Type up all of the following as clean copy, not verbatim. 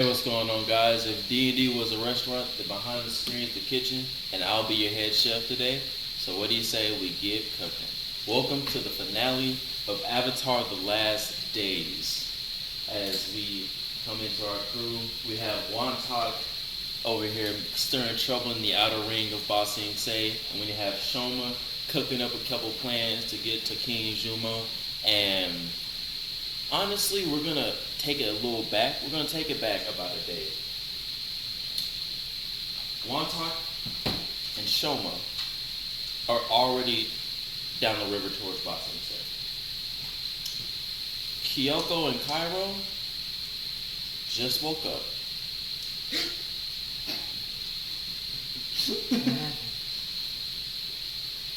Hey, what's going on, guys? If D&D was a restaurant, the behind the screen is the kitchen, and I'll be your head chef today. So what do you say we get cooking? Welcome to the finale of Avatar: The Last Days. As we come into our crew, we have Wantok over here stirring trouble in the outer ring of Ba Sing Se, and we have Shoma cooking up a couple plans to get to King Jumo, and honestly, we're gonna take it a little back. We're gonna take it back about a day. Wantok and Shoma are already down the river towards Boston. Kyoko and Cairo just woke up.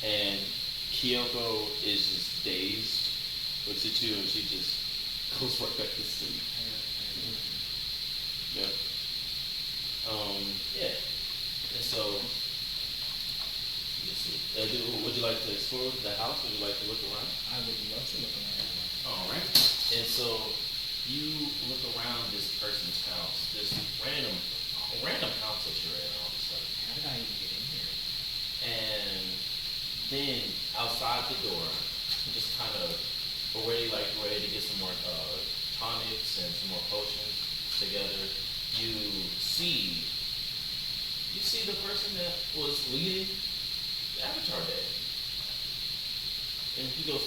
And Kyoko is just dazed, looks at you, and she just goes right back to sleep. Yep. Yeah. And so, let's see. Would you like to explore the house? Would you like to look around? I would love to look around. All right. And so, you look around this person's house, this random house that you're in all of a sudden. How did I even get in here? And then outside the door, just kind of ready to get some more tonics and some more potions together. You see the person that was leading the Avatar Day, and he goes,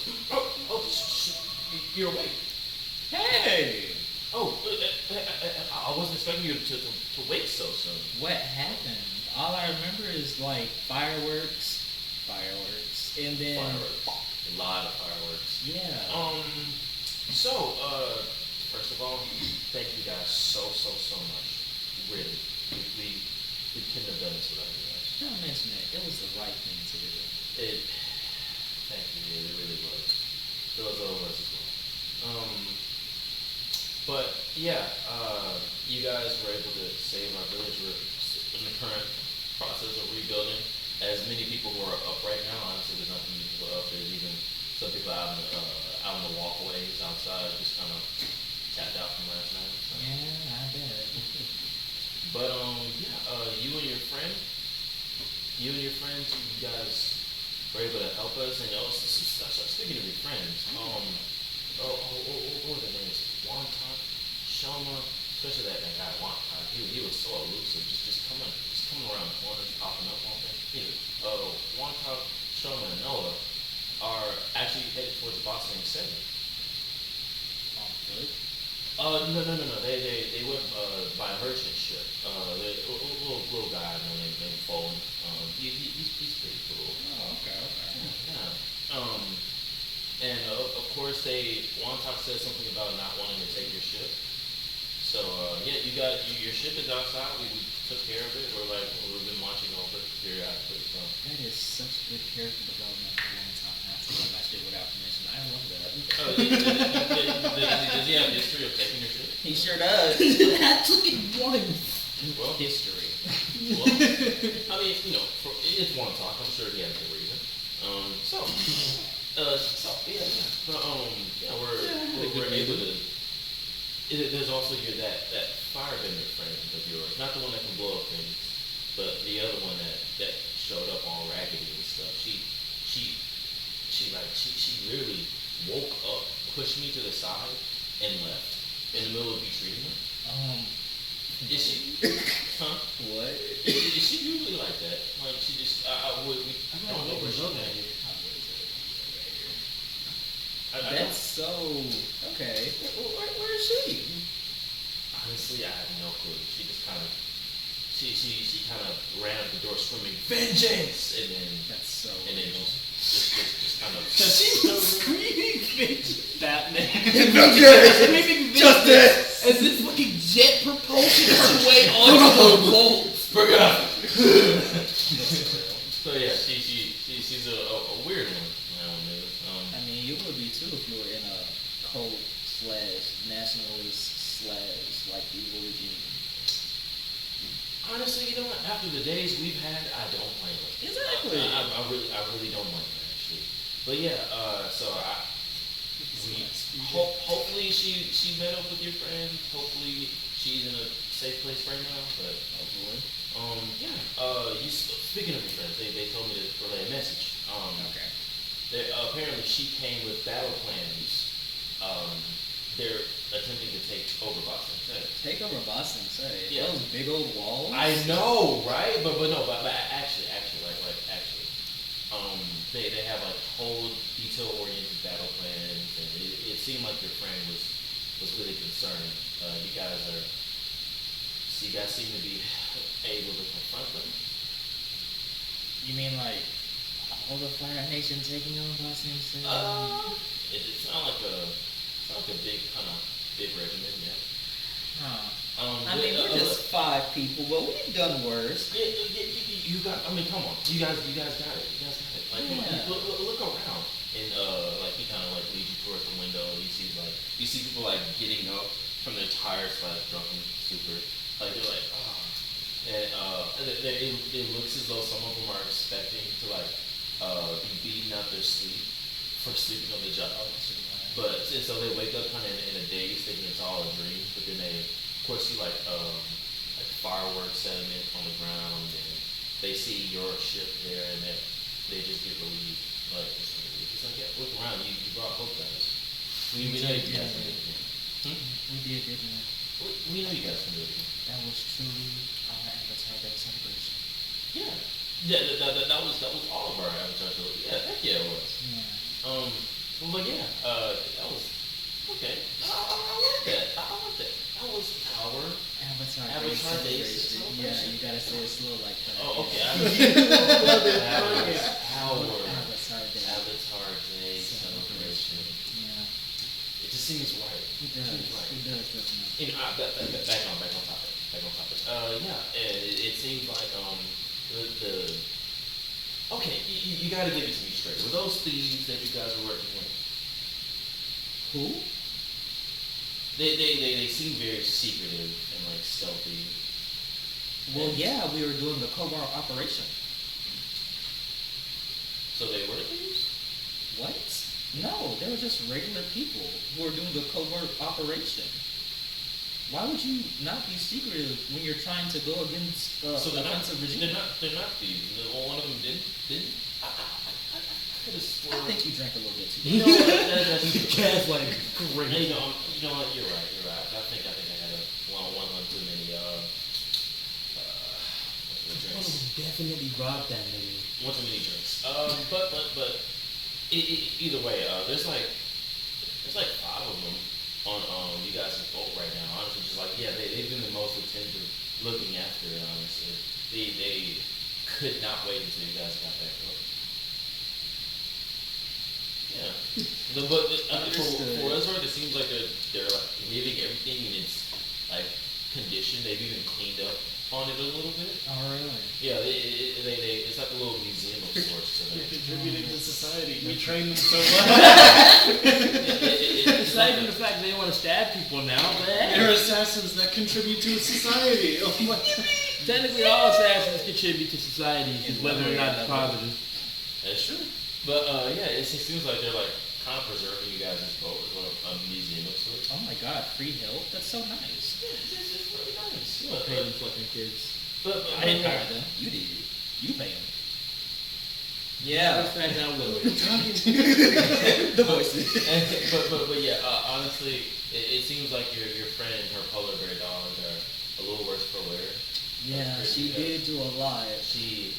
you're awake. Hey! Oh, I wasn't expecting you to wake so soon. What happened? All I remember is like fireworks, and then Fireworks, a lot of fireworks. yeah. So, first of all, thank you guys so much. Really. We couldn't have done this without you guys. Don't mention it. It was the right thing to do. Thank you, it really was. Those other ones as well. But yeah, you guys were able to save our village. We're in the current process of rebuilding. As many people who are up right now, honestly, there's not many people up. There's even some people out in the walkways outside, just kind of tapped out from last night. So. Yeah, I bet. But you and your friends, you guys were able to help us. And also, speaking of your friends, what were the names? Wantok, Shoma, especially that guy Wantok. He was so elusive, just coming around corners, popping up on things. Wantok, Shoma, and Noah are actually headed towards Boston City. Oh, good. No. They went by merchant ship. Little guy named Folan. He's pretty cool. Oh, okay. Yeah. And of course Wantok said something about not wanting to take your ship. So yeah, your ship is outside. We took care of it. We've been watching over it periodically. So That is such good character development for one time. Not to run my shit without permission. I love that. does he have history of taking your ship? He sure does. That's looking one. Well, History. Well, I mean, it's Wantok. I'm sure he has a reason. So yeah. But yeah, we're able to. There's also that firebender friend of yours, not the one that can blow up things, but the other one that showed up all raggedy and stuff. She literally woke up, pushed me to the side, and left in the middle of me treating her. Is she? Huh? What? Is she usually like that? Like she just I don't know where she's at. That's so okay. Where is she? Honestly, I have no clue. She just kind of, she kind of ran out the door screaming vengeance, and then just kind of. She was screaming vengeance. Batman. Screaming Justice! as if fucking jet propulsion her way onto the bolt. So yeah, she's a weird one. I mean, you would be too if you were in a cult / nationalist / like evil regime. Honestly, after the days we've had, I don't blame her. Exactly. I really don't blame her actually. But yeah, so hopefully she met up with your friend. Hopefully she she's in a safe place right now. But Hopefully. yeah. Speaking of your friends, they told me to relay a message. Okay. Apparently she came with battle plans. They're attempting to take over Boston. Take over Boston, say. Yeah. Those big old walls. I know, right? But actually, they have like whole detail oriented battle plans, and it seemed like your friend was really concerned. You guys seem to be able to confront them. You mean like all the Fire Nation taking over Boston City? It's not like a big kind of big regiment, yeah. Huh. I mean, we're just 5 people, but we've done worse. Yeah, you got. I mean, come on, you guys got it. Like, Yeah. look around, and like he kind of like leads you towards the window. You see people like getting up from their tires, like drunken stupor. Like they're like, oh, and it looks as though some of them are expecting to like be beaten out their sleep for sleeping on the job. But and so they wake up kind of in a daze, thinking it's all a dream. But then they, of course, see like fireworks sediment on the ground, and they see your ship there, and they just get relieved. Like it's like yeah, look around, you brought hope, guys. We know you guys can do it again. We did, didn't we? We know you guys can do it again. That was truly our Avatar Day celebration. Yeah. Yeah, that was all of our Avatar trilogy. Yeah, heck yeah, it was. Yeah. But yeah, that was okay. I like that. That was our Avatar Day celebration. Yeah, you gotta say it slow like that. Oh, okay. Avatar Day celebration. Yeah. It just seems right. It does. Seems right. It does, doesn't it? You know, back on topic. Yeah, and it seems like the okay. You got to give it to me straight. Were those thieves that you guys were working with? Who? They seem very secretive and like stealthy. Well, yeah, we were doing the Cobra operation. So they were thieves? What? No, they were just regular people who were doing the covert operation. Why would you not be secretive when you're trying to go against so they're not offensive regime? They're not thieves. Well, one of them didn't. I could have sworn. I think you drank a little bit too much. You know what? That's gaslighting. Great. You know what? You're right. I think I had a one too many. Drinks. Definitely robbed that nigga. One too many drinks. But either way, there's like 5 of them on you guys' boat right now. Honestly, just like they've been the most attentive, looking after it. Honestly, they could not wait until you guys got back up. Yeah, for Westworld, it seems like they're like leaving everything in its like condition. They've even cleaned up on it a little bit. Oh really? Yeah, they it's like a little museum of sorts to them. They're contributing to society. We train them so much. It's not even the fact that they want to stab people now, but They're assassins that contribute to society. Oh my. technically all assassins contribute to society, just whether or not it's positive. That's true. But it seems like they're like kind of preserving you guys' boat as well, a museum of sorts. Oh my god, free help? That's so nice. It's really nice. You don't pay them fucking kids. But I didn't hire them. You did. You pay them. Yeah. Matter of fact, I will. The voices. but yeah, honestly, it seems like your friend and her polar bear dog are a little worse for wear. Yeah, she did do a lot. She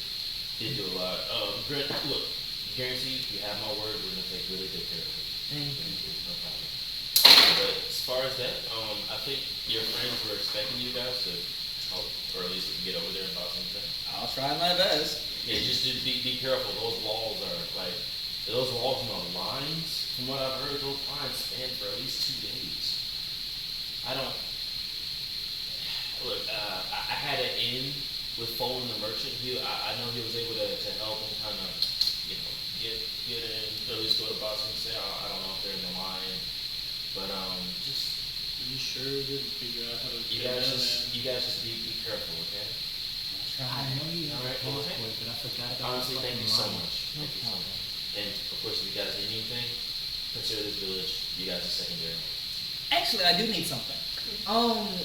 did do a lot. Brent, look, guarantee you have my word. We're gonna take really good care of it. Thank you. No problem. But as far as that, I think your friends were expecting you guys to help, or at least get over there and buy something. I'll try my best. Yeah, just be careful. Those walls and the lines, from what I've heard, those lines span for at least 2 days. I had an in with Folan the merchant. I know he was able to help him kind of, get in, or at least go to Boston and say, I don't know if they're in the line, but just. You sure did figure out how to You guys just be careful, okay? I know you have Alright, a well, passport, but I forgot about honestly, thank you so much. No Thank you so problem. much. And of course, if you guys need anything, consider this village you guys are secondary. Actually, I do need something.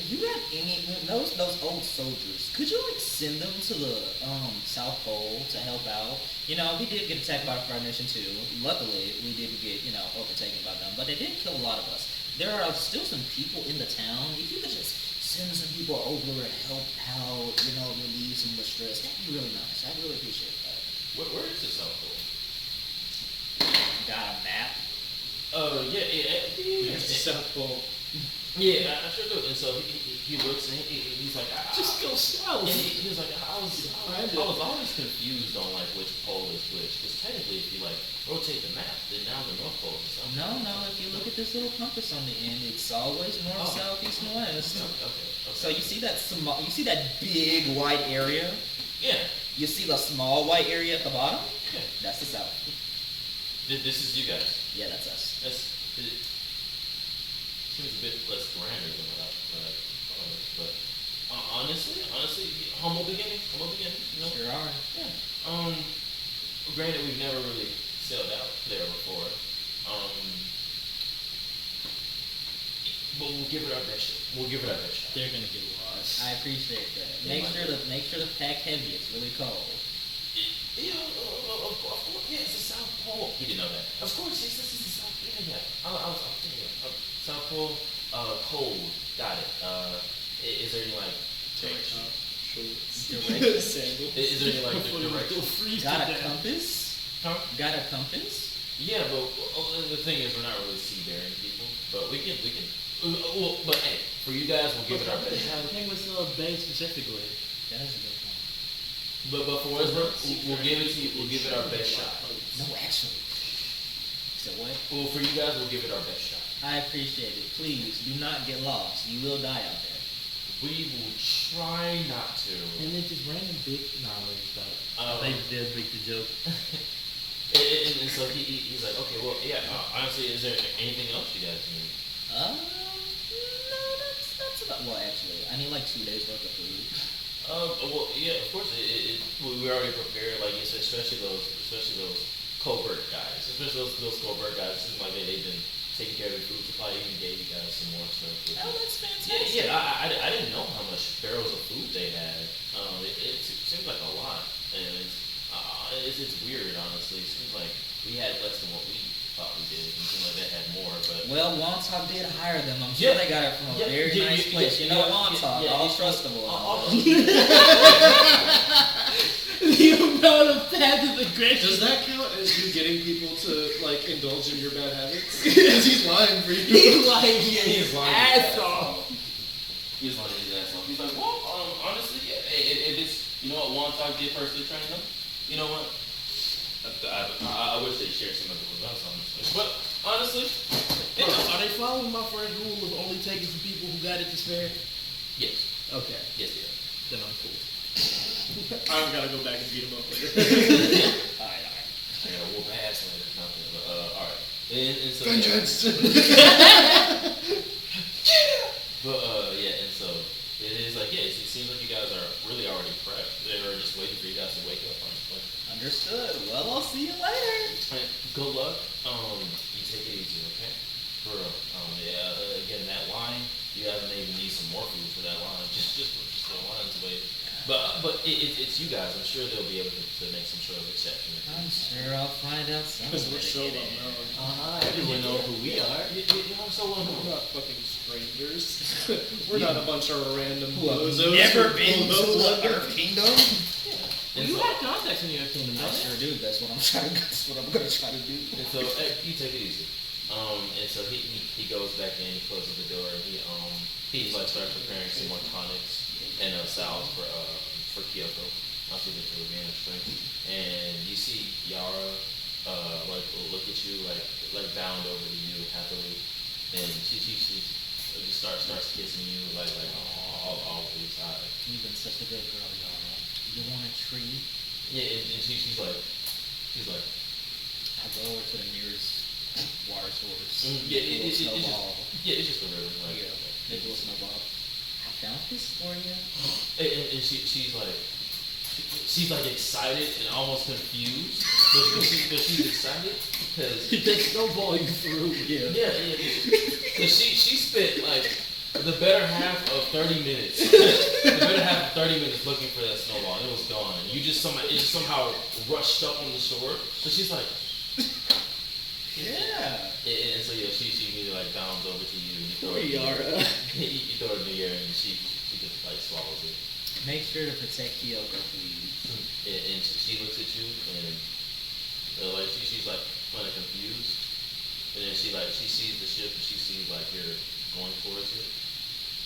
You got any those old soldiers? Could you like send them to the South Pole to help out? You know, we did get attacked by the Fire Nation too. Luckily, we didn't get overtaken by them, but they did kill a lot of us. There are still some people in the town. If you could just send some people over to help out, relieve some of the stress, that'd be really nice. I'd really appreciate that. Where is the South Pole? Got a map? Yeah. It's the South Pole. Yeah, I sure do. And so he looks and he's like, Just go south. And he was like, I was always confused on like which pole is which. Because technically, if you like rotate the map, then now the North Pole is something. No. If you look at this little compass on the end, it's always north, south, east, and west. Okay. So you see that big white area? Yeah. You see the small white area at the bottom? Yeah. That's the south. This is you guys. Yeah, that's us. It seems a bit less grander than what I thought. But honestly, humble beginnings. Sure are. Yeah. Granted, we've never really sailed out there before. But we'll give it our best shot. They're gonna get lost. I appreciate that. Make sure to pack heavy. It's really cold. Yeah, of course. Yeah, it's the South Pole. He didn't know that. Of course, this is the South. Yeah. I was thinking South Pole. Cold. Got it. Is there any like direction? Direction? Sandal. Is there any like direction? Got a compass? Huh? Got a compass? Yeah, but the thing is, we're not really seafaring people. But we can. Well, but hey, for you guys, we'll give it our best shot. The thing was Bay specifically. That is a good point. But for us, we'll give it to you. We'll give it our best shot. No, actually. So what? Well, for you guys, we'll give it our best shot. I appreciate it. Please do not get lost. You will die out there. We will try not to. And then just random big knowledge stuff. They did make the joke. and so he's like, okay, well, yeah. Honestly, is there anything else you guys need? No, that's about. Well, actually, I need like 2 days worth of food. Well, yeah, of course. We already prepared, like you said, especially those covert guys. Especially those covert guys. It seems like they've been taking care of the food supply. Even gave you guys some more stuff. Oh, that's fantastic. Yeah. I didn't know how much barrels of food they had. It seems like a lot, and it's weird, honestly. It seems like we had less than what we thought we did. It seemed like they had more, but Well, Wontok did hire them. I'm sure they got it from a very nice place. Wontok, all trustable. The amount of passive aggression. Does that count as you getting people to like indulge in your bad habits? Because he's lying for you. He's like He's lying. asshole. He's like his ass off. He's like, well, honestly, yeah, if it's, Wontok did personally train them, you know what? I wish they'd share some of it with us, honestly. But honestly, Are they following my first rule of only taking some people who got it to spare? yes, Okay, yes, yeah. then I'm cool. I don't gotta go back and beat him up later. Alright. I gotta whoop ass later, nothing. But all right. And so Vengeance! and so it is like, it seems like you guys are really already prepped. They're just waiting for you guys to wake up, honestly. Understood. Well, I'll see you later. Alright, good luck. You take it easy, okay? For real. Again, that line, you guys may even need some more food for that line. Just the line's waiting. But it's you guys. I'm sure they'll be able to make some sort of exception. I'm sure I'll find out Because something. we're so unknown. Everyone knows who we are. You're so We're unknown. not fucking strangers. We're not a bunch of random Who have bozos. never who been pull to up the under- Earth Kingdom? And You so, had contacts in your kingdom, I don't you? sure do. That's what I'm gonna try to do. and so you take it easy. And so he goes back in, he closes the door, and he like starts preparing some more tonics and salves for Kyoko. I'll see that you'll be in strength. And you see Yara like look at you like bound over to you happily, and she just starts kissing you like all the time. You've been such a good girl, Yara. You want a tree? Yeah, and she's like I go over to the nearest water source. yeah, Little snowball. it's just a river. Like, Yeah, big little snowball. I found this for you. And she's like excited and almost confused, but she's excited because He takes snowballing through. Yeah. because she spent like The better half of 30 minutes. The better half of 30 minutes looking for that snowball, and it was gone. And it just somehow rushed up on the shore. So she's like, Yeah. and so yeah, she immediately like bounds over to you. And you throw Poor Yara. you throw it in the air, and she just like swallows it. Make sure to protect Kyoko, please. And she looks at you, and like she's like kind of confused. And then she sees the ship, and she sees like you're going towards it.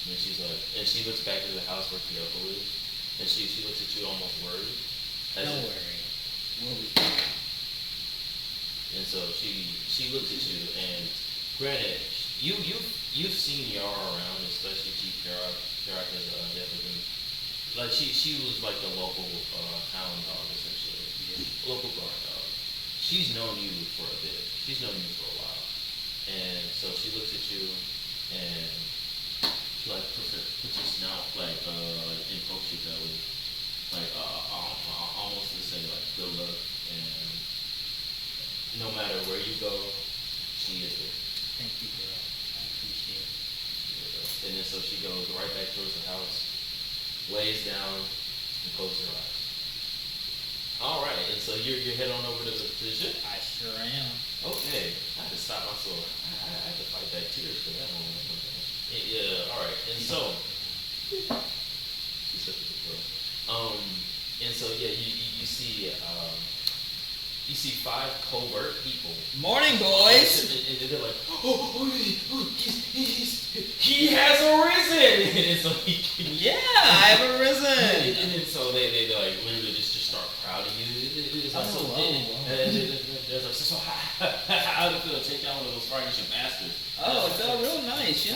And she's like, and she looks back to the house where Kyoko is, and she looks at you almost worried. Don't worry. We'll be fine. And so she looks at you, and granted, you've seen Yara around, especially Chief Karak. Karak has definitely been like she was like the local hound dog essentially, local guard dog. She's known you for a bit. She's known you for a while, and so she looks at you, and she like puts her snout like and pokes you belly, like almost to say like good luck, and no matter where you go, she is there. Thank you, girl. I appreciate it. And then so she goes right back towards the house, lays down, and closes her eyes. All right, and so you're head on over to the ship. I sure am. Okay, I had to stop myself. I had to fight back tears for that moment. Yeah, all right, and so she's such a good girl. And so yeah, you see 5 covert people. Morning, boys. And they're like, he has arisen. And so Yeah, I've arisen. and so they like literally just start crowding you. It's like, they're like, so how did it feel to take down one of those Friday bastards? Oh, it felt real nice,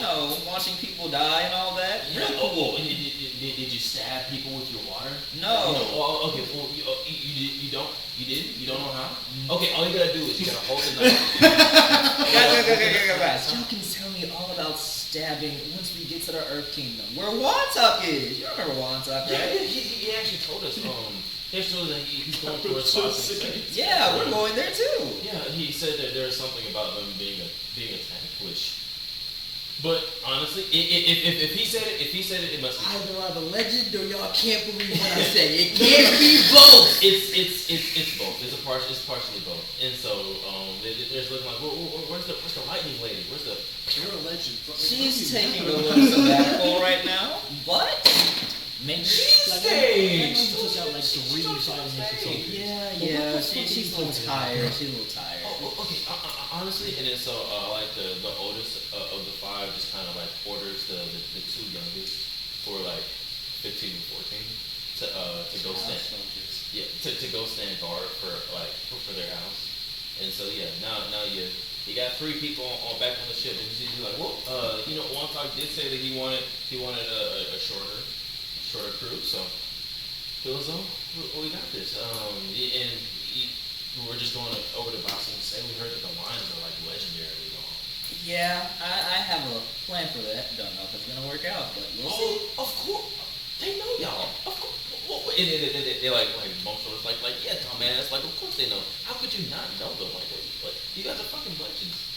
watching people die and all that. Yeah. Real cool. Did you stab people with your water? No. Okay. Well, you don't. You didn't. You don't know how. Okay. All you gotta do is you gotta hold the knife. Guys, y'all can tell me all about stabbing once we get to the Earth Kingdom, where Wantuck is. You remember Wantuck, Yeah, right? he actually told us. He told us that he's going towards Boston. Yeah, we're going there too. Yeah, he said that there's something about them being attacked, which. But honestly, if he said it, it must be. Either I'm a legend or y'all can't believe what I say. It can't be both. It's both. It's partially both. And so there's looking like, where's the lightning lady? Where's the? You're a legend. She's taking a little sabbatical right now, but maybe She took out like 3 fighting soldiers. Yeah, she's a little tired. She's a little tired. Oh, okay. Honestly, and then so like the oldest of the 5 just kind of like orders the 2 youngest who are like 15 and 14 to go stand. To go stand guard for their house. And so yeah, now you got 3 people on back on the ship, and he's like, well, Wontok did say that he wanted a shorter crew, so feel as though we got this. And we're just going over to Boston to say we heard that the lines are like legendarily long. Yeah, I have a plan for that. Don't know if it's gonna work out, but we'll see. Of course, they know y'all. Of course. And they like bump shoulders like yeah, dumbass. Like of course they know. How could you not know them? Like you guys are fucking legends.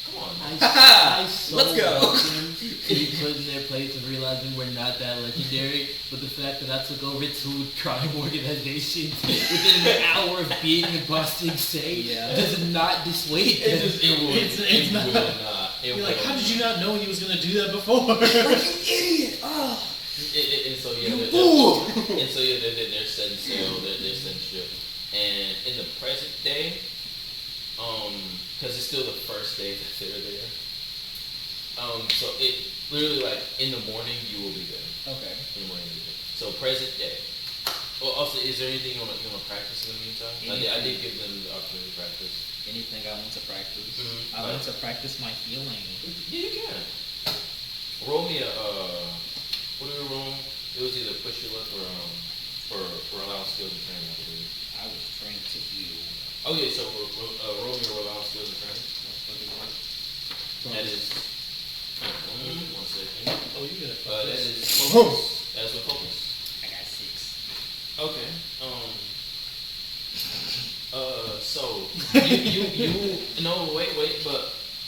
Come on. I so Let's go. want them to be put in their place and realizing we're not that legendary, but the fact that I took over 2 crime organizations within an hour of being in Boston State does not dissuade them. It will not. You're like, how did you not know he was gonna do that before? Like, you idiot! Oh. And so yeah, You fool! they're setting sail. They're setting ship. And in the present day, because it's still the first day that they're there. So it literally like in the morning you will be there. Okay. In the morning you'll be there. So present day. Well, also, is there anything you want to practice in the meantime? I did give them the opportunity to practice. Anything I want to practice? Mhm. I want to practice my healing. Yeah, you can. Roll me a what do we roll? It was either push your luck or allow skills and training, I believe. I was trained to heal. Okay, so roll me or allow skills and training. That is. 1 second. Oh, you got it. That is focus. That's with focus. I got 6. Okay. So you no wait, but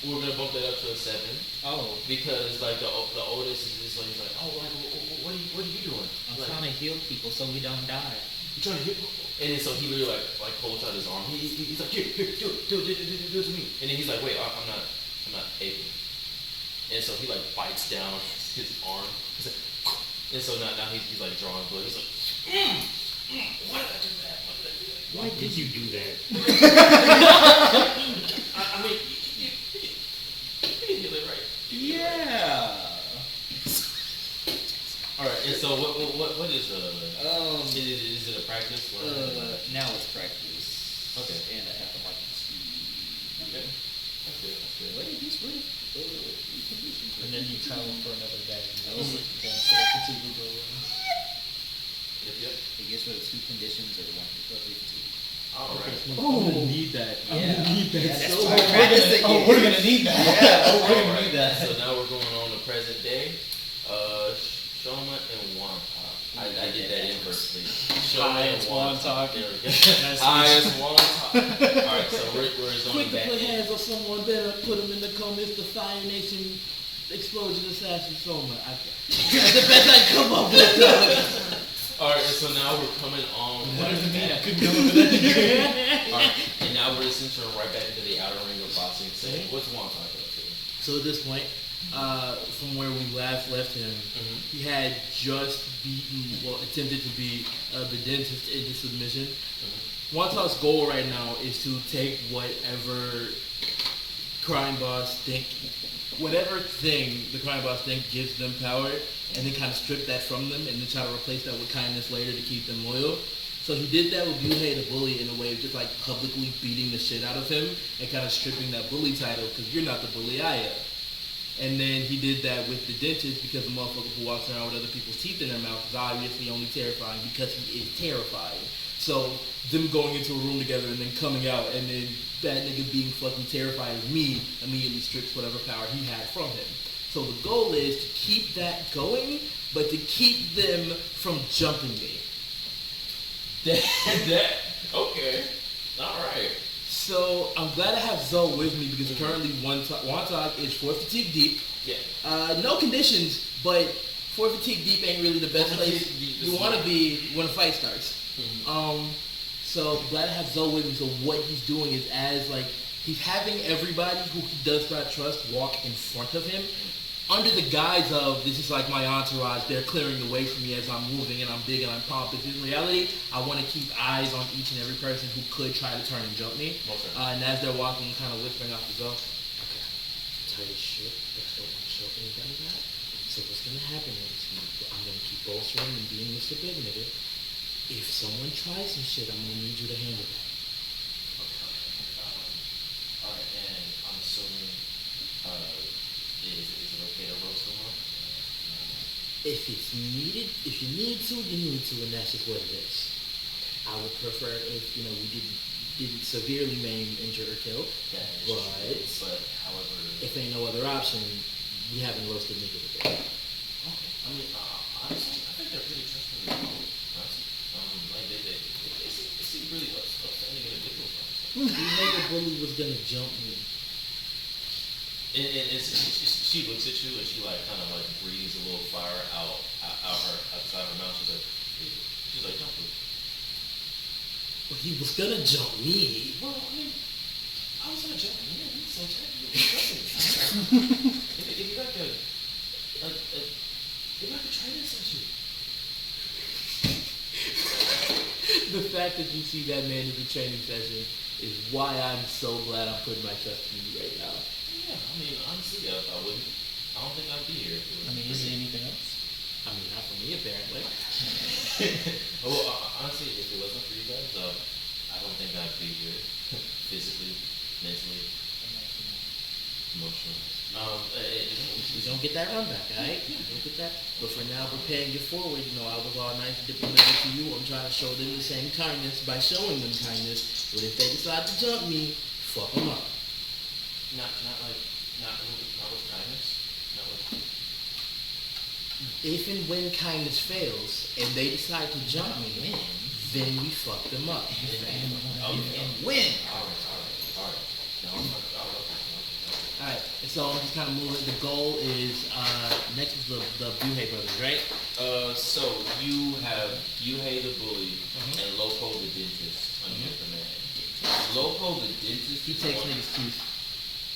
we're gonna bump that up to a 7 Oh, because like the oldest is just like he's like, oh, like what are you doing? I'm Like, trying to heal people so we don't die. you trying to hit? And then so he literally like holds out his arm. He's like, here, do it to me. And then he's like, wait, I'm not able. And so he like bites down on his arm. He's like, and so now he's like drawing blood. He's like, why did I do that? Why did you do that? I mean, you heal it right. Yeah. All right. And so what is is it a practice? Now it's practice. Okay. And I have to like Okay. That's good. what is this really? And then you travel for another day. Mhm. Yep. It gets rid of 2 conditions or 1 fatigue. All right. I'm gonna need that. I'm Yeah. gonna need that Yeah, that's so why I much. practiced it. Oh, we're gonna need that. Yeah, oh, we're All gonna right. need that. So now we're going on to present day. Shoma and Wanta. I did that inversely. Shoma Hi, and it's Wanta. Wanta. There we go. Nice to Hi, meet it's Wanta. All right. So we're zoning Quick to back. put hands on someone better, put them in the comments, the Fire Nation Explosion Assassin Soma. That's the best I come up with. All right. So now we're coming on. What does it mean? I couldn't come up with that. All right. And now we're just entering right back into the outer ring of boxing. Say, what's Wanta up to? So at this point, from where we last left him, he had just attempted to beat the dentist into submission. Wanta's goal right now is to take whatever whatever thing the crime boss think gives them power, and then kind of strip that from them, and then try to replace that with kindness later to keep them loyal. So he did that with Buhei the bully in a way of just like publicly beating the shit out of him and kind of stripping that bully title because you're not the bully I am. And then he did that with the dentist because the motherfucker who walks around with other people's teeth in their mouth is obviously only terrifying because he is terrifying. So them going into a room together and then coming out and then that nigga being fucking terrified of me immediately strips whatever power he had from him. So the goal is to keep that going, but to keep them from jumping me. Okay. All right. So I'm glad I have Zoe with me because currently Wantag is 4 fatigue deep. Yeah. No conditions, but 4 fatigue deep ain't really the best place you want to be when a fight starts. So glad I have Zoe with him. So what he's doing is he's having everybody who he does not trust walk in front of him under the guise of this is like my entourage. They're clearing the way for me as I'm moving and I'm big and I'm pompous. In reality, I want to keep eyes on each and every person who could try to turn and jump me. Okay. And as they're walking, kind of whispering out to Zoe, okay, tell you shit, but I don't want to show anybody that. So what's gonna happen is I'm gonna keep bolstering and being Mr. Big Nigga. If someone tries some shit, I'm gonna need you to handle that. Okay. All right. And I'm assuming, is it okay to roast them up? If it's needed, if you need to, you need to, and that's just what it is. I would prefer if, we didn't severely maim, injure, or kill. That is true. But however, If ain't no other option, we haven't roasted nigga today. okay. I mean, honestly, I think they're pretty trustworthy. Honestly, they seem really upstanding individuals. You know the bully was gonna jump me. And she looks at you and she like kind of like breathes a little fire outside her mouth. She's like, jump me. Well, he was gonna jump me. Well, I mean, I was gonna jump in, so technically, if you like a training session. The fact that you see that man in the training session is why I'm so glad I'm putting my trust in you right now. Yeah, I mean, honestly, I wouldn't. I don't think I'd be here. If it was I mean, is there anything else? I mean, not for me apparently. Well, honestly, if it wasn't for you guys, I don't think I'd be here physically, mentally, emotionally. We don't get that run back, alright? We don't get that. But for now, we're paying it forward. I was all nice and diplomatic to you. I'm trying to show them the same kindness by showing them kindness. But if they decide to jump me, fuck them up. Not with kindness. Not with. If and when kindness fails and they decide to jump me, then we fuck them up. And win. All right. Now, okay. Alright, and so I'm just kind of moving. The goal is next is the Buhey brothers, right? So you have Yuhei the bully and Lopo the dentist under your command. Lopo the dentist. He takes niggas' teeth.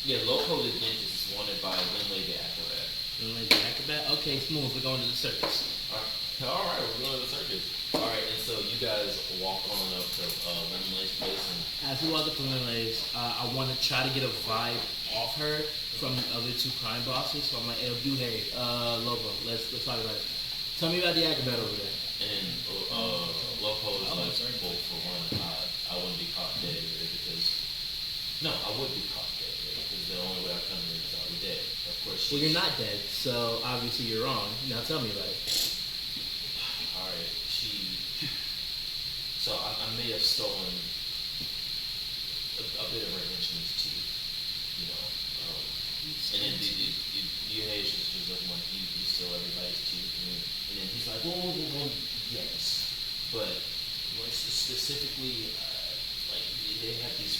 Yeah, Lopo the dentist is wanted by Winley the acrobat. Winley the acrobat. Okay, smooth. We're going to the circus. All right, we're going to the circus. All right, and so you guys walk on up to Winley's place, and As we walk up to Winley's, I want to try to get a vibe off her from the other two crime bosses. So I'm like, hey, Buhey, Lopo, let's talk about it. Tell me about the acrobat over there. and Lopo is like, well, for one, I wouldn't be caught dead here because I would be caught dead here because the only way I come here is I'll be dead. Of course. Well, you're not dead, so obviously you're wrong. Now tell me about it. Alright, so I may have stolen a bit of her henchman's teeth, you know. And then the Asians just like, you steal everybody's teeth. And then he's like, well, yes. But specifically, like, they have these,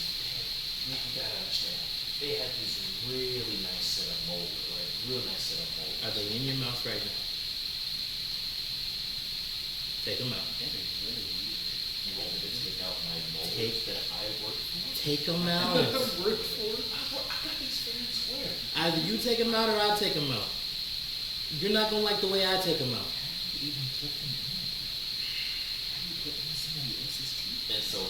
you gotta understand, they have these really nice set of molars, like, real nice set of molars. Are they in your mouth right now? Take them out. That is really weird. You want me to take out my molars that I work for? Take them out. I got these fair and square. Either you take them out or I take them out. You're not gonna like the way I take them out. You even put them in. How do you put in somebody else's teeth? And so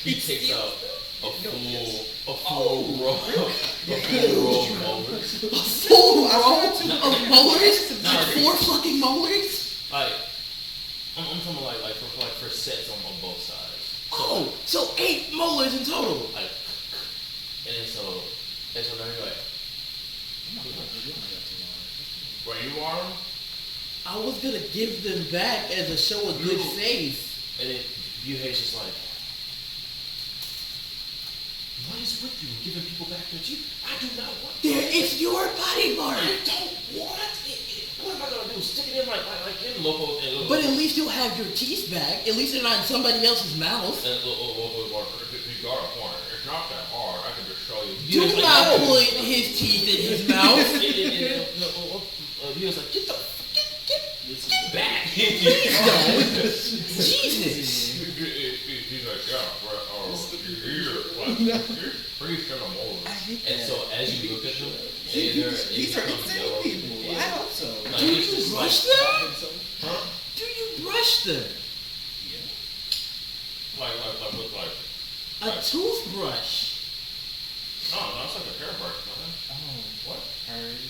he takes out a full roll of molars. Full roll of molars? 4 fucking molars? Like, I'm talking like for sets on both sides. So 8 molars in total. Like, and so now you're like, where you are? I was gonna give them back as a show of good faith. And then Yuhei's just like, what is with you giving people back their teeth? I do not want that. It's your body part. I don't want it. What am I gonna do? Stick it in like in Lopo and But at least you'll have your teeth back. At least they're not in somebody else's mouth. And you got a point. It's not that hard. I can just show you. Do not put his teeth in his mouth. He was like, get back. Please don't. Jesus. He's like, yeah, please get them over. And so as you look at them, These are insane people. Yeah. I hope so. Like, Do it's you just brush like, them? huh? Do you brush them? Like A toothbrush. no, it's like a hairbrush, man. Oh, What? heard.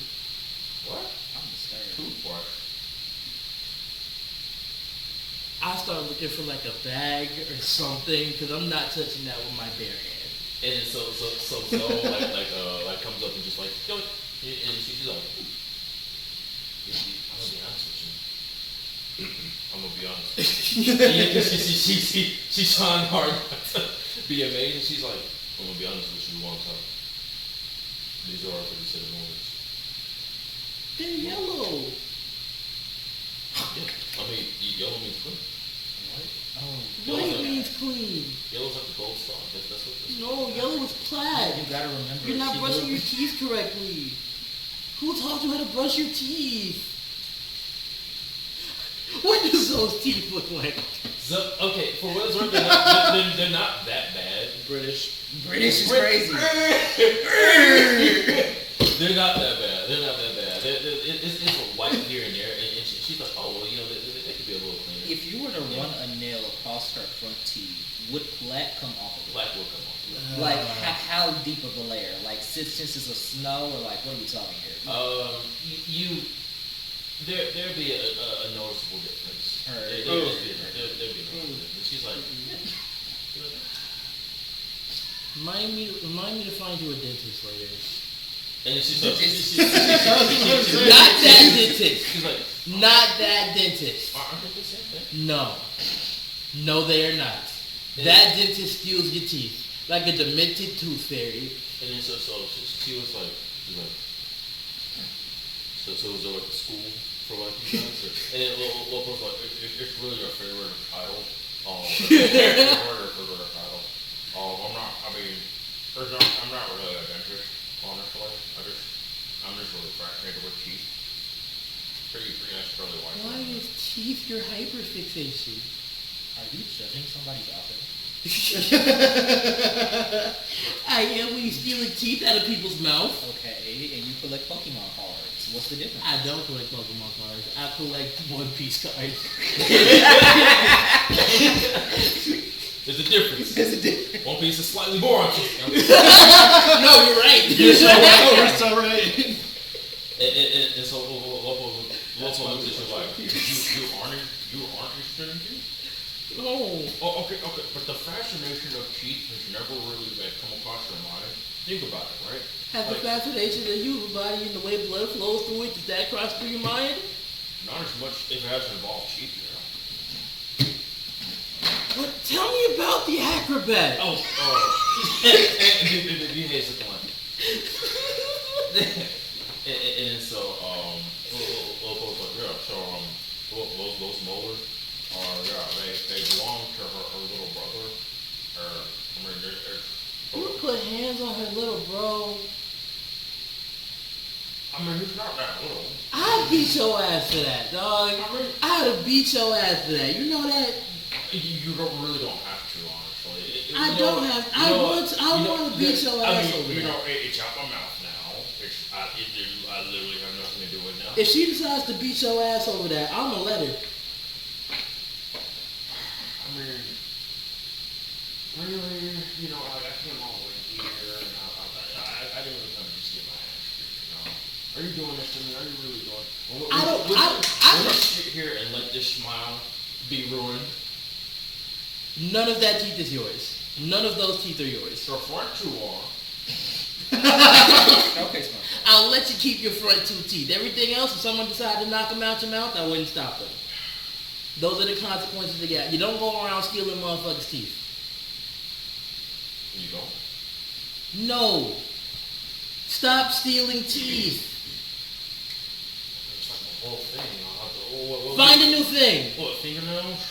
What? I'm disturbed. Toothbrush. I started looking for like a bag or something because I'm not touching that with my bare hand. And so like comes up and just like, yo, and she's like, I'm gonna be honest with you. She's trying hard not to be amazing. She's like, I'm gonna be honest with you one time. These are our pretty set of moments. They're yellow. Yeah, I mean, yellow means clean. Oh, White means clean. Yellow's like the gold star. That's what this. No, yellow is plaid. you gotta remember. You're not she brushing will- your teeth correctly. Who taught you how to brush your teeth? What does those teeth look like? So, okay, for what it's worth, they're not that bad. British is crazy. They're not that bad. It's a white here and there, and she's like, oh, well, they could be a little cleaner. If you were to run a nail across her front teeth, would plaque come off of it? Black will come off. Like, how deep of a layer? Like 6 inches of snow, or like, what are we talking here? There'd be a noticeable difference. There'd be a noticeable difference. She's like, Remind me to find you a dentist later. and then she's like, Not that dentist. she's like, Not that dentist. aren't they the same thing? No, they are not. That dentist steals your teeth like a demented tooth fairy. And then so she was like, so it was like a school for like you guys, and then Lopo's like, it's really your favorite title. I'm not. I mean, I'm not really a dentist, honestly. I'm just really fascinated with teeth. Pretty necessarily Why is teeth your hyperfixation? Are you judging somebody's outfit? I am when you stealing teeth out of people's mouth. Okay, and you collect Pokemon cards. What's the difference? I don't collect Pokemon cards. I collect One Piece cards. There's a difference. There's a difference. One Piece is slightly more on teeth. No, you're right. You're so right. We're so right. And so Lopo looks at you like, you aren't interested in teeth? Oh. Oh, okay. But the fascination of teeth has never really come across your mind. Think about it, right? Have the fascination of your body and the way blood flows through it, does that cross through your mind? Not as much if it has involved teeth, Well, tell me about the acrobat. Oh. You hate such one. And so, those molars they belong to her little brother. You put hands on her little bro. He's not that little. I'd beat your ass for that, dog. I'd have beat your ass for that. You know that? You really don't have to, honestly. I want to beat your ass over that. It's out my mouth now. I literally have nothing to do with it now. If she decides to beat your ass over that, I'm gonna let her. Really, I came all the way here, and I didn't really come to just get my ass kicked, Are you doing this to me? Are you really doing it? I don't sit here and let this smile be ruined. None of that teeth is yours. None of those teeth are yours. The front two are. Okay, smart. I'll let you keep your front two teeth. Everything else, if someone decided to knock them out your mouth, I wouldn't stop them. Those are the consequences you get. You don't go around stealing motherfuckers' teeth. You don't? No. Stop stealing teeth. It's like the whole thing. Find a new thing. What, fingernails?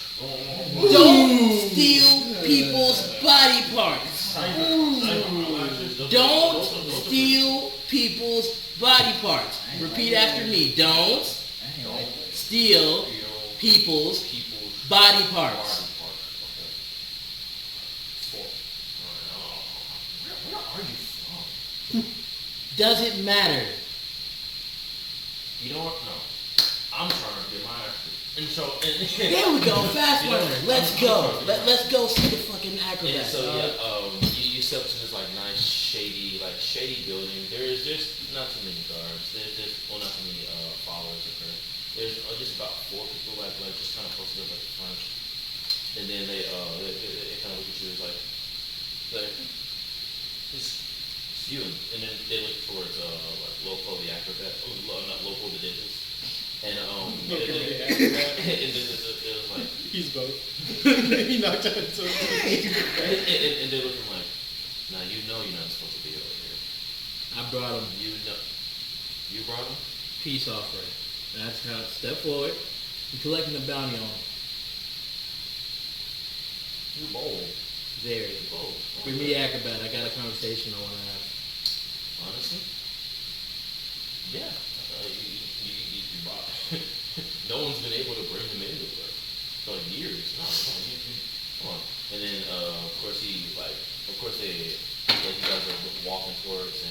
Don't steal people's body parts. Don't steal people's body parts. Repeat after me. Don't steal people's body parts. Where are you from? Doesn't matter. You know what? No. I'm trying to get my ass kicked. And so, There we go. Fast runner. Let's go. Let's go see the fucking acrobat. And so you step to this nice shady building. There's not too many guards. There's not too many followers of her. There's just about 4 people just kind of posted up at the front. And then they kind of look at you as it's you. And then they look towards Loco the acrobat. Not Loco the dentist. And Okay, and then it was like he's both. He knocked out his own. and they're looking like, now you're not supposed to be over here. I brought him. You brought him? Peace offering. That's how. Step forward. You're collecting a bounty on him. You're bold. Very. You're bold. Bring me the acrobat. I got a conversation I want to have. Honestly? Yeah. You bought. No one's been able to bring him into it for years. No, come on. And then of course they you guys are walking towards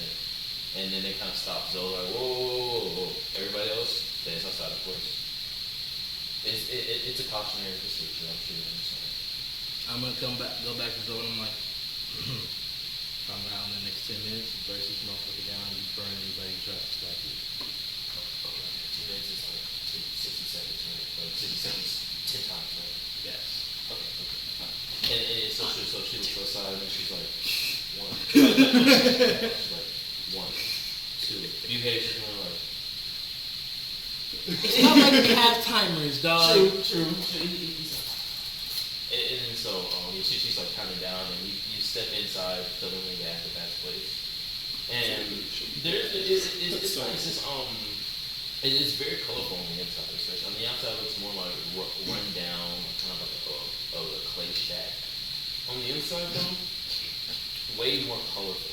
and then they kind of stop Zoe like whoa. Everybody else stays outside, of course. It's a cautionary procedure. I'm sure you understand. I'm gonna go back to Zoe. And I'm like, if I'm around in the next 10 minutes, burst this motherfucker down and you burn anybody who tries to stop you. Okay. 2 minutes is 60 seconds, right? 60 seconds, 10 times, right? Yes. Okay, fine. And so she looks outside and she's like, 1. She's like, 1, 2. You hate it, you're like. It's not like we have timers, dog. True. And so she's like counting down, and you step inside to the acrobat's place, and it's nice. It's very colorful on the inside. Especially on the outside, it looks more like run down, kind of like a clay shack. On the inside, though, way more colorful.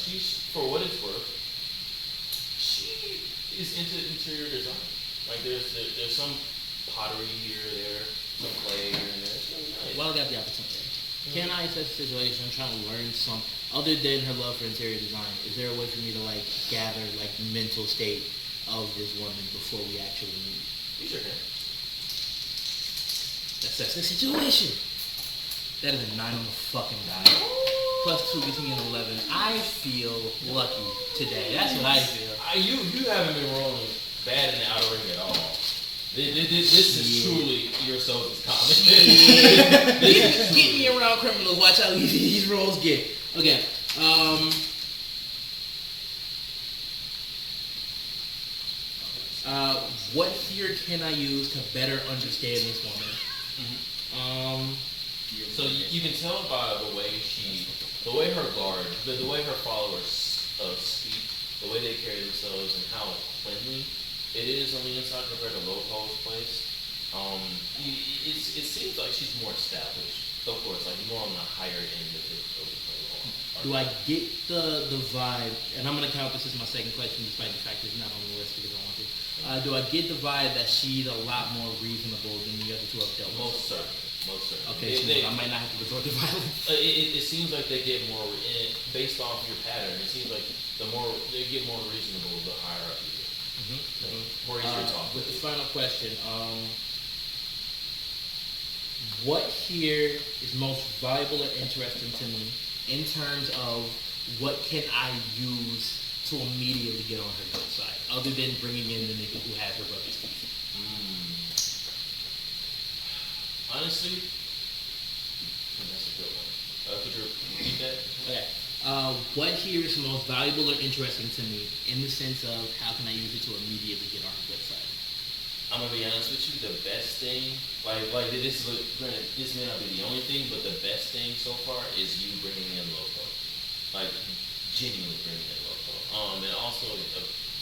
she's, for what it's worth, she is into interior design. Like there's some pottery here or there, some clay here and there. It's really nice. Well, I got the opportunity. Can I, in such a situation, I'm trying to learn some, other than her love for interior design, is there a way for me to like gather like mental state of this woman before we actually meet? You sure can. Assess the situation. That is a 9 on the fucking die. +2 gets me an 11. I feel lucky today. That's what I feel. You haven't been rolling bad in the outer ring at all. This is truly your soul's comment. Get me around criminals. Watch how easy these rolls get. Okay. What here can I use to better understand this woman? So you can tell by the way her guard, the way her followers speak, the way they carry themselves, and how cleanly it is on the inside compared to Lopo's place. It seems like she's more established. Of course, like more on the higher end of the Do I get the vibe, and I'm going to count this as my second question despite the fact it's not on the list because I want to. Do I get the vibe that she's a lot more reasonable than the other two I've dealt with? Most certainly. Okay, so I might not have to resort to violence. It seems like they get more, based off your pattern, it seems like the more, they get more reasonable the higher up you get. More easier to talk with the final question, what here is most valuable or interesting to me in terms of what can I use to immediately get on her good side, other than bringing in the nigga who has her brother's teeth? Honestly, that's a good one. Could you repeat that? Okay. What here is most valuable or interesting to me in the sense of how can I use it to immediately get on her good side? I'm gonna be honest with you. The best thing, like this, granted, this may not be the only thing, but the best thing so far is you bringing in Loco, like genuinely bringing in Loco, and also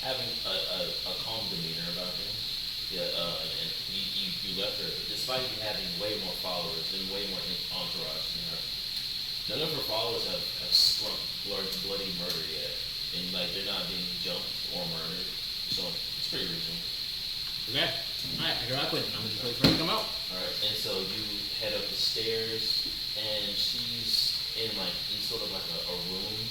having a calm demeanor about things. Yeah, and you left her, despite you having way more followers and way more entourage than her. None of her followers have sprung bloody murder yet, and like they're not being jumped or murdered, so it's pretty reasonable. Okay. Alright, I got quit. I'm just waiting for her to come out. Alright, and so you head up the stairs, and she's in sort of like a room,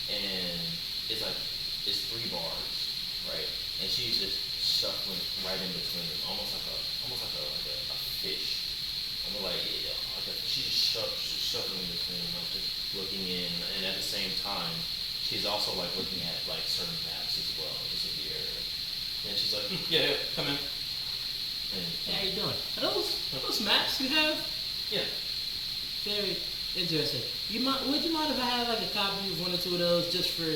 and it's 3 bars, right? And she's just shuffling right in between them, almost like a fish. She's just shuffling in between them, like just looking in, and at the same time, she's also like looking at like certain maps as well, just of the area. And she's like, yeah, come in. And, Hey, how you doing? Are those maps you have? yeah. Very interesting. Would you mind if I had like a copy of 1 or 2 of those just for?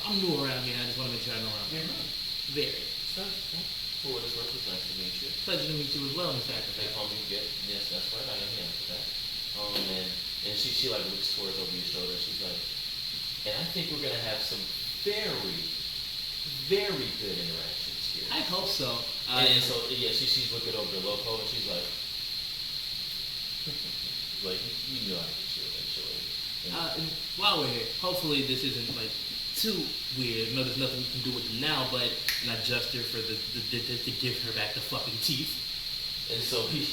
I'm new around here. I just want to make sure I know around here. Very. For what it's worth, it's nice to meet you. Pleasure to meet you as well, Mr. They Acrobat. call me yes, that's right, I am here for that. And she like looks towards over your shoulder. She's like, and I think we're gonna have some very, very good interactions here. I hope so. And so yeah, she's looking over the Loco, and she's like, like you know I get you eventually. And while we're here, hopefully this isn't like too weird. No, there's nothing we can do with them now, but an adjuster for to give her back the fucking teeth. And so Loco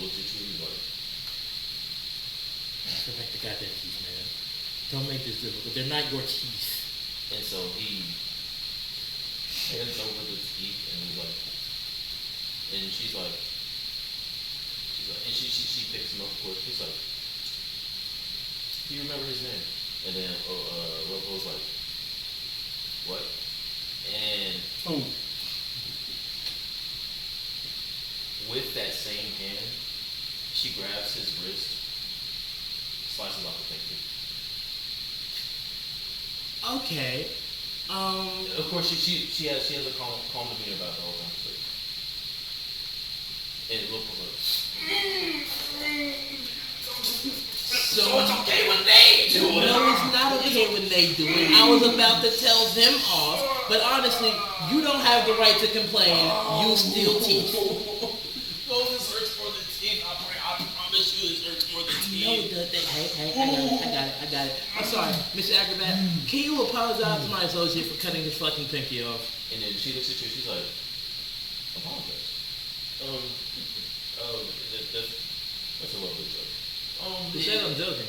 looks at you. He's like, Give back the goddamn teeth, man. Don't make this difficult. They're not your teeth. and so he hands over the teeth, and he's like, and she's like, and she picks him up, of course. She's like, do you remember his name? And then Loco's like, what? And with that same hand, she grabs his wrist, slices off the finger. Okay. Of course, she has a calm demeanor about the whole time. And Loco's like, So it's okay when they do it. No, it's not okay when they do it. I was about to tell them off, but honestly, you don't have the right to complain. You steal teeth. Oh, this hurts more than teeth. I promise you this hurts more than teeth. it does. Hey, I got it. I'm sorry, Mr. Acrobat. Can you apologize to my associate for cutting his fucking pinky off? And then she looks at you, she's like, apologize. That's a lovely joke. He said I'm joking.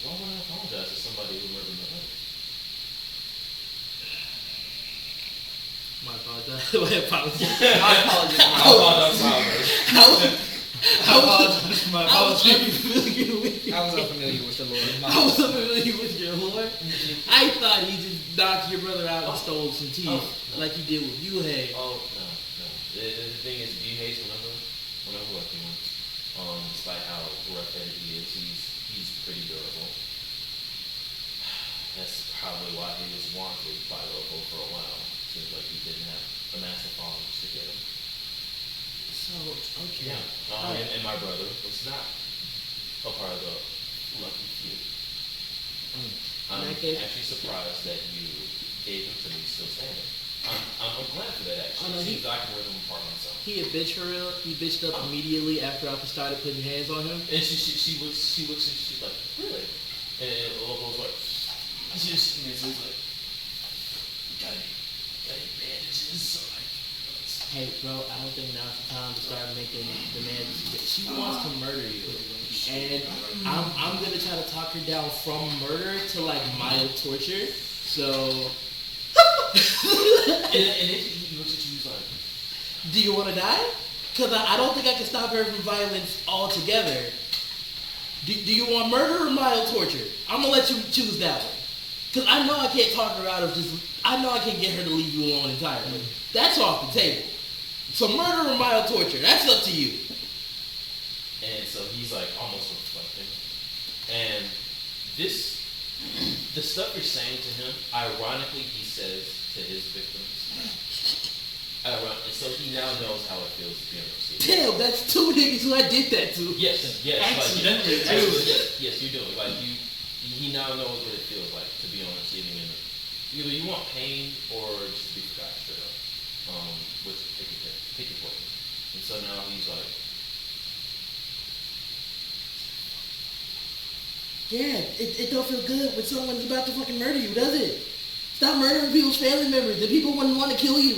Why would I apologize to somebody who murdered my mother? My apologize. My apologies. My apologies. I apologize. I apologize for my I was apology. unfamiliar with you. I was unfamiliar with the Lord. I was unfamiliar with your lore. I thought he just knocked your brother out and stole some teeth, no. like he did with you, hey. Oh, no. The thing is, you hate whenever working with. Despite how rough-headed he is, he's pretty durable. That's probably why he was wanted by local for a while. Seems like he didn't have a massive following to get him. So, okay. Yeah. And my brother was not a part of the lucky few. I'm actually surprised that you gave him to me still standing. I'm glad for that actually. Oh, no, Seems I can rip him apart myself. He a bitch for real. He bitched up immediately after I started putting hands on him. And she looks and she's like, really? And Lobo's like, she's like, got any bandages? So like, Hey, bro, I don't think now's the time to start making demands. She wants to murder you, and I'm gonna try to talk her down from murder to like mild torture. So. and then he looks at you, he's like, Do you want to die? Because I don't think I can stop her from violence altogether. Do you want murder or mild torture? I'm going to let you choose that one. Because I know I can't talk her out of just... I know I can't get her to leave you alone entirely. That's off the table. So murder or mild torture, that's up to you. and so he's like almost reflecting. And the stuff you're saying to him, ironically, he says to his victims. And so he now knows how it feels to be on the receiving. Damn, that's two niggas who I did that to. Yes. Accidentally, Yes, you do. Like he now knows what it feels like to be on the receiving end. Either you want pain or just be forgotten straight up. Which pick your poison. And so now he's like, Yeah, it don't feel good when someone's about to fucking murder you, does it? Stop murdering people's family members. The people wouldn't want to kill you.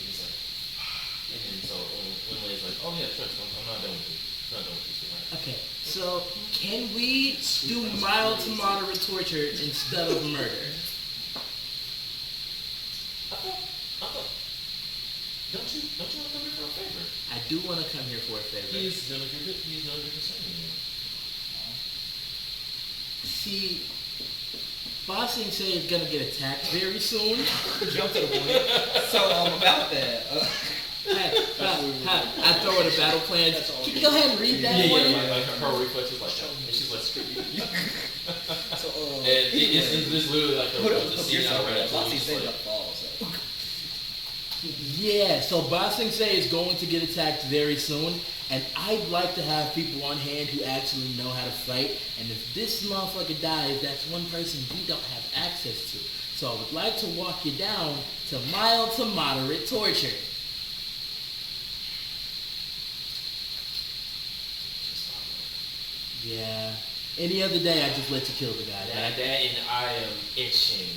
he's like, and then so when Lay's like, oh yeah, trust, I'm not done with you. I'm not done with you, right? Okay, so can we do mild to moderate torture instead of murder? I thought, don't you want to come here for a favor? I do want to come here for a favor. He's none of your concern anymore. See, Bossing said he's gonna get attacked very soon. Jump to the point. So about that. I throw in a battle plan. Can you go ahead and read that for me? Like her reflex is like, and she's like, screw you. So, And it's literally like the scene out right Bossy after. said the fall, so. Yeah, so Bossing say is going to get attacked very soon, and I'd like to have people on hand who actually know how to fight, and if this motherfucker dies, that's one person we don't have access to. So I would like to walk you down to mild to moderate torture. Yeah. Any other day, I just let you kill the guy. That and I am itching.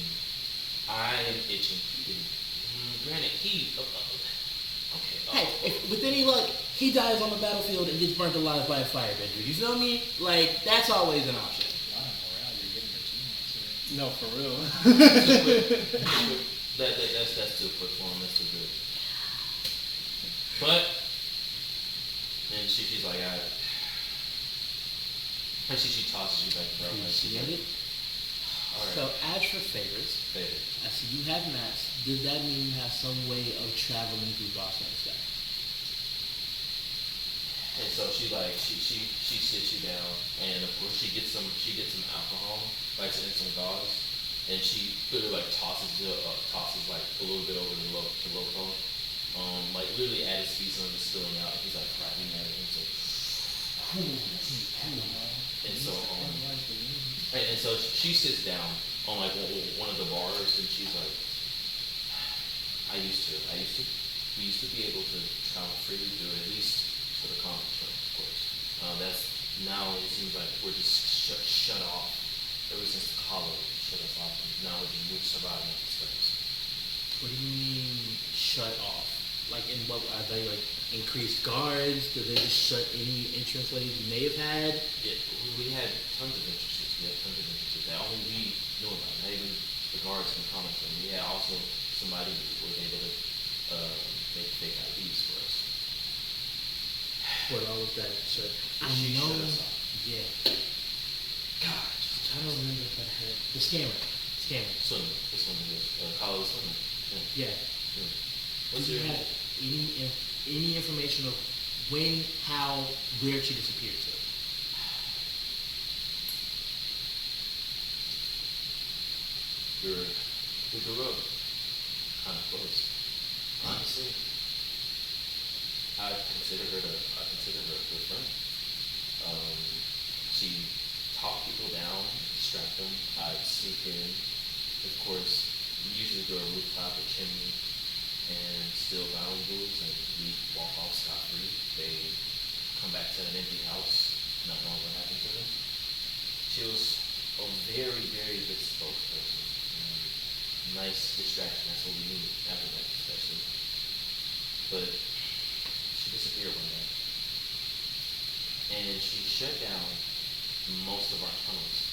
Granted, Hey, if, with any luck, he dies on the battlefield and gets burnt alive by a firebender. You feel me? Like, that's always an option. No, for real. That's too quick for him. That's too good. But, and she's like, and she tosses you back to her. Appreciate it. All right. So, as for favors, I see you have maps. Does that mean you have some way of traveling through Boston Sky? And so she sits you down, and of course she gets some alcohol, like and some gauze, and she literally like tosses like a little bit over the loco, like literally at his feet, some of it's spilling out, and he's like cracking at it, and so, and so she sits down on like one of the bars, and she's like, we used to be able to travel freely through at least to the conference room, of course. That's now it seems like we're just shut off. Ever since the hollow shut us off, and now we're surviving off the steps. What do you mean shut off? Like in what are they like increased guards? Do they just shut any entrance ways you may have had? Yeah, we had tons of entrances. That only we knew about. Not even the guards in the comic room. We had also somebody who was able to make fake IDs for us. What all of that shut? She shut us off. Yeah. God, just trying to remember if I heard the scammer. Swimmer. This one is college swimmer. Yeah. What's Do you your have any information of when, how, where she disappeared to? we grew up kind of close. Honestly, I consider her a good friend. She talked people down, distract them. I'd sneak in, of course, usually through a rooftop or chimney, and steal valuables, and we walk off scot-free. They come back to an empty house, not knowing what happened to them. She was a very, very good spokesperson. Nice distraction, that's what we need after that, especially. But she disappeared one day. And she shut down most of our tunnels.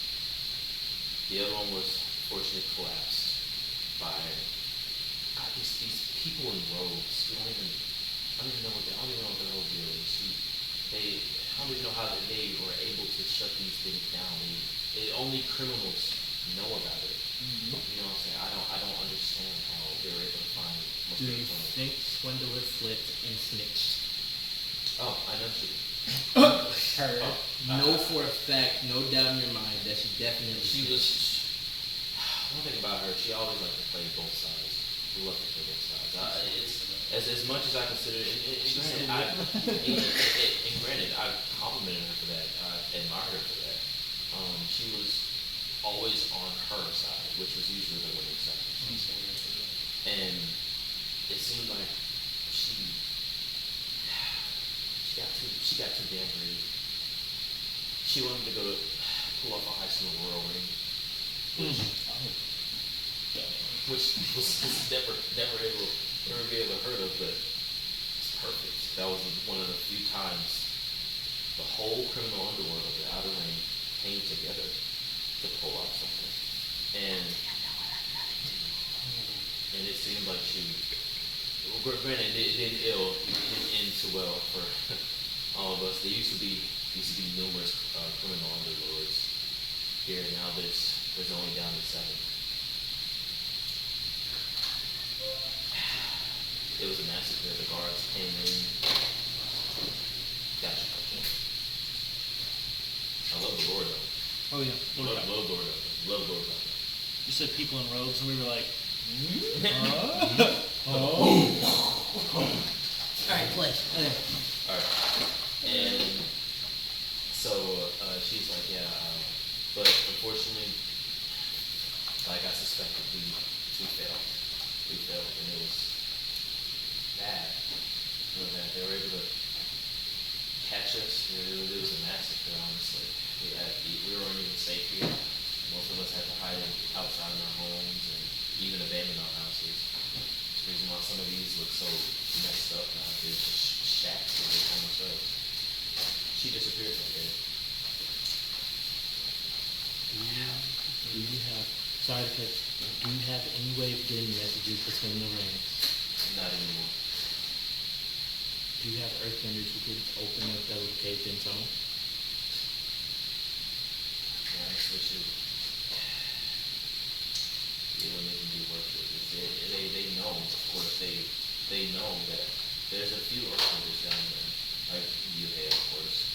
The other one was fortunately collapsed by God, these people in robes. I don't even know what the whole deal is. I don't even know how they were able to shut these things down. Only criminals know about it. Mm-hmm. You know what I'm saying? I don't understand how they were able to find most Do of the you tunnels. think Swindler flipped and snitched? Oh, I know she did. Her. Know for a fact, no doubt in your mind, that she definitely She was. One thing about her, she always liked to play both sides. She loved to play both sides. It's as much as I consider it. And granted, I complimented her for that. I admired her for that. She was always on her side, which was usually the winning side. And it seemed like she got too damn greedy. She wanted to go pull off a high school royal ring, which was never be able to heard of, but it's perfect. That was one of the few times the whole criminal underworld of the Outer Ring came together to pull off something. And it seemed like granted, it didn't end too well for all of us. There used to be numerous criminal underlords here. Now there's only down to 7. It was a massacre. The guards came in. Gotcha. I love the Lord though. Oh yeah. Love Lord though. Love Lord though. You said people in robes, and we were like, Alright, play. Okay. Alright. And so she's like, yeah, but unfortunately, like I suspected, we failed. We failed, and it was bad. You know, that they were able to catch us. It was a massacre, honestly. We weren't even safe here. Most of us had to hide outside in our homes and even abandon our houses. That's the reason why some of these look so messed up now. They're just shacks where they call themselves. She disappeared one day. Do you have, sorry to cut, do you have any way of getting messages between the rings? Not anymore. Do you have earthbenders who could open up those caved-in tunnels? Yeah, that's what it wouldn't even be worth it. They know, of course, they know that there's a few earthbenders down there, like you have, of course,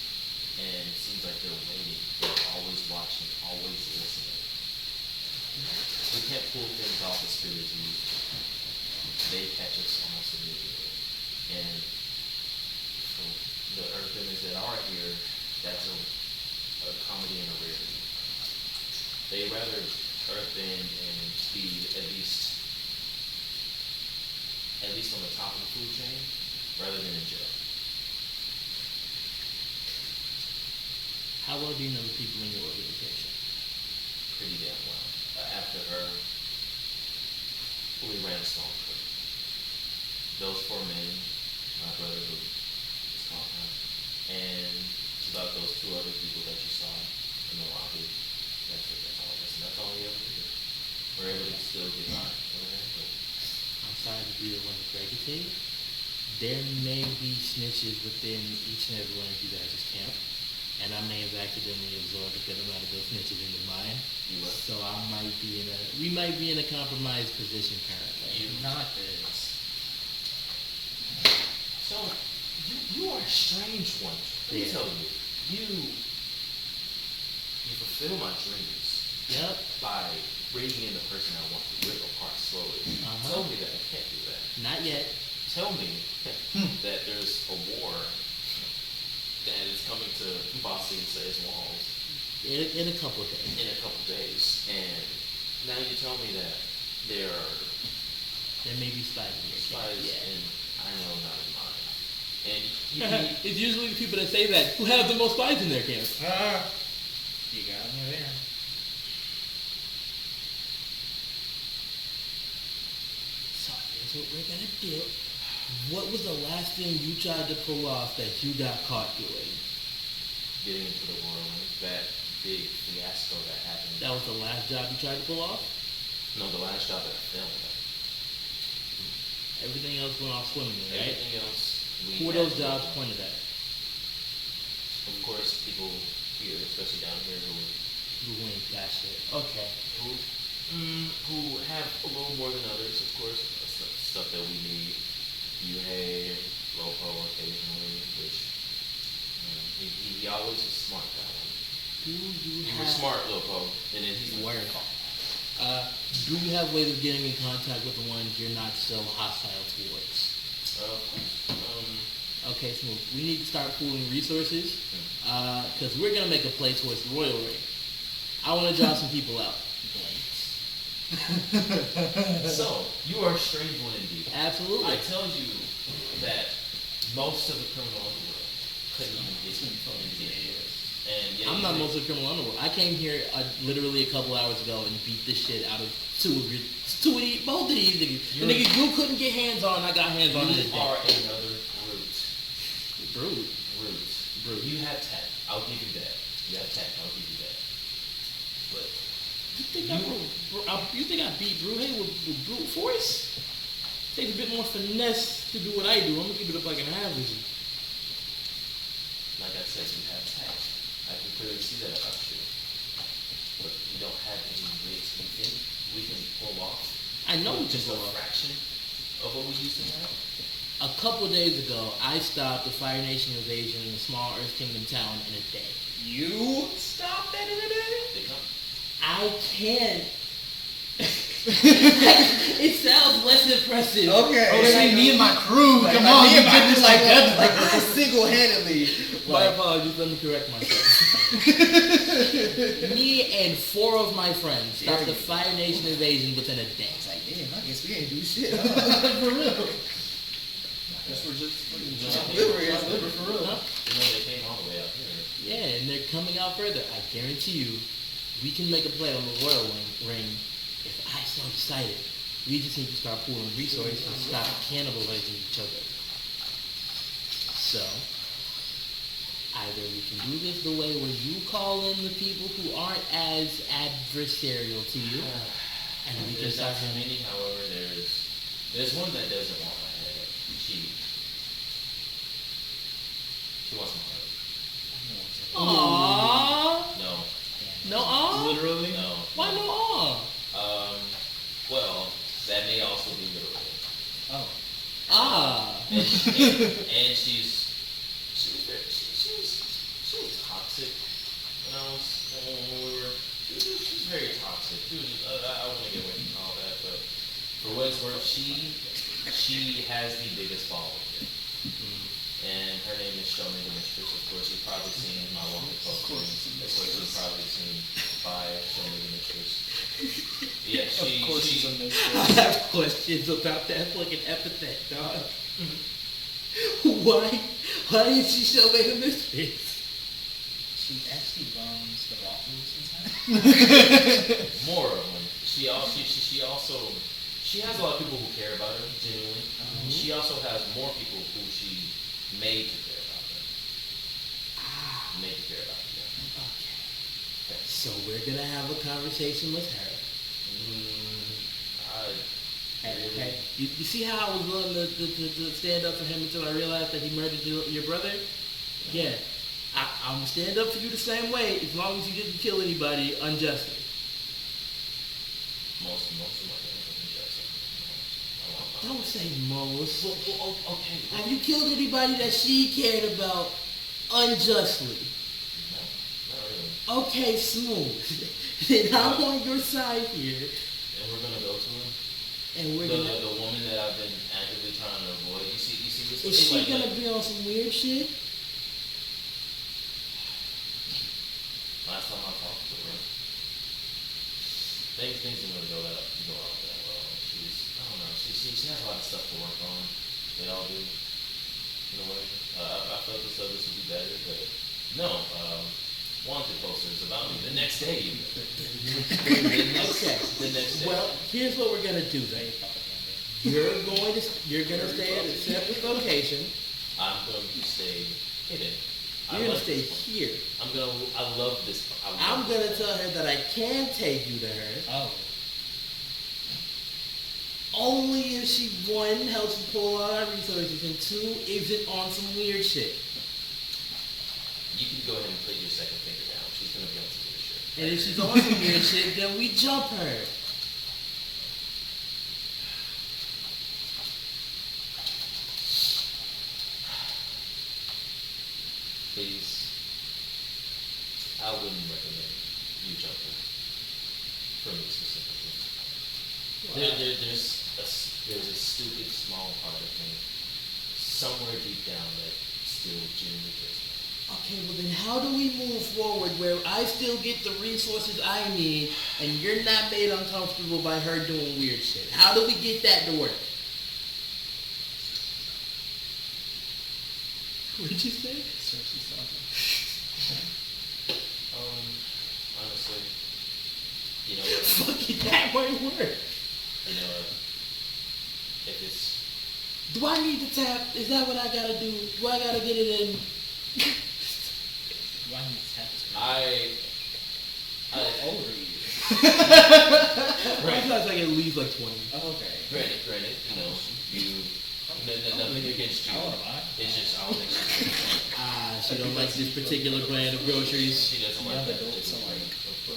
and it seems like they're waiting. They're always watching, always listening. We can't pull things off as spirits usually. They catch us almost immediately. And for the earthbenders that are here, that's a comedy and a rarity. They rather earthbend and speed at least on the top of the food chain, rather than in jail. How well do you know the people in your organization? Pretty damn well. After her, we ran a small crew. Those 4 men, my brother who is called her, and it's about those 2 other people that you saw in the lobby. That's it. That's all. That's all we ever did. We're able to still get by. I'm sorry to be the one to break it to you. There may be snitches within each and every one of you guys' camp, and I may have accidentally absorbed a good amount of those snitches into mine. So we might be in a compromised position currently. You're not this. So, you are a strange one. Let me tell you, you fulfill my dreams. Yep. By bringing in the person I want to rip apart slowly. Tell me that I can't do that. Not yet. Tell me that there's a war that is coming to Bossing Say's walls. In a couple of days. In a couple of days. And now you tell me that there may be spies in your camp. and I know not in mine. And it's usually the people that say that who have the most spies in their camp. You got me there. So here's what we're gonna do. What was the last thing you tried to pull off that you got caught doing? Getting into the whirlwind, that big fiasco that happened. That was the last job you tried to pull off? No, the last job that I filmed. Everything else went off swimmingly, right? Everything else. Who were those jobs pointed at? Of course, people here, especially down here, who ain't that shit. Okay. Who have a little more than others, of course. Stuff that we need. Yuhei, Lopo occasionally, which he always is smart, that one. You were smart, Lopo, and then he's word. Do you have ways of getting in contact with the ones you're not so hostile towards? Okay, so we need to start pooling resources, because we're gonna make a play towards the Royal Ring. I want to draw some people out. So, you are a strange one indeed. Absolutely. I tell you that most of the criminal underworld couldn't even get into here. And I'm not most of the criminal underworld. I came here literally a couple hours ago and beat the shit out of both of these niggas. The niggas you couldn't get hands on, I got hands on this day. You are another brute. Brute. You have tech. I'll give you that. You have tech. I'll give you that. But you think I beat Bruhe with brute force? Takes a bit more finesse to do what I do. I'm gonna keep it up like an average. Like I said, you have tech. I can clearly see that about you. But you don't have any wits. You think we can pull off? I know we can just pull a off. fraction of what we used to have. A couple days ago, I stopped the Fire Nation invasion in a small Earth Kingdom town in a day. You stopped that in a day? They come. I can't. It sounds less impressive. Okay, me and my crew. Like, come on, me you and get my this like together. single-handedly. My apologies, let me correct myself. Me and 4 of my friends stopped the Fire Nation invasion within a day. It's like, damn, I guess we ain't do shit, huh? For real. Guess we're just fucking Liver for real. Huh? You know, they came all the way out here. Yeah, and they're coming out further. I guarantee you, we can make a play on the Royal Ring if I so decided. We just need to start pooling resources and stop cannibalizing each other. So, either we can do this the way where you call in the people who aren't as adversarial to you, and we can There's start not too many, however, there's one that doesn't want my head. She wants my head. Aww. No. No aw? Literally? No. Why no aw? Well, that may also be literal. Oh. Ah. And she was toxic when she was very toxic. She was just, I want to get away from all that, but for what it's worth, she has the biggest following here. And her name is Show Me the Mistress. Of course, you've probably seen my wanted posters. Of course, you've probably seen by Show Me the Mistress. questions on this. I have questions about that fucking epithet, dog. Why is she so mega misfit? She actually runs the brothels inside. More of them. She has a lot of people who care about her, genuinely. She also has more people who she made to care about her. Made to care about her. Yeah. Okay. So we're gonna have a conversation with her. Hey, you see how I was willing to stand up for him until I realized that he murdered your brother? Yeah. I'm gonna stand up for you the same way as long as you didn't kill anybody unjustly. Most of my things have been just. Don't say most. Well, okay. Have you killed anybody that she cared about unjustly? No, not really. Okay, smooth. Then I'm on your side here. And we're gonna go to her. And we're the woman that I've been actively trying to avoid. You see this. Is she gonna be on some weird shit? Last time I talked to her, things didn't really go out that well. I don't know. She has a lot of stuff to work on. They all do. In a way, I felt as though this would be better, but no. Wanted posters about me the next day. Even. The next day. Well, here's what we're gonna do, then. You're gonna stay at a separate location. I'm going to stay hidden. You're gonna stay here. I love this. I'm gonna tell her that I can take you to her. Oh. Only if she, one, helps you pull all our resources, and two, isn't on some weird shit. You can go ahead and put your second finger down. She's gonna be on some weird shit. And if she's on some weird shit, then we jump her. Please, I wouldn't recommend you jump her. For me specifically. Wow. There's a stupid small part of me somewhere deep down that still genuinely cares about. Okay, well then how do we move forward where I still get the resources I need and you're not made uncomfortable by her doing weird shit? How do we get that to work? What'd you say? Honestly, you know what? Fucking that might work. You know what? If it's Do I need to tap? Is that what I gotta do? Do I gotta get it in? Do I need to tap this? How old are you? Right. Sounds like at least like 20. Oh, okay. Granted, you know, nothing against you. I wanna buy. It's just I don't think She don't like this particular brand of groceries. she doesn't Young like that. adults, so like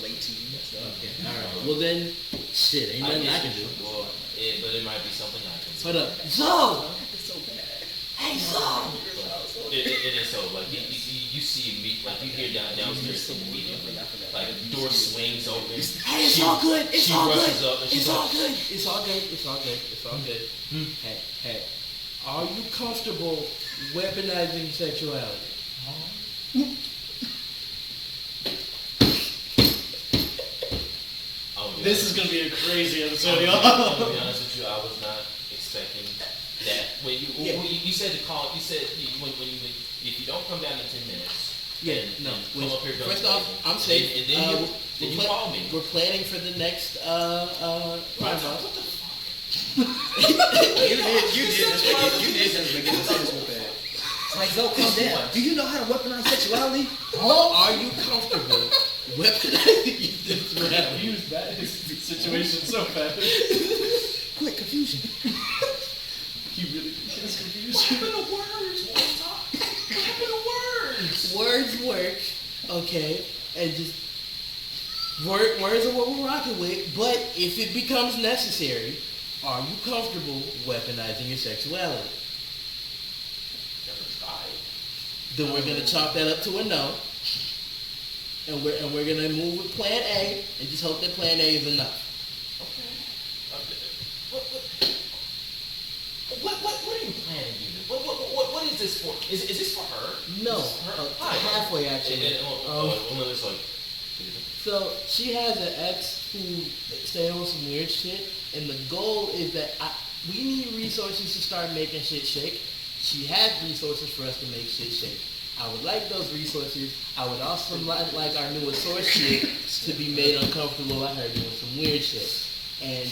late teens. Okay, alright. Well then, shit, ain't nothing I can do. Well, but it might be something I can do. Hold up. Zoe! It's so bad. Hey, Zoe! It is so, like, you see me, like, you hear downstairs immediately. Like, the door swings open. Hey, it's all good. It's she all good. rushes up and she's It's all like, good. It's all good. It's all good. It's all good. Hey. Are you comfortable weaponizing sexuality? This is gonna be a crazy episode, I'm y'all. gonna be honest with you, I was not expecting that. When you said to call, you said if you don't come down in 10 minutes, Yeah, then no. come up here. First off, I'm safe. And then you call me. We're planning for the next What round. the fuck? You did just begin the sentence with that. Like, Zoe, calm down. Do you know how to weaponize sexuality? Are you comfortable weaponizing sexuality? He was bad in his situation so fast. Quick, confusion. He really is confused. What happened to words? What happened to words? Words work, okay, and just words are what we're rocking with. But if it becomes necessary, are you comfortable weaponizing your sexuality? Never tried. Then we're gonna chalk that up to a no, and we're gonna move with Plan A and just hope that Plan A is enough. What are you planning even? What is this for? Is this for her? No, Is this for her? Why? halfway actually. And then it's like, So she has an ex who stay on some weird shit, and the goal is that we need resources to start making shit shake. She has resources for us to make shit shake. I would like those resources. I would also like our new associate to be made uncomfortable by her doing some weird shit. And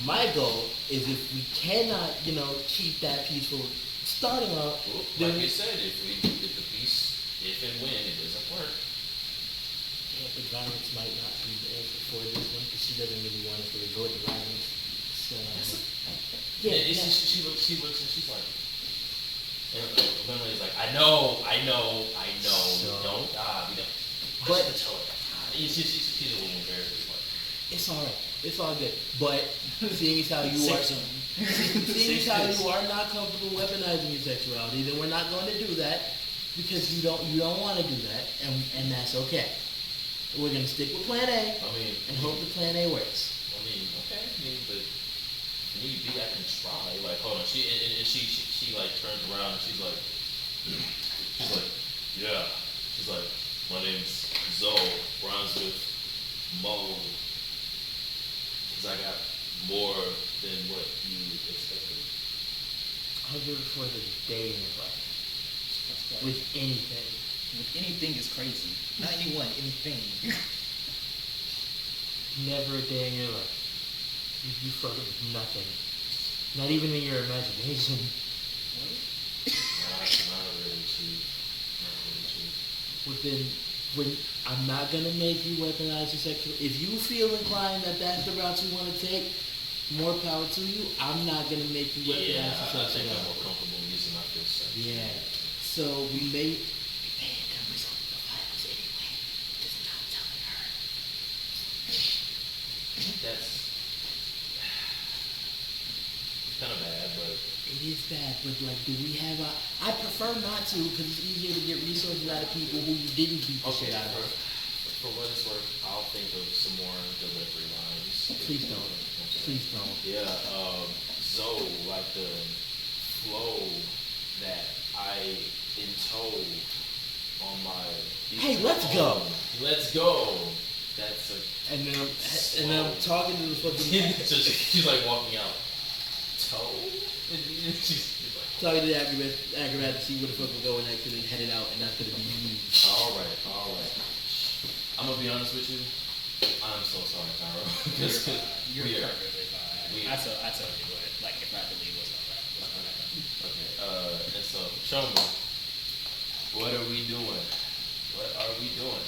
my goal is if we cannot, keep that peaceful starting off, Like you said, if the piece, if and when it doesn't work. Yeah, but violence might not be the answer for this one because she doesn't really want us to resort to violence. So, She looks and she's like, and Lemonade is like, I know, So- don't die, we don't. But- I should tell her. She's a little embarrassed. Like, it's alright. It's all good. But seeing as how you are, Safe zone. seeing as how you are not comfortable weaponizing your sexuality, then we're not going to do that because you don't want to do that, and that's okay. We're gonna stick with Plan A and hope the Plan A works. but maybe I can try. Like, hold on. She like turns around and she's like, yeah. She's like, my name's Zoe, rhymes with Mo. Cause I got more than what you expected. I'll do it for the day in your life. That's right. With anything. With anything is crazy. Not anyone, anything. Never a day in your life. You fuck it with nothing. Not even in your imagination. Not really cheap. Not really cheap. Well then, when I'm not gonna make you weaponize your sexual. If you feel inclined that that's the route you want to take, more power to you. I'm not gonna make you weaponize Yeah, your I think I'm sexuality. more comfortable using my fist. Yeah. So we may end up resorting to violence anyway. Just not telling her. That's it's kind of bad, but It is bad, but like, do we have a? I prefer not to because it's easier to get resources out of people who you didn't beat the shit out of. for what it's worth, I'll think of some more delivery lines. Please don't. Please don't. Yeah, Zoe, like the flow that I intoned on my. Hey, let's go. Let's go. That's a. And then I'm talking to the fucking So she's like walking out. Toe. She's like. talking to the acrobat to see where the fuck we're going next, and then headed out, and that's gonna be me. All right. I'm gonna be honest with you. I'm so sorry, Tyro. You're we are. perfectly fine. I told you what, like, if I believe what's gonna happen. Okay. And so show me. What are we doing? What are we doing?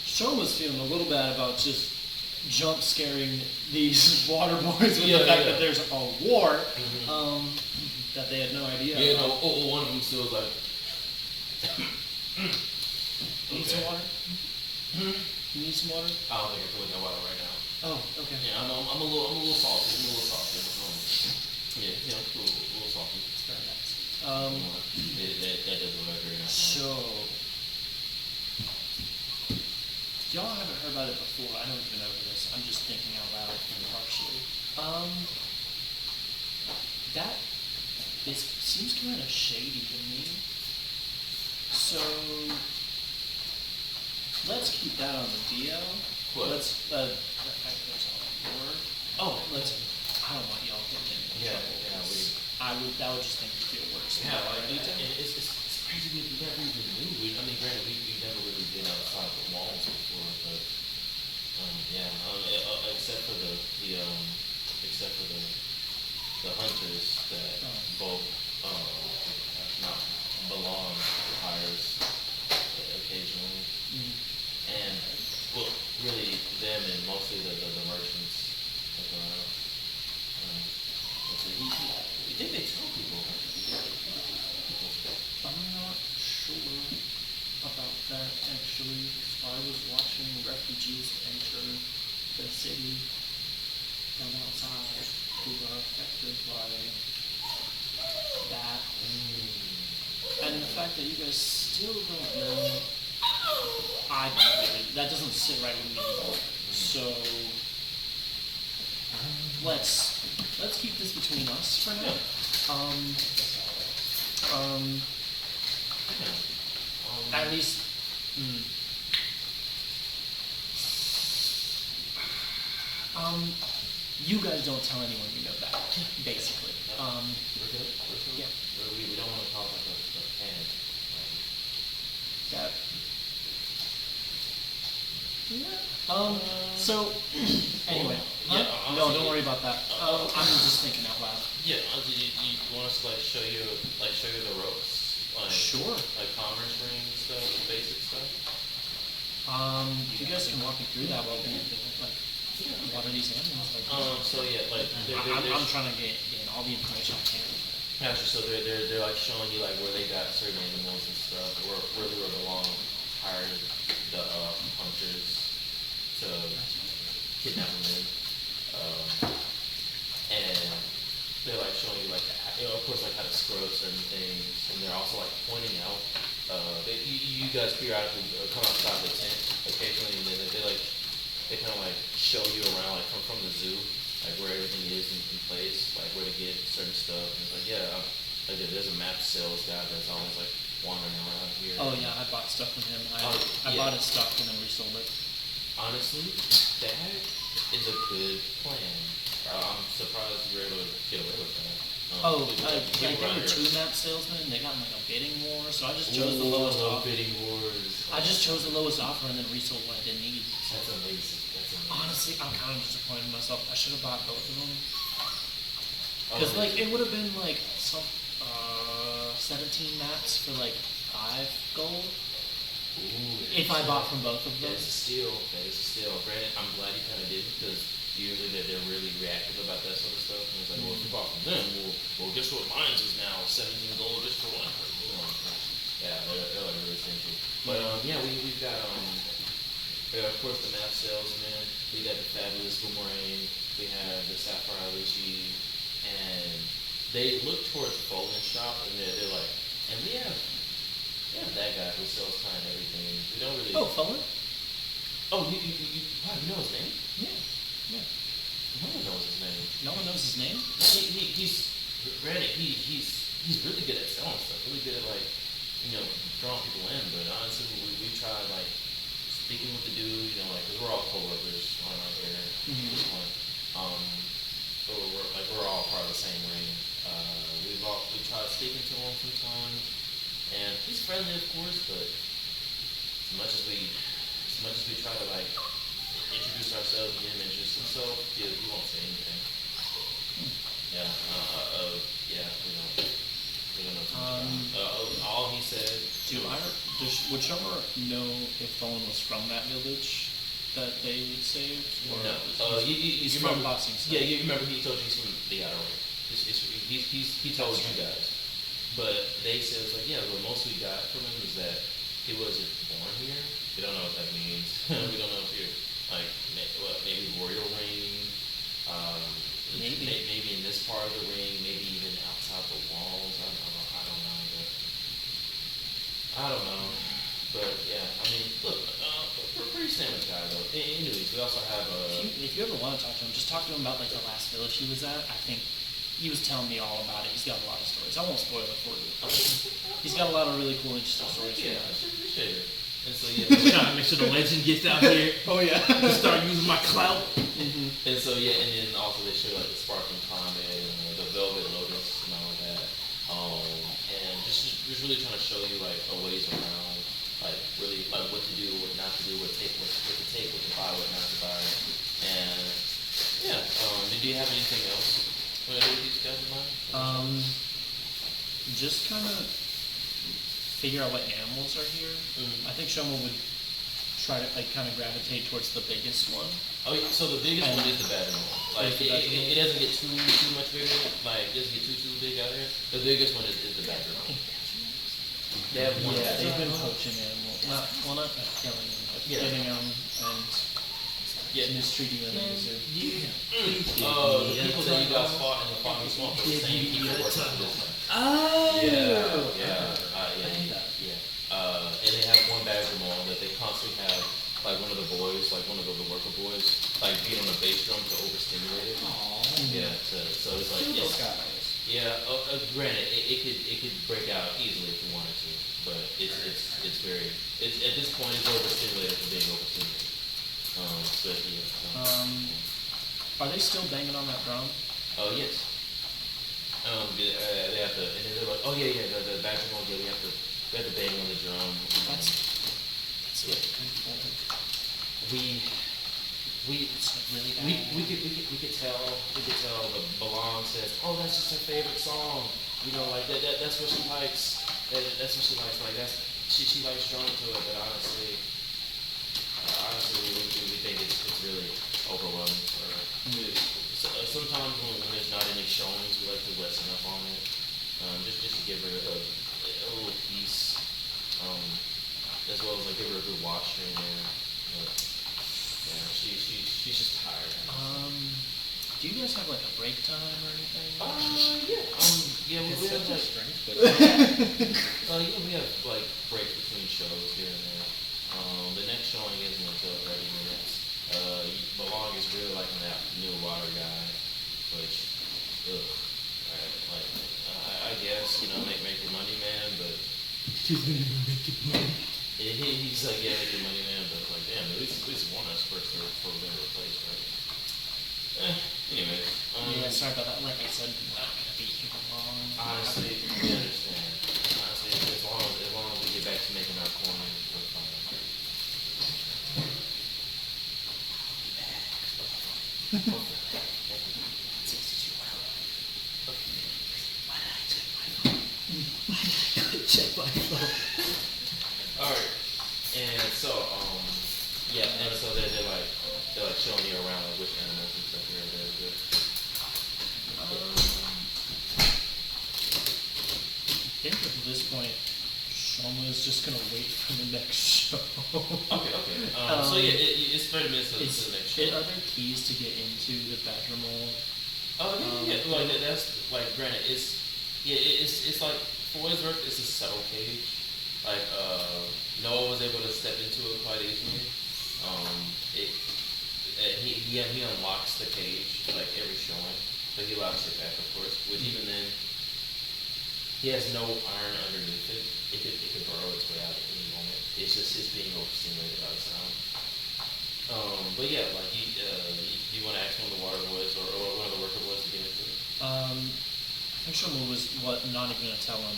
Shoma's feeling a little bad about just jump scaring these water boys with the fact that there's a war that they had no idea Yeah, about. no. One of them still was like. Need some water? You need some water? I don't think I can look at water right now. Oh, okay. Yeah, I'm a little salty. Yeah, a little salty. Very nice. That doesn't look very nice. So, y'all haven't heard about it before. I don't even know this. I'm just thinking out loud partially. That seems kind of shady to me. So, let's keep that on the DL. What? Let's the fact that there's a war. Oh, let's. I don't want y'all getting in Yeah, trouble. yeah, That would just make me feel worse. Yeah, like, Right? it's crazy we never even knew. I mean, granted, we've never really been outside the walls before, but except for the hunters that both not belong hires occasionally, and well, really them and mostly the merchants look around. You think they tell people? I'm not sure about that actually. I was watching refugees enter the city from outside who were affected by that. And the fact that you guys still don't know, I don't really, that doesn't sit right with me. So let's keep this between us for now. At least Mm. You guys don't tell anyone you know that, basically. We're good. Yeah. We don't want to cause like a panic. That. So, anyway. Yeah, No, honestly, don't worry about that. I'm just thinking out loud. Yeah, you want us to show you the ropes, Sure. like commerce ring stuff, basic stuff. If you guys can walk me through that while we what are these animals? So yeah, I'm trying to gain all the information I can. Gotcha. So they're showing you where they got certain animals and stuff, where the long hired the hunters to kidnap them in, and they're showing you of course how to scrub certain things, and they're also pointing out. You guys periodically come outside the tent occasionally, and they kind of show you around from the zoo, where everything is in place, where to get certain stuff. And it's there's a map sales guy that's always wandering around here. Oh yeah, I bought stuff from him. I bought his stuff and then resold it. Honestly, that is a good plan. I'm surprised you were able to get away with that. There people were around two here- map salesmen. They got in a bidding war, so I just chose the lowest offer. bidding wars. I just chose the lowest offer and then resold what I didn't need. That's amazing. Honestly, I'm kind of disappointed in myself. I should have bought both of them. Oh, Because it would have been some 17 maps for 5 gold. Ooh, If I bought from both of them. That's a steal. Granted, I'm glad you kind of didn't, because usually they're really reactive about that sort of stuff. And it's well, if you bought from them, well, guess what? Mine's is now 17 gold just for one person. Yeah, they're really stingy. But yeah, we've got of course the map salesman. We got the fabulous boomerang. We have the sapphire lychee, and they look towards Folin's shop, and they're and we have that guy who sells kind of everything. We don't really. Oh, Fullen? Oh, you know his name? Yeah. No one knows his name. No one knows his name? He's granted he's really good at selling stuff. Really good at drawing people in. But honestly, we tried speaking with the dude. Because we're all coworkers around here at this point. So we're all part of the same ring. We tried speaking to him sometimes, and he's friendly, of course. But as much as we try to introduce ourselves, get him introduce himself, he won't say anything. Yeah, we don't know too much about him. All he said. Would Summer know if Fullen was from that village that they saved? Or No. he's you from remember, Boxing Stuff. Yeah, you remember he told you he's from the outer ring. He told you guys. But they said what most we got from him is that he wasn't born here. We don't know what that means. We don't know if you're maybe royal ring. Maybe in this part of the ring, maybe even outside the walls. I don't know. But yeah, look, pretty standard guy though. Anyways, we also have If you ever want to talk to him, just talk to him about the last village he was at. I think he was telling me all about it. He's got a lot of stories. I won't spoil it for you. He's got a lot of really cool, interesting stories. Yeah, I should appreciate it. And so Trying to make sure the legend gets out here. Oh yeah. To start using my clout. And so and then also they show the sparkling comet and the velvet lotus and all of that. And just really trying to show you a ways around, really what to do, what not to do, what to take, what to buy, what not to buy. And yeah, did you have anything else you want to do with these guys in mind? Just kind of figure out what animals are here. I think Shoma would try to kind of gravitate towards the biggest one. Oh, yeah, so the biggest one is the bedroom one. It doesn't get too much bigger. It doesn't get too big out there. The biggest one is the bedroom one. They have one. Yeah, they've been poaching animals. Not killing them, but getting them and mistreating them in the zoo. The people that you guys fought in the Foggy Swamp are the same people working on this one. Oh! Yeah. And they have one bedroom on that they constantly have one of the boys, one of the worker boys, beat on a bass drum to overstimulate it. Aww. Yeah, so it's Those guys. yeah. Granted, it could break out easily if you wanted to. but it's very at this point it's overstimulated from being overstimulated. Especially. Are they still banging on that drum? Oh yes. They have to, and then they're like, oh yeah, the basketball game. We have to bang on the drum. That's Yeah. We it's like really bad. we could tell the Belong says, oh, that's just her favorite song. You know, like that's what she likes. That's what she likes. Like she likes drum to it. But honestly, we think it's really overwhelming for her. Sometimes when there's not any showings, we like to lessen up on it, just to give her a little piece, as well as like give her a good watch here and there. But, yeah, she's just tired. Do you guys have like a break time or anything? Yeah, we have like strange, but we have like breaks between shows here and there. The next showing isn't until 30 minutes. Belong is really liking that new water guy, which, right, like, I guess, make your money, man, but She's gonna make it money. he's like, yeah, make your money, man, but it's like, damn, at least one of us first before we're gonna replace, right? Anyways, Yeah, sorry about that. Like I said, I'm not gonna be here long. honestly, we understand. Honestly, as long as we get back to making our coin, we're fine. Check my phone. Alright, and so, yeah, and so they're like showing you around like which animals and stuff here are good. I think at this point, Shoma is just gonna wait for the next show. Okay. So yeah, it's 30 minutes to the next show. Are there keys to get into the bedroom mall? Oh yeah. Like that's like granted, it's like for what it's worth, it's a subtle cage. Like Noah was able to step into it quite easily. He unlocks the cage like every showing, but he locks it back, of course. Which even then, he has no iron underneath it. It could burrow its way out at any moment. It's being overstimulated by the sound. But yeah, like you want to ask one of the water boys or one of the worker boys to get into it. I think Shoma was not even gonna tell him.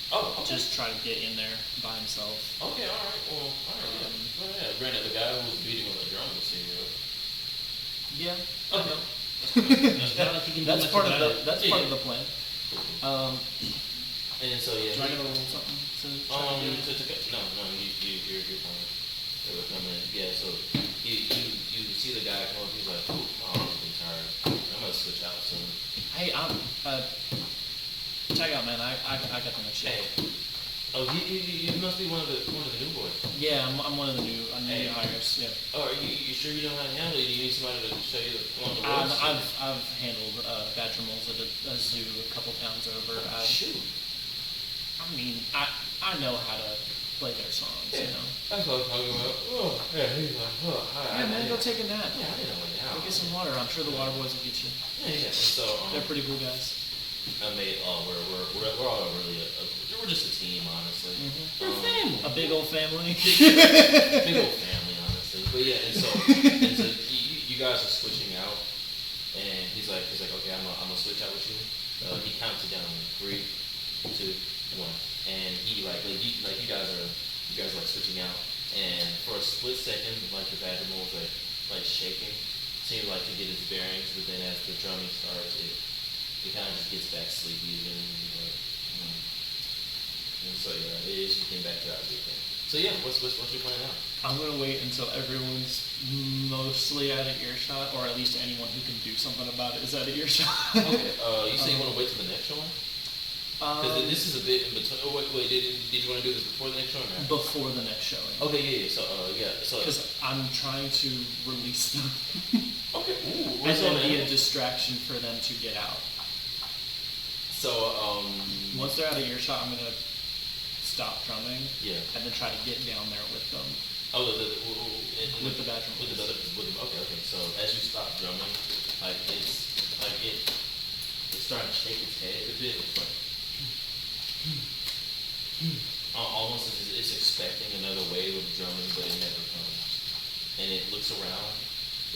Oh, okay. Just try to get in there by himself. Okay, alright. Well, alright, yeah. Well, yeah. Granted, the guy who was beating on the drum was here. Yeah. Okay. It's not like you can do That's much part of about the it. that's part of the plan. And so yeah. Do I gotta roll something to try to get it? No, you're fine. They were coming. Yeah, so you see the guy come up. He's like, "Ooh, my arms have been tired. I'm gonna switch out soon." Hey, check out, man. I got the next show. Hey. Oh, you must be one of the new boys. Yeah, I'm one of the new hires. Yeah. Oh, are you sure you know how to handle it? Do you need somebody to show you one of the ropes? I've handled badgermals at a zoo a couple towns over. Shoot. I mean, I know how to play their songs. Yeah. You know. That's what I was talking about. Oh, yeah, he's like, oh, hi. Yeah, man, go take a nap. Yeah, I didn't know that. Go get some water. I'm sure the water boys will get you. Yeah. So They're pretty cool guys. we're all really we're just a team, honestly. We're a family. A big old family. Big old family, honestly. But yeah, and so you guys are switching out, and he's like, okay, I'm gonna switch out with you. He counts it down, 3, 2, 1, and he you guys are like switching out, and for a split second, like the bathroom was like shaking, seemed like to get his bearings, but then as the drumming starts, it kind of just gets back sleepy again. And so yeah, it just came back to that big thing. So yeah, what's your plan now? I'm gonna wait until everyone's mostly out of earshot, or at least anyone who can do something about it is out of earshot. Okay. You say you want to wait till the next showing? Because this is a bit in between. Oh wait, did you want to do this before the next showing? Or? Before the next showing. Okay, yeah. So Because I'm trying to release them. Okay. Ooh, And then be a distraction for them to get out. So Once they're out of earshot, I'm gonna stop drumming. Yeah. And then try to get down there with them. Oh, With the bathroom. Okay. So as you stop drumming, it's starting to shake its head a bit. It's like almost looks around.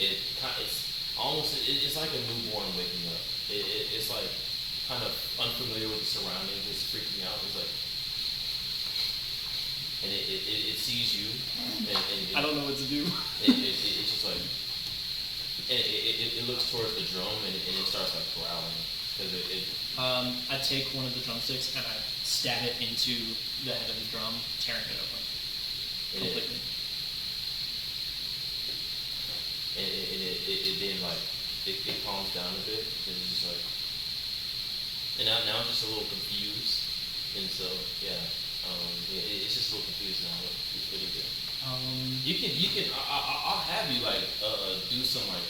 It's like a newborn waking up. It's like kind of unfamiliar with the surroundings. It's freaking out. It's like, and it sees you, and I don't know what to do. it's just like, and it looks towards the drum, and it starts like growling because I take one of the drumsticks and I stab it into the head of the drum, tearing it open completely. And it then like it calms down a bit because it's just like, and now I'm just a little confused, and so it's just a little confused now. But it's really good. You can I'll have you like do some like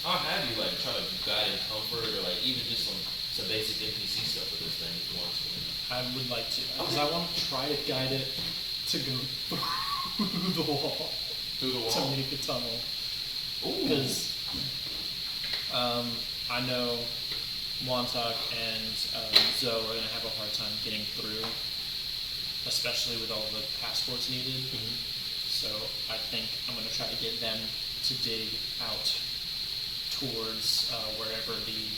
I'll have you like try to guide and comfort, or like even just some basic NPC stuff with this thing if you want to. I would like to, because I want to try to guide it to go through the wall. Through the wall? To make a tunnel. Ooh. Because I know Montauk and Zoe are going to have a hard time getting through, especially with all the passports needed. Mm-hmm. So I think I'm going to try to get them to dig out towards wherever the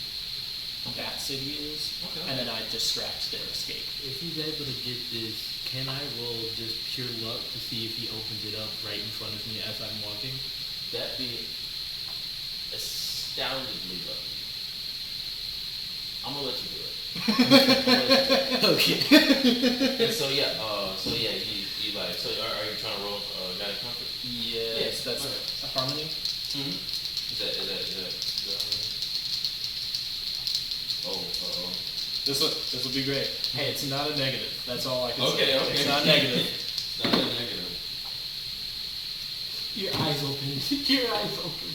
Bat City is, Okay. and then I distract their escape. If he's able to get this, can I roll just pure luck to see if he opens it up right in front of me as I'm walking? That'd be astoundingly lucky. I'm gonna let you do it. Okay. And so you like, so are you trying to roll guiding comfort? Yes, that's okay. a harmony. Mm-hmm. Is that oh, This will be great. Hey, it's not a negative. That's all I can say. Okay. It's not negative. It's not a negative. Your eyes open. Your eyes open.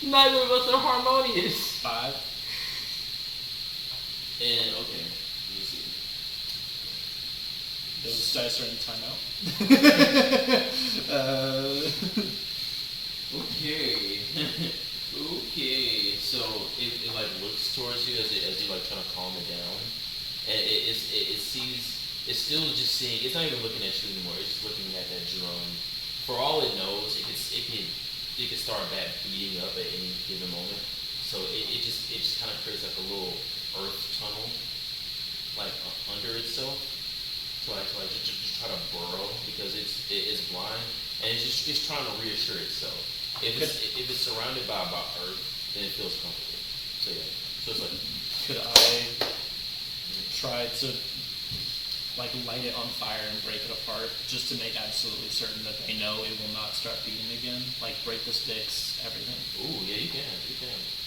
Neither of us are harmonious. 5. And okay, let me see. Those dice are in timeout. Okay. Okay. So it like looks towards you as you like trying to calm it down, and it sees, it's still just seeing. It's not even looking at you anymore. It's just looking at that drum. For all it knows, it could start back beating up at any given moment. So it just kind of creates like a little earth tunnel, like under itself, to just try to burrow because it's blind, and it's trying to reassure itself. If it's surrounded by earth, then it feels comfortable. So yeah, so it's like, Could I try to like light it on fire and break it apart just to make absolutely certain that they know it will not start beating again? Like break the sticks, everything. ooh, yeah, you can.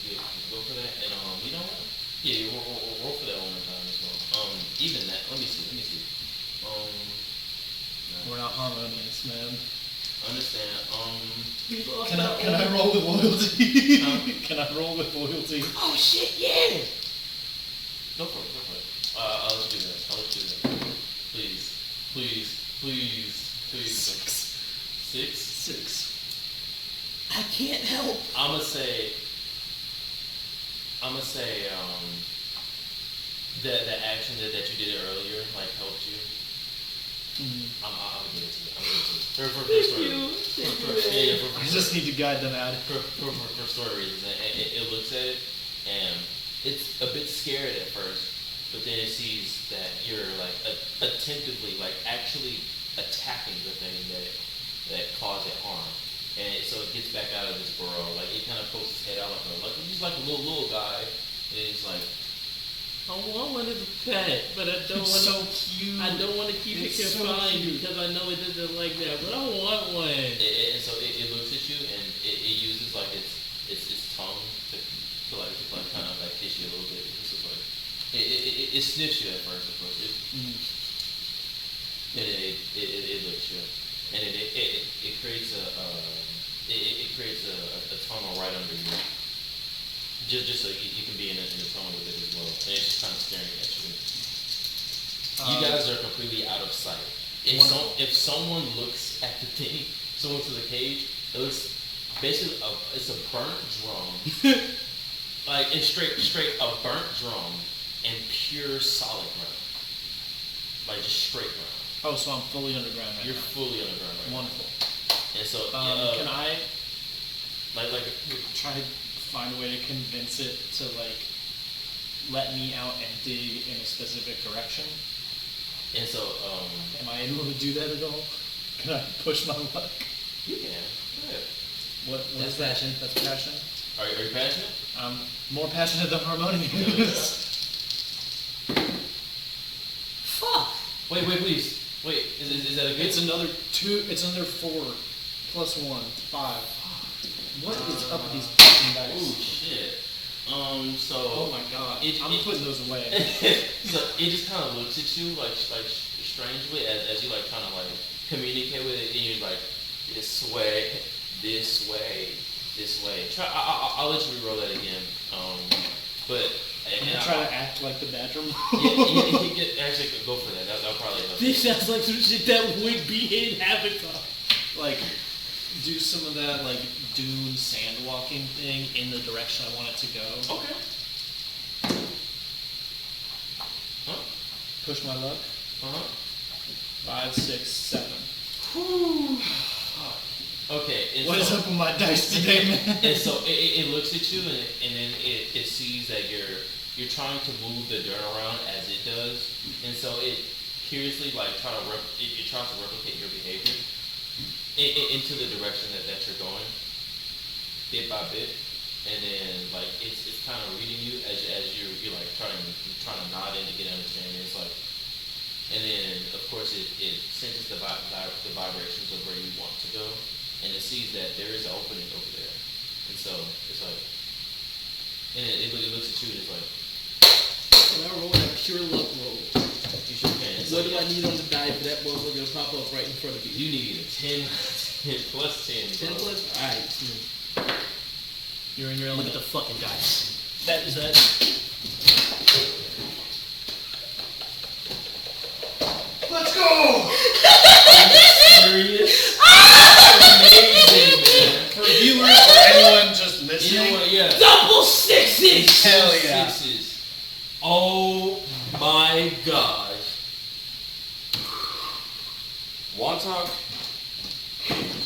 Yeah, go for that, and you know what? Yeah, roll for that one more time as well. Even that. Let me see. No. We're not harmonious, man. Understand. Can I roll with loyalty? Can I roll with loyalty? Oh shit, yeah! Go for it. Let's do that. Please. 6? 6. I can't help. I'ma say the action that you did earlier like helped you. Mm-hmm. I'm gonna give it to you. For I just need to guide them out. for story reasons, and it looks at it, and it's a bit scared at first, but then it sees that you're like attentively, like actually attacking the thing that caused it harm, and so it gets back out of this burrow. Like it kind of pokes its head out like he's like a little guy, and it's like, I want one as a pet, but I don't want so cute. I don't want to keep it It's so confined cute. because I know it doesn't like that. But I want one. and so it looks at you, and it uses like its tongue to kind of like kiss you a little bit. It's just like it sniffs you at first, of course. And it licks you, and it creates a tunnel right under you, just so you can be in a tunnel with it as well. And it's just kind of staring at you. You guys are completely out of sight. If someone looks at the thing, someone to the cage, it looks basically it's a burnt drum, like it's straight a burnt drum and pure solid ground, like just straight ground. Oh, so I'm fully underground right You're now. fully underground right now. Wonderful. And so, Can I like, try to find a way to convince it to like let me out and dig in a specific direction? and so, Am I able to do that at all? Can I push my luck? you can. Go ahead. What That's is that? passion. That's passion. Are you passionate? I'm more passionate than Harmonious. Fuck. Wait, please. Wait, is that a good? It's another 2. It's another 4 plus 1, 5. What is up with these fucking Oh dice? shit. So. Oh my god! I'm putting those away. So it just kind of looks at you like strangely as you like trying to like communicate with it, and you're like this way. Try. I'll let you reroll that again. But I'm gonna try to act like the bedroom. actually go for that. That'll probably help. This sounds like some shit that would be in Avatar. Like, do some of that like dune sand walking thing in the direction I want it to go. Okay. Huh? Push my luck. 5, 6, 7. Whew. Okay. And What is so, up with my dice today, man? And so it looks at you and then it sees that you're trying to move the dirt around as it does, and so it curiously like it tries to replicate your behavior into the direction that you're going, bit by bit, and then like it's kind of reading you as you're like trying to nod in to get understanding. It's like, and then of course it senses the vibrations of where you want to go. And it sees that there is an opening over there. And so it's like, and it looks at you and it's like, Can I roll a pure luck roll? you sure can. So, What do I need on the die for that motherfucker to pop up right in front of you? You need a 10 plus 10. 10 bro. plus? Alright. You're in your Look element. at the fucking dice. That is that. Let's go! Serious? Amazing, man. For viewers or anyone just You listening, know what? Yeah. Double sixes! hell yeah. Sixes. Oh my gosh. Wantok,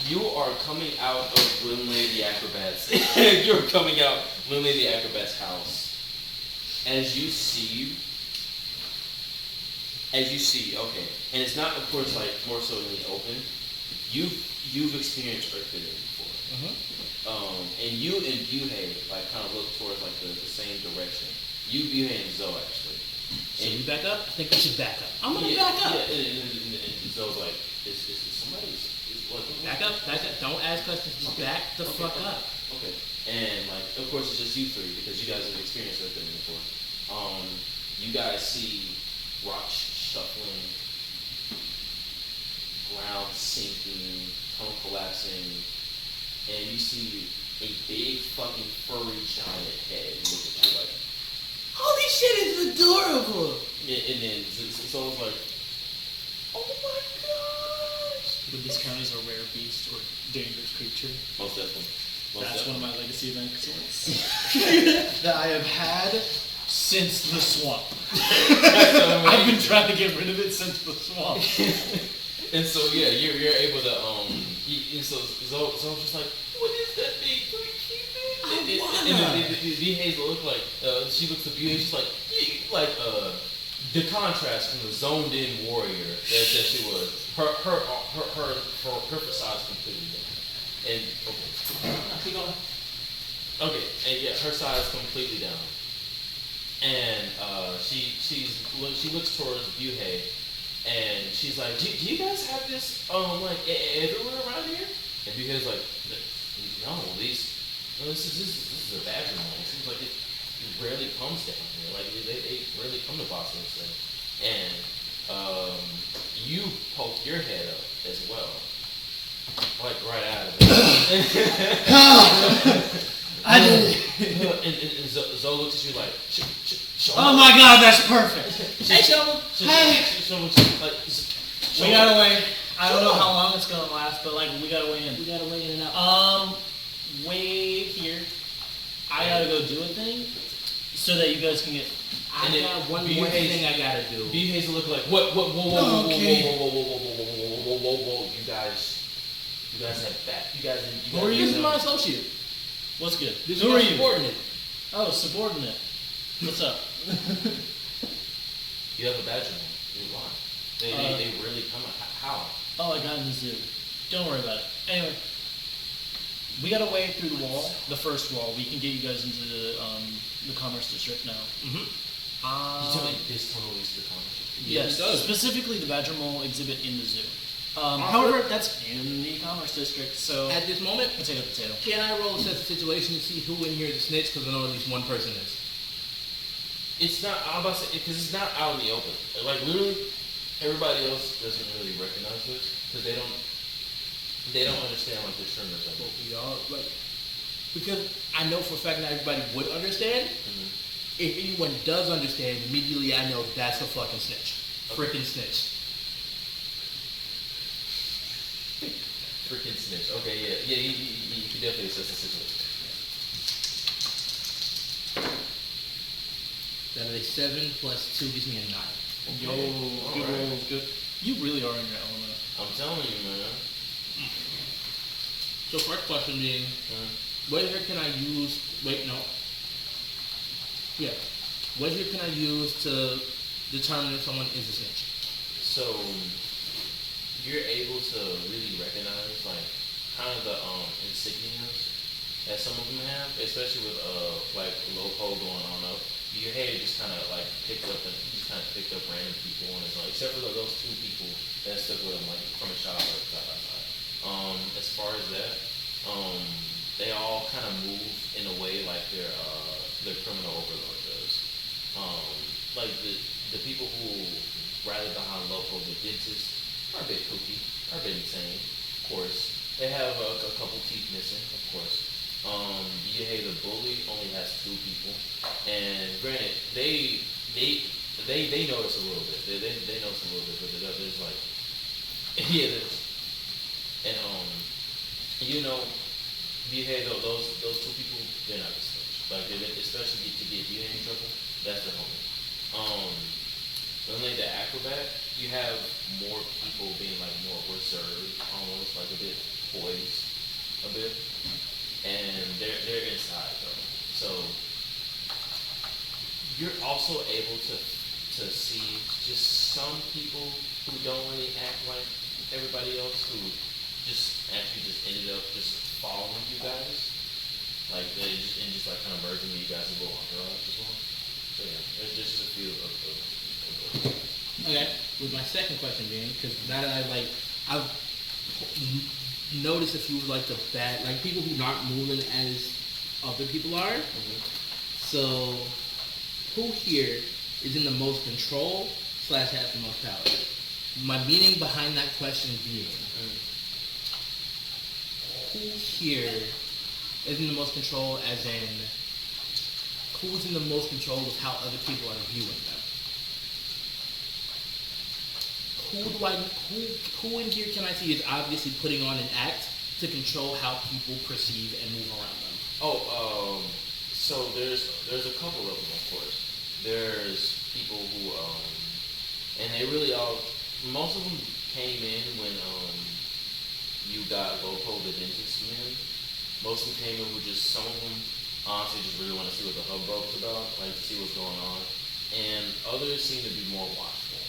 you are coming out of Linley the Acrobat's. You're coming out Linley the Acrobat's house. As you see, okay, and it's not, of course, like more so in the open. You've experienced earthquake before. And you and Buhey like kind of look towards like the same direction. You, Buhey, and Zoe actually. Should we back up? I think we should back up. I'm gonna Yeah, back up. Yeah, and Zoe's like, is somebody? Back up. Don't ask questions. Just back the fuck up. Okay. And like, of course, it's just you three because you guys have experienced that thing before. You guys see rocks shuffling, ground sinking, tunnel collapsing, and you see a big fucking furry giant head look at you like. Holy shit, it's adorable! And then Zoe's like, oh my gosh! Would this count as a rare beast or dangerous creature? Most definitely. That's one of my legacy of excellence that I have had since the swamp. I've been trying to get rid of it since the swamp. And so yeah, you're able to and so Zoe's just like, what is that thing? Can we keep it? And then Buhey's look like she looks at Buhey, she's like the contrast from the zoned in warrior that she was. Her facade is completely different. And okay, and yeah, her side is completely down. And she looks towards Buhey, and she's like, do you guys have this like everywhere around here? And Buhey's like, no, this is a bad one. It seems like it rarely comes down here. Like they rarely come to Boston, so. And you poke your head up as well. Like right out of it. I did it. And Zoe looks at you like, Oh my god, that's perfect. Hey, Shovel. We gotta wait. I don't know how long it's gonna last, but like we gotta weigh in. We gotta weigh in and out. Wait here. I gotta go do a thing so that you guys can get. I got one more thing I gotta do. Buhey's look like, what, whoa, you guys, You guys have back. You guys. Who are you? This is my associate. What's good? This Who is are my you? subordinate. Oh, subordinate. What's up? You have a badge on. You're lying. They really come. How? Oh, I got in the zoo. Don't worry about it. Anyway, we got a way through the wall, the first wall. We can get you guys into the commerce district now. Mm-hmm. You tell me this tunnel leads to the commerce. Yes, it does. specifically the badger mole exhibit in the zoo. Offer- However, that's in the commerce district, so At this moment, potato, potato. can I roll assess the situation to see who in here is a snitch? Because I know at least one person is. It's not. I'm about to say because it's not out in the open. Like literally, everybody else doesn't really recognize this because they don't understand like the tremors of But it. we all like because I know for a fact not everybody would understand. Mhm. If anyone does understand, immediately I know that's a fucking snitch. Freaking snitch. Freaking snitch. Okay, yeah. You can definitely assess the situation. That is a 7 plus 2 gives me a 9. Yo, Okay, good alright. rolls, good. You really are in your element. I'm telling you, man. So first question being, what here can I use? Wait, no. Yeah. What here can I use to determine if someone is a snitch? So you're able to really recognize like kind of the insignias that some of them have, especially with like low pole going on up. Your head just kind of like picked up and just kind of picked up random people and it's like except for those two people that stuck with them like from a shop or side by side. As far as that, they all kind of move in a way like their criminal overlord does. Like the people who rally behind local, the dentists are a bit kooky, are a bit insane. Of course, they have a couple teeth missing. Of course. The bully only has 2 people, and granted, they notice a little bit. They notice a little bit, but there's like yeah, there's and those 2 people, they're not gonna snitch. Like especially to get you in any trouble, that's their homie. Then like the acrobat, you have more people being like more reserved, almost like a bit poised, a bit, and they're inside though. So you're also able to see just some people who don't really act like everybody else, who just actually just ended up just following you guys, like they just like kind of merging with you guys a little entourage as well. So yeah, there's just a few of those. Okay. With my second question being, because now that I've noticed a few like the bad, like people who not moving as other people are. So, who here is in the most control / has the most power? My meaning behind that question being, who here is in the most control, as in who's in the most control of how other people are viewing them? Who in here can I see is obviously putting on an act to control how people perceive and move around them? So there's a couple of them, of course. There's people who and they really all, most of them came in when you got Lopo the dentist in. Most of them came in with just, some of them honestly just really want to see what the hubbub's about, like to see what's going on, and others seem to be more watchful.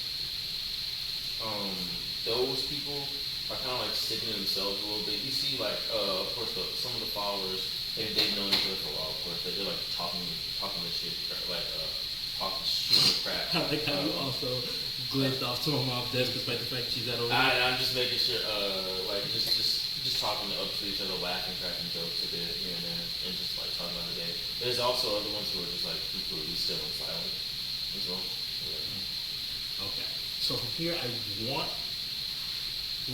Those people are kind of like sticking to themselves a little bit. You see, like, of course, some of the followers, they've known each other for a while, of course. They're like talking the shit, like, talking shit crap. I like how you also glazed off to my mom's desk despite the fact she's at over. I'm just making sure, like, just talking up to each other, laughing, cracking jokes a bit here and there, and just like talking about the day. There's also other ones who are just like completely still and silent as well. Yeah. Okay. So from here, I want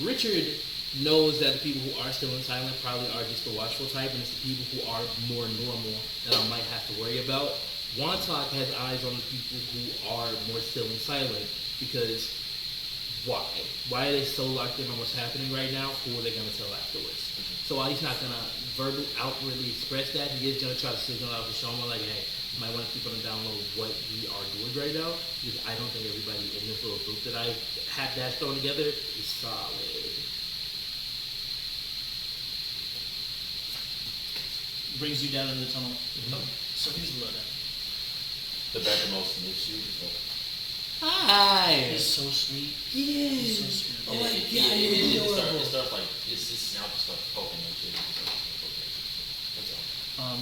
Richard knows that the people who are still in silent probably are just the watchful type, and it's the people who are more normal that I might have to worry about. Wantok has eyes on the people who are more still and silent, because why? Why are they so locked in on what's happening right now? Who are they going to tell afterwards? So while he's not going to outwardly express that, he is going to try to signal out to Shoma like, hey, you might want to keep on the download what we are doing right now, because I don't think everybody in this little group that I have that thrown together is solid. brings you down in the tunnel. Oh, so here's the lowdown. The Bedroom's meets you. He's like, Hi. He's so sweet. He He's so is. sweet. Oh my it, god, it, he's it, it, starts, adorable. it starts like, his snout just starts poking at you. It's like, okay. That's all.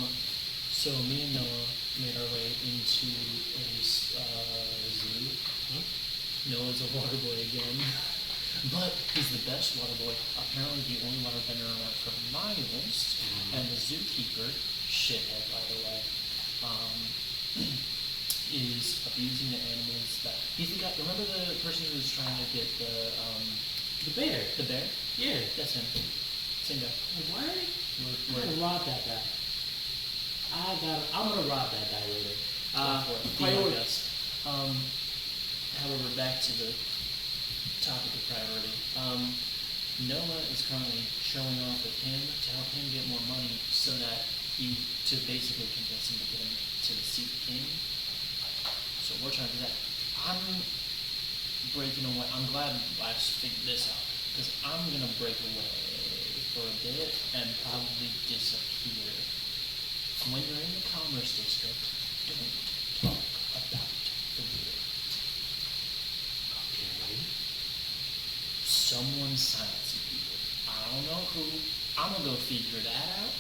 So me and Noah made our way into a zoo. Noah's a water boy again. But he's the best water boy. Apparently the only water bender around for miles. And the zookeeper, shithead by the way, is abusing the animals that he's the guy. Remember the person who was trying to get The bear. the bear? Yeah. That's him. Same guy. What? I'm We're gonna rob that guy. I'm gonna rob that guy later. for it. Be my Priority. guest. However, back to the topic of priority. Noah is currently showing off with him to help him get more money so that to basically convince him to get him to the seat of king. So we're trying to do that. I'm breaking away. I'm glad I figured this out because I'm going to break away for a bit and probably disappear. When you're in the commerce district, don't talk about the war. Okay. Someone silencing people. I don't know who. I'm gonna go figure that out.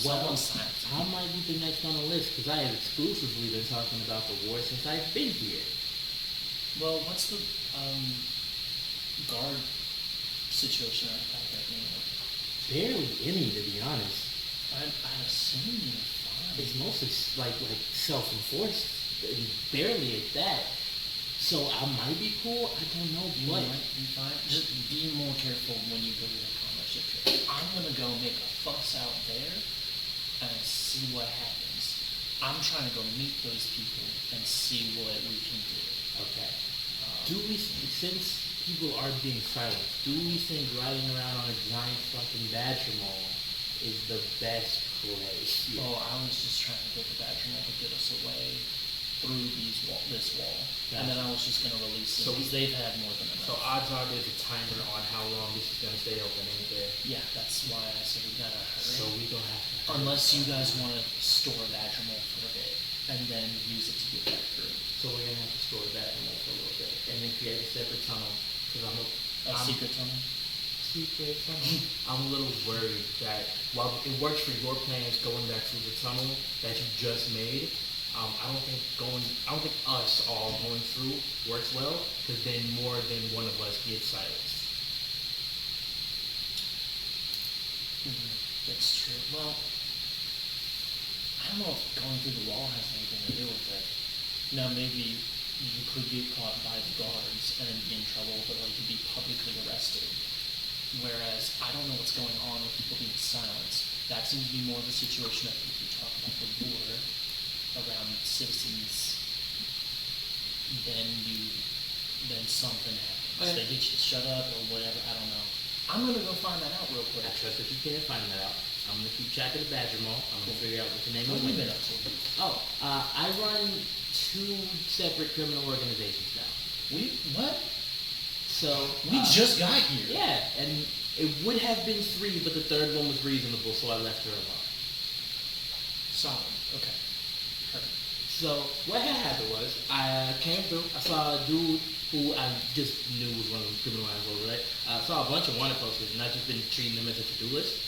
Well, Someone silencing I people. might be the next on the list because I have exclusively been talking about the war since I've been here. Well, what's the guard situation out there anyway? Barely any, to be honest. I'd assume you're fine. It's mostly like self-enforced, and barely at that. So I might be cool. I don't know, You but might be fine. Just be more careful when you go to the commerce district. I'm gonna go make a fuss out there and see what happens. I'm trying to go meet those people and see what we can do. okay. Do we, since people are being silenced, do we think riding around on a giant fucking badger mole is the best place? Oh, I was just trying to get the badger mole to get us away through this wall, and then I was just gonna release them So because they've had more than enough. So odds are there's a timer on how long this is gonna stay open, ain't there? Yeah, that's why I said we gotta hurry. So we don't have to. Unless you guys want to store a badger mole for a bit and then use it to get back through. So we're gonna have to store that in there for a little bit, and then create a separate tunnel. Because A I'm secret tunnel. secret tunnel. I'm a little worried that while it works for your plans going back through the tunnel that you just made, I don't think us all going through works well, because then more than one of us gets silenced. That's true. Well, I don't know if going through the wall has anything to do with it. Now, maybe you could get caught by the guards and then be in trouble, but like you'd be publicly arrested. Whereas I don't know what's going on with people being silenced. That seems to be more of a situation that if you talk about the war around citizens, then something happens. Okay. They get you to shut up or whatever. I don't know. I'm gonna go find that out real quick. I trust that you can find that out. I'm gonna keep track of the badger mole. I'm gonna figure out what the name What of have you the been up to? Oh, I run 2 separate criminal organizations now. What? So We just got here. yeah, and it would have been 3, but the third one was reasonable, so I left her alone. Solid. Okay. Heard. So what had happened was I came through. I saw a dude who I just knew was one of the criminal assholes, right? I saw a bunch of wanted posters, and I've just been treating them as a to-do list.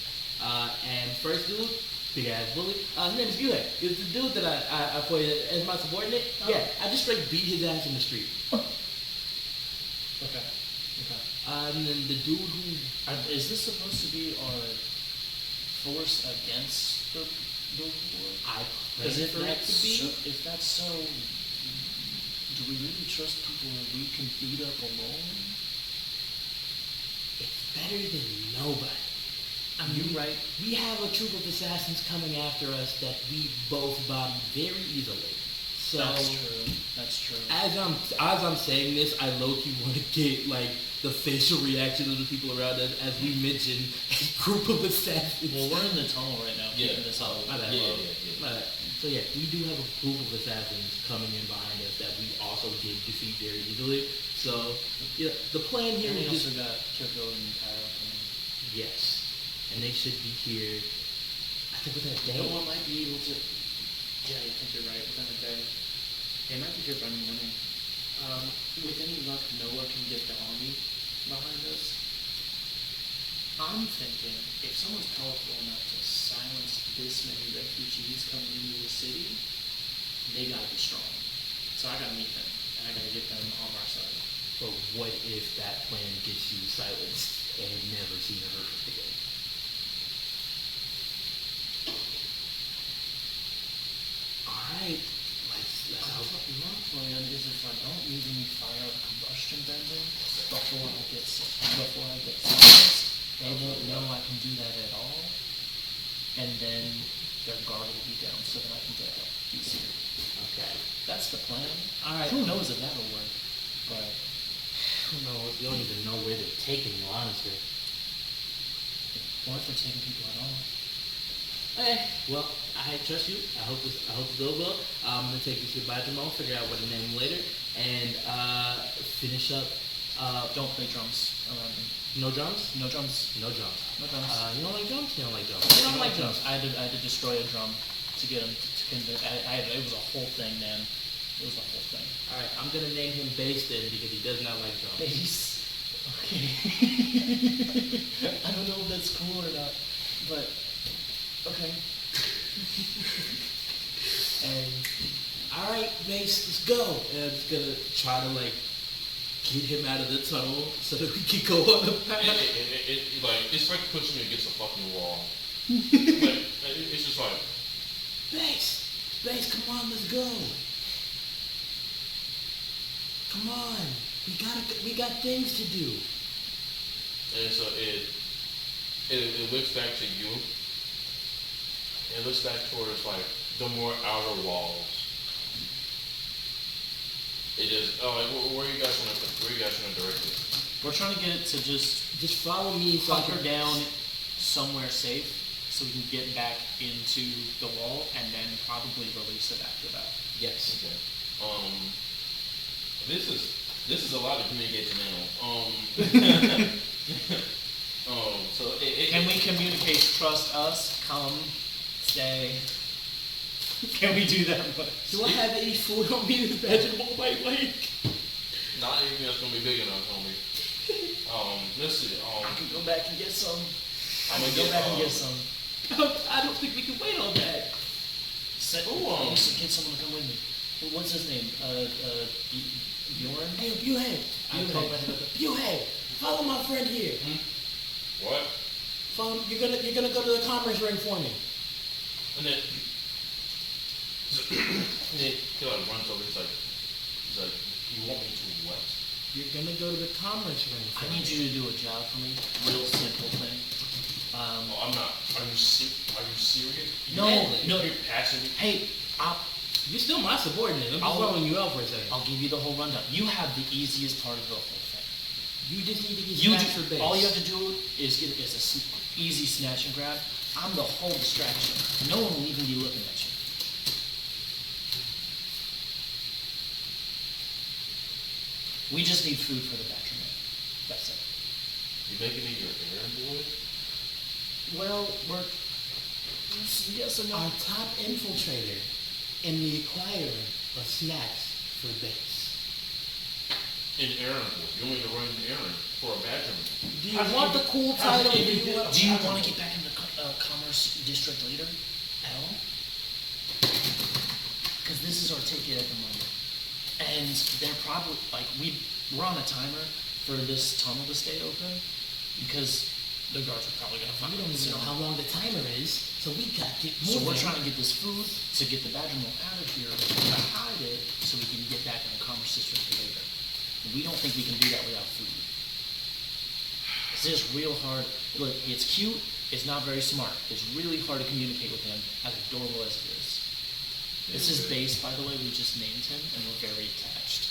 And first dude, big ass bully. His name is Buhead. It was the dude that I put as my subordinate. Oh. Yeah, I just straight beat his ass in the street. Okay. Okay. And then the dude who Is this supposed to be our force against the war? I Because claimed for it to be. if that's so, do we really trust people that we can beat up alone? It's better than nobody. You're right. We have a troop of assassins coming after us that we both body very easily. So That's true. That's true. as I'm saying this, I low-key want to get like the facial reaction of the people around us as we mentioned a group of assassins. Well, we're in the tunnel right now. Yeah. Keeping this up. My bad. My bad. So yeah, we do have a group of assassins coming in behind us that we also did defeat very easily. So yeah, the plan here And we is also just got Kyoko and Cairo coming. yes, and they should be here. I Within a day? No one might be able to. Yeah, I think you're right. Within a day, they might be here by morning. With any luck, Noah can get the army behind us. I'm thinking if someone's powerful enough to silence this many refugees coming into the city, they gotta be strong. So I gotta meet them, and I gotta get them on our side. But what if that plan gets you silenced and never seen or heard of again? Alright, My plan is if I don't use any fire or combustion bending before I get silenced, they won't know I can do that at all, and then their guard will be down so that I can get up easier. okay. That's the plan. Alright. Who knows if that'll work? But Who knows? You don't even know where they're taking you, honestly. what if they're taking people at all? Okay, well, I trust you. I hope this goes well. I'm gonna take you to the bathroom. I'll figure out what to name him later, and finish up. Don't play drums around me. No drums? No drums. No drums. No drums. You don't like drums? You don't like drums. You don't like drums. I had to destroy a drum to get him to convince. It was a whole thing, man. It was a whole thing. All right, I'm gonna name him Bass then because he does not like drums. Bass. Okay. I don't know if that's cool or not, but okay. And all right, Bass, let's go. And I'm just gonna try to like get him out of the tunnel so that we can go on the path. It's like pushing me against a fucking wall. It's just like, Bass, come on, let's go. Come on, we got things to do. and so it looks back to you. It looks back towards like the more outer walls. It is. Oh, where you guys want to direct it? We're trying to get it to just Follow me so I hunker can down somewhere safe so we can get back into the wall and then probably release it after that. Yes. Okay. This is a lot of communication now. So Can we communicate? Trust us. Come. Stay. Can we do that? Do I have any food on me in the bedroom on my lake? Not anything that's gonna be big enough, homie. Let's see. I can go back and get some. I'm I gonna can go get, back and get some. I don't think we can wait on that. Get someone to come with me. What's his name? Bjorn? Hey, Buhead. Buhead, follow my friend here. What? Follow. You're gonna go to the commerce ring for me. And then he like runs over. He's like, you want me to what? You're gonna go to the commerce ring for I me. need you to do a job for me. Real simple thing. Oh, I'm not. Are you serious? No, You're passing me. Hey, You're still my subordinate. I'm just I'll- throwing you out for a second. I'll give you the whole rundown. You have the easiest part of the whole thing. You just need to get You snacks for do, base. all you have to do is get easy snatch and grab. I'm the whole distraction. No one will even be looking at you. We just need food for the bathroom. That's it. You making me your errand boy? Well, yes and no. Our top infiltrator and the acquirer of snacks for base. An errand boy. You want me to run an errand for a bathroom? Do you want the cool title? Do you Do you want to get back into Commerce District Leader at all? Because this is our ticket at the moment. And they're probably, we're on a timer for this tunnel to stay open because the guards are probably going to find We don't even know how long the timer is, so we got to get So moving. we're trying to get this food to get the badger mill out of here, to hide it, so we can get back in the Commerce District later. We don't think we can do that without food. It's just real hard. Look, it's cute. It's not very smart. It's really hard to communicate with him, as adorable as it is. This is Base, by the way. We just named him, and we're very attached.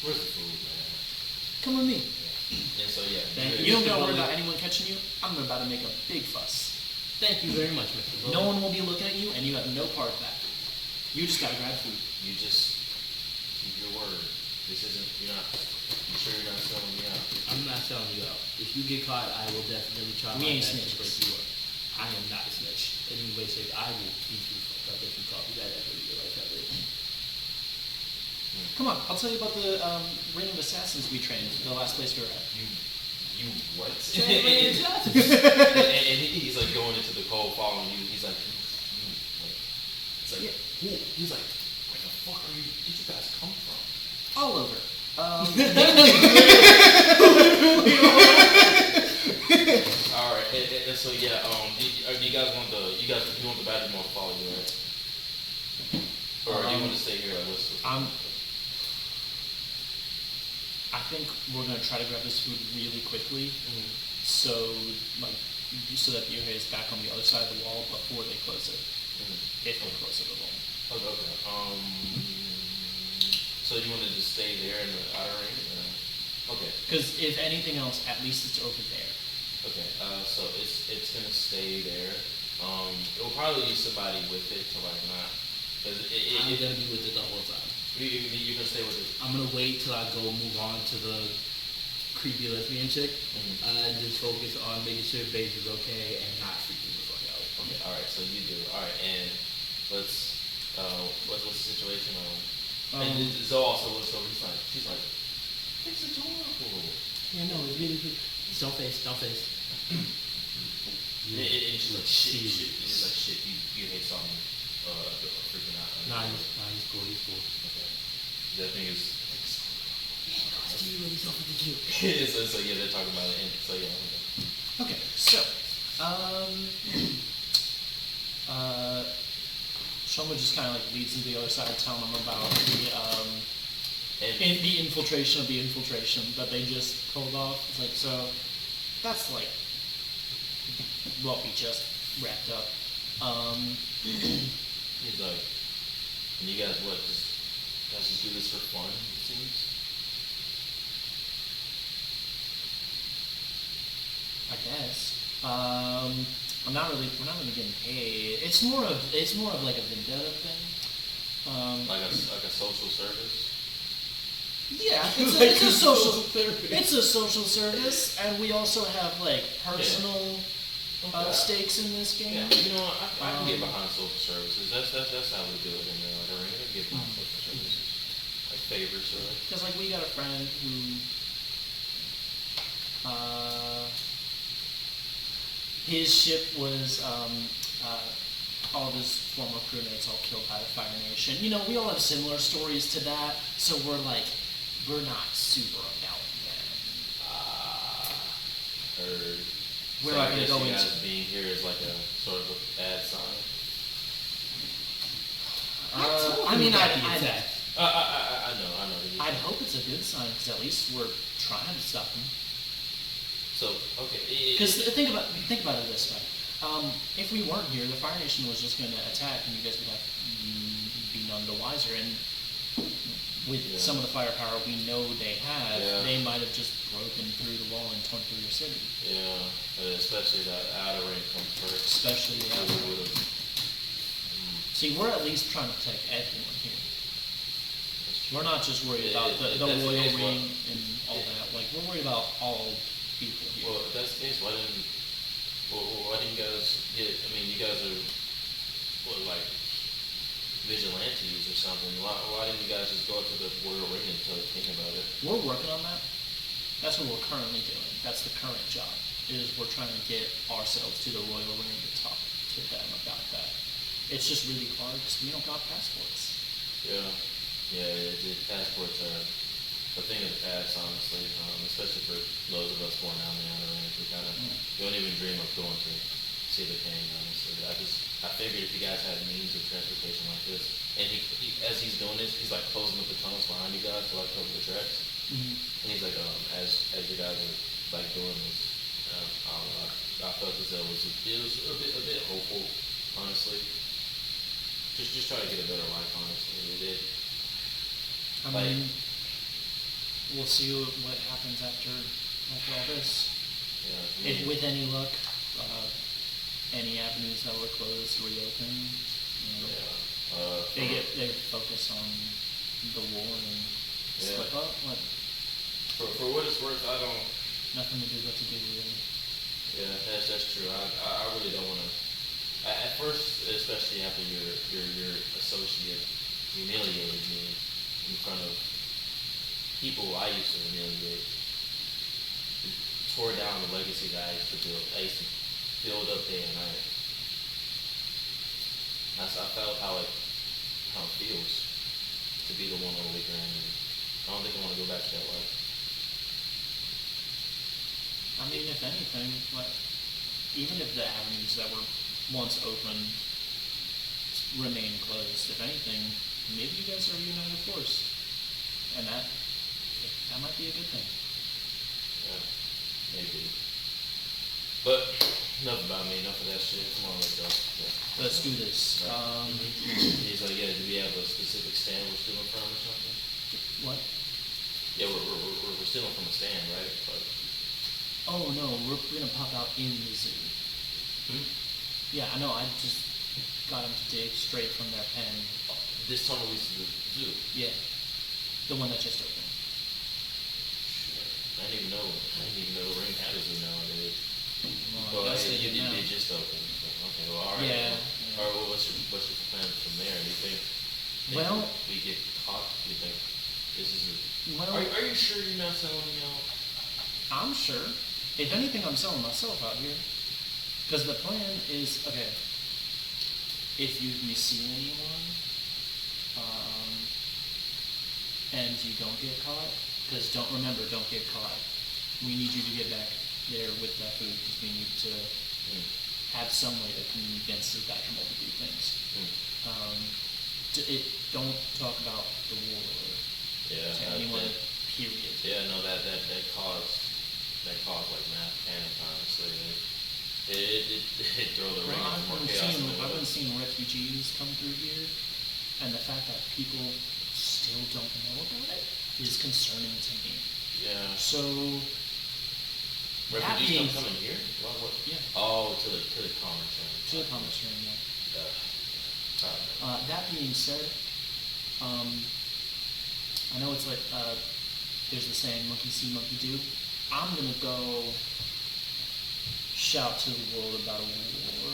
Where's the food, man? Come with me. And so yeah. You don't got to worry about anyone catching you. I'm about to make a big fuss. Thank you very much, Mr. Bullock. No one will be looking at you, and you have no part of that. You just gotta grab food. You just keep your word. This isn't. You're not. You sure you're not selling me out? I'm not selling you out. If you get caught, I will definitely try We my ain't best to snitches. break you up. I am not a snitch in any way, shape. I will beat you fucked up if you call me that ever in your life ever. Come on, I'll tell you about the ring of assassins we trained. The last place we were at. You what? Train and he's like going into the cold, following you. He's like, like, it's like, he's like, where the fuck are you? Did you guys come from? All over. All right, and so yeah, do you guys want you want the badger to follow you, right? Or do you want to stay here? Like, what's I think we're gonna try to grab this food really quickly, so that the Yohei is back on the other side of the wall before they close it. If they close it at all. Okay. So you want to just stay there in the outer ring? Okay. Because if anything else, at least it's over there. Okay. So it's gonna stay there. It will probably need somebody with it to like not, because I'm gonna be with it the whole time. You're gonna stay with it. I'm gonna wait till I go move on to the creepy lesbian chick, and just focus on making sure Babe is okay and not freaking the fuck out. Okay. All right. So you do. All right. And what's the situation? And Zoe also looks over. She's like, fix the door up a little. Yeah, no, it's really good. Don't face. And she's like, shit. She's like, shit. You hate saw me freaking out. Nah, he's cool. Okay. That thing is. He really something to do. so yeah, they're talking about it, and so yeah. Okay, so Shoma just kind of like leads into the other side, telling them about the infiltration of the infiltration that they just pulled off. It's like, so that's like what we just wrapped up. He's like, and you guys just do this for fun, it seems? I guess. We're not really getting paid. It's more of like a vendetta thing. Like a social service? Yeah, it's a social it's a social service, and we also have like personal stakes in this game. Yeah, you know what, I can get behind social services. That's how we do it in the arena. I can get behind social services. Like favors, sort of. Because like we got a friend who his ship was all of his former crewmates all killed by the Fire Nation. You know, we all have similar stories to that, so we're not super about them. Heard. We're So not I gonna guess go you into. guys being here is like a sort of a bad sign. I mean, I know. I'd hope it's a good sign because at least we're trying to stop them. So okay. Because think about it this way: if we weren't here, the Fire Nation was just going to attack, and you guys would have be none the wiser. And with some of the firepower we know they have, they might have just broken through the wall and torn through your city. Yeah, especially that outer ring comes first. Especially the outer ring. See, we're at least trying to protect everyone here. We're not just worried about the royal ring and all that. Like, we're worried about all people here. Well, if that's the case, why didn't you guys get? I mean, you guys are like vigilantes or something. Why didn't you guys just go to the royal ring and think about it? We're working on that. That's what we're currently doing. That's the current job. Is we're trying to get ourselves to the royal ring to talk to them about that. It's just really hard because we don't got passports. Yeah. Passports are a thing of the past, honestly. Especially for those of us going down the outer ring, we kind of don't even dream of going to see the king. Honestly, I figured if you guys had means of transportation like this, and he as he's doing this, he's like closing up the tunnels behind you guys to like cover the tracks. And he's like, as you guys are like doing this, I don't know. I felt as though it was a bit hopeful, honestly. Just try to get a better life, honestly. I mean, we'll see what happens after all this. Yeah. If with any luck, any avenues that were closed reopen. You know, they focus on the war and slip up. What? For what it's worth, I don't. Nothing to do but to do, really. Yeah, that's true. I really don't want to. At first, especially after your associate humiliated me in front of people I used to humiliate, tore down the legacy that I used to build. I used to build up day and night. I felt how it feels to be the one on the weaker end. And I don't think I want to go back to that life. I mean, if anything, like, even if the avenues that were once open remain closed, if anything, maybe you guys are a united force, and that might be a good thing. Yeah, maybe. But enough about me, enough of that shit. Come on, let's go. Yeah. Let's do this. He's like, yeah, do we have a specific stand we're stealing from or something? What? Yeah, we're stealing from a stand, right? Like, Oh no, we're gonna pop out in the zoo. Yeah, I know. I just got them to dig straight from their pen. this tunnel leads to the zoo. Yeah, the one that just opened. Shit. I didn't even know Ring had a zoo nowadays. Well, I guess they did now. They just opened. So, okay, well, all right. Yeah. All right, well, what's your plan from there? Do you think Well, we get caught? Do you think this is a... well, Are you sure you're not selling me out? I'm sure. If anything, I'm selling myself out here. Because the plan is, okay, if you see anyone, and you don't get caught, because don't get caught. We need you to get back there with that food, because we need to have some way to convince the Dynamo to do things. Don't talk about the war to anyone, period. Yeah, no, that caused like math panic, honestly. It throw the ring into more chaos. I've been seeing refugees come through here, and the fact that people still don't know about it is concerning to me. Yeah. So Refugees coming here? What? Yeah. Oh, to the commerce room. To the commerce room, yeah. That being said, I know it's like there's the saying monkey see, monkey do. I'm gonna go shout to the world about a war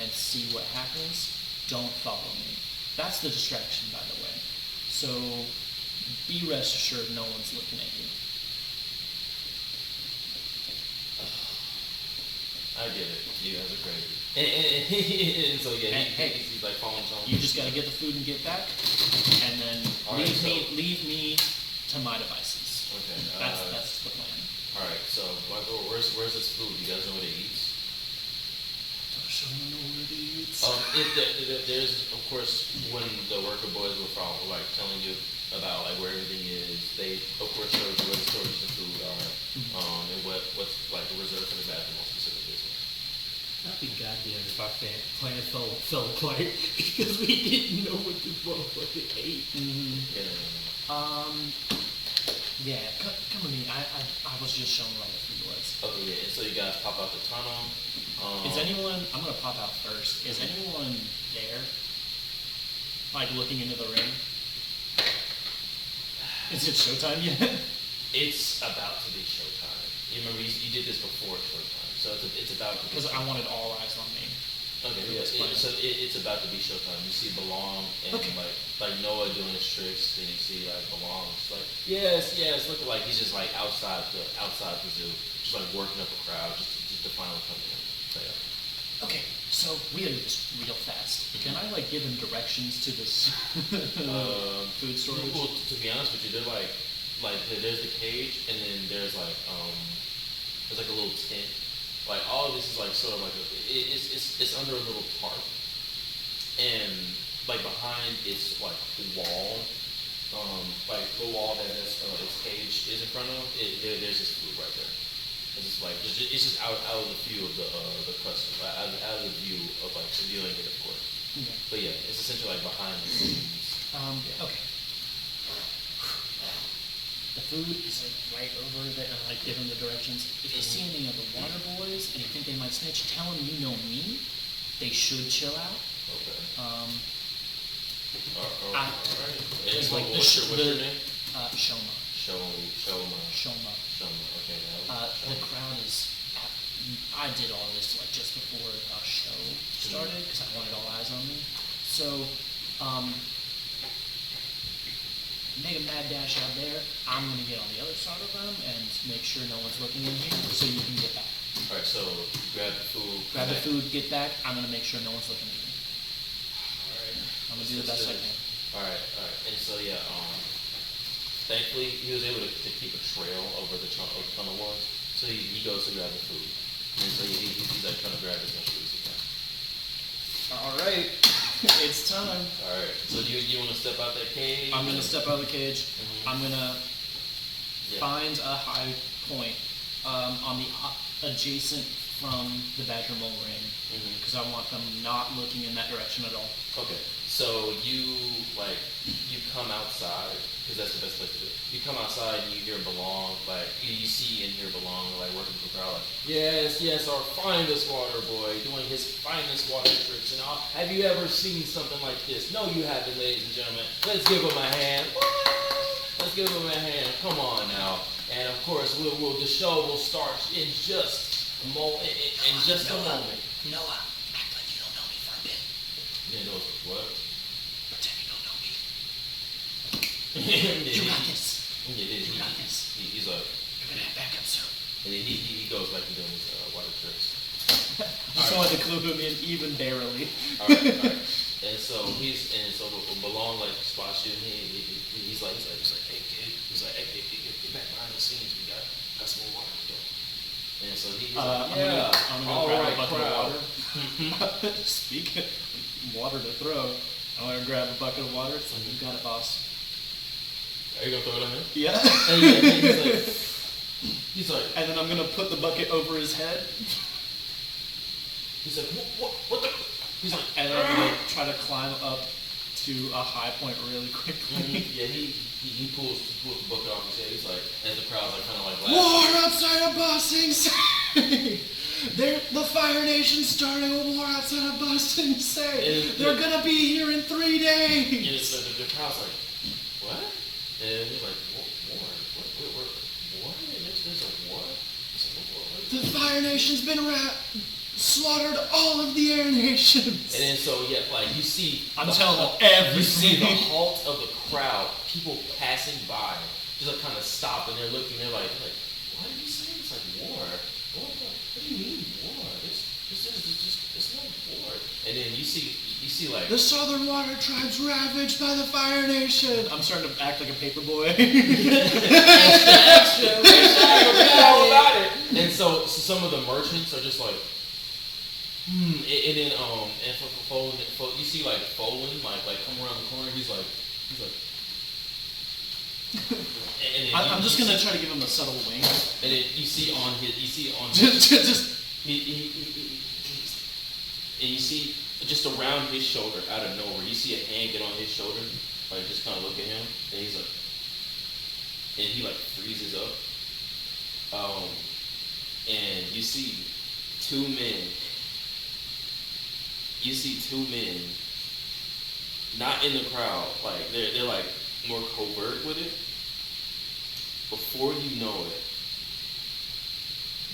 and see what happens. Don't follow me. That's the distraction, by the way. So be rest assured no one's looking at you. I get it. You guys are crazy. And so yeah, he's like following something. You just gotta get the food and get back, and then leave me to my devices. Okay. That's the plan. All right. So where's this food? You guys know what it eats? Don't show me know where it eats. There's of course when the worker boys were like telling you about like where everything is, they of course showed you where the storages of food are, and what's like reserved for the bathroom most specifically. I'd be goddamn if our plan fell apart because we didn't know what this motherfucker ate. Yeah, come with me. I was just showing where the food was. Okay, yeah. So you guys pop out the tunnel. Is anyone? I'm gonna pop out first. Is anyone there? Like looking into the ring? Is it showtime yet? It's about to be showtime. You remember you did this before showtime, so it's about to be. Because I wanted all eyes on me. Okay, yeah, so it's about to be showtime. You see Belong and like Noah doing his tricks, then you see like Belong just like yes, looking like he's just like outside the zoo, just like working up a crowd just to finally come in. So, yeah. Okay, so we gotta do this real fast. Can I like give him directions to this food storage? Well, to be honest with you, they're like there's the cage, and then there's like a little tent. Like all of this is like sort of like it's under a little tarp, and like behind its like wall, like the wall that its cage is in front of there's this food right there. It's just like it's just out of the view of the custom, out of the view of like reviewing it, of course. Yeah. But yeah, it's essentially like behind the scenes. Okay. The food is like right over there, and like give him the directions. If you see any of the water boys and you think they might snitch, tell them you know me. They should chill out. Okay. All Alright. It's like What's your name? Shoma. Shoma. Shoma. Okay. The crowd is I did all this like just before our show started because I wanted all eyes on me. So, make a mad dash out there. I'm gonna get on the other side of them and make sure no one's looking in here, so you can get back. All right, so grab the food. Grab the food, get back. I'm gonna make sure no one's looking at me. All right. I'm gonna do the best I can. All right. And so yeah, thankfully he was able to keep a trail over the tunnel was. So he goes to grab the food, and so he's like trying to grab as much food as he can. All right, it's time. All right. So do you want to step out that cage? I'm gonna step out of the cage. Mhm. I'm gonna find a high point on the adjacent from the badger mole ring because I want them not looking in that direction at all. Okay. So you come outside because that's the best place to do it. You come outside and you hear Belong, like you see and hear Belong like working the crowd like, yes, our finest water boy doing his finest water tricks. And all. Have you ever seen something like this? No, you haven't, ladies and gentlemen. Let's give him a hand. Let's give him a hand. Come on now. And of course, the show will start in just a moment. In just a moment. Noah, act like you don't know me for a bit. Yeah, no, what? Pretend you don't know me. You got this. You got this. He's like, You're gonna have backup soon. and then he goes like he's doing his water tricks. Just wanted to clue him in even barely. All right. And so Belong like spots you, and he's like, hey kid, get back behind the scenes. We got some more water to go. And so he's I'm gonna grab a bucket of water. Speaking of water to throw, I'm gonna grab a bucket of water. So you got it, boss. Are you gonna throw it on him? Yeah. And he's like, and then I'm gonna put the bucket over his head. He's like, what the? He's like, and then I'm gonna try to climb up to a high point really quickly. Yeah, he pulls the bucket off his head. He's like, as the crowd's like kind of like laughing. War outside of Boston Say! The Fire Nation's starting a war outside of Boston Say! They're gonna be here in 3 days! And it's the crowd's like, what? And he's like, war? What? There's a war? He's like, what? The Fire Nation's been slaughtered all of the Air Nations! And then so, yeah, like, you see... I'm telling them everything. You see the halt of the crowd, people passing by, just like kind of stop, and they're looking, they're like, what are you saying? It's like war. What do you mean war? It's not war. And then you see like... The Southern Water Tribes ravaged by the Fire Nation! I'm starting to act like a paper boy. Extra, all about it. And so some of the merchants are just like, and then and for you see like Folan like come around the corner. He's like. And then I'm just gonna try to give him a subtle wink. And then you see on his and you see just around his shoulder, out of nowhere, you see a hand get on his shoulder, like just kind of look at him, and he's like, and he like freezes up. And you see two men. You see two men, not in the crowd, like they're like more covert with it. Before you know it,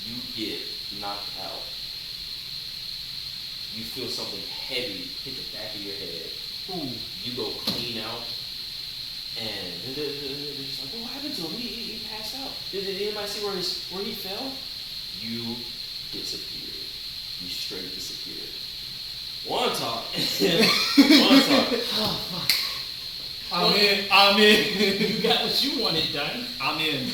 you get knocked out. You feel something heavy hit the back of your head. Ooh. You go clean out, and they're just like, what happened to him? He passed out. Did anybody see where he fell? You disappeared. You straight disappeared. One talk. Oh, fuck. I'm in. You got what you wanted done. I'm in.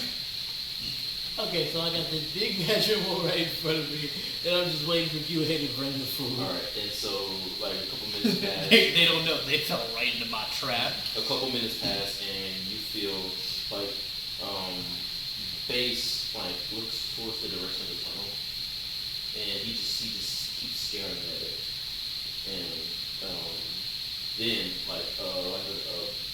Okay, so I got this big measurable right in front of me, and I'm just waiting for QA to bring the food. Alright, and so, like, a couple minutes pass. They don't know. They fell right into my trap. A couple minutes pass, and you feel like, Base, like, looks towards the direction of the tunnel, and he just keeps staring at it. And, then,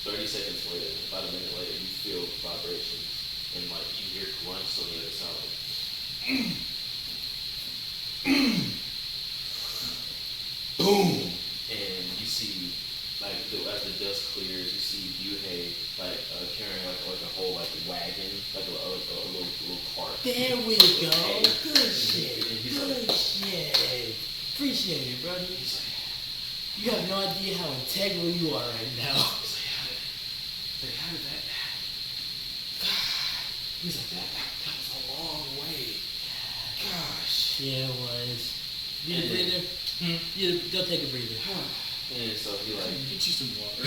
30 seconds later, about a minute later, you feel vibrations. And like you hear grunts on the other side. Boom! And you see, like as the dust clears, you see Yuhei carrying like a whole wagon, like a little cart. There we go. Good shit. And he's Good like, You have no idea how integral you are right now. It's like, how did that happen? He's like, that was a long way. Gosh. Yeah, it was. Need a breather? Go take a breather. And so he like, Get you some water.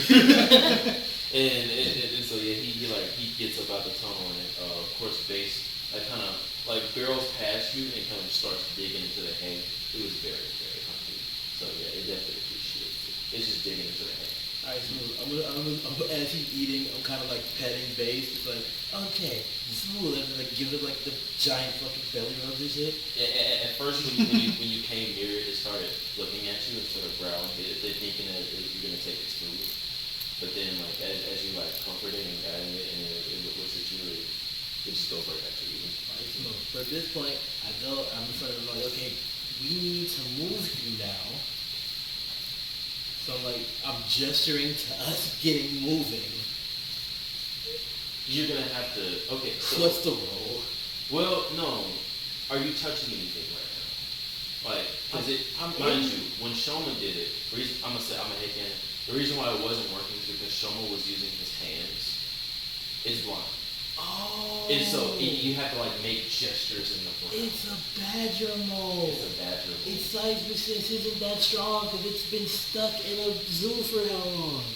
and so yeah, he gets up out the tunnel and of course base like kind of like barrels past you and kind of starts digging into the hay. It was very very hungry. So yeah, it definitely appreciates it. It's just digging into the hay. Alright, so as he's eating, I'm kind of like petting base. It's like, okay, smooth. And like give it like the giant fucking belly rubs and shit. At first, when you came near it, it started looking at you instead of growling. They're thinking that you're gonna take its food. But then, like as you like comfort it and guiding it, and it looks at you, it just goes right back to you. Alright, smooth. So at this point, I'm in front of him like, okay, we need to move you now. So like, I'm gesturing to us getting moving. You're gonna have to. Okay. So, What's the roll? well, no. Are you touching anything right now? Like, mind you, when Shoma did it, I'm gonna hit in. The reason why it wasn't working is because Shoma was using his hands. It's blind. Oh. And so you have to like make gestures in the ground. It's a badger mole. It's a badger mole. Its size resistance isn't that strong because it's been stuck in a zoo for how long?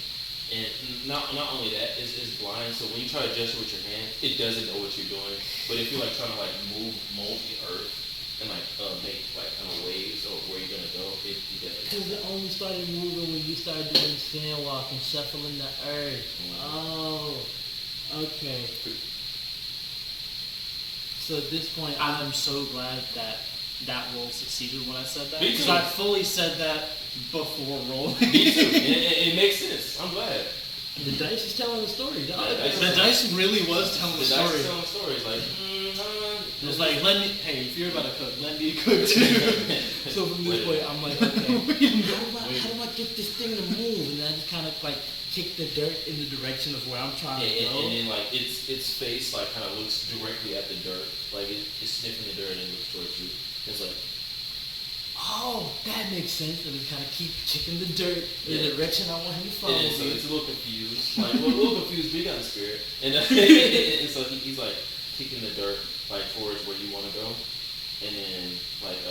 And not only that, it's blind. So when you try to gesture with your hand, it doesn't know what you're doing. But if you're like trying to like mold the earth and like make like kind of waves or where you're gonna go, it definitely. Because it only started moving when you started doing sand walk and shuffling the earth. Oh, okay. So at this point, I'm so glad that roll succeeded when I said that. Me Because too. I fully said that before rolling. Me too. It makes sense. I'm glad. the dice is telling the story. Dog. The dice really was telling the The dice story. is telling stories like. It was like, hey, if you're about to cook, let me cook too. So from this point, I'm like, okay, how do I get this thing to move? And I just kind of like kick the dirt in the direction of where I'm trying to go. And then like its face like kind of looks directly at the dirt, like it's sniffing the dirt and looks towards you. It's like, Oh, that makes sense. And just kind of keep kicking the dirt in the direction I want him to follow. and so it's a little confused, like a little confused, but he got the spirit. And so he's like kicking the dirt like towards where you want to go. And then like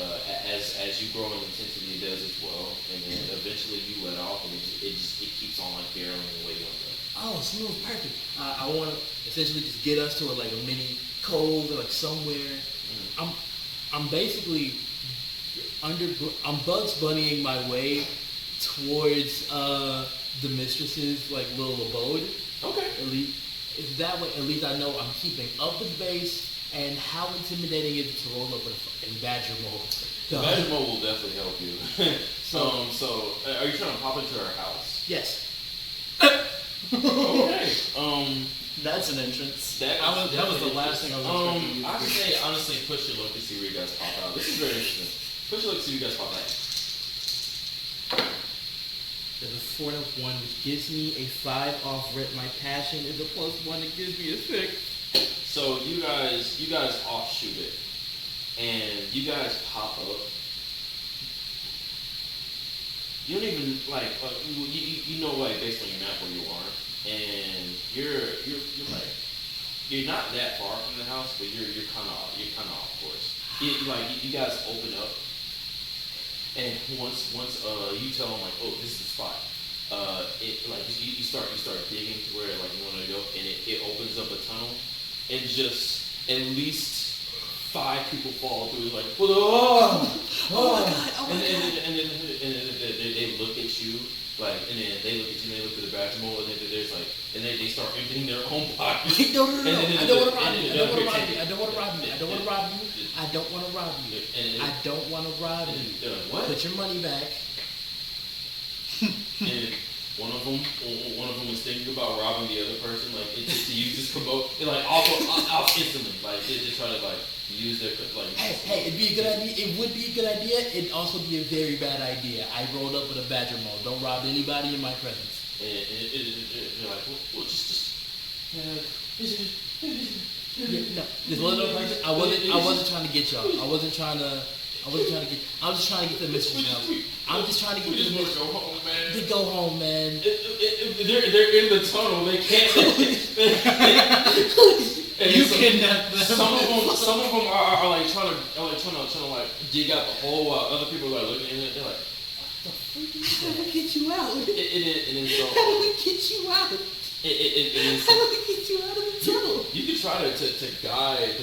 as you grow in intensity, it does as well. And then eventually you let off, and it keeps on like barreling the way you want to go. Oh, smooth, perfect. I want to essentially just get us to like a mini cove or like somewhere. I'm basically I'm Bugs Bunnying my way towards the mistress's like little abode. Okay. At least if that way, at least I know I'm keeping up with base. And how intimidating is it to roll up with a fucking badger mole? The badger mole will definitely help you. So are you trying to pop into our house? Yes. Okay. That's an entrance. That was the last thing I was expecting you to I do. would say honestly, push your luck to see where you guys pop out. This is very interesting. Push your luck to see where you guys pop out. There's a 4 and a 1, which gives me a 5 off rip. My passion is a +1 that gives me a 6. So you guys offshoot it, and you guys pop up. You don't even like you know like based on your map where you are, and you're not that far from the house, but you're kind of off course. You guys open up, and once you tell them like, oh, this is the spot. It like you start digging to where like you want to go, and it opens up a tunnel. And just at least 5 people fall through, like, oh my god! And then they look at you, like, and then they look at you, and they look at the badger mole, and then there's like, and they start emptying their own pockets. No. I don't want to rob you. I don't want to rob you. you. I don't want to rob you. I don't want to rob you. I don't want to rob you. I don't want to rob you. They're like, what? Put your money back. And one of them was thinking about robbing the other person, like to use this promote, like off instantly, like they try to like use their like. Hey, it'd be a good idea. It would be a good idea. It'd also be a very bad idea. I rolled up with a badger mole. Don't rob anybody in my presence. And they're like, well, just. Yeah, no, this wasn't a person. I wasn't trying to get y'all. I wasn't trying to I was just trying to get the message out. I'm just trying to get the message. Go home, man. To go home, man. They're in the tunnel. They can't. And You kidnapped them. Some of them are like trying to like dig out the hole while other people are like looking at it. They're like, How do we get you out? it is so. How do we get you out? It is. How do we get you out of the tunnel? You can try to guide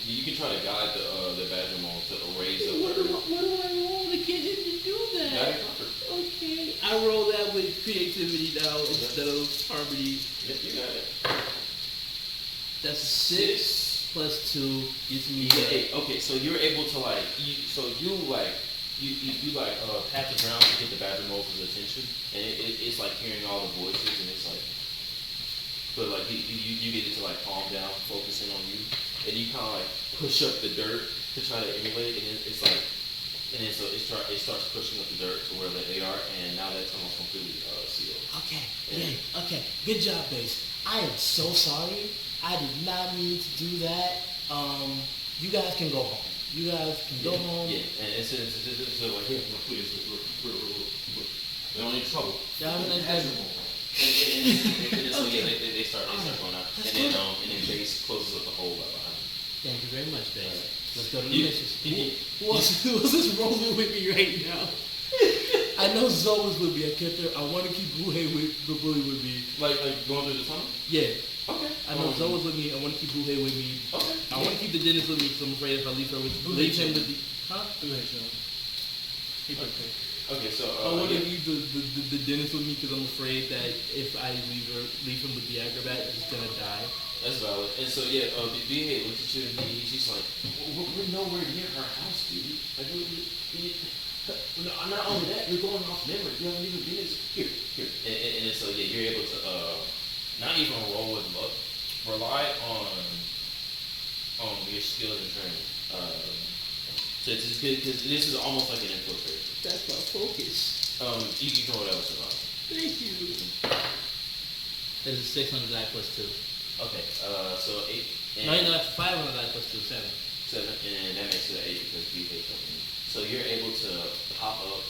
you can try to guide the badger moles to raise up. What do I roll to get him to do that? Guide and comfort. Okay, I roll that with creativity now instead of harmony. Yep, you got it. That's 6 plus 2 gives me You get 8. Okay, so you're able to like you pat the ground to get the badger moles' attention, and it's like hearing all the voices, and it's like, but like you get it to like calm down, focusing on you, and you kind of like push up the dirt to try to emulate, and it's like, and then so it starts pushing up the dirt to where they are, and now that tunnel's completely sealed. Okay, Yeah. yay, okay. Good job, Base. I am so sorry. I did not mean to do that. You guys can go home. You guys can go home. Yeah, and it's like, here, no, please, we don't need trouble. Y'all have a nice day. And so yeah, they start going out, and then Base closes up the hole right behind them. Thank you very much, Base. Alright. Let's go to the You- missions. you- Who else is rolling with me right now? I know Zoe was with me. I kept her. I want to keep Buhey with the bully with me. Like going through the tunnel. Yeah, Okay. I know Zoe was with me. I want to keep Buhey with me. Okay. I want to keep the dentist with me because I'm afraid if I leave him with the, huh? Okay, so I want to yeah. leave the dentist with me because I'm afraid that if I leave him with the acrobat, he's gonna die. That's valid. And so yeah, BA looks at you and he's like, we're nowhere near her house, dude. Like not only that, you're going off memory. You haven't even been here. And so yeah, you're able to not even roll with luck. Rely on your skills and training. Because this is almost like an infiltration. That's my focus. You can know what else about. Thank you. There's a 600 die plus 2. Okay, so 8. And No, you know, that's 500 die plus 2, 7. 7, and that makes it 8 because you hate something. So you're able to pop up.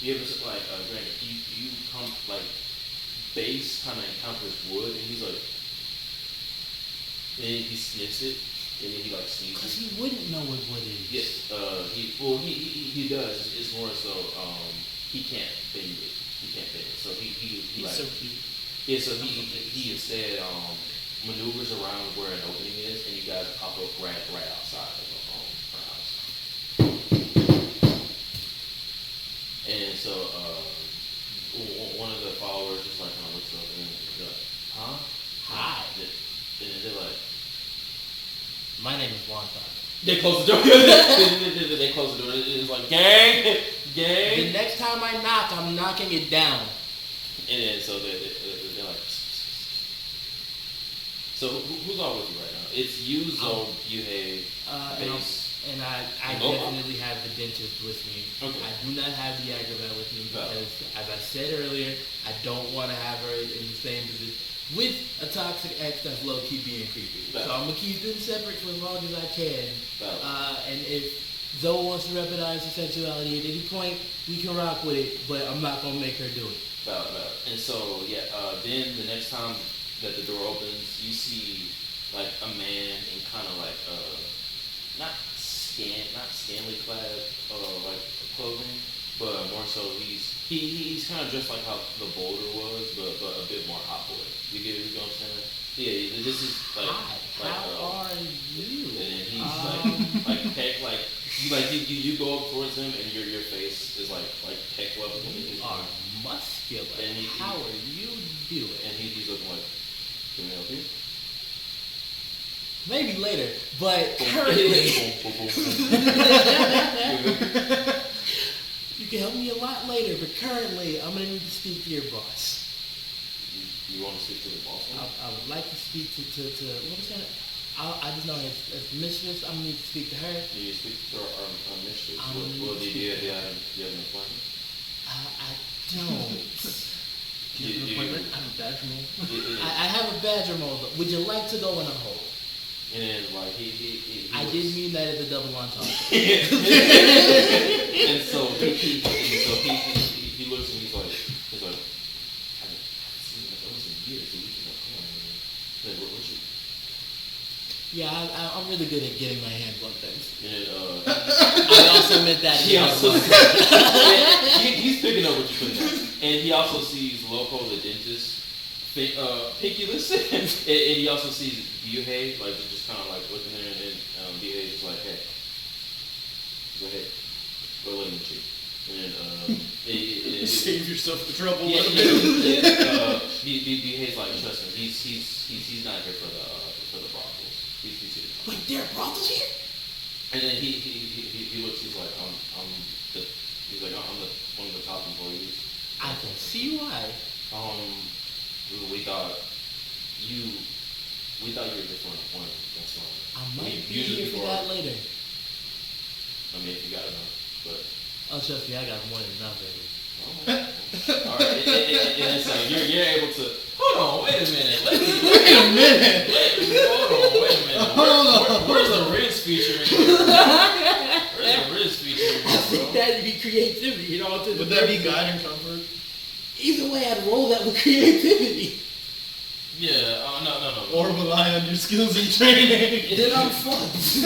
You're able to, like, granted, you come, like, Base kind of encounters wood, and he's like, and he sniffs it, and then he, like, Because sneezes. he wouldn't know what wood is. Yes, he does. It's more so, he can't bend it. He can't bend it. So he He's like, so cute. yeah, so he instead, maneuvers around where an opening is, and you guys pop up right outside of her house. And so one of the followers just like kind of looks up and is like, huh? Hi. And they're like, My name is Wonton. they close the door. They close the door. It's like, gang. The next time I knock, I'm knocking it down. And then so they're like, so who's all with you right now? It's you, Zoe, Buhey, Base. And I Go. definitely have the dentist with me. Okay. I do not have the acrobat with me No. because, as I said earlier, I don't want to have her in the same position with a toxic ex that's low-key being creepy. No. So I'm going to keep them separate for as long as I can. No. And if Zoe wants to weaponize her sexuality at any point, we can rock with it, but I'm not going to make her do it. Valid. And so yeah, then the next time that the door opens, you see like a man in kind of like not scantily clad like clothing, but more so he's kind of dressed like how the Boulder was, but a bit more hot boy. You get what I'm saying? Yeah, this is like Hi, how are you? and he's you go up towards him and your face is like peck level. You are muscular. And how are you doing? And he's looking like, can we help you? Maybe later, but currently, you can help me a lot later, but currently, I'm going to need to speak to your boss. You want to speak to the boss? I would like to speak to what was that? I just know as mistress, I'm going to need to speak to her. Do you speak to our mistress? I'm Well, gonna do speak you to have an appointment? I don't. Do you have an appointment? I have a badge roll. I have a badger mode. Would you like to go in a hole? And then like he I looks- did mean that as a double entendre. and so he looks and he's like, I haven't seen him like almost a year, so he's like, come on, man. Like, what you? Yeah, I'm really good at getting my hands on things. And I also meant that. he also he's picking up what you're putting down, and he also sees Loco the dentist, Pinkulus, and he also sees Buhey like just kind of like looking there, and Buhey's just like, hey, go let him cheat. And Save yourself the trouble. yeah, Buhey's like, trust me, he's not here for the brothels. He's here. Wait, there are brothels here? And then he looks. He's like, I'm one of the top employees. I can see why. We thought you were just one. That's wrong. I might be Usually here for before- that later. I mean, if you got enough, but. Oh, trust me, I got more than enough, baby. All right. And it's like you're able to. Hold on. Wait a minute. Wait a minute. Hold on. Wait a minute. Where's the Riz feature in here? Where's the Riz feature in I think here, that'd be creativity, you know. To the Would that be purpose. guide and comfort? Either way, I'd roll that with creativity. Yeah. No. Or rely on your skills and training? Then I'm fucked.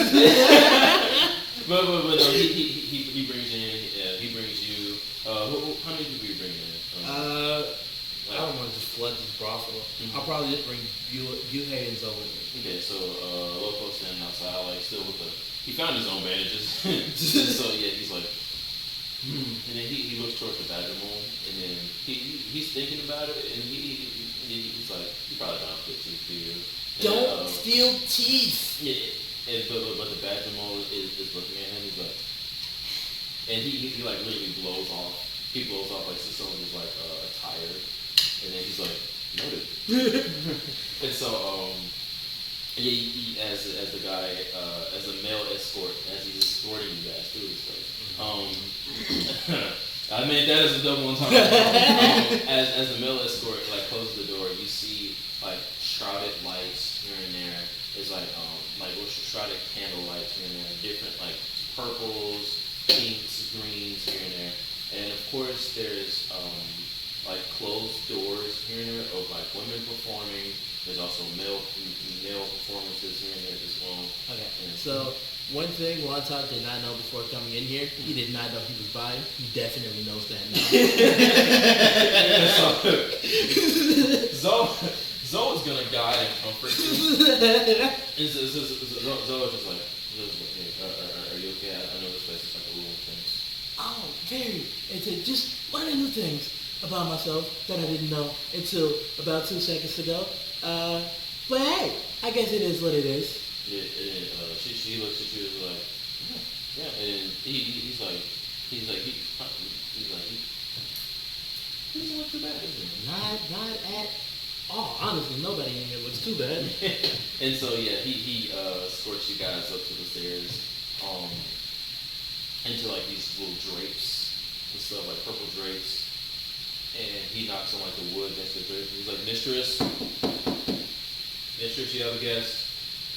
But no, he brings in. He brings you. How many people you bring in? I don't want to just flood this brothel. I'll probably just bring Buhayans over there. Okay, so Loco standing outside, like still with the. He found his own bandages, so yeah, he's like, and then he looks towards the bedroom, and then he's thinking about it, and he's like, you probably don't have good teeth, do you? And, Don't steal teeth. Yeah, and but the bedroom is looking at him. He's like, and he like literally blows off. He blows off like someone who's like tired, and then he's like, noted. And so yeah, as the guy, as a male escort, as he's escorting you guys through this place. I mean that is a double entendre. As the male escort like closes the door, you see like shrouded lights here and there. It's like shrouded candle lights here and there, different like purples, pinks, greens here and there, and of course there's like closed doors here and there of like women performing. There's also male performances here and there as well. Okay, And so one thing Wonton did not know before coming in here, he did not know he was buying. He definitely knows that now. Zoe's gonna guide and comfort you. And Zoe's just like, hey, are you okay? I know this place is like a little intense. Oh, very. And to just learning new things about myself that I didn't know until about 2 seconds ago. But hey, I guess it is what it is. Yeah, and she looks at you and is like, yeah, and he's like, he doesn't look too bad, is he? Not at all. Honestly, nobody in here looks too bad. And so yeah, he escorts you guys up to the stairs, into like these little drapes and stuff, like purple drapes. And he knocks on like the wood next to the drapes. He's like, Mistress, you have a guest.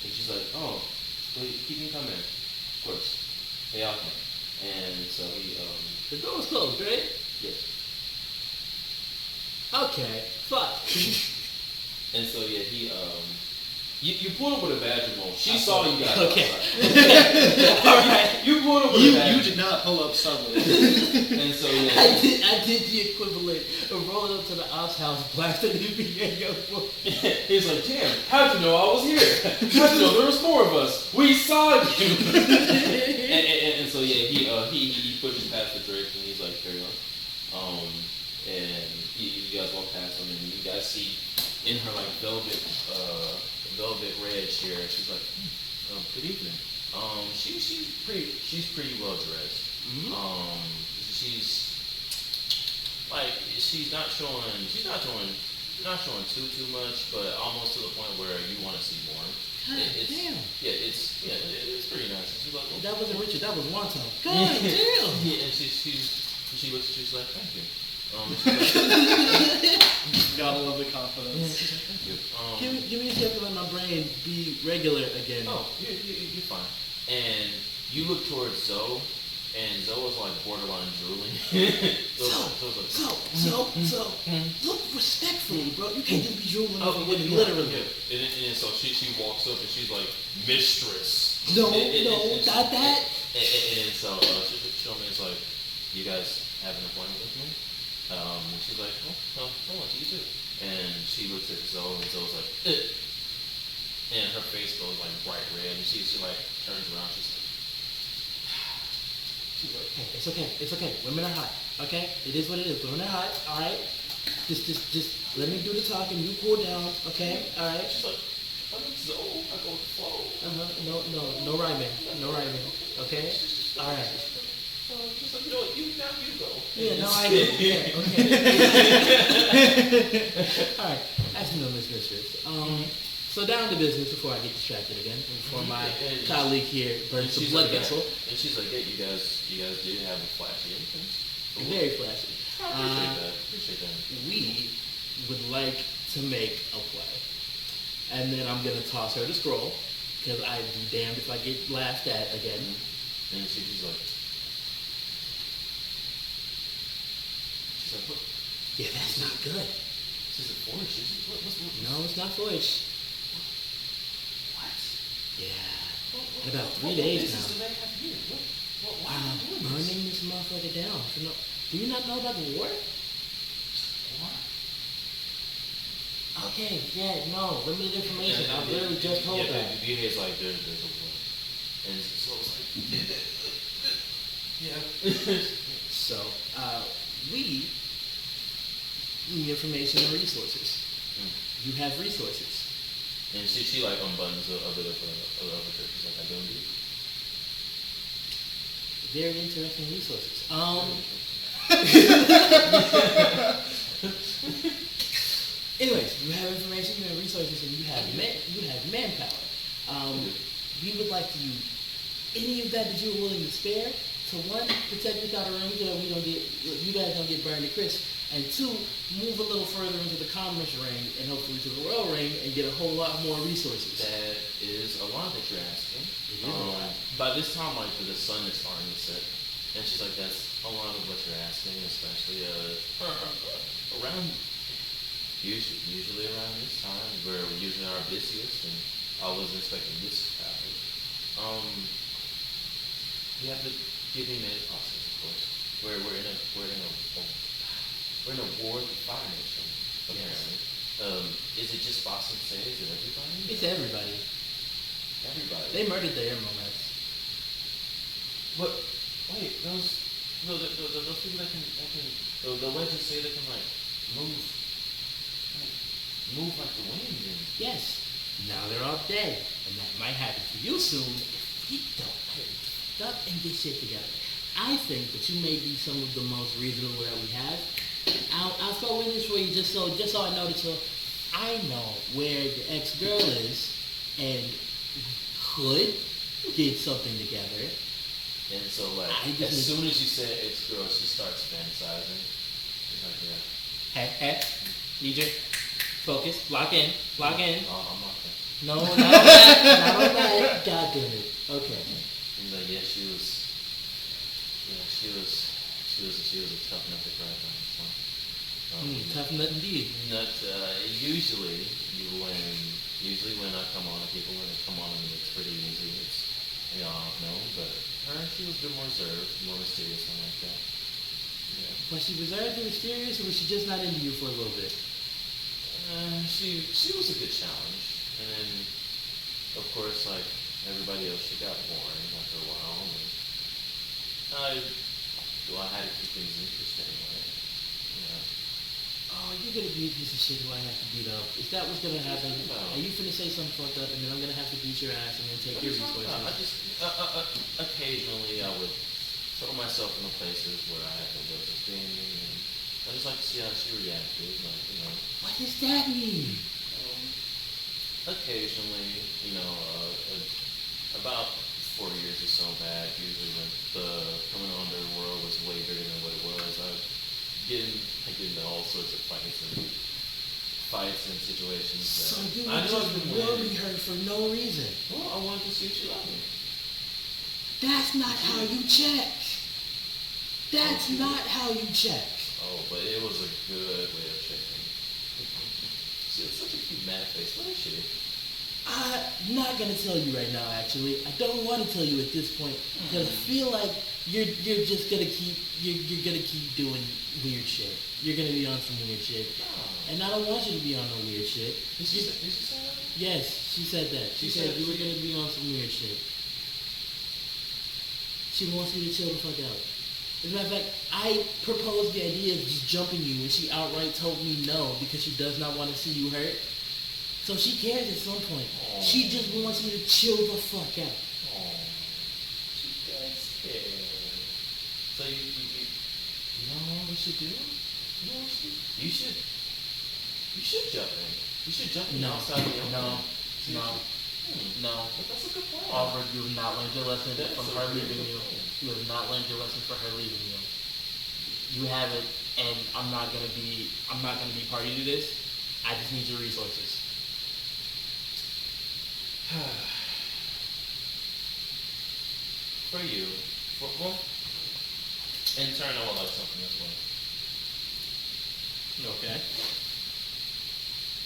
And she's like, oh, well, he can come in, of course. Hey, y'all can. And so he, The door's closed, right? yes. Okay, fuck. And so yeah, he, you pulled up with a badger mole. She saw you guys. Okay. Alright. You pulled up with a badger. You did not pull up subtly. And so yeah. I did the equivalent of rolling up to the ops house, blasting the piano. He's like, damn, how'd you know I was here? How'd you know there was 4 of us? We saw you. and so yeah, he pushes past the drapes and he's like, carry on. And you guys walk past him and you guys see in her like velvet red chair. She's like, good evening. She's pretty well dressed. Mm-hmm. She's not showing too much, but almost to the point where you want to see more. God damn. Yeah, it's pretty nice. And she's like, That wasn't Richard, that was Wonton. God damn. Yeah, and she looks at you. She's like, thank you. She's like, Gotta love the confidence. Give me a second to let my brain be regular again. oh, you're fine. And you look towards Zoe, and Zoe was like borderline drooling. So, look respectfully, bro. You can't just be drooling Oh, over women, yeah, literally. yeah. And so she walks up and she's like, mistress. No, And not that. And so Showman's like, you guys have an appointment with me? And she's like, oh, you too. And she looks at Zoe, and Zoe's like, ugh. And her face goes like bright red, and she like turns around, she's like, Hey, it's okay. Women are hot. Okay, it is what it is. Women are hot. All right. Just let me do the talking. You cool down. Okay. All right. she's like, I'm Zoe, I go with the flow. No rhyming. Okay. All right. She's like, you know what, you go. Yeah. No, I do. Yeah. Okay. All right. As you know, Miss Mistress. So down to business before I get distracted again. Before my colleague here burns some blood vessel. And she's like, yeah, you guys did have a flashy entrance. Very flashy. I appreciate that. We would like to make a play. And then I'm going to toss her the scroll, because I'd be damned if I get laughed at again. And she's like, what? Yeah, that's not good. She's like, forage? What's No, it's not forage. What? Yeah. In about 3 days now. Do they have here? Why are I'm you doing burning this motherfucker down. Do you not know about the war? What? Okay, yeah, no, limited information. I literally just told yeah, that. The BA is like, there's a war. And so it's like, yeah. So, we need information and resources. You have resources. And she like unbuttons a bit of her shirt. She's like, I don't do. Very interesting resources. Anyways, you have information, you have resources, and you have manpower. We would like to use any of that you're willing to spare to one, protect without a ring so that you guys don't get burned to crisp, and two, move a little further into the commerce ring and hopefully to the royal ring and get a whole lot more resources. That is a lot that you're asking. It is a lot. By this time, like the sun is starting to set, and she's like, "That's a lot of what you're asking, especially around usually around this time, where we're usually our busiest, and I wasn't expecting this crowd. You have to give me a minute process, of course. We're in a war with the Fire Nation, apparently. Is it just Boston Say? Is it everybody? It's everybody. Everybody. They murdered their moments. What? Wait, those people that can the legends say they can like move like the wind. And Yes. Now they're all dead, and that might happen to you soon if we don't get up and get shit together. I think that you may be some of the most reasonable that we have. I'll throw in this for you just so I know that I know where the ex-girl is, and we could get something together. And so like as soon as you say ex girl, she starts fantasizing. She's like, yeah. Hey, DJ, focus, lock in. Oh, I'm not there. No, not on that. God damn it. Okay. He's like, yeah, she was a tough nut to crack on. So, Tough nut indeed. Usually when I come on to people, when they come on to me, it's pretty easy. It's no, but her, she was a bit more reserved, more mysterious, something like that. Yeah. Was she reserved and mysterious, or was she just not into you for a little bit? She was a good challenge, and then of course, like everybody else, she got boring after a while. And I had to keep things interesting, right? Oh, you're gonna be a piece of shit who I have to beat up. Is that what's gonna happen? Are you finna say something fucked up, and then I'm gonna have to beat your ass and then take your resources? I just occasionally I would throw myself in the places where I had no business being, and I just like to see how she reacted, like What does that mean? Occasionally, about 4 years or so back, usually when the criminal underworld was way bigger than what it was, I'd get in case of fights and situations. So That you I were know just I've been worrying winning. her for no reason. Well, I wanted to see if she loved me. That's not how you check. That's not how you check. Oh, but it was a good way of checking. She has such a cute mad face. What is she? I'm not gonna tell you right now. Actually, I don't want to tell you at this point because I feel like you're just gonna keep you're gonna keep doing weird shit. You're gonna be on some weird shit, Oh. and I don't want you to be on no weird shit. Did she say that? Yes, she said that. She She said said you were she- gonna be on some weird shit. She wants you to chill the fuck out. As a matter of fact, I proposed the idea of just jumping you, and she outright told me no because she does not want to see you hurt. So she cares at some point. Aw. She just wants you to chill the fuck out. Oh, she does care. So you know what we should do? You know what you should jump in. You should jump in No, outside the open. no, See no, if you- no. But that's a good plan. Oliver, you have not learned your lesson That's from a her really leaving good you. plan. You have not learned your lesson for her leaving you. You haven't, and I'm not gonna be party to this. I just need your resources. For you, well, in turn, I would like something as well. Okay.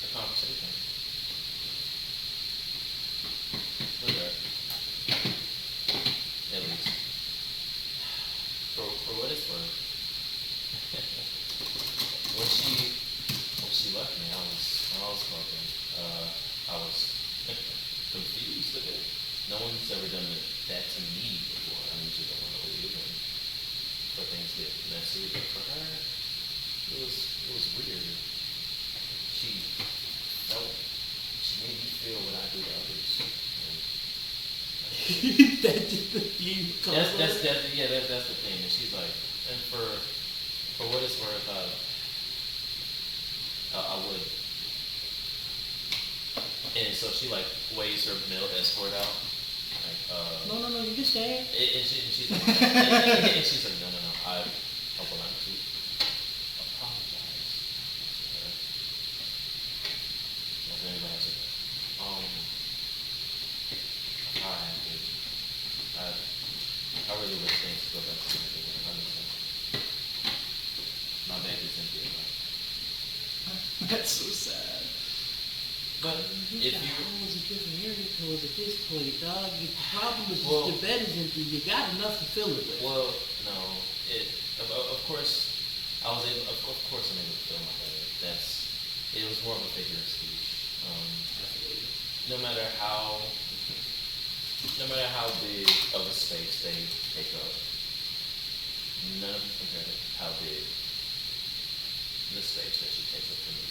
A conversation. With her. At least. For what it's worth. when she left me, I was broken. I was confused a bit. No one's ever done that to me before. I usually don't want to leave and but things get messy. But for her, it was weird. She made me feel what I do to others. That's just the theme. That's the thing. And she's like, and for what it's worth, I would. And so she like weighs her male escort out. Like, No, you can stay. and she's like, and she's like, no, I would like to apologize. If anybody has it. I really wish things could go back to the way I understand. My bank is empty. That's so sad. But if you always a different area codes at this point, dog. The problem is Well- the bed is empty. You got enough to fill it with. well, no, of course I was able. Of course I'm able to fill my bed. It was more of a figure of speech. No matter how big of a space they take up, none of them compare to how big the space that she takes up for me.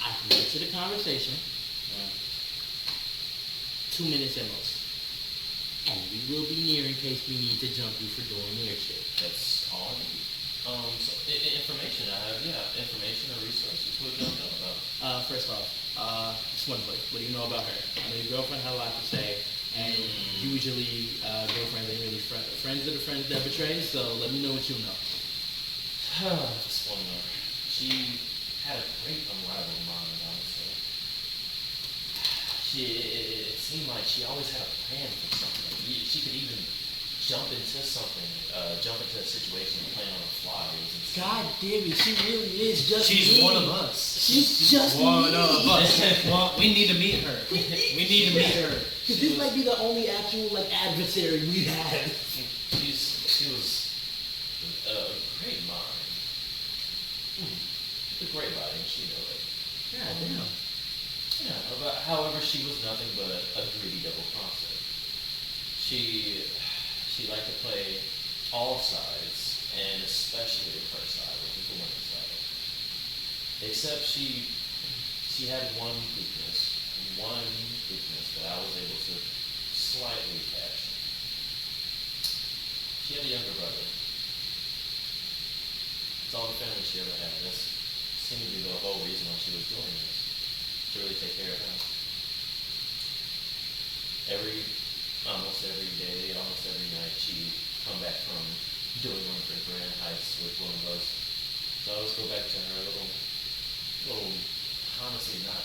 I can get to the conversation. 2 minutes at most. And we will be near in case we need to jump you for doing weird shit. That's all I need. So information I have, information or resources. What do y'all know about? First off, just one quick. What do you know about her? I know your girlfriend had a lot to say, and usually girlfriends ain't really friends that are friends that betray. So let me know what you know. Just one more. She had a great unrivaled mind, honestly. It seemed like she always had a plan for something. She could even jump into something, jump into a situation and plan on the fly. It was insane. God damn it, she really is just She's me. one of us. She's just one me. of us. Well, we need to meet her. We need to meet her. Because this might be the only actual adversary we have. She was a great mind. A great body, and she knew it. God damn. Yeah, but however, she was nothing but a greedy double crosser. She liked to play all sides, and especially her side, which is the women's side. Except she had one weakness that I was able to slightly catch. She had a younger brother. It's all the family she ever had. That seemed to be the whole reason why she was doing this. To really take care of him. Almost every day, almost every night, she'd come back from doing one of her grand heights with one of us. So I always go back to her little, honestly not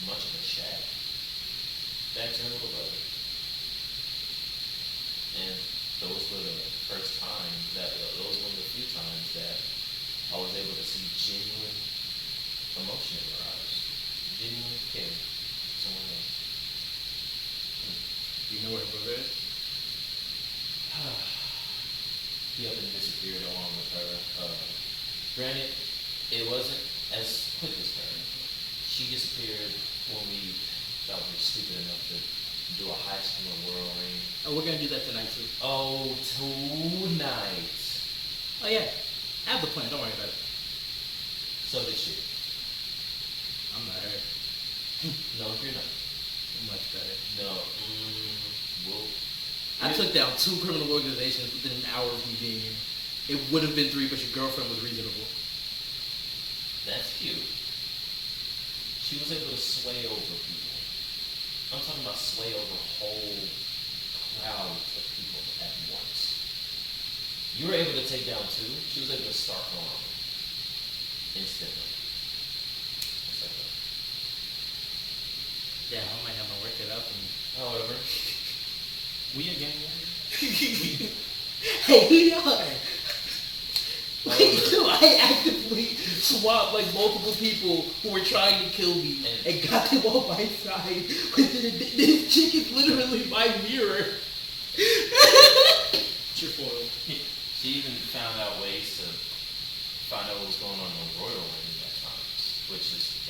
much of a shack. Back to her little brother. And those were the first time those were the few times that I was able to see genuine emotion in her eyes. Genuine care for someone else. Do you know where her brother is? He up and disappeared along with her. Granted, it wasn't as quick as her. She disappeared when we thought we were stupid enough to do a heist from a royal ring. Oh, we're gonna do that tonight too. Oh, tonight. Oh yeah, I have the plan. Don't worry about it. So did she. I'm not hurt. No, you're not. I'm much better. No. Well, I took down 2 criminal organizations within an hour of me being here. It would have been 3, but your girlfriend was reasonable. that's cute. She was able to sway over people. I'm talking about sway over whole crowds of people at once. You were able to take down 2. She was able to start her own instantly. Just like that. Yeah, I might have my work cut out for me. However, We a gang warrior? Hey, we are. Like, so I actively swapped like multiple people who were trying to kill me and got them on my side. This chick is literally my mirror. It's your foil. she even found out ways to find out what was going on in the royal ring at times, which is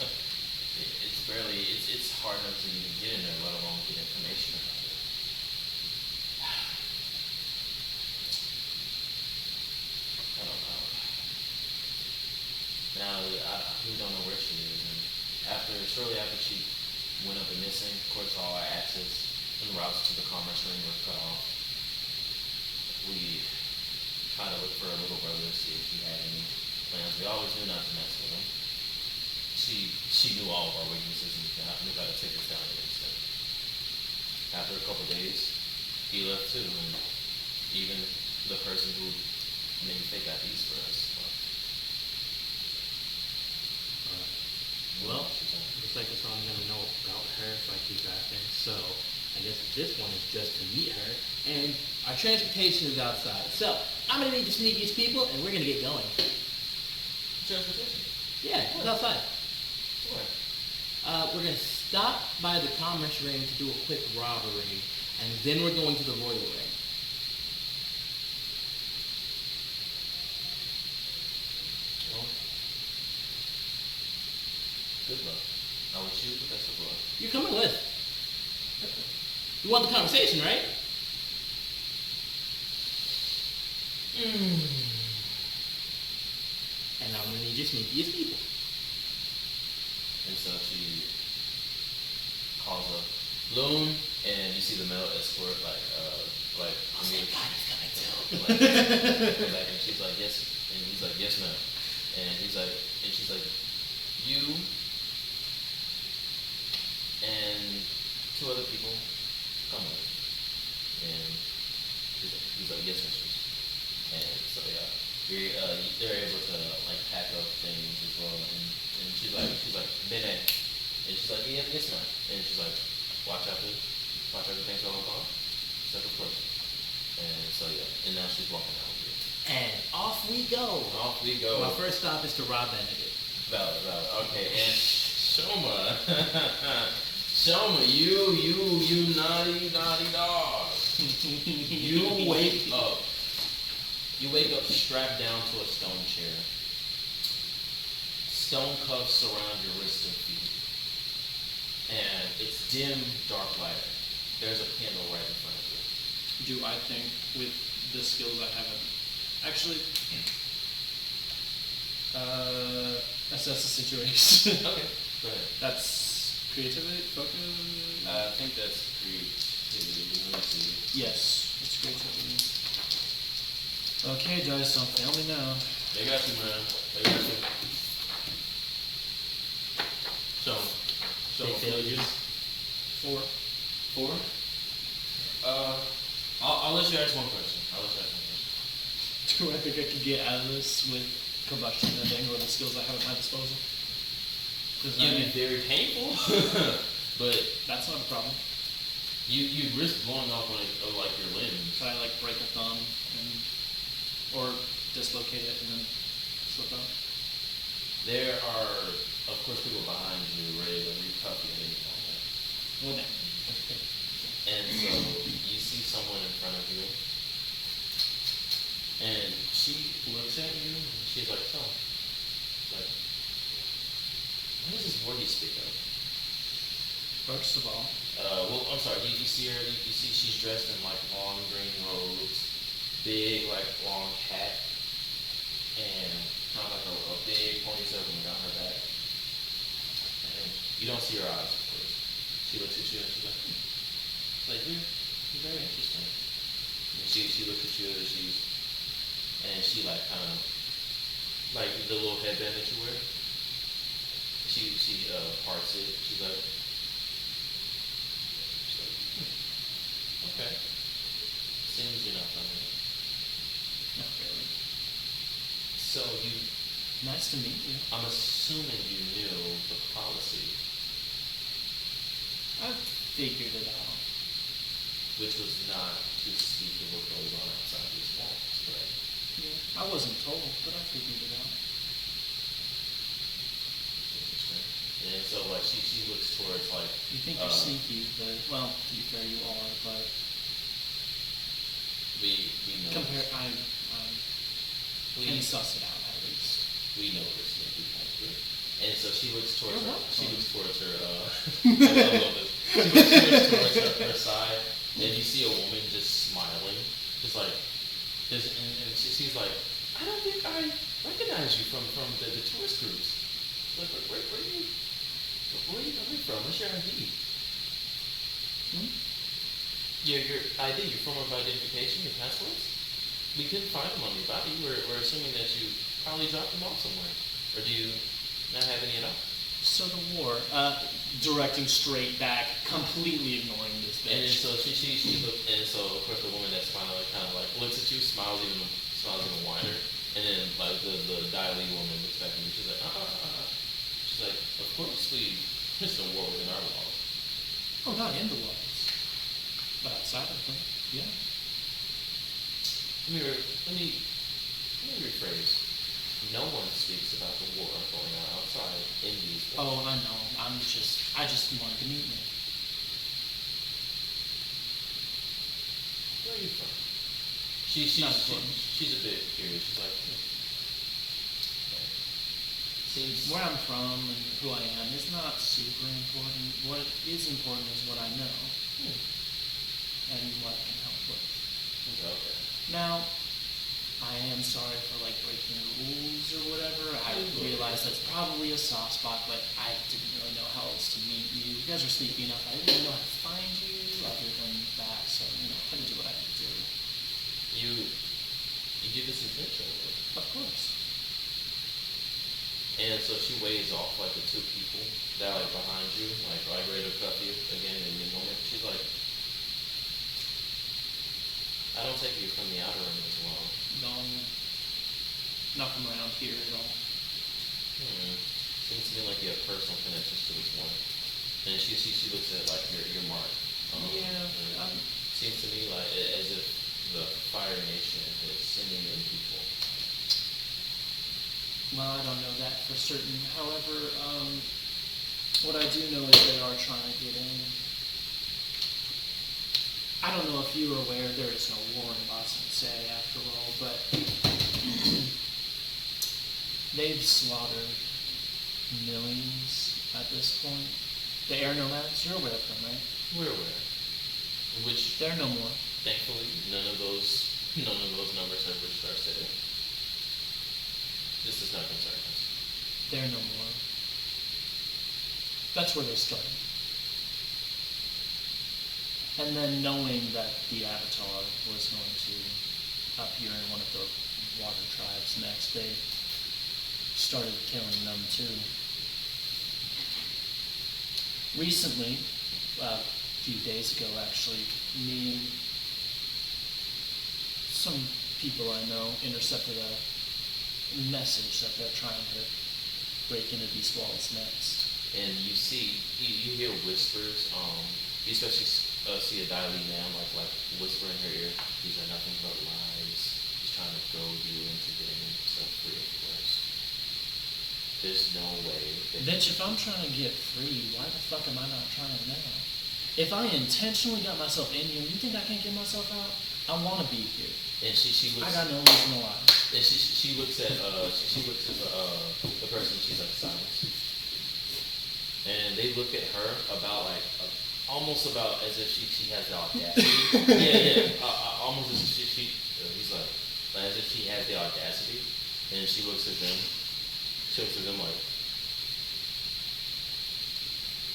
it's hard enough to even get in there, let alone get information about it. I don't know. Now we don't know where she is, and shortly after she went up and missing, of course all our access and routes to the commerce ring were cut off. We tried to look for her little brother to see if he had any plans. We always knew not to mess with him. She knew all of our weaknesses and knew how to take us down in an instant. After a couple days, he left too, and even the person who made fake IDs for us. Well, looks like that's all I'm gonna know about her if I keep asking. So I guess this one is just to meet her, and our transportation is outside. So I'm gonna meet the sneakiest people, and we're gonna get going. Transportation? Yeah, it's outside. Where? We're gonna stop by the commerce ring to do a quick robbery, and then we're going to the royal ring. Well, good luck. I wish you the best of luck. You're coming with. You want the conversation, right? And I'm gonna need your sneakiest people. And so she calls up Loon, and you see the male escort I'm here. God, he's coming too. Come back, and she's like, yes, and he's like, yes, ma'am. And she's like, you and 2 other people come with. And he's like, yes, mistress. And so yeah, they're able to like pack up things as well. And she's like, Bene. And she's like, yeah, yes, ma'am. And she's like, watch out the things going on. She's like, of course. And so yeah, and now she's walking out with you. And off we go. Off we go. My first stop is to rob Benedict. Valid. Okay, and Shoma. Shoma, you naughty dog. You wake up. You wake up strapped down to a stone chair. Stone cuffs surround your wrists and feet. And it's dim, dark lighting. There's a candle right in front of you. Do I think with the skills I have, actually, assess the situation. Okay, go ahead. That's creativity, focus. I think that's creativity. Let me see. Yes, it's creativity. Okay, guys, don't fail me now. They got you, man. They got you. So They failed you. 4. 4? I'll let you ask one question. Do I think I could get out of this with combustion ending or the skills I have at my disposal? Because It'd be very painful, but that's not a problem. you risk blowing off like your limbs. Can I like break a thumb or dislocate it and then slip out? There are, of course, people behind you ready to recuff you at any moment. Well, then. And so you see someone in front of you, and she looks at you, and she's like, "So, like, what is this word you speak of?" First of all, Well, I'm sorry. You see her. You see she's dressed in like long green robes, big like long hat, and kind of like a big ponytail coming down her back. And you don't see her eyes, of course. She looks at you and she's like, It's like you're very interesting. And she looks at you and she like kind of like the little headband that you wear. She parts it. She's like, okay. Seems you're not from here. not really. So Nice to meet you. I'm assuming you knew the policy, I figured it out. which was not to speak of what goes on outside these walls, correct? Yeah. I wasn't told, but I figured it out. Interesting. And so like she looks towards like You think you're sneaky, but well, to be fair, you are. But we know I we can suss it out at least. we know we're sneaky kind of good. And so she looks towards You're her. She welcome. looks towards her. I love this. She looks towards her side, and you see a woman just smiling, just like, and she's like, I don't think I recognize you from the tourist groups. Like, where are you coming from? What's your ID? Your ID, your form of identification, your passports? We couldn't find them on your body. We're assuming that you probably dropped them off somewhere. Or do you not have any at all? So the war, directing straight back, completely ignoring this And then bitch. so she looked, and so of course the woman that's finally like, kind of like looks at you, smiles even wider, and then like the Dai woman looks back at you. She's like, She's like, of course there's no war within our walls. Oh, not in the walls, but outside of them. Yeah. Let me rephrase. No one speaks about the war going on outside in these walls. Oh, I know. I just wanted to meet you. Where are you from? Not important. She's a bit curious. She's like, okay. Seems Where I'm from and who I am is not super important. What is important is what I know and what I can help with. okay. Now, I am sorry for like breaking the rules or whatever. I realize that's probably a soft spot, but I didn't really know how else to meet you. You guys were sneaky enough. I didn't really know how to find you other than that. So, I had to do what I had to do. You give us an intro, Of course. and so she waves off like the two people that are like behind you, like ready to cuff you again in the moment. She's like, I don't take you from the outer ring as well. No, not from around here at all. Seems to me like you have personal connections to this one. And she looks at like your mark. Yeah, Seems to me like as if the Fire Nation is sending in people. well, I don't know that for certain. However, what I do know is they are trying to get in. I don't know if you are aware, there is no war in Boston Say after all, but they've slaughtered millions at this point. The air nomads, you're aware of them, right? We're aware. Which, They're no more. thankfully, none of those numbers have reached our city. This does not concern us. They're no more. That's where they started. And then knowing that the Avatar was going to appear in one of the water tribes next, they started killing them too. Recently, a few days ago actually, me and some people I know intercepted a message that they're trying to break into these walls next. And you see, you hear whispers. You especially see a Daily man like whisper in her ear. These are nothing but lies. He's trying to throw you into getting himself free of yours. There's no way. Bitch, if I'm trying to get free, why the fuck am I not trying now? If I intentionally got myself in here, you think I can't get myself out? I want to be here. And she looks. I got no reason to lie. And she looks at the person. She's like silence. And they look at her about like almost about as if she has the audacity. yeah. Almost as if he's like as if she has the audacity. And she looks at them. She looks at them like.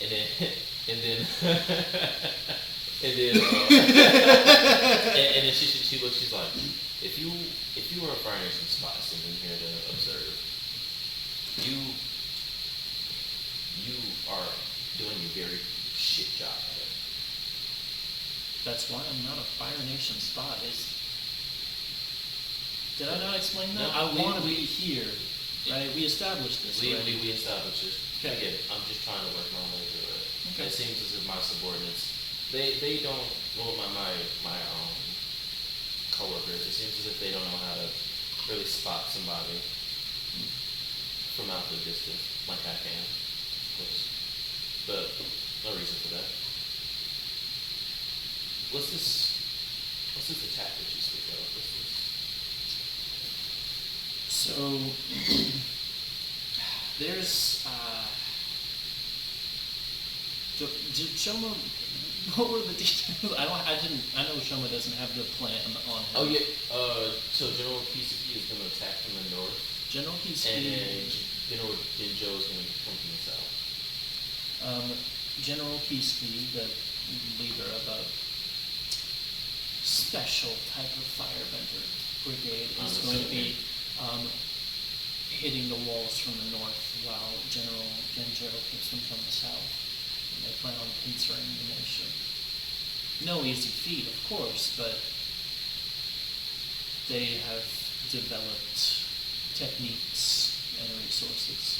And then and then she looks. She's like, if you were a Fire Nation spy sitting here to observe, you are doing a very shit job at it. That's why I'm not a Fire Nation spy. Did I not explain that? No, I want to be here. Right? We established this. We already. established this. Okay. Again, I'm just trying to work my way through it. Okay. It seems as if my subordinates, they don't, well, my coworkers, it seems as if they don't know how to really spot somebody from out the distance like I can, of course. But no reason for that. What's this attack that you speak of? What's this? So there's Shoma. What were the details? I know Shoma doesn't have the plan on him. Oh yeah. So General PCP is going to attack from the north. General And PCP. then General Jinjo is going to come from the south. General PCP, the leader of a special type of firebender brigade, is going to be hitting the walls from the north, while General Genjo hits them from the south. And they plan on pincering the nation. No easy feat, of course, but they have developed techniques and resources.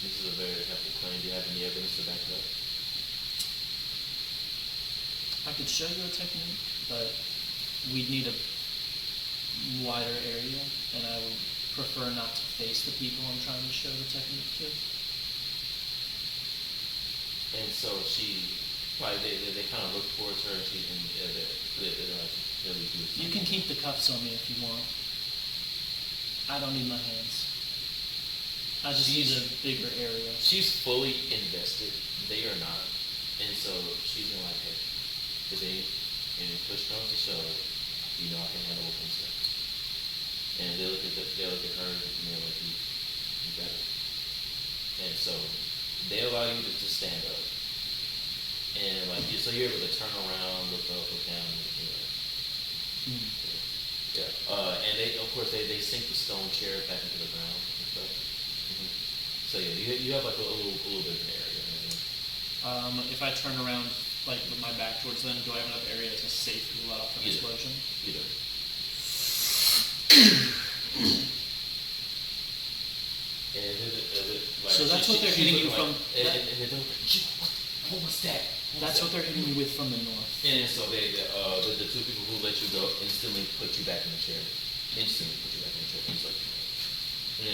This is a very hefty claim. Do you have any evidence to back it up? I could show you a technique, but we'd need a wider area, and I would prefer not to face the people I'm trying to show the technique to. And so they kind of look towards her, and they're like, really do You can keep the cuffs on me if you want. I don't need my hands. I just need a bigger area. She's fully invested. They are not. And so she's gonna like, hey, if any push comes to shove, you know I can handle open stuff. And they look at her and they're like, you better. And so they allow you to stand up. And like so you're able to turn around, look up, look down, you know. Mm. Yeah. And they of course they sink the stone chair back into the ground and stuff. Mm-hmm. So yeah, you have like a little bit of an area. If I turn around, like with my back towards them, do I have enough area to safely let off an explosion? You do. So that's what they're hitting you from. What was that? That's what they're hitting you with from the north. And so the two people who let you go instantly put you back in the chair. Instantly put you back in the chair. It's like, and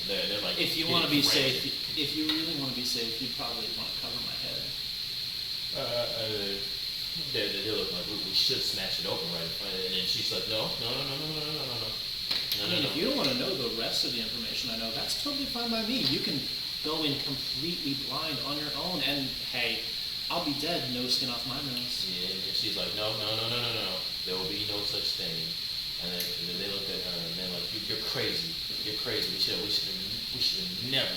they're like. If you want to be safe, if you really want to be safe, you'd probably want to cover my head. They look like we should smash it open right in front of it. And then she's like, no. I mean, if you don't want to know the rest of the information I know, that's totally fine by me. You can go in completely blind on your own, and hey, I'll be dead, no skin off my nose. Yeah, and she's like, no. There will be no such thing. And they look at her and they're like, you're crazy. You're crazy. We should have never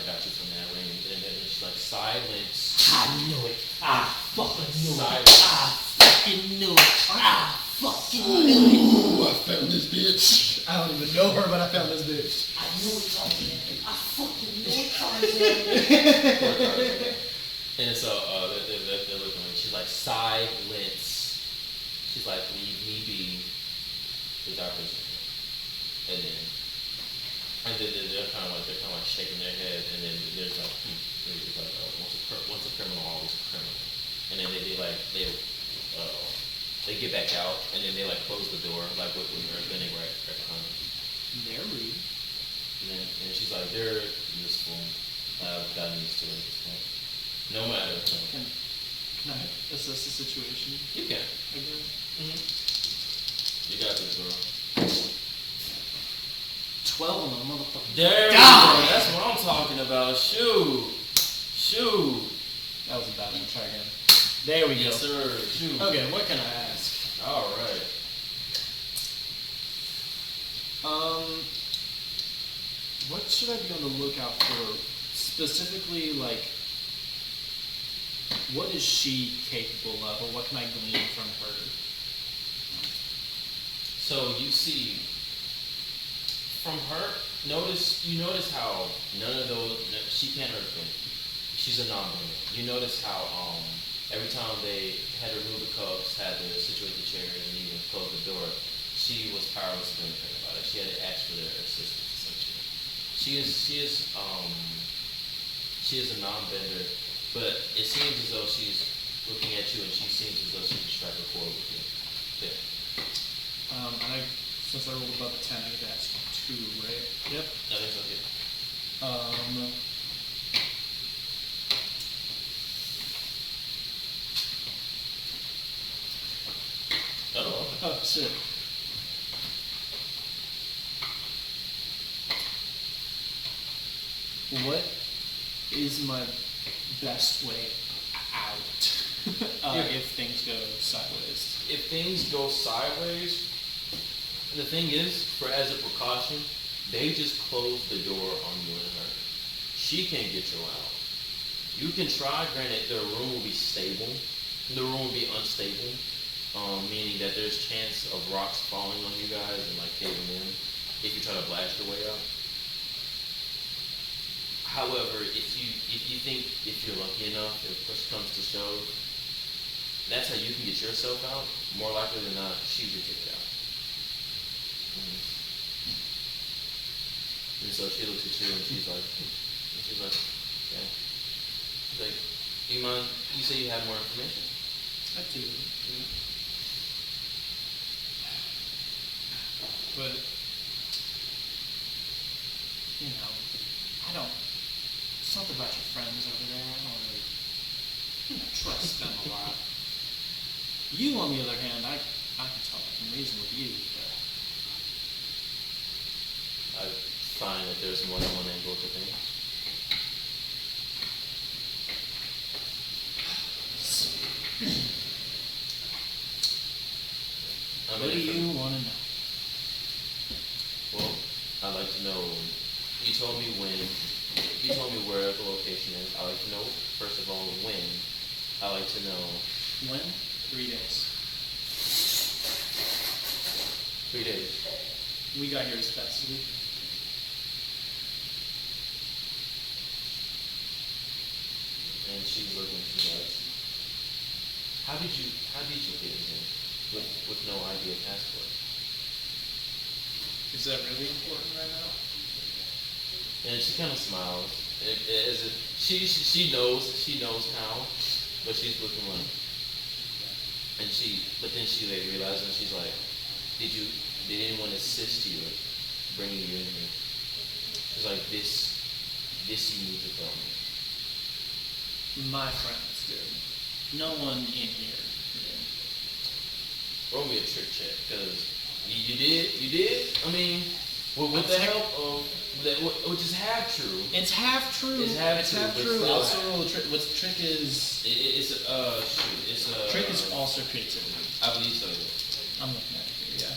got you from that ring. And then she's like, silence. I knew it. I fucking knew it. Silence. I fucking knew it. I fucking knew it. Ooh, I found this bitch. I don't even know her, but I found this bitch. I knew it, Tarzan. I fucking knew it, Tarzan. And so they're looking at me. She's like, silence. she's like, me be the dark person. And then they're kind of like shaking their head, and then there's like, it's like once a criminal, always a criminal. And then they get back out, and then they like close the door, like with Earthbending right behind them. They're rude. And she's like, they're useful. I've gotten used to it at this point. No matter. Can I assess the situation You can. again? You got this, bro. 12 on the motherfucker. There we go. That's what I'm talking about. Shoot. That was a bad one. Try again. There we Yes, go. sir. Shoot. Okay, what can I ask? All right. What should I be on the lookout for? Specifically, like, what is she capable of, or what can I glean from her? So you see, from her, you notice how none of those, she can't hurt them. She's a non-believer. You notice how every time they had to remove the cuffs, had to situate the chairs, and even close the door, she was powerless to do anything about it. She had to ask for their assistance, essentially. She is a non-bender, but it seems as though she's looking at you, and she seems as though she can strike a chord with you. Yeah. And since I rolled above a 10, I get to ask 2, right? Yep. I think so, yeah. Oh, shit. What is my best way out if things go sideways? If things go sideways, the thing is, as a precaution, they just close the door on you and her. She can't get you out. You can try, granted, the room will be stable. The room will be unstable, meaning that there's chance of rocks falling on you guys and like caving in if you try to blast your way out. However, if you think if you're lucky enough, if push comes to shove, that's how you can get yourself out. More likely than not, she would get out. And so she looks at you and she's like, okay. She's like, do you mind? You say you have more information? I do. Yeah. But, you know, I don't. Something about your friends over there. I don't really trust them a lot. You, on the other hand, I can tell I can reason with you. But I find that there's more than one angle to things. what do you want to know? Well, I'd like to know. You told me where the location is. I'd like to know, first of all, when. I'd like to know. When? 3 days. 3 days. We got here as fast as we could. And she's looking, she's like, how did you get in here with no ID or passport? Is that really important right now? And she kind of smiles, as if she knows how, but she's looking like, but then she like realizes, and she's like, did anyone assist you in bringing you in here? She's like, this you need to tell me. My friends did. No one in here did. Roll me a trick check, because you did. I mean, with the help of which is half true. It's half true. It's half It's true. half but true. still- Also, roll a trick. What's trick is It's a trick is also creativity. I believe so. Yeah. I'm looking at it here. Yeah.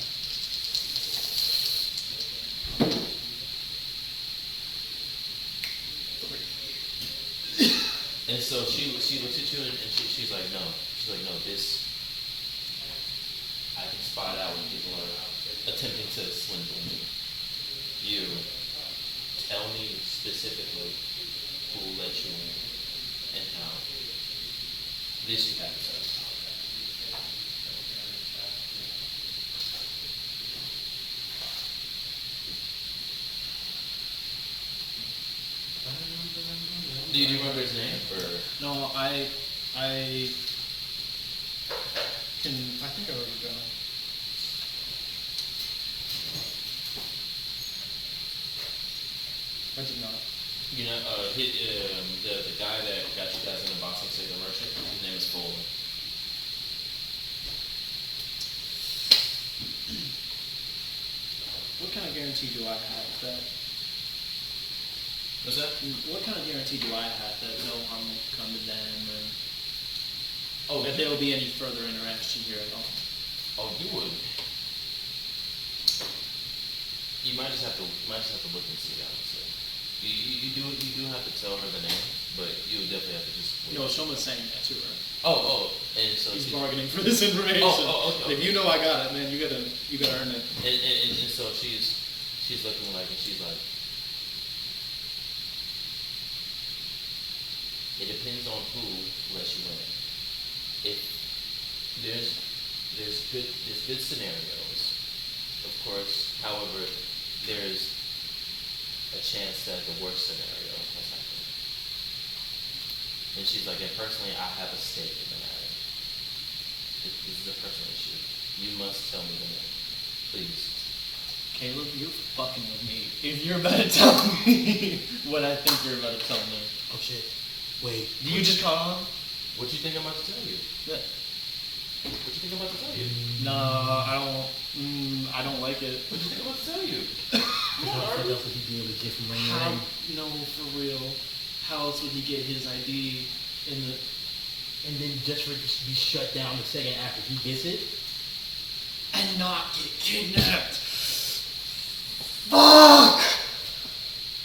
And so she looks at you and she's like, no, this I can spot out when people are attempting to swindle me. You tell me specifically who let you in and how. This you have to say. you remember his name? Or No, I think I already got it. I did not. you know, the guy that got you guys in the box and say the merchant. His name is Fuller. What kind of guarantee do I have that? What's that? What kind of guarantee do I have that no harm will come to them, or Oh, that there will be any further interaction here at all? Oh, you would. You might just have to look and see. Honestly, you do have to tell her the name, but you definitely have to just. No, Shoma's saying that to her. And so He's she, bargaining for this information. okay. If you know I got it, man, you gotta earn it. and so she's looking like, and she's like, it depends on who lets you in. If there's good scenarios, of course. However, there's a chance that the worst scenario has happened. And she's like, and personally, I have a stake in the matter. This is a personal issue. You must tell me the name, please. Caleb, you're fucking with me. If you're about to tell me what I think you're about to tell me. Oh shit. Wait. Do you just calm? What you think I'm about to tell you? Yeah. What you think I'm about to tell you? No, I don't like it. What you think I'm about to tell you? How else would he be able to get from ring to How? ring? No, for real. How else would he get his ID in the? And then just for it to be shut down the second after he gets it? And not get kidnapped. Fuck!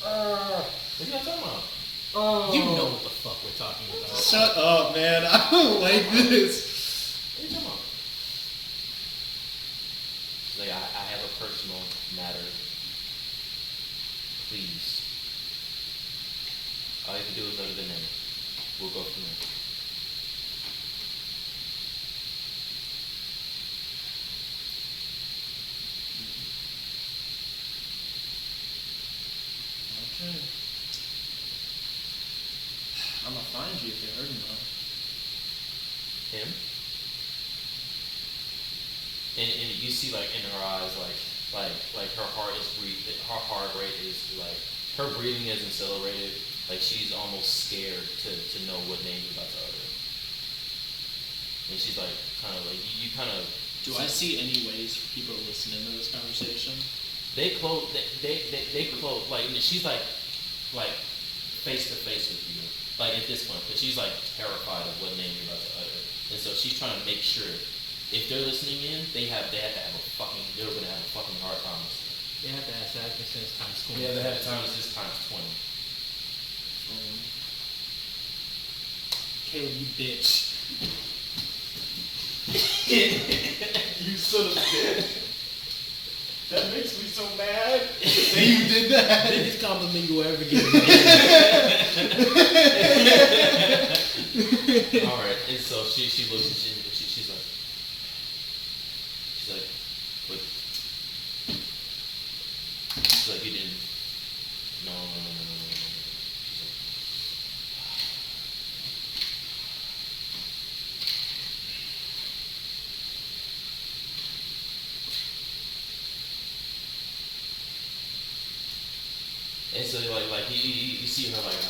What you talking about? You know what the fuck we're talking about. Shut up, man. I don't like this. What you talking about? She's like, I have a personal matter. Please. All you have to do is utter the name. We'll go from there. Okay. I'm gonna find you if you're hurting though. Him? And you see like in her eyes like her heart is breathing, her heart rate is like, her breathing is accelerated, like she's almost scared to know what name you're about to utter. And she's like kind of like you kind of. Do I see any ways for people to listen into this conversation? They close like she's like face to face with you like at this point, but she's like terrified of what name you're about to utter, and so she's trying to make sure if they're listening in, they're gonna have a fucking hard time listening. They have to ask that sense times 20. Yeah, they have times this times 20. Caleb, you bitch. You son of a bitch. That makes me so mad. That you did that. Biggest compliment you will ever get. All right, and so she looks at you, and she's like, what? She's like, you didn't. No. She's like, and so like you see her like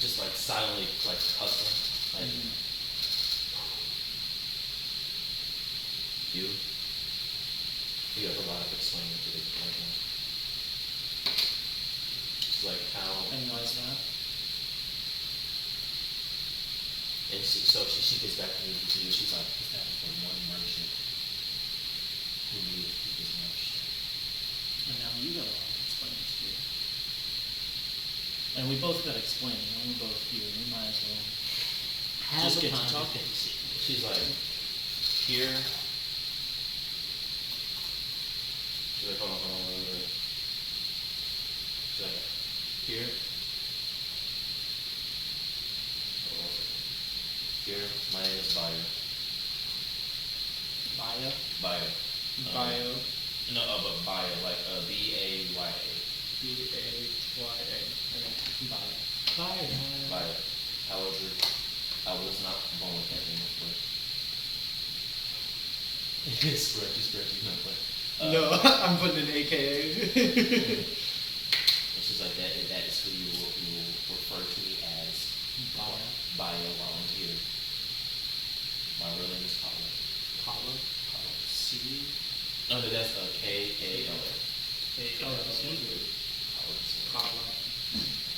just like silently like hustling like you have a lot of explaining to do right now. She's like how And why is that? and so she gets back to you. She's like, that was the one merchant who knew he was merchant. And now you got a lot to explain to you. And we both got explaining, and we're both here. We might as well Have just a get to talking. conversation. She's like, here. She's like, hold on, wait. She's like, here. Hold on a second. Here, my name is Bayer. Bio? Bayer. Bio. No, but Bayer, like B-A-Y-A. B-A-Y-A. Okay. Bio. Fire. However, I was not born with that name, of course. Scratchy, no, but. No, I'm putting an AKA. It's just like that. That is who you will refer to me as bio volunteer. My real name is Paula. Paula. C. No, that's K-A-L-A. Oh, that's one good. Paula.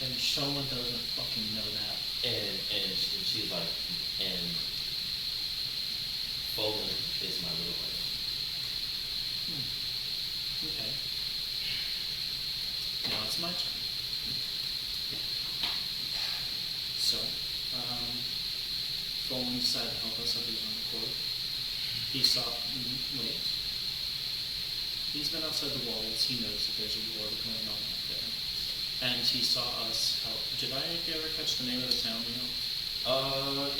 And Shoma doesn't fucking know that. And she's like, and Bolin is my little brother. Okay. Now it's my turn. So, Bolin decided to help us of his own accord. He saw, wait. He's been outside the walls. He knows that there's a war going on out there. And he saw us help. Did I ever catch the name of the town we helped?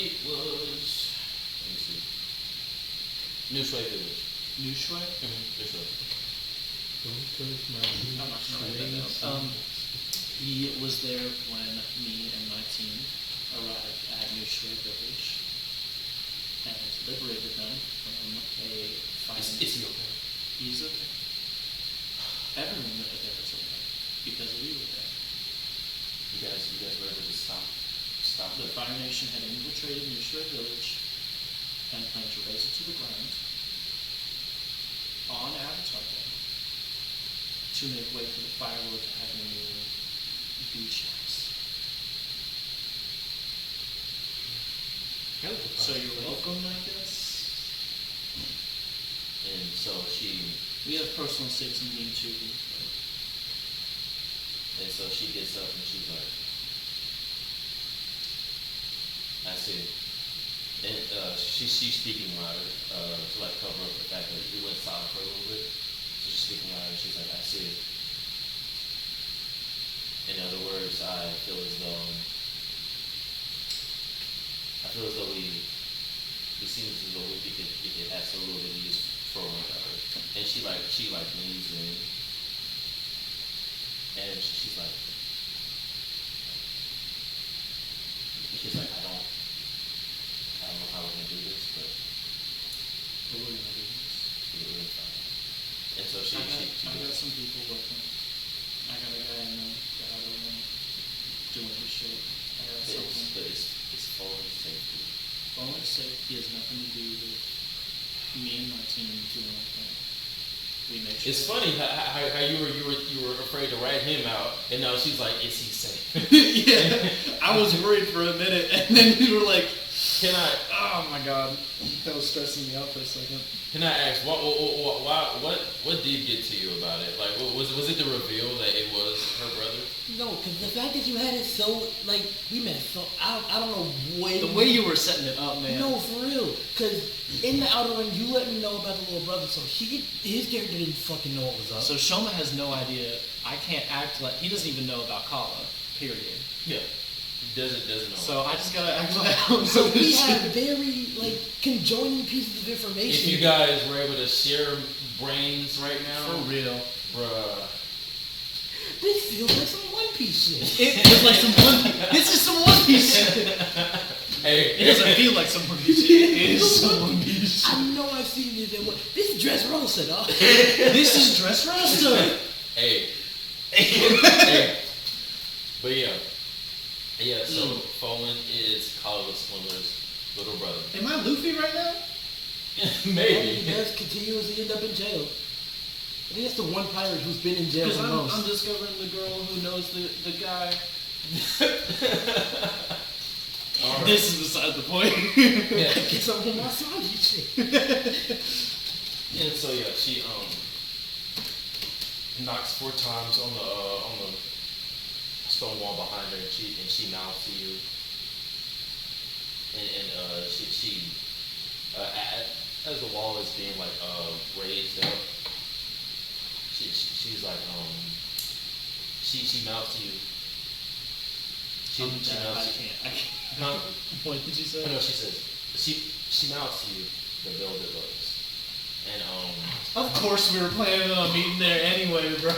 It was, let me see, New Shui Village. New Shui? New Shui. I'm not gonna write that down. He was there when me and my team arrived at New Shui Village and liberated them from a fighting. Is he okay? He's okay. Everyone there is okay because we were there. You guys were able to stop The Fire Nation had infiltrated New Shui Village and planned to raze it to the ground on Avatar Day to make way for the Firelord to have a new beach house. So you're welcome, I guess. And so We have personal stakes in the game too. and so she gets up and she's like, I see. And she's speaking louder to like cover up the fact that it went silent for a little bit. So she's speaking louder. She's like, I see. In other words, I feel as though we seem as though we could have some little bit of use for one another. And she leans in, and she's like, I don't know how we're gonna do this, but We're gonna do this. we're gonna find out. And so she I got some people working. I got a guy in the outer room doing his shit. I got something. but it's falling safety. Falling safety has nothing to do with me and my team doing anything. We make sure. It's funny how you were afraid to rat him out, and now she's like, is he safe? Yeah, I was worried for a minute, and then you were like, Can I oh my god, that was stressing me out for a second. ask what did get to you about it? Like, was it the reveal that it was her brother? No, because the fact that you had it so, like, we met so, I don't know when. The way you were setting it up, man. No, for real. Because in the outer ring, you let me know about the little brother, so his character didn't fucking know what was up. So Shoma has no idea. I can't act like he doesn't even know about Kala. Period. Yeah, doesn't know. So I just gotta act like I don't So know we this have shit. very, like, conjoining pieces of information. If you guys were able to share brains right now, For real. bruh. This feels like some One Piece shit. It is like some One Piece. This is some One Piece shit. Hey, It doesn't feel like some One Piece shit. It is some One Piece shit. I know I've seen this in one. This is Dressrosa, dog. This is Dressrosa. hey, hey. But yeah. So Fallen is Colorless Swimmer's little brother. Am I Luffy right now? Maybe. He does continuously end up in jail. I think that's the one pirate who's been in jail Because the most. I'm discovering the girl who knows the guy. All right. This is beside the point. Yeah. Get some of my Sanji shit. And so she knocks 4 times on the stone wall behind her, and she mouths to you. And she as the wall is being like raised up, she's like she mouths to you. She mouths to you. I can't. Huh? What did you say? No, she says she mouths to you the velvet lotus, and Of course we were planning on meeting there anyway, bro.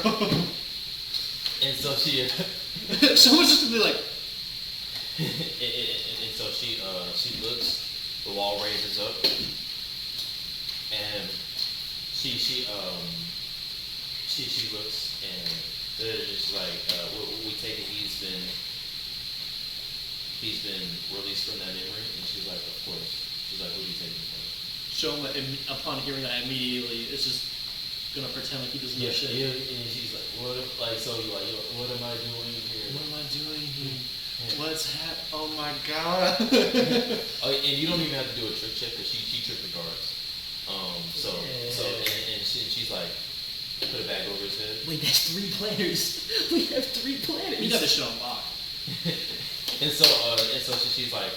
and so she Someone's just gonna be like, and so she looks. The wall raises up, and she looks, and they're just like, we take it. He's been released from that memory, and she's like, of course. She's like, who are you taking from? Shoma, upon hearing that immediately, is just gonna pretend like he doesn't know shit. Yeah, and she's like, what? Like, so you're like, what am I doing here? What am I doing here? Yeah. What's Oh my god. Oh, and you don't even have to do a trick check because she tricked the guards. She's like, put it back over his head. Wait, that's 3 planners. We have 3 planners. We got this shit on lock. and so she's like,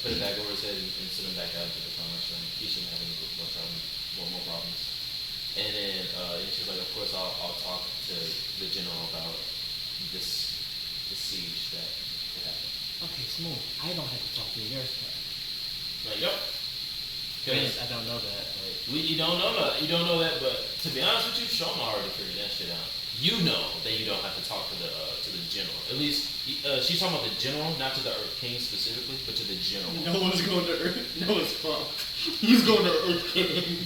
put it back over his head and send him back out to the commerce room. He shouldn't have any more problems. And then and she's like, of course I'll talk to the general about the siege that happened. Okay, Smooth. I don't have to talk to the nurse. Like, yep. I don't know that. You don't know that, but to be honest with you, Shoma already figured that shit out. You know that you don't have to talk to the general. At least she's talking about the general, not to the Earth King specifically, but to the general. No one's going to Earth. No, it's fuck. He's going to Earth King.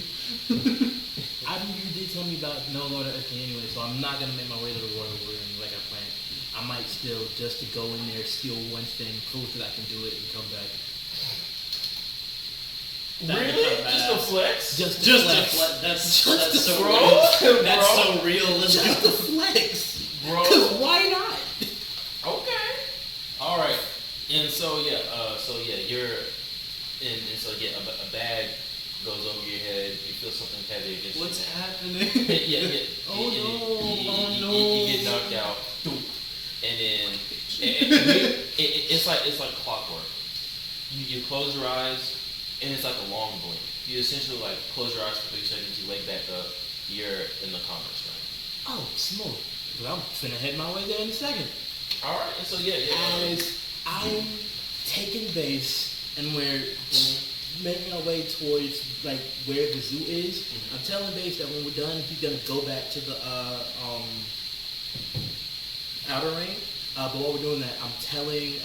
I mean, you did tell me about no going to Earth King anyway, so I'm not gonna make my way to the royal room like I planned. I might still just to go in there, steal one thing, prove that I can do it, and come back. Really? Just a flex? Just Just a a flex. flex. That's so bro. real. That's Bro. so real. Let's Just go. a flex. Bro. Cause why not? Okay. All right. And so you're, and so a bag goes over your head. You feel something heavy against What's your happening? yeah. Oh, no. You get knocked out. And then it's like clockwork. You close your eyes, and it's like a long blink. You essentially like close your eyes for 3 seconds. You wake back up. You're in the commerce room. Oh, Smooth. Well, I'm finna head my way there in a second. All right. And so As I'm taking base and we're making our way towards like where the zoo is, I'm telling base that when we're done, he's gonna go back to the outer ring. But while we're doing that, I'm telling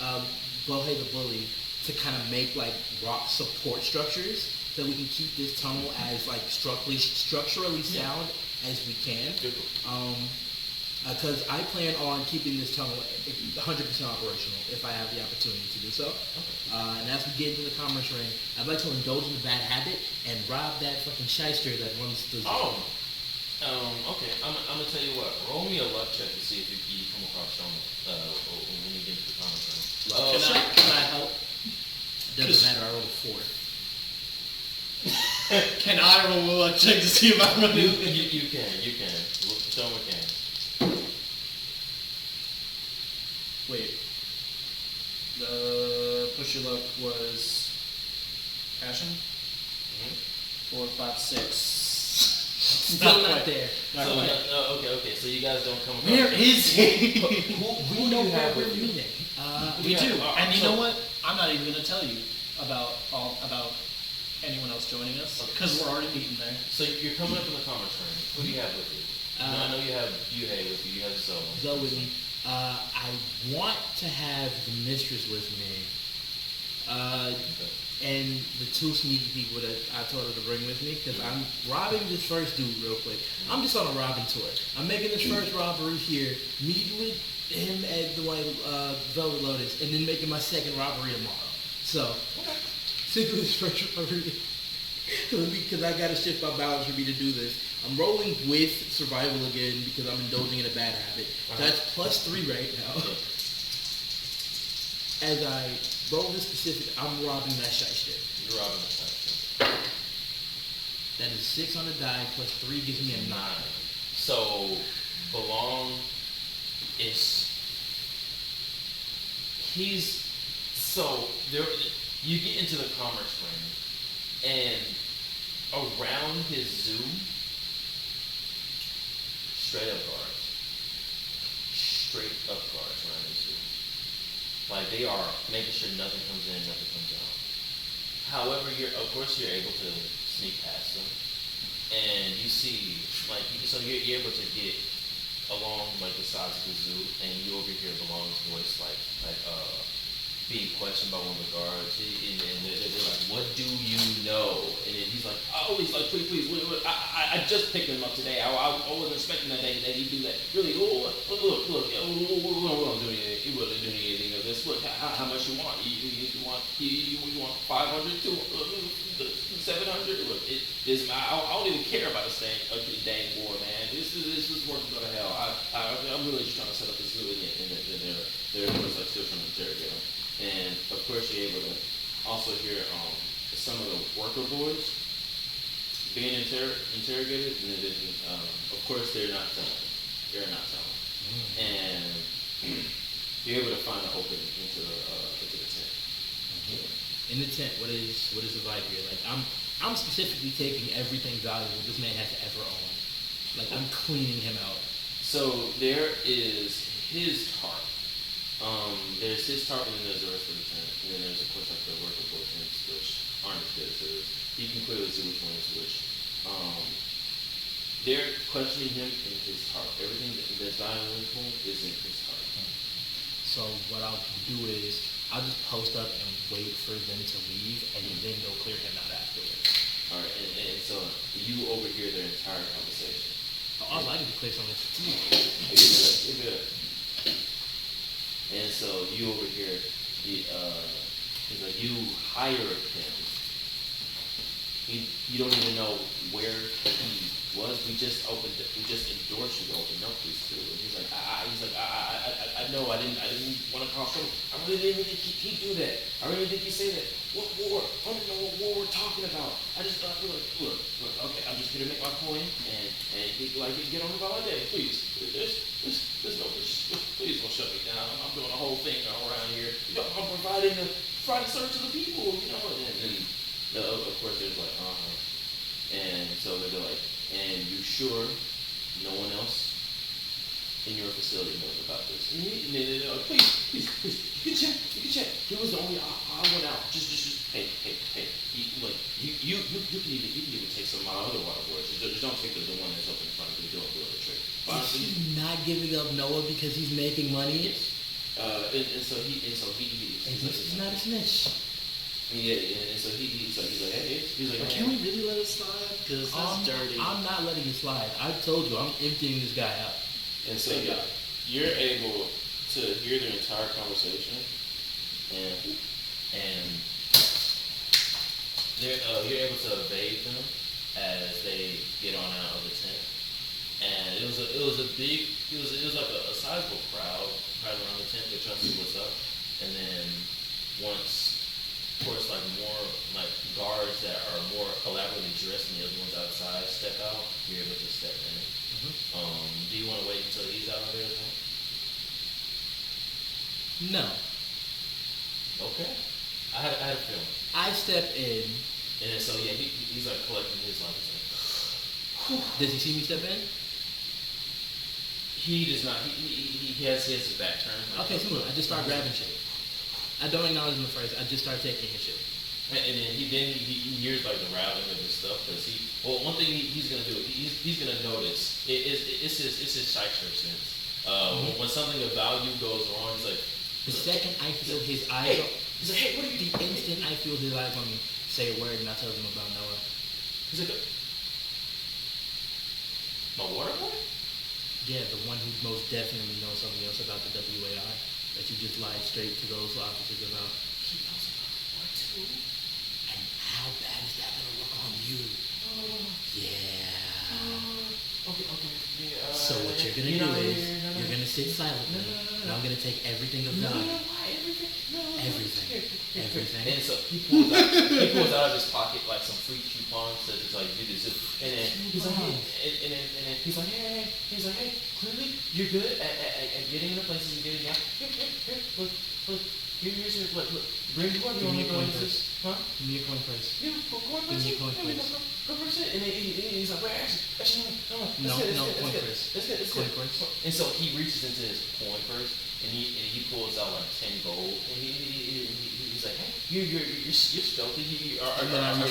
Bohei the bully to kind of make like rock support structures so we can keep this tunnel as like structurally sound as we can. Because I plan on keeping this tunnel 100% operational if I have the opportunity to do so. And as we get into the commerce ring, I'd like to indulge in the bad habit and rob that fucking shyster that runs the zoo. Okay. I'm gonna tell you what. Roll me a luck check to see if you come across Shoma when you get into the commerce room. Can I help? Doesn't matter, I rolled a 4. Can I roll a luck check to see if I'm running? You can. Shoma can. Wait. The push your luck was passion? 4, 5, 6. Still not there. Not So, quite. okay. So you guys don't come across. Where is he? Who do you have with you? We Yeah, do. alright, And you so- know what? I'm not even going to tell you about anyone else joining us because we're already meeting there. So you're coming up in the commerce room. Who do you have with you? I know you have Yuhei with you. You have Zoe. Zoe with me. I want to have the mistress with me. And the 2 sneaky people that I told her to bring with me, because I'm robbing this first dude real quick. I'm just on a robbing tour. I'm making this first robbery here, meeting with him at the White Velvet Lotus, and then making my second robbery tomorrow. So, stick with this first robbery. Because I gotta shift my balance for me to do this. I'm rolling with survival again because I'm indulging in a bad habit. So that's +3 right now. As I roll this specific, I'm robbing that shyster. You're robbing the shyster. That is 6 on the die, +3 gives me a 9. So belong is there. You get into the commerce ring, and around his zoo, straight up guards around his zoo. Like they are making sure nothing comes in, nothing comes out. However, you're able to sneak past them, and you see you're able to get along like the sides of the zoo, and you overhear Belong's voice like being questioned by one of the guards, and they're like, "What do you know?" And then he's like, "Please, I just picked him up today. I wasn't expecting that he'd do that. Really, look, we don't do anything. We wasn't doing anything of this. Look, how much you want? You want 500 to 700? Look, I don't even care about this dang war, man. This is working go to hell. I'm really just trying to set up this civilian, and they're of course like still trying to interrogate him. And of course you're able to also hear some of the worker boys being interrogated, and then, of course they're not telling. And you're able to find an opening into the tent. In the tent, what is the vibe here? Like I'm specifically taking everything valuable this man has ever owned. Like I'm cleaning him out. So there is his tarp. There's his tarp, and then there's the rest of the tent. And then there's of course like the worker boy tents, which aren't as good as his. You can clearly see which one is which. They're questioning him in his tarp. Everything that's valuable in his home is in his tarp. So what I'll do is I'll just post up and wait for them to leave, and then go clear him out afterwards. All right, and so you overhear their entire conversation. Also, I need to clear some of this fatigue. You're good. And so you overhear, he's like, you hired him. You don't even know where he was. We just endorsed you to open up these two. And he's like, I know, I didn't want to cause trouble. I really didn't think he'd do that. I really didn't think he'd say that. What war? I don't know what war we're talking about. I just thought, look, okay, I'm just here to make my point and get on about my day, please. There's no, please don't shut me down. I'm doing a whole thing around here. I'm providing service to the people, and of course there's like, and so they're like, and you sure no one else in your facility knows about this? And they're like, please, you can check. He was the only, I went out, just, hey, you can even take some of my other water boys. Just don't take the one that's up in front of you doing the trick. Is he not giving up Noah because he's making money? Yes. He's not a snitch. Yeah, and so he's like, hey, But can we really let it slide? Because that's dirty. I'm not letting it slide. I told you, I'm emptying this guy out. And so you're able to hear their entire conversation, and you're able to evade them as they get on out of the tent. And it was like a sizable crowd around the tent. They're trying to see what's up, and then once, of course, like more like guards that are more elaborately dressed than the other ones outside step out, you're able to step in. Do you want to wait until he's out of there as well? No. Okay. I had a feeling. I step in. And then so he's like collecting his life. Does he see me step in? He does not. He has his back turned. Okay, so look, I just start grabbing shit. I don't acknowledge him first. I just start taking his shit. And then he hears like the rattling of his stuff because one thing he's gonna do, he's gonna notice it's his shyster sense. When something of value goes wrong, he's like, the second I feel his eyes, he's like, hey, what are you? The instant I feel his eyes on me, say a word and I tell him about Noah. He's like, my water boy? Yeah, the one who most definitely knows something else about the WAI that you just lied straight to those officers about. He knows about what too? And how bad is that gonna look on you? Yeah. Okay. Yeah, so what you're gonna do is you're gonna sit silently, and I'm gonna take everything of value. Why? Everything. And so he pulls out of his pocket like some free coupons that is like, do this, and then he's like, hey, clearly you're good at getting in the places and getting out. Here, look, here's your, look, bring what you want to go into this, huh? Give me a coin first. Yeah, go on, Give me a coin first. Go first, and then he's like, wait, actually, no, coin first. That's good. Coin first. And so he reaches into his coin purse, and he pulls out like 10 gold, and he's like, hey, you're stealthy. Are you gonna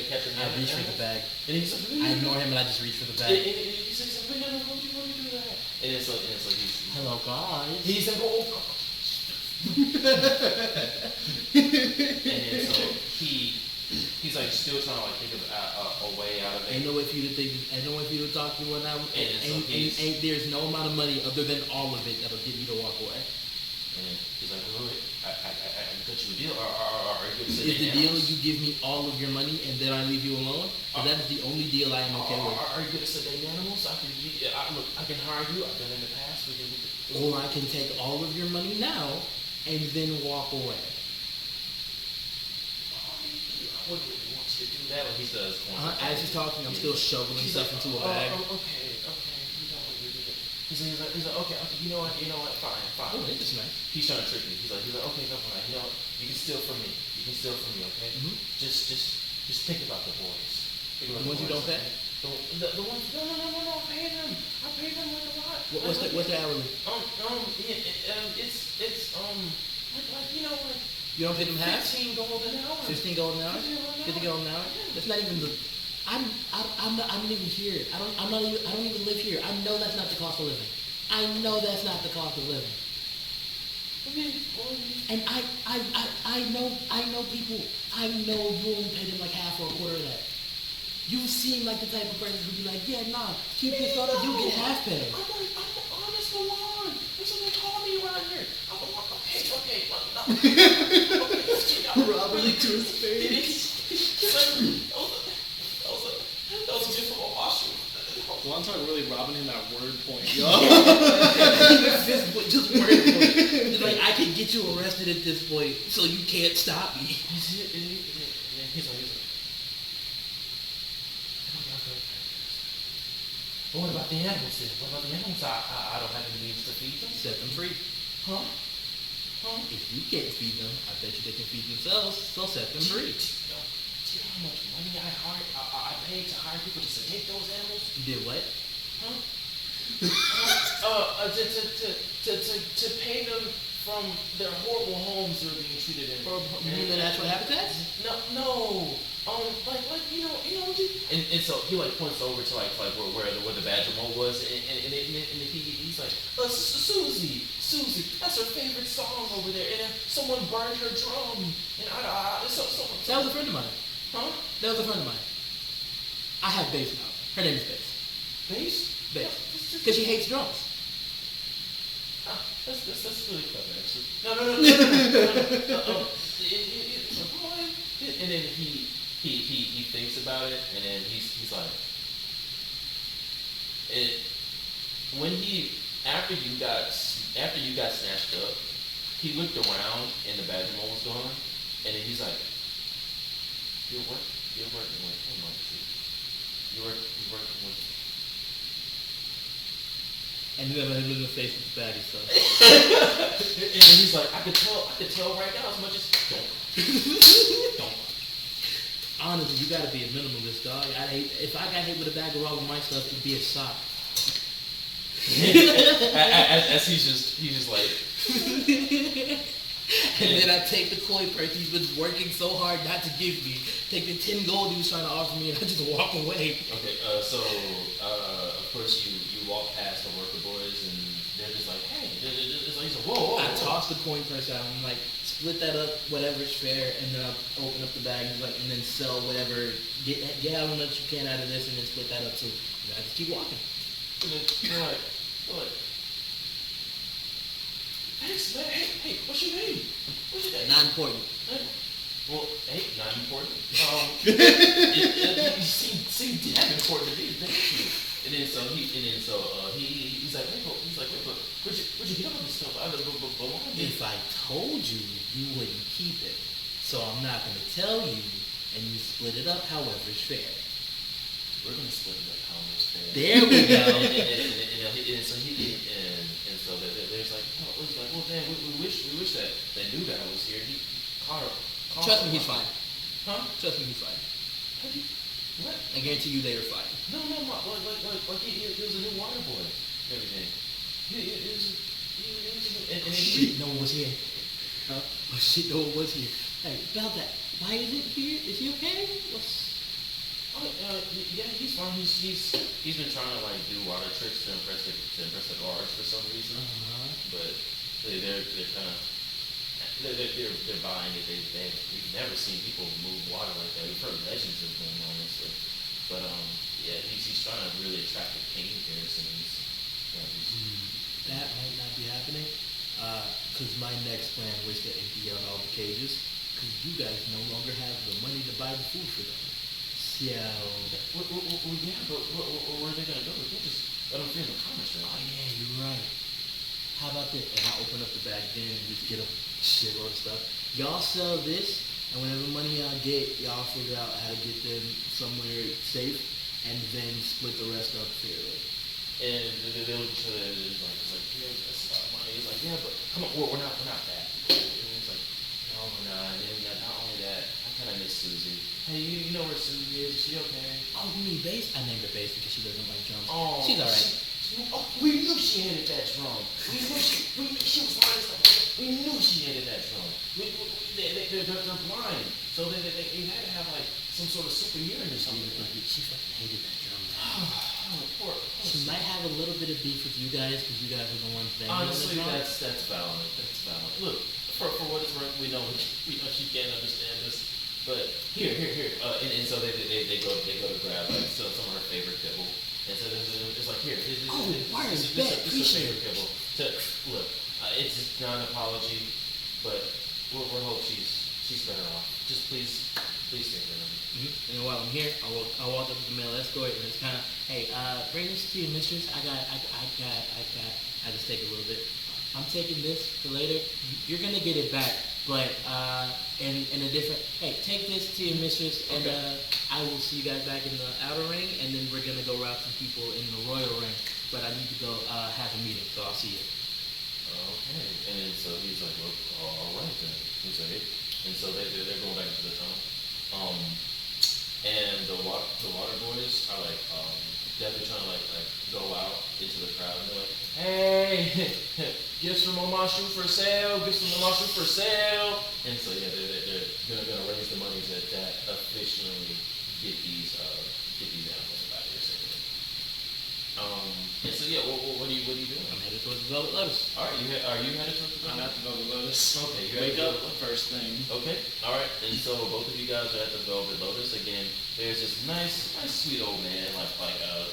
catch a man? I reach for the bag. And he's like, I ignore him and I just reach for the bag. And he's like, no, what do you do that? And it's like he's hello guys. he's like, oh, And then so he's like still trying to like think of a way out of it. Ain't no way for you to think. Ain't no way for you to talk to one now. Ain't there's no amount of money other than all of it that'll get you to walk away. And he's like, wait, I can cut you a deal, or are you gonna Is the deal you give me all of your money and then I leave you alone? That is the only deal I am okay with. Are you gonna sedate animals? Look, I can hire you. I've done it in the past. Or I can take all of your money now and then walk away. I wouldn't really want you to do that, but he does. As he's talking, I'm still shoveling stuff into a bag. Okay. You know what you're doing. He's like, okay. You know what? Fine. Oh, this is nice. He's trying to trick me. He's like, okay, no, fine. You know what? You can steal from me. Okay? Mm-hmm. Just think about the boys. The ones you don't pay? The ones. No. I pay them. Like a lot. What's the hourly? It's like you know like. You don't pay them half? 15 gold an hour. 15 gold an hour? 50 gold an hour? That's not even the. I'm not even here. I don't even live here. I know that's not the cost of living. And I know people. I know you only pay them like half or a quarter of that. You seem like the type of person who'd be like, yeah, nah, keep this up, you get half pay. I'm honest Milan. That's what they call me around here. Okay. Robbery to his face. That was a gift from a washroom. Wonton really robbing him at word point, yo. Just word point. It's like, I can get you arrested at this point, so you can't stop me. He's like, but what about the animals then? I don't have any means to feed them. Set them free. Huh? If you can't feed them, I bet you they can feed themselves, so set them free. Do you know how much money I paid to hire people to sedate those animals? You did what? Huh? To pay them from their horrible homes they're being treated in. You mean the natural habitats? No. Like you know, and so he like points over to like where the badger mole was, and he's like, Susie, that's her favorite song over there, and someone burned her drum, and That was a friend of mine. Huh? That was a friend of mine. I have Bass now. Her name is Bass. Bass? Because she hates drums. That's really clever, actually. No. And then he thinks about it, and then he's like, after you got snatched up, he looked around and the badger mole was gone, and then he's like, you're working with him, aren't you? You're working with. And you never hit him in the face with the baddie stuff. And then he's like, I could tell right now as much as don't. Honestly, you gotta be a minimalist, dog. If I got hit with a bag of all of my stuff, it'd be a sock. As he's just like. And then I take the koi purse he's been working so hard not to give me. Take the 10 gold he was trying to offer me, and I just walk away. Okay, so of course you walk past the worker boys, and they're just like, hey, it's like, whoa. I toss the coin purse out. I'm like, split that up, whatever's fair, and then I open up the bag and then sell whatever. Get how much you can out of this, and then split that up too. And I just keep walking. And then they're like, thanks, man. Hey, what's your name? Not important. Well, hey, not important. You seem damn important to me. Thank you. And then so he's like, wait, but where'd you get all this stuff? If I told you, you wouldn't keep it. So I'm not going to tell you, and you split it up however is fair. We're gonna split it up however is fair. There we go. And so there's like, well, damn, we wish that new guy was here. He caught her. Trust me, he's fine. Huh? Trust me, he's fine. What? I guarantee you they are fine. No, like he was a new water boy and everything. He was and then Shit, no one was here. Huh? Oh shit, no one was here. Hey, about that. Why is it here? Is he okay? Yeah, he's fine. He's been trying to like do water tricks to impress the guards for some reason. Uh-huh. But they're kind of they're buying it. We've never seen people move water like that. We've heard legends of them, honestly. But yeah, he's trying to really attract the pain garrisons. That might not be happening. Because my next plan was to empty out all the cages. Because you guys no longer have the money to buy the food for them. So. Well, yeah, but where are they gonna go? We can't just let them free in the commerce, right? Oh yeah, you're right. How about this? And I'll open up the back bin and just get a shitload of stuff. Y'all sell this, and whatever money y'all get, y'all figure out how to get them somewhere safe, and then split the rest up fairly. And they look at each other and it's like, yeah, that's a lot of money. It's like, yeah, but come on, we're not that. And it's like, no, we're not. And not only that, I kind of miss Susie. Hey, you know where Susie is? Is she okay? Oh, you mean Bass? I named her Bass because she doesn't like drums. Oh, she's alright. We knew she hated that drum. We knew she was hard as stuff. We knew she hated that drum. They're blind, so they had to have like some sort of super hearing or something. She fucking hated that drum. Poor She might have a little bit of beef with you guys because you guys are the ones that. Honestly, that's valid. That's valid. Look, for what it's worth, we know she can't understand this. But here. And so they go to grab like some of her favorite kibble. And so it's like here. This is her favorite kibble. Look, it's just not an apology, but we'll hope she's better off. Just please take care of me. Mm-hmm. And then while I'm here, I walk up to the male escort and it's kind of, hey, bring this to your mistress. I just take a little bit. I'm taking this for later. You're gonna get it back, but in a different. Hey, take this to your mistress, and I will see you guys back in the outer ring, and then we're gonna go rob some people in the royal ring. But I need to go have a meeting, so I'll see you. Okay. And then so he's like, well, all right then. He's like, and so they're going back into the tunnel. And the water boys are like definitely trying to like go out into the crowd and they're like, hey, gifts from Omashu for sale, and so yeah, they're gonna raise the money to officially get these animals out of here safely. And so yeah, what are you doing? I'm headed towards the Velvet Lotus. All right, are you headed towards the I'm Velvet? at the Velvet Lotus. Okay, you Wake up first thing. Okay, all right, and so both of you guys are at the Velvet Lotus again. There's this nice sweet old man like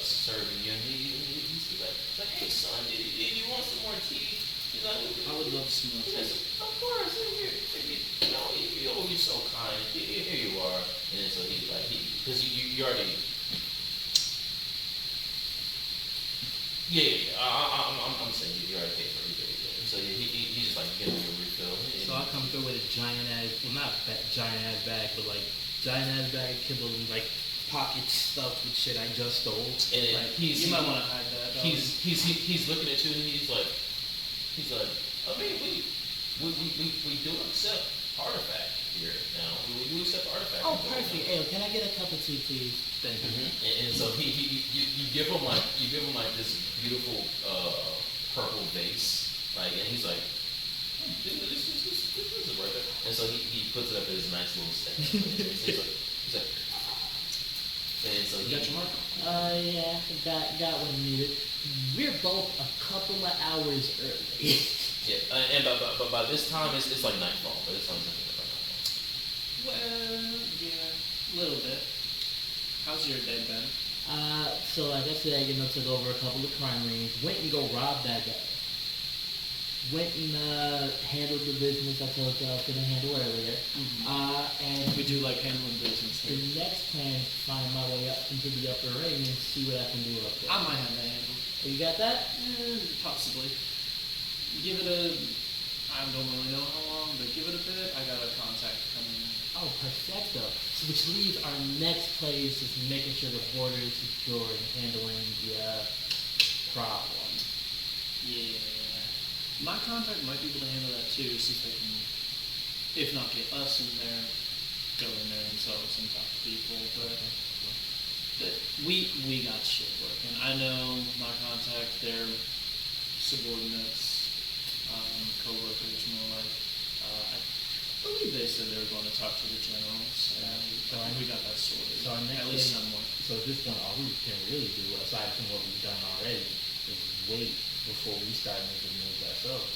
serving you, and he's like, hey son, did you want some more tea? He's like, I would love some more tea. Of course, here, you're so kind. Here you are, and then so he's like, because you already. Yeah. I'm saying you already paid for it. And so yeah, he's just like getting you a refill. So I come through with a giant ass, well not giant ass bag, but like giant ass bag of kibble and like pockets stuffed with shit I just stole. And like, You might want to hide that. He's looking at you and he's like, I mean we do accept artifact here now. We do accept artifact. oh, perfect. Hey, can I get a cup of tea, please? Thank you. And so you give him like this beautiful purple vase, like, and he's like, dude, this is worth it. And so he puts it up in his nice little stand. he's like, and so You got your mark? Yeah, got what I needed. We're both a couple of hours early. yeah, and but by this time it's like nightfall. But it's like nightfall. Well, yeah, a little bit. How's your day been? So like I said, took over a couple of crime rings, went and go rob that guy. Went and handled the business I told you I was gonna handle earlier. And We do like handling business the here. next plan is to find my way up into the upper ring and see what I can do up there. I might have that handled. You got that? Possibly. Give it I don't really know how long, but give it a bit. I got a contact coming in. Oh, perfecto. So which leaves our next place is making sure the border is secure and handling the problem. Yeah. My contact might be able to handle that too, since they can, if not get us in there, go in there themselves and talk to people. But we got shit working. I know my contact, their subordinates, co-workers, more like. I believe they said they were going to talk to the generals, and I think we got that sorted. So our next at least thing- somewhat. So at this point, all we can really do, aside from what we've done already, is wait before we start making moves ourselves.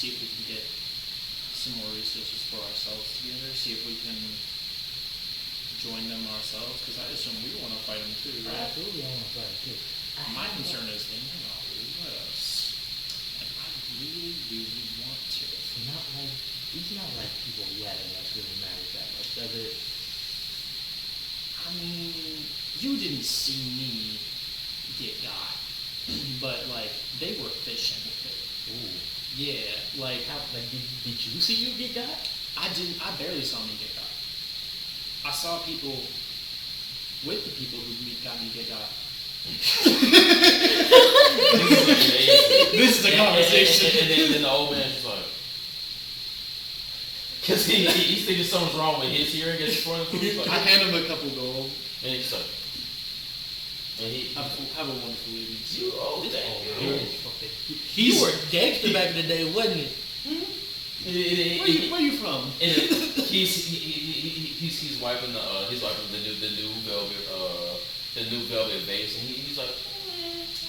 see if we can get some more resources for ourselves together. See if we can join them ourselves. Because I assume we want to fight them too, right? Absolutely, I want to fight too. My concern is they may not let us, and I really, really want to. It's not like people yelling that really matters that much, does it? I mean, you didn't see me get got, but like they were fishing. Ooh. Yeah, like Did you see you get got? I didn't. I barely saw me get got. I saw people with the people who got me get got. This is a conversation. And then the old man's just like, because he's thinking something's wrong with his hearing as he's pouring the food. He's like, I hand him a couple gold. and he's like, and he, Have a wonderful evening. you, oh, thank you. You were gangster back in the day, wasn't it? Where you from? And he's wiping the new velvet vase, and he's like,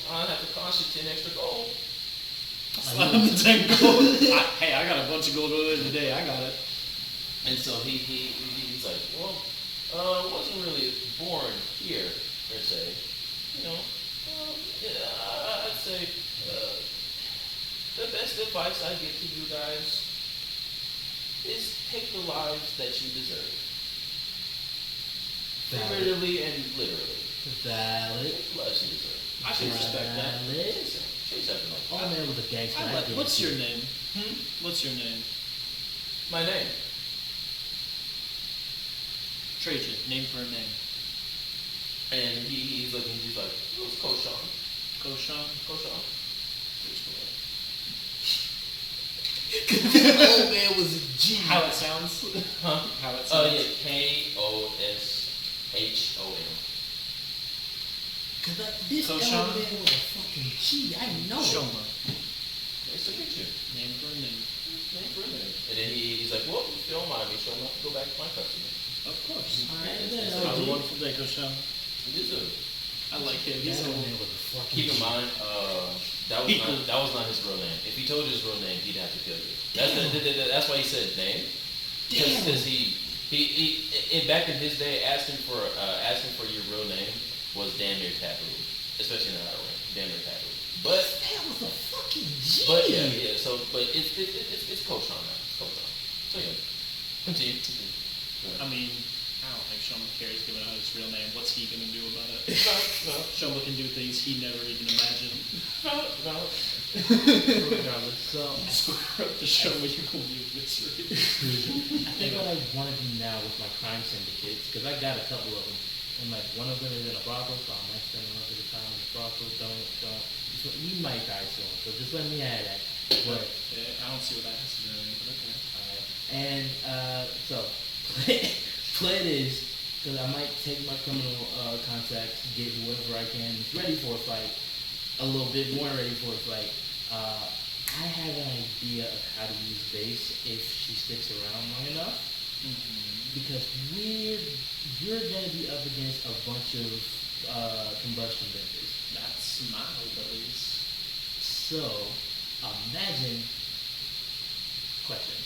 I have to cost you 10 extra gold. Slap him the 10 gold. Hey, I got a bunch of gold earlier today. I got it. And so he's like, well, I wasn't really born here, per se. Yeah, I'd say the best advice I give to you guys is take the lives that you deserve. Figuratively and literally. Valid. Take the lives you deserve. I can respect that. Chase after my Oh man, with a gangster. I get What's it. your name? What's your name? My name. Trajan. Name for a name. And he's looking, he's like, it was Koshan. Koshan? The old man was a G. How it sounds? Huh? How it Oh sounds? yeah, Koshom. Cause this old Koshan? man was a fucking G. I know. Shoma. Nice to meet you. Name for a name. And then he's like, well, if you don't mind me, so I'm going to have to go back to my customer. Of course. Alright, Yeah, then, Have a OG. wonderful day, Koshan. This is I like him. That He's old old. man was a fucking keep in G. mind, that was not his real name. If he told you his real name, he'd have to kill you. That's why he said name. Because back in his day, asking for your real name was damn near taboo, especially in the Iran. Damn near taboo. But That was a fucking G. yeah. So, but it's Coach on now. It's Coach on. So yeah, continue. I mean, I don't think Shoma cares giving out his real name. What's he gonna do about it? No. Shoma can do things he never even imagined. Regardless, so To Shoma, you gonna be eviscerated. I think what I want to do now with my crime syndicates, because I got a couple of them, and like one of them is in a brothel, so I might spend a lot of the time in the brothel. Don't. We might die soon, so just let me have that. But Yeah, I don't see what that has to do with anything, but okay. alright, and so plan is because I might take my criminal contacts, get whoever I can who's ready for a fight, a little bit more ready for a fight. I have an idea of how to use base if she sticks around long enough. Because you're gonna be up against a bunch of combustion vendors. That's my hope, at least. So imagine. Question: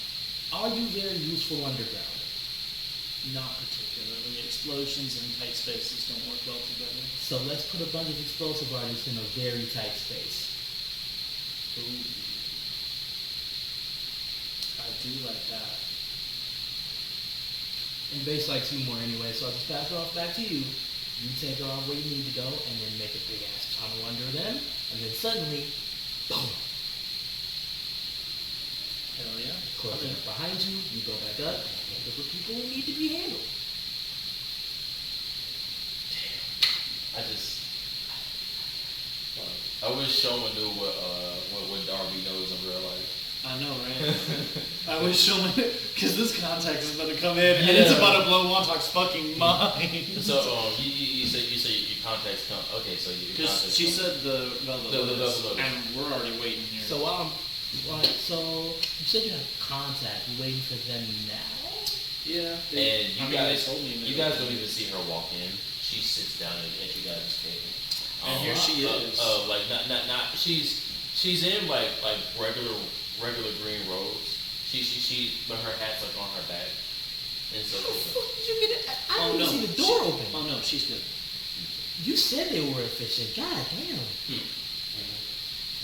are you very useful underground? Not particularly. Explosions in tight spaces don't work well together. So let's put a bunch of explosive artists in a very tight space. Ooh. I do like that. And base likes you more anyway, so I'll just pass it off back to you. You take her off where you need to go, and then make a big ass tunnel under them, and then suddenly, boom, Hell yeah. close it up behind you, you go back up, and handle the people who need to be handled. I wish Shoma knew what Darby knows in real life. I know, right? I wish Shoma, because this context is going to come in, and it's about to blow Montauk's fucking mind. So you say your contacts come. Okay, so your Because contacts she come. said the velvet The lotus, velvet lotus. and we're already waiting here. So so you said you have contact, you waiting for them now? yeah. And they told me you guys don't even see her walk in. She sits down at you guys' table. And here she is. Like not. She's in like regular regular green robes. But her hat's like on her back, and so How the she's fuck did you get it? I Oh, didn't no. see the door open. Oh no, she's good. You said they were efficient. God damn.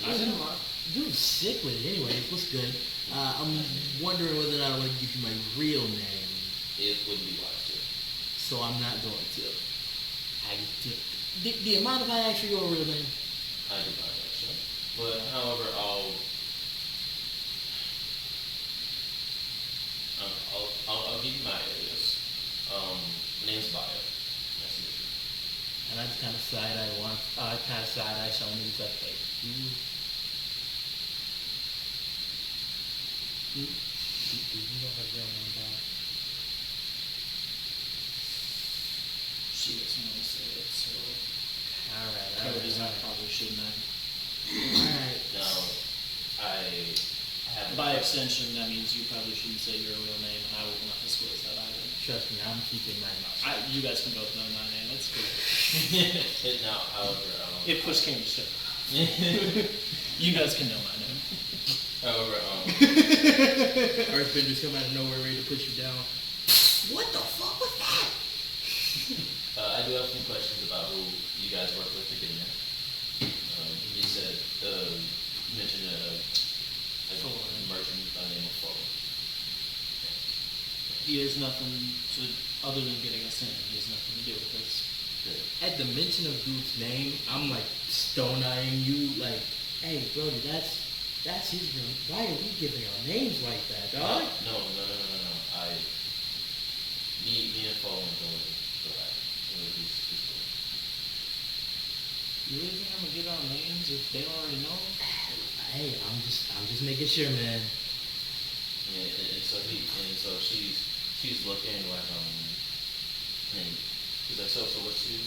I didn't lie. You're sick with it anyway. What's good? I'm wondering whether or not I want to give you my real name. it wouldn't be wise to. So I'm not going to. The amount if I ask you your real name? I do not actually, but however, I'll give you my alias. Name's Bio. Nice to meet you. And I just kind of side-eye Sean. He's like, hey, do you know her real name, guys? She doesn't want to say it, so Alright, I probably shouldn't have. Alright. Now, I have By extension, that means you probably shouldn't say your real name, and I will not disclose that either. Trust me, I'm keeping my mouth. You guys can both know my name. It's cool. Now, however, If push came to shove, you guys can know my name. however, Earthbenders come out of nowhere ready to push you down. What the fuck was that? I do have some questions about who you guys work with to get in there. You said, you mentioned a merchant by the name of Fuller. He has nothing to, other than getting us in, he has nothing to do with this. Good. At the mention of dude's name, I'm like stone-eyeing you, like, hey, brother, that's his name. Why are we giving our names like that, dog? No. Me and Fuller go back. He's cool. You really think I'm gonna give out names if they already know? Hey, I'm just making sure, man. And so she's looking like and she's like, so what's you?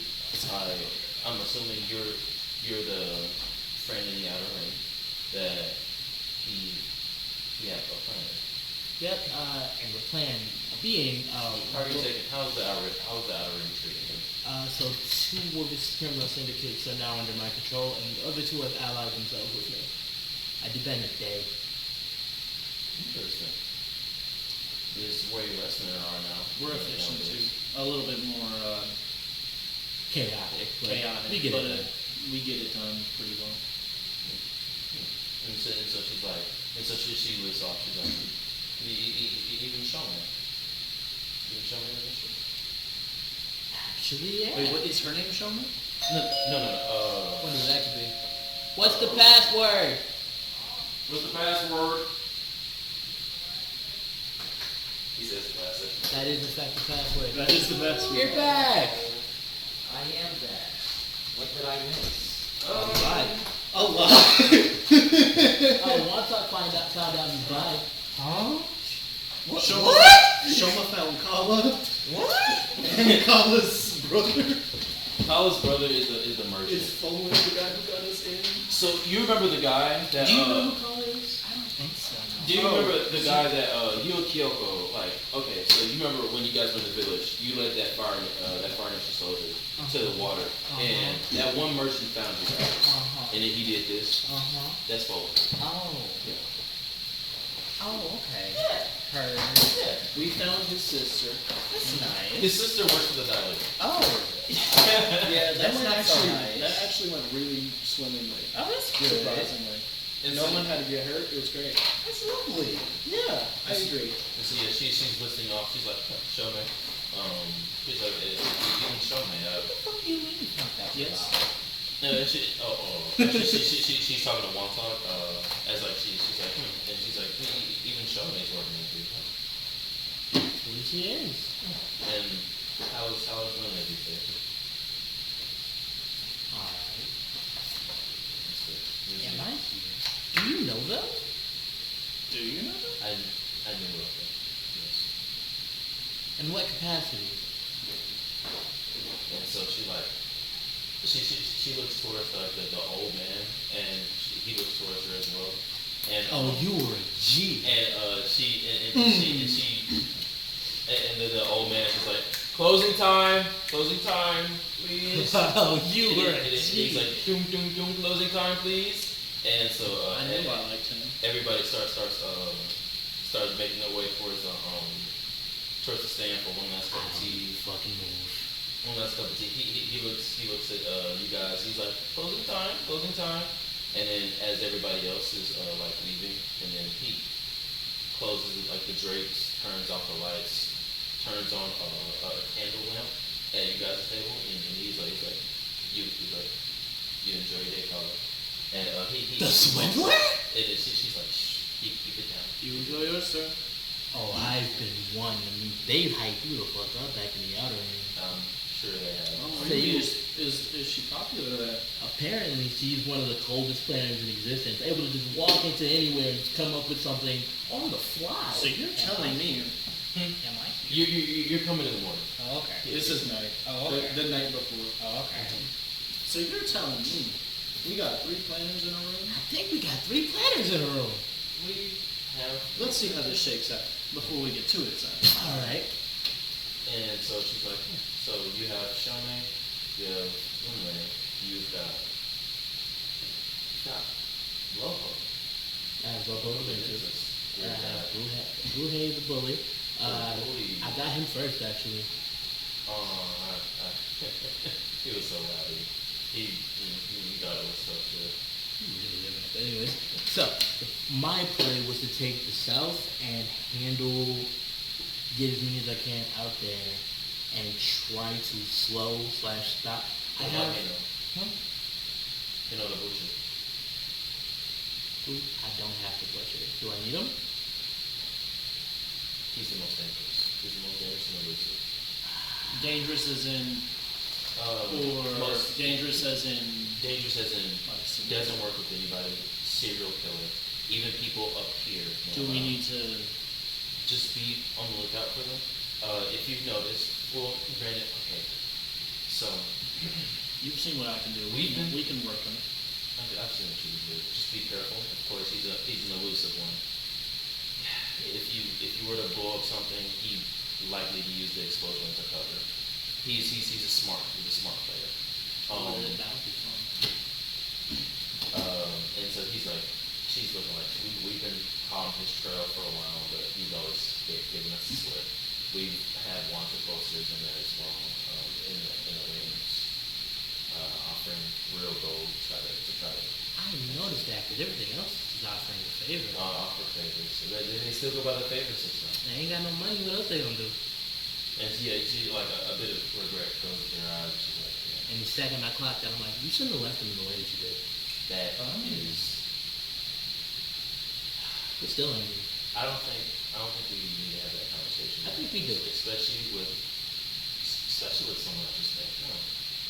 I'm assuming you're the friend in the outer ring that he had a plan. Yep, and we're planning being, How are you taking? How's the outer ring treating him? so two of his criminal syndicates are now under my control, and the other two have allied themselves with me. I depend a day. Interesting. There's way less than there are now. We're efficient too. A little bit more Chaotic. But chaotic, we get but it. we get it done pretty well. And so she's like, she lists off. She's like, even show me. Even show me the initiative. Actually, yeah. Wait, what is her name, Shoma? No. What does that could be? What's the password? What's the password? He says the last section. That is in fact the password. That is the best. You're back. I am back. What did I miss? Alright. A lot. Oh, once I found out he's bi. Huh? What? Shoma found Kala. What? And Kala's brother Kala's brother is the merchant. is following the guy who got us in. So you remember the guy that? Do you know who Kala is? I don't think so. No. Do you remember the guy that you and Kyoko? Like, okay, so you remember when you guys were in the village? You led that Fire Nation soldier to the water, and that one merchant found you guys, and then he did this. That's Fuller. Oh. Yeah. Oh, okay. Her. Yeah. We found his sister. That's nice. His sister works for the Dilator. Oh. Yeah, That's went not so actually nice. that actually went really swimmingly. Oh, that's good. Surprisingly. And No so- one had to get hurt. It was great. That's lovely. Yeah, I agree. And so yeah, she's listing off. She's like, show me. She's like, you can show me. What the fuck do you mean you found that? Yes. She's talking to Wontok, as like she's like, and she's like, even show me is working with you. Who she is. And how's Luna these days? Alright. That's good. Am I here? Do you know them? Do you know that? I knew of them. Yes. In what capacity? And so she like, she looks towards the old man, and he looks towards her as well. And Oh, you were a G. and the old man is just like, closing time, please. Oh, you And were a he's G. like, doom, closing time, please. And so I knew I liked him. everybody starts making their way towards the stand for one last cup of tea. Fucking move. One last cup of tea. He looks at you guys. He's like, closing time. And then as everybody else is like leaving, and then he closes like the drapes, turns off the lights, turns on a candle lamp at you guys' table, and he's like, you enjoy your day, fella. And he The swindler? And then she's like, shh, keep it down. You enjoy yours, sir? Oh, I've been one. I mean, they hyped you the fuck up back in the outer ring. I'm sure they have. Oh, Say really? you- Is she popular there? Apparently, she's one of the coldest planners in existence, able to just walk into anywhere and just come up with something on the fly. So you're telling me Am I? You're coming in the morning. Oh, okay. this is night. Oh, okay. The night before. Oh, okay. So you're telling me we got 3 planners in a room? I think we got 3 planners in a room. We have. Let's see how this shakes out before we get too excited. All right. And so she's like, so you have Shome, you have Lumine, you've got Loho. I have Lobo the Venture. You've got Bruhei the Bully. Bully. I got him first, actually. Oh, he was so rowdy. He got all this stuff too. But anyways, so my play was to take the south and get as many as I can out there and try to slow/stop. I have. Huh? You know the butcher. Who? I don't have to butcher. Do I need him? He's the most dangerous. He's the most dangerous and elusive. Dangerous as in, Most dangerous as in. dangerous as in Like, doesn't work with anybody. Serial killer. Even people up here. do we need to? Just be on the lookout for them. If you've noticed, well, granted, okay. So You've seen what I can do. We can- We can work on it. I've seen what you do. Just be careful. Of course, he's an elusive one. If you were to blow up something, he's likely to use the explosion as a cover. He's a smart player. That would be fun. And so she's looking like we've been on his trail for a while, but he's always giving us the slip. We've had wanted posters in there as well, in the wings, offering real gold to try to I noticed that because everything else is offering a favor. offer favors. So they still go by the favor system. They ain't got no money. What else they gonna do? And she like a bit of regret goes in her eyes. She's like, yeah, And the second I clocked that, I'm like, you shouldn't have left him in the way that you did. that is. We're still angry. I don't think we need to have that conversation. I think we do. Especially with someone like this.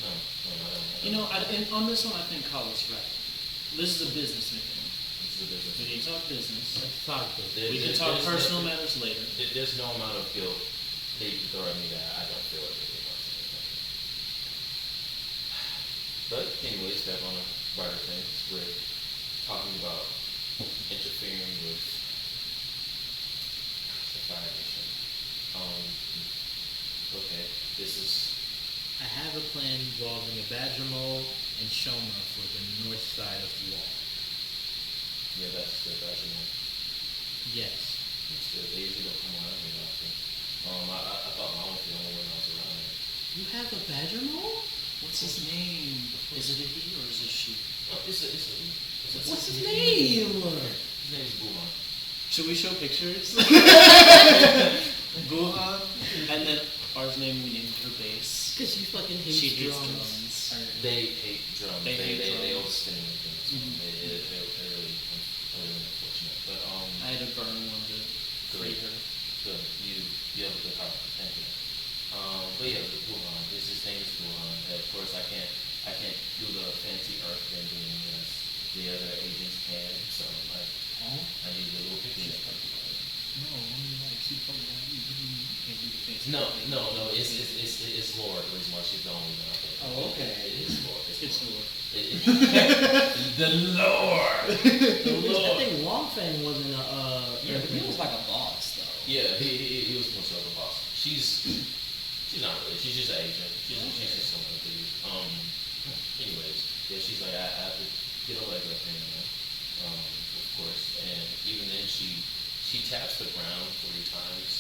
No, I don't. You know, and on this one, I think Kala's right. This is a business meeting. This is a business. We need to talk business. Let's talk this. There- We can there's- talk there's personal nothing- matters later. There's no amount of guilt that you can throw at me that I don't feel like it about something. But anyways, back on the brighter things, we're talking about interfering with the fire mission. Okay, this is I have a plan involving a Badgermole and Shoma for the north side of the wall. that's the rational. Yes. It's good. They usually don't come around here often. I thought mine was the only one that was around here. You have a Badgermole? What's his name? Is it a he or is it she? Oh, What's his name? His name is Bulan. Should we show pictures? Guhan. And then ours name, we named her bass. Because she fucking hates She hates drums. drums. They hate drums. They hate They drums. overspin everything. Mhm. They're really unfortunate. But I had to burn one to free her. good. You have a good heart. Thank you. But yeah, Bulan. His name is Bulan. Of course, I can't do the fancy earth bending as the other agents can. So I need a little picture. No, I mean, like, she fucking got you. What do you mean you can't do the fancy No. thing? It's Laura. The reason why she's the only one. Oh, okay. It is Laura. It's Lord. The lore. The I lore. think Longfang wasn't Yeah, but he was like a boss, though. Yeah, he was much like a boss. She's not really. She's just an agent. She's just someone to use. Anyways, yeah, she's like I have to get a leg up here, man. course, and even then she taps the ground 3 times,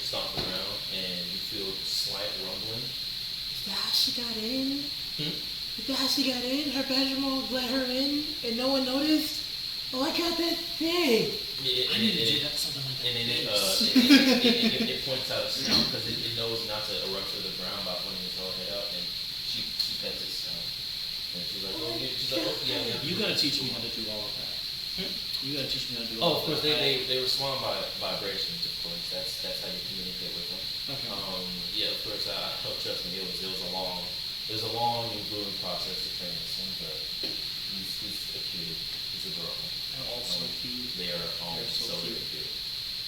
stomp the ground, and you feel slight rumbling. Is that how she got in? Hmm? Is that how she got in? Her bedroom let her in and no one noticed? Oh, I got that thing. I need to do that, something like that. And it points out its snout because it knows not to rupture the ground by pointing its whole head out, and she pets its snout. And she's like, oh yeah. You gotta teach me how to do all of that. Hmm? You gotta teach me how to do Oh, all of course, that. they respond by vibrations. Of course, that's how you communicate with them. Okay. Yeah, of course. Trust me, it was a long and grueling process to train this one, but he's a kid. He's adorable. They're all so cute. They are all They're so so cute. very cute.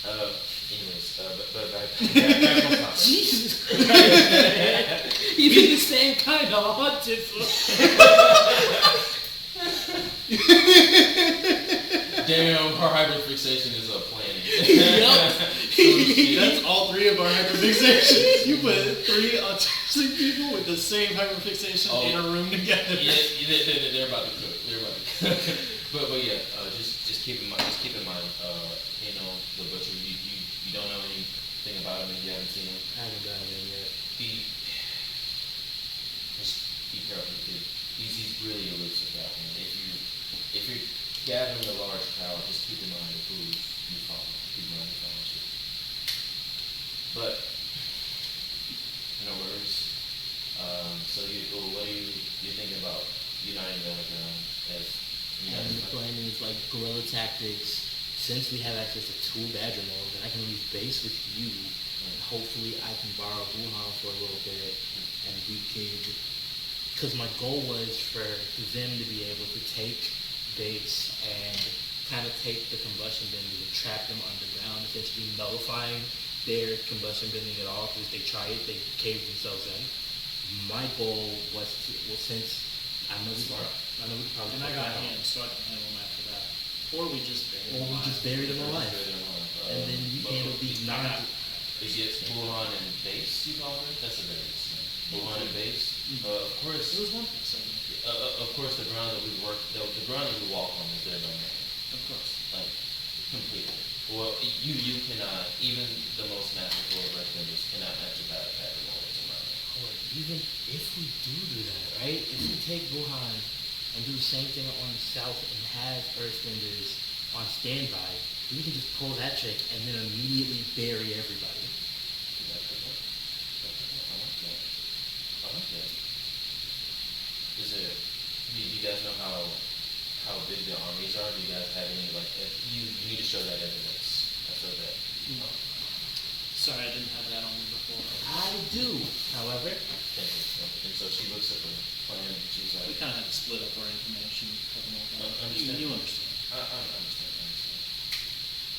Anyways, but back on topic. Jesus Christ. Even the same kind of autism. Damn, her hyperfixation is a planning. That's all 3 of our hyperfixations. You put 3 autistic people with the same hyperfixation in a room together. Yeah, they're about to cook. But yeah, just keep in mind, you know, the butcher. You don't know anything about him, and you haven't seen him. I haven't gotten in yet. Just be careful, kid. He's really elusive that one. If you're gathering a large crowd, just keep in mind who you follow. Keep in mind who follows you. But no worries. So what are you thinking about uniting them as And the plan is like guerrilla tactics. Since we have access to 2 Badgermores, then I can leave base with you, and hopefully I can borrow Wuhan for a little bit, and we could. Because my goal was for them to be able to take base and kind of take the combustion benders and trap them underground, essentially nullifying their combustion bending at all. Because they try it, they cave themselves in. My goal was to, well, since I know we probably And I fuck got around. hands, so I can handle them after that. Or we just bury them. Or we just bury them alive. And then you handle these non. Is it Wuhan and base you call it? That's a very good name. Wuhan and base. Of course. It was one thing, so Of course, the ground that we ground that we walk on is their domain. of course. Like completely. Well, you cannot. Even the most masterful of earthbenders cannot match a battle pattern while it's around. Or even if we do that, right? If we take Wuhan and do the same thing on the south and have Earthbenders on standby, we can just pull that trick and then immediately bury everybody. That could work. I like that. I like that. Do you guys know how big the armies are? Do you guys have any you need to show that evidence? I showed that. Sorry, I didn't have that on me before. I do, however. Thank you. And so she looks at the plan and she's We like, kind of had to split up our information. Understand. You understand. I understand.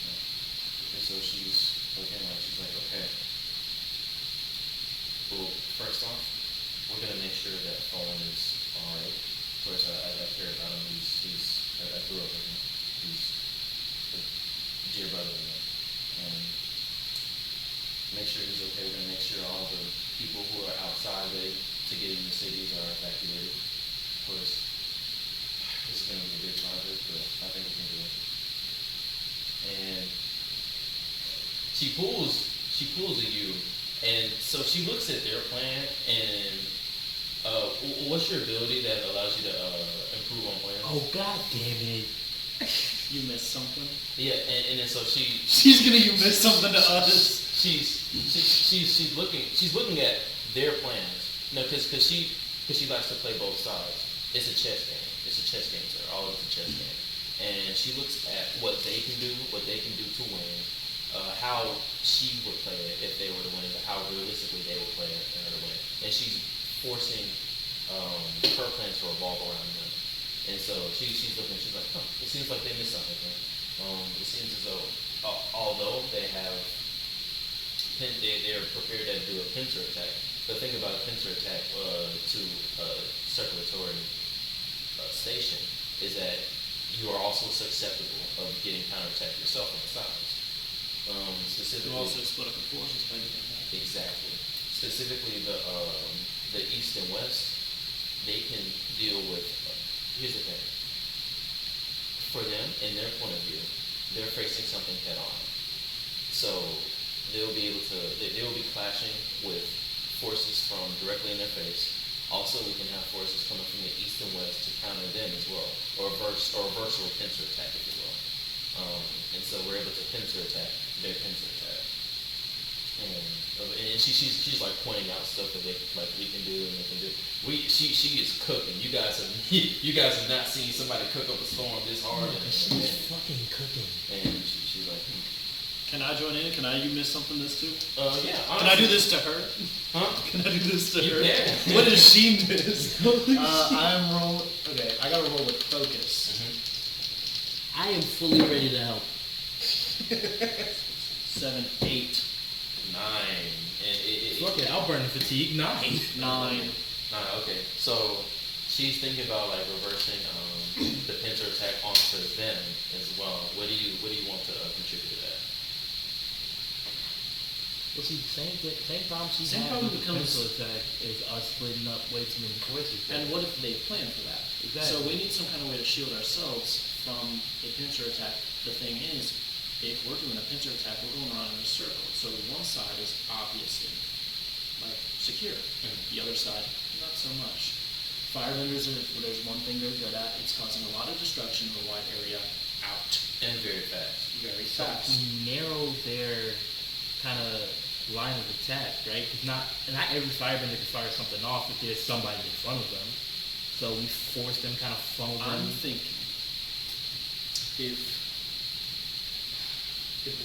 Yeah. And so she's looking like she's like, okay. Well, first off, we're gonna make sure that Fallen is alright. Of course, I care about him. I grew up with him. He's a dear brother of mine. And make sure he's okay. We're gonna make sure all the people who are outside ready to get in the cities are evacuated. Of course, this is gonna be a big project, but I think we can do it. And she pulls at you, and so she looks at their plan, and what's your ability that allows you to improve on plans? Oh, god damn it. You missed something. Yeah, and then so She's gonna you missed something to us. she's looking at their plans. No, because she likes to play both sides. It's a chess game. It's a chess game to her. All of it's a chess game. And she looks at what they can do to win, how she would play it if they were to win, but how realistically they would play it in her to win. And she's forcing her plans to revolve around them. And so she's looking, she's like, huh, it seems like they missed something. It seems as though, although they're prepared to do a pincer attack. The thing about a pincer attack to a circulatory station is that you are also susceptible of getting counterattacked yourself on the sides. Specifically, You also split up the forces by doing that. exactly. Specifically, the east and west, they can deal with. Here's the thing. for them, in their point of view, they're facing something head on. So they'll be able to, they will be clashing with forces from directly in their face. Also, we can have forces coming from the east and west to counter them as well, or reverse or pincer attack, if you will. And so we're able to pincer attack their pincer attack. And she's like pointing out stuff that we can do and they can do. She is cooking. You guys have not seen somebody cook up a storm this hard. She's fucking cooking. And she's like, Can I join in? Can you miss something this too? yeah. Can I do this to her? Huh? Can I do this to her? can. What does she miss? I'm roll. Okay, I gotta roll with focus. I am fully ready to help. 7, 8, 9. And Fuck it, I'll burn the fatigue. 9. 9. Okay. So she's thinking about like reversing the pincer attack onto them as well. What do you want to contribute to that? Well, see, same problem she's Same having problem with the becomes- pencil attack is us splitting up way too many voices. And what if they plan for that? Exactly. So we need some kind of way to shield ourselves from a pincer attack. The thing is, if we're doing a pincer attack, we're going around in a circle. So one side is obviously like secure. The other side, not so much. Firebenders there's one thing they're good at. It's causing a lot of destruction in a wide area out. And very fast. Very So fast. we narrow their kind of line of attack, right? Because not every firebender can fire something off if there's somebody in front of them. So we force them, kind of funnel them. I'm thinking if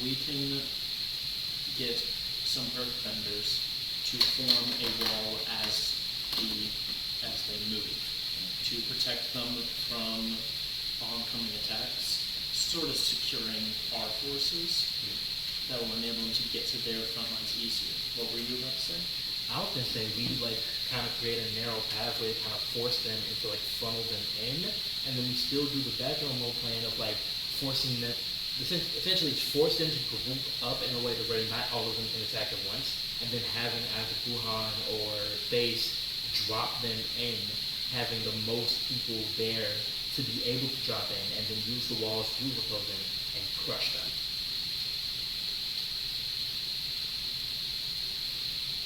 we can get some earthbenders to form a wall as they move to protect them from oncoming attacks, sort of securing our forces, that will enable them to get to their front lines easier. What were you about to say? I was gonna say we like kind of create a narrow pathway to kind of force them into like funnel them in, and then we still do the background mode plan of like forcing them. Essentially, force them to group up in a way that where not all of them can attack at once, and then having either Buhan or base drop them in, having the most people there to be able to drop in, and then use the walls to repel them and crush them.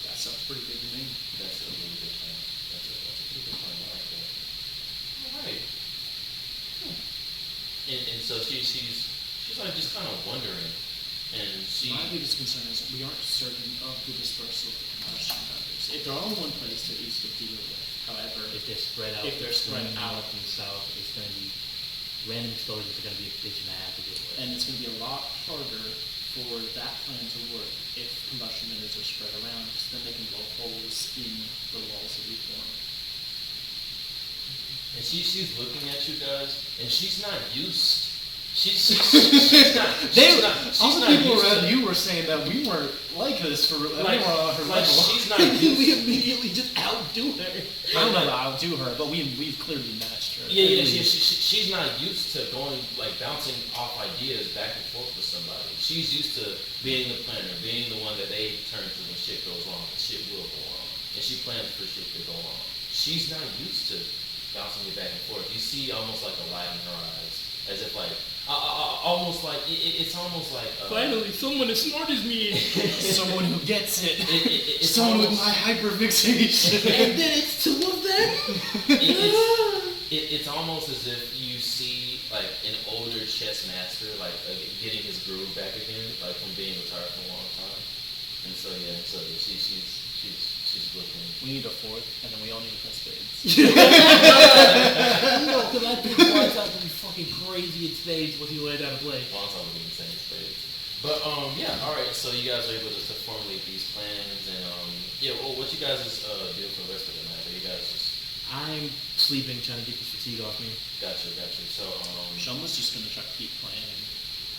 That sounds pretty good to me. That's a really good plan. That's a pretty good plan. I like that. All right. And so she's like just kind of wondering, and My biggest concern is we aren't certain of the dispersal of the combustion members. If they're all in one place, they're easy to deal with. However, If they're spread out, If they're spread between out. north and south, it's going to be random explosions are going to be a bitch and a half to deal with. and it's going to be a lot harder for that plan to work if combustion members are spread around, because then they can blow holes in the walls that we form. And she's looking at you guys, and she's not used. She's All the not people used around to- you were saying that we weren't like this for Like, we were on her like level. she's not we used. immediately just outdo her. I don't know about outdo her, but we've clearly matched her. Yeah, she's not used to going like bouncing off ideas back and forth with somebody. She's used to being the planner, being the one that they turn to when shit goes wrong. And shit will go wrong, and she plans for shit to go wrong. She's not used to bouncing it back and forth. You see almost like a light in her eyes, as if like almost like it's almost like Finally, someone as smart as me. Someone who gets it. it's Someone with almost- my hyperfixation. And then it's two of them. It's almost as if you see like an older chess master like getting his groove back again, like from being retired for a long time. And so she's looking. We need a fourth, and then we all need to play spades. No, because I think White's out to be fucking crazy at spades when he learned how to play. Long time we've been saying spades. But yeah, all right. So you guys are able to formulate these plans, and yeah. Well, what you guys is doing for the rest of the night? Are you guys just I'm sleeping, trying to get this fatigue off me. gotcha? So Sean was just going to try to keep playing.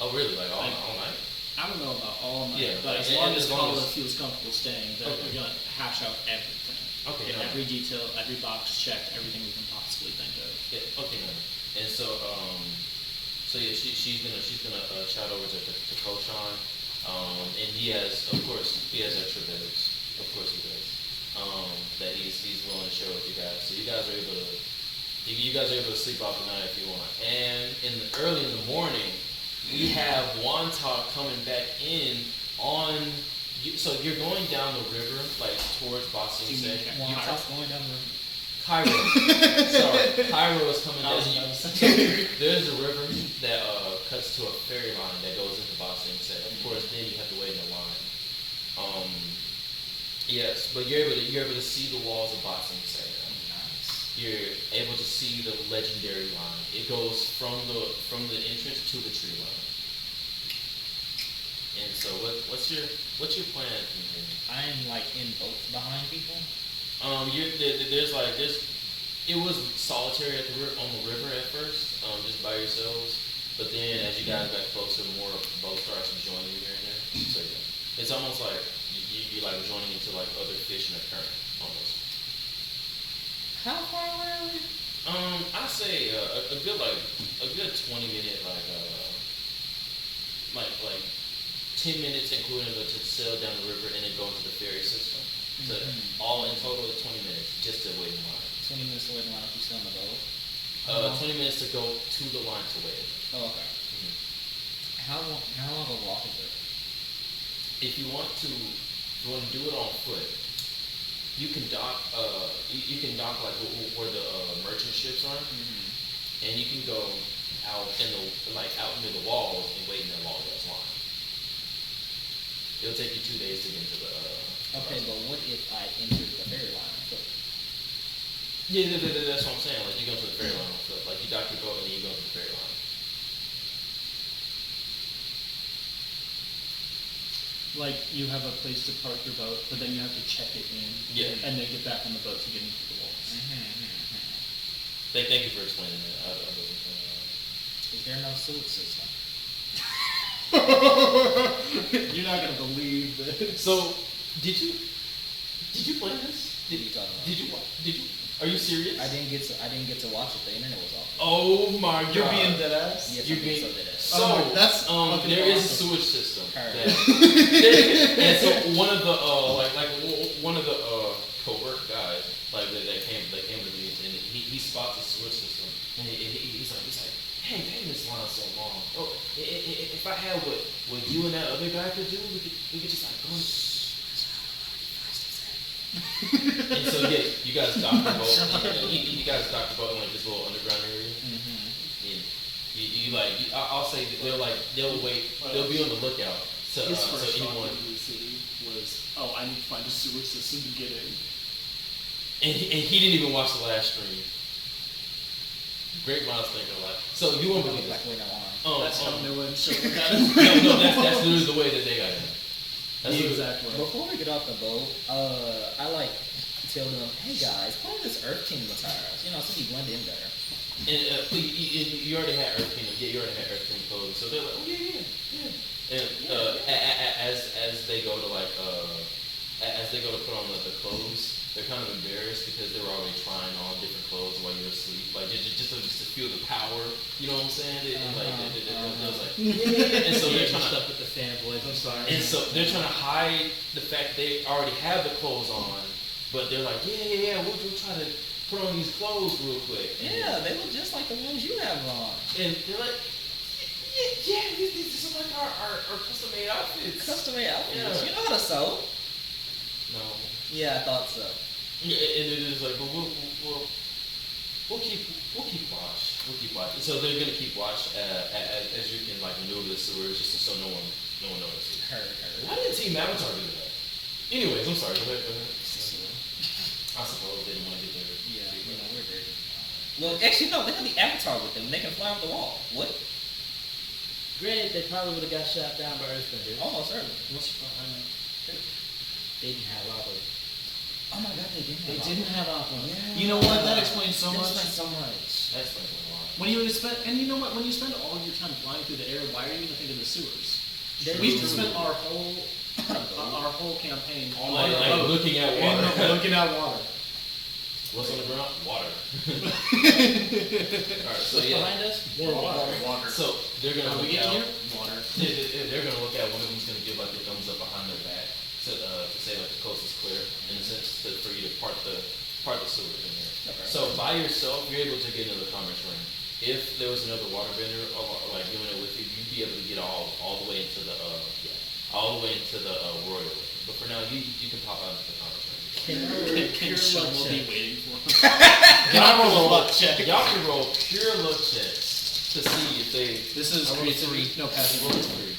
oh really? Like all Like- night? I don't know about all night, Yeah, but as and long as as long Paula as- feels comfortable staying, then Okay. we're going to hash out everything. Okay, Get no. every detail, every box checked, everything we can possibly think of. Yeah. Okay. No. And so yeah, she's gonna shout over to Koshan, and he has extra beds, of course he does, that he's willing to share with you guys. So you guys are able to You guys are able to sleep out the night if you want. And early in the morning, we have Wontok coming back in on. So you're going down the river, like towards Boston. Wontok going down the river. Cairo. Sorry, Cairo is coming down. There's a river that cuts to a ferry line that goes into Boston. Of course, then you have to wait in the line. Yes, but you're able to see the walls of Boston. You're able to see the legendary line. It goes from the entrance to the tree line. And so, what's your plan from here? I'm like in boats behind people. It was solitary on the river at first, just by yourselves. But then, as you guys got closer, more boats start to join you here and there. So yeah, it's almost like you're like joining into like other fish in a current, almost. How far away are we? I say a good 20-minute like 10 minutes, including to sail down the river and then go into the ferry system. So all in total is 20 minutes just to wait in line. 20 minutes to wait in line if you still on the boat. 20 minutes to go to the line to wait. Oh, okay. How long a walk is it? If you want to do it on foot, you can dock. You can dock like where the merchant ships are, and you can go out out near the walls and wait in that long ass line. It'll take you 2 days to get into the. Okay, but what if I enter the ferry line on foot? Yeah, that's what I'm saying. Like you go to the ferry line on foot. Like you dock your boat and then you go to the ferry line. Like you have a place to park your boat, but then you have to check it in, and then get back on the boat to get into the walls. Thank you for explaining that. I wasn't saying that. Is there no sewage system? You're not gonna believe this. So, did you play this? Did you talk about? Did you? Are you serious? I didn't get to watch it. The internet was off. Oh my god! You're being dead ass. Yes, You're I'm being so dead ass. So that's there is a awesome. sewage system. Heard. And so one of the covert guys that came to me and he spots the sewage system and he's like hey, this line's so long. Oh, if I had what you and that other guy could do, we could just like go. And so yeah, you guys docked the boat. You guys docked the boat in like this little underground area. And I'll say that they'll wait. They'll be on the lookout. So His first anyone. shock into the city was, I need to find a sewer system to get in. And he didn't even watch the last stream. Great minds think alike. So you won't believe like this. wait no on. That's how no one showed up. No, that's literally the way that they got in. That's The literally- exact way. Before we get off the boat, I tell them, hey guys, play this Earth Kingdom guitars. So you blend in better. And you already had Earth Kingdom. Yeah, you already had Earth Kingdom clothes. So they're like, oh yeah. And as they go to put on the clothes, they're kind of embarrassed because they were already trying on different clothes while you're asleep, like just to feel the power. You know what I'm saying? They was like, yeah. And so they're trying stuff with the fanboys. I'm sorry. And so they're trying to hide the fact they already have the clothes on, but they're like, yeah, we'll try to put on these clothes real quick. Yeah, they look just like the ones you have on. And they're like, yeah, these are like our custom-made outfits. Custom-made outfits. Yeah. You know how to sew? No. Yeah, I thought so. Yeah, and it is like, but we'll keep watch. We'll keep watch. So they're gonna keep watch as you can like maneuver the sewers, just so no one notices. Heard. Why didn't Team Avatar do that? Anyways, I'm sorry. Go ahead. I suppose they didn't want to get there. Yeah, we're very good. Well, actually, no, they have the Avatar with them. They can fly off the wall. What? Granted, they probably would have got shot down by Earthbenders. Almost certainly. What's your problem? They didn't have lava. Oh my god, they didn't have They Aqua. didn't have Aqua. Yeah. You know what? That explains so That much. explains so much. That's like a lot. When you you know what? When you spend all your time flying through the air, why are you even thinking of the sewers? They're We true. spent our whole campaign on Like a boat. looking at water. looking at water. What's on the ground? Water. Alright, so What's yeah. behind us? More water. So they're gonna How we look get out. here? Water. They're gonna look at one of them's gonna give like a thumbs up behind their back to say like the coast is clear in a sense for you to part the sewers in here. Okay. So by by yourself, you're able to get into the commerce ring. If there was another waterbender or like doing it with you, you'd be able to get all the way into the royal. But for now, you can pop out into the commerce ring. Can Sean will be waiting for him. Can I roll a luck check? Y'all can roll pure luck checks to see if they. This is creativity. No, passive. Roll 3.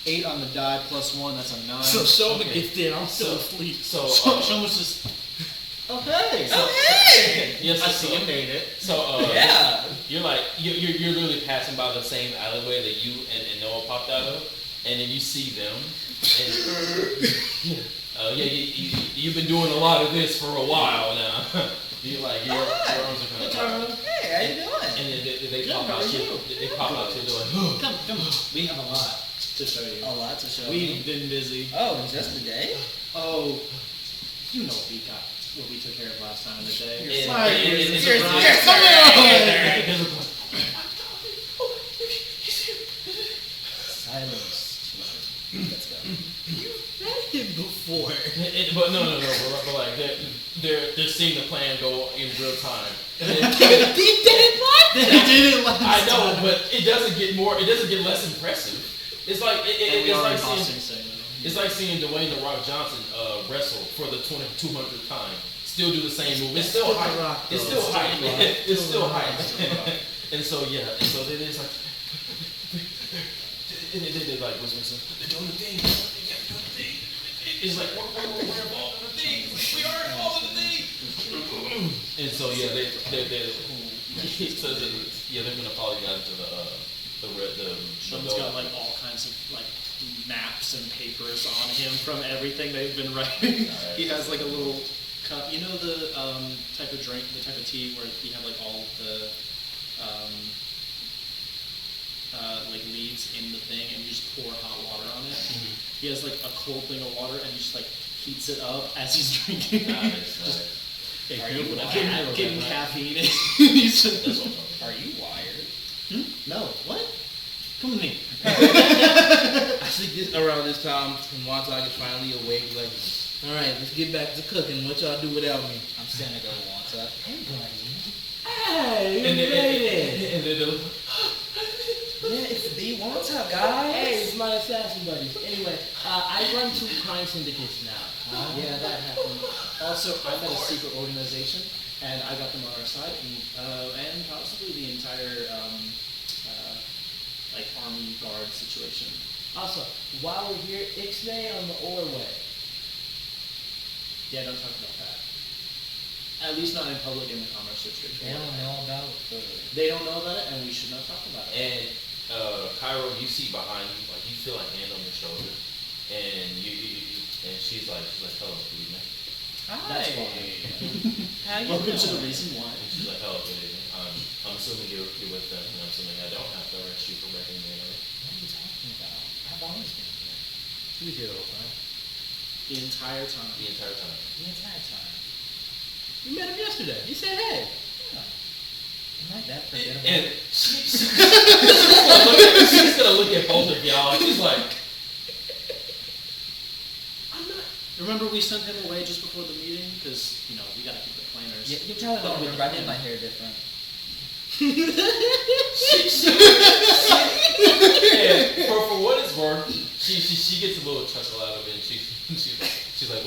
8 on the die plus 1. That's a 9. So Shoma Okay. gets there. I'm still So- asleep. So Sean was just. Okay. yes, I so, see you made it. So Yeah. you're like you're literally passing by the same alleyway that you and Noah popped out of, and then you see them, and you've been doing a lot of this for a while now. You like your arms are kind of Hey, how you doing? and then they Good, pop how out are to you? they pop out to you. They're like, Come on. We have a lot to show you. A lot to show me. We've been busy. Oh, just today? Oh, you know what we took care of last time in the day. And- Sorry, and- and- it's and- a and- Silence. Let's go. Met him before. But no, but like they're seeing the plan go in real time. And then, They did it last I know, time. but it doesn't get less impressive. It's like And we it's are like in Boston, seeing so it's like seeing Dwayne the Rock Johnson wrestle for the 200th time. Still do the same move. It's still hype. It's still hype. It's still hype. And so they're just like, and they're like, what's they're doing the thing. Yeah, they're doing the thing. It's like we're involved in the thing. We are involved in the thing. And so they're gonna follow you guys to the Sean's got like all kinds of like maps and papers on him from everything they've been writing. Alright. He has like a little cup. You know the type of drink, the type of tea where you have like all the like leaves in the thing, and you just pour hot water on it. He has like a cold thing of water, and he just like heats it up as he's drinking. Just Are you getting caffeine. He's just, That's what I'm talking about. Are you wired? no, what? Come with me. I think around this time, when Montauk is finally awake, like, all right, let's get back to cooking. What y'all do without me? I'm just gonna go to Wanta. Hey, buddy. Hey, you And made it. then Yeah, it's the Wanta guy. Hey, it's my assassin buddies. Anyway, I run 2 crime syndicates now. Yeah, that happened. Also, I'm at a secret organization, and I got them on our side, and possibly the entire like army guard situation. Also, while we're here, Ixnay on the Or way. Yeah, don't talk about that. At least not in public in the commerce district. They don't know about the. They don't know about it, and we should not talk about it. And Cairo, you see behind you, like you feel a hand on your shoulder, and and she's like, hello, good evening. That's why. How you Welcome to the doing? reason why. And she's like, hello, good evening. I'm assuming you're with them, and I'm assuming I don't have to arrest you for breaking the internet. What are you talking about? I've always been here. He was here the whole time. The entire time. The entire time. The entire time. You met him yesterday. He said, hey. Yeah. Am I that forgettable? And she's gonna look at both of y'all, and she's like, Remember we sent him away just before the meeting? Because, you know, we gotta keep the planners. You probably don't remember. I did my hair different. and for what it's worth, she gets a little chuckle out of it, and she's like,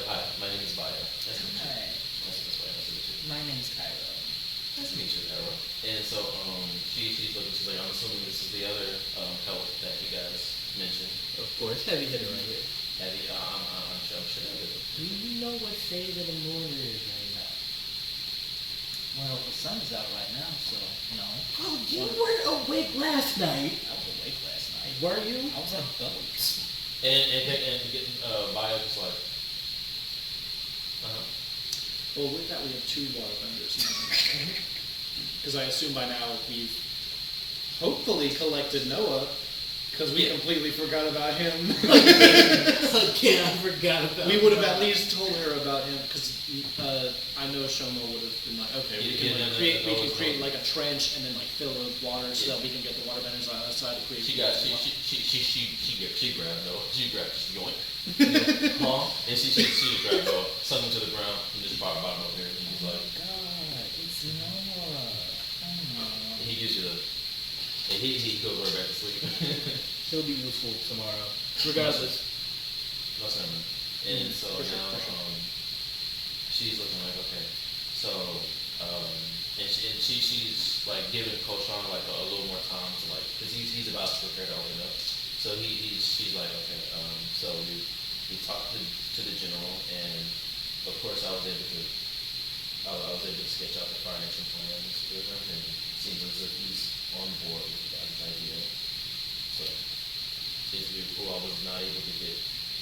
hi, my name is Bayo. Nice to meet you. Hi. Nice to meet you. My name's Cairo. Nice to meet you, Cairo. And so she's looking, she's like, I'm assuming this is the other help that you guys mentioned. Of course, heavy hitter right here. Abby, I'm sure it is. Do you know what phase of the moon it is right now? Well, the sun's out right now, so no. Bro, you weren't awake last night. I was awake last night. Were you? I was on boats. And getting Bio just like, Well, with that, we have 2 water vendors now. Because I assume by now we've hopefully collected Noah, Because we completely forgot about him. Again, I forgot about. We would have at least told her about him because I know Shoma would have been like, okay, we can create like a trench and then like fill it with water so that we can get the water benders outside to create. She grabbed though. She yoink. Huh? And she grabbed something to the ground and just brought him over here and he was like, God, it's Noah. and he gives you the, and he goes right back to sleep. He'll be useful tomorrow, regardless. No sermon. And so now she's looking like, okay, so and she's like giving Coach Sean like a little more time to like, because he's about to prepare to open up. So she's like, okay, so we talked to the general, and of course I was able to sketch out the Fire Nation plans with him, and it seems as if he's on board with the guy's idea. So it's really cool. I was not able to get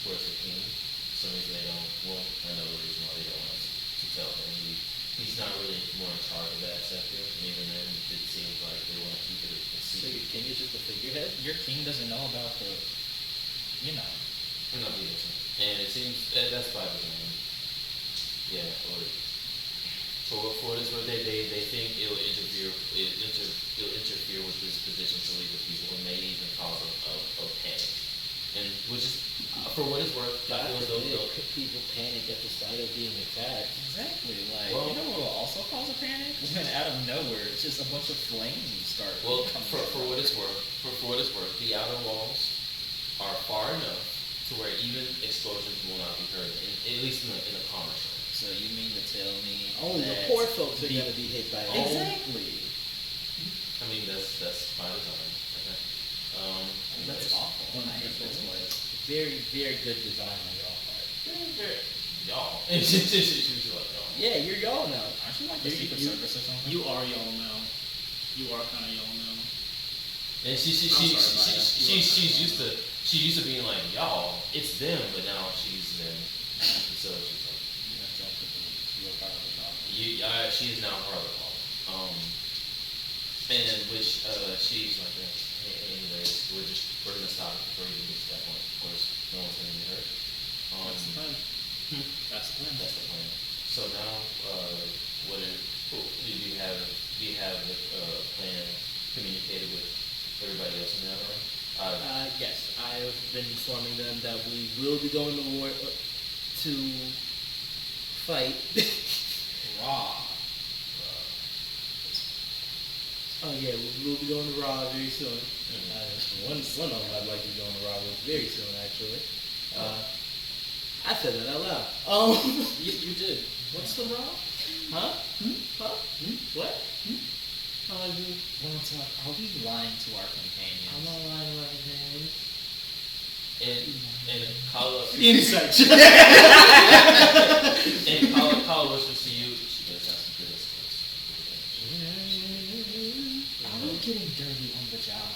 towards the king. For some reason they don't. Well, I know the reason why they don't want us to tell him. He's not really more in charge of that sector. And even then, it seems like they want to keep it a So secret. your king is just a figurehead? Your king doesn't know about the, you know. No, he doesn't. And it seems that's by design. Yeah, or for this, they think it'll interfere with his position to lead the people, and may even cause a panic. And which is, for what it's worth, I feel as though people panic at the sight of being attacked. Exactly. Like, Well- you know what will also cause a panic? When out of nowhere, it's just a bunch of flames start. well, coming for out. what it's worth, the outer walls are far enough to where even explosions will not be heard, at least in the commerce zone. So you mean to tell me Only the that poor folks are gonna be hit by it. Exactly. I mean, that's by design. Okay. That's awful. I hate those words. Very, very good design on y'all part. Y'all. She's like, y'all. Yeah, you're y'all now. Aren't you like the Secret Service or something? You are y'all now. You are kind of y'all now. And she's used to being like, y'all, it's them, but now she's them. So she's like, You have jumped the police. You are part of the problem. she is now part of the problem. And which she's like, hey, anyways, we're gonna stop it before you get to that point. Of course, no one's gonna get hurt. That's the plan. That's the plan. That's the plan. So now, do you have the plan communicated with everybody else in that room? Yes, I have been informing them that we will be going to war to fight. Raw. Oh yeah, we'll be going to Raw very soon. One of them I'd like to be going to Raw with very soon, actually. I said that out loud. You did. What's the Raw? Huh? Huh? What? Well, are we lying to our companions? I'm not lying about it, man. And Kala, Insight check. and Kala whispers to you, she does have some good skills. Are we getting dirty on the job?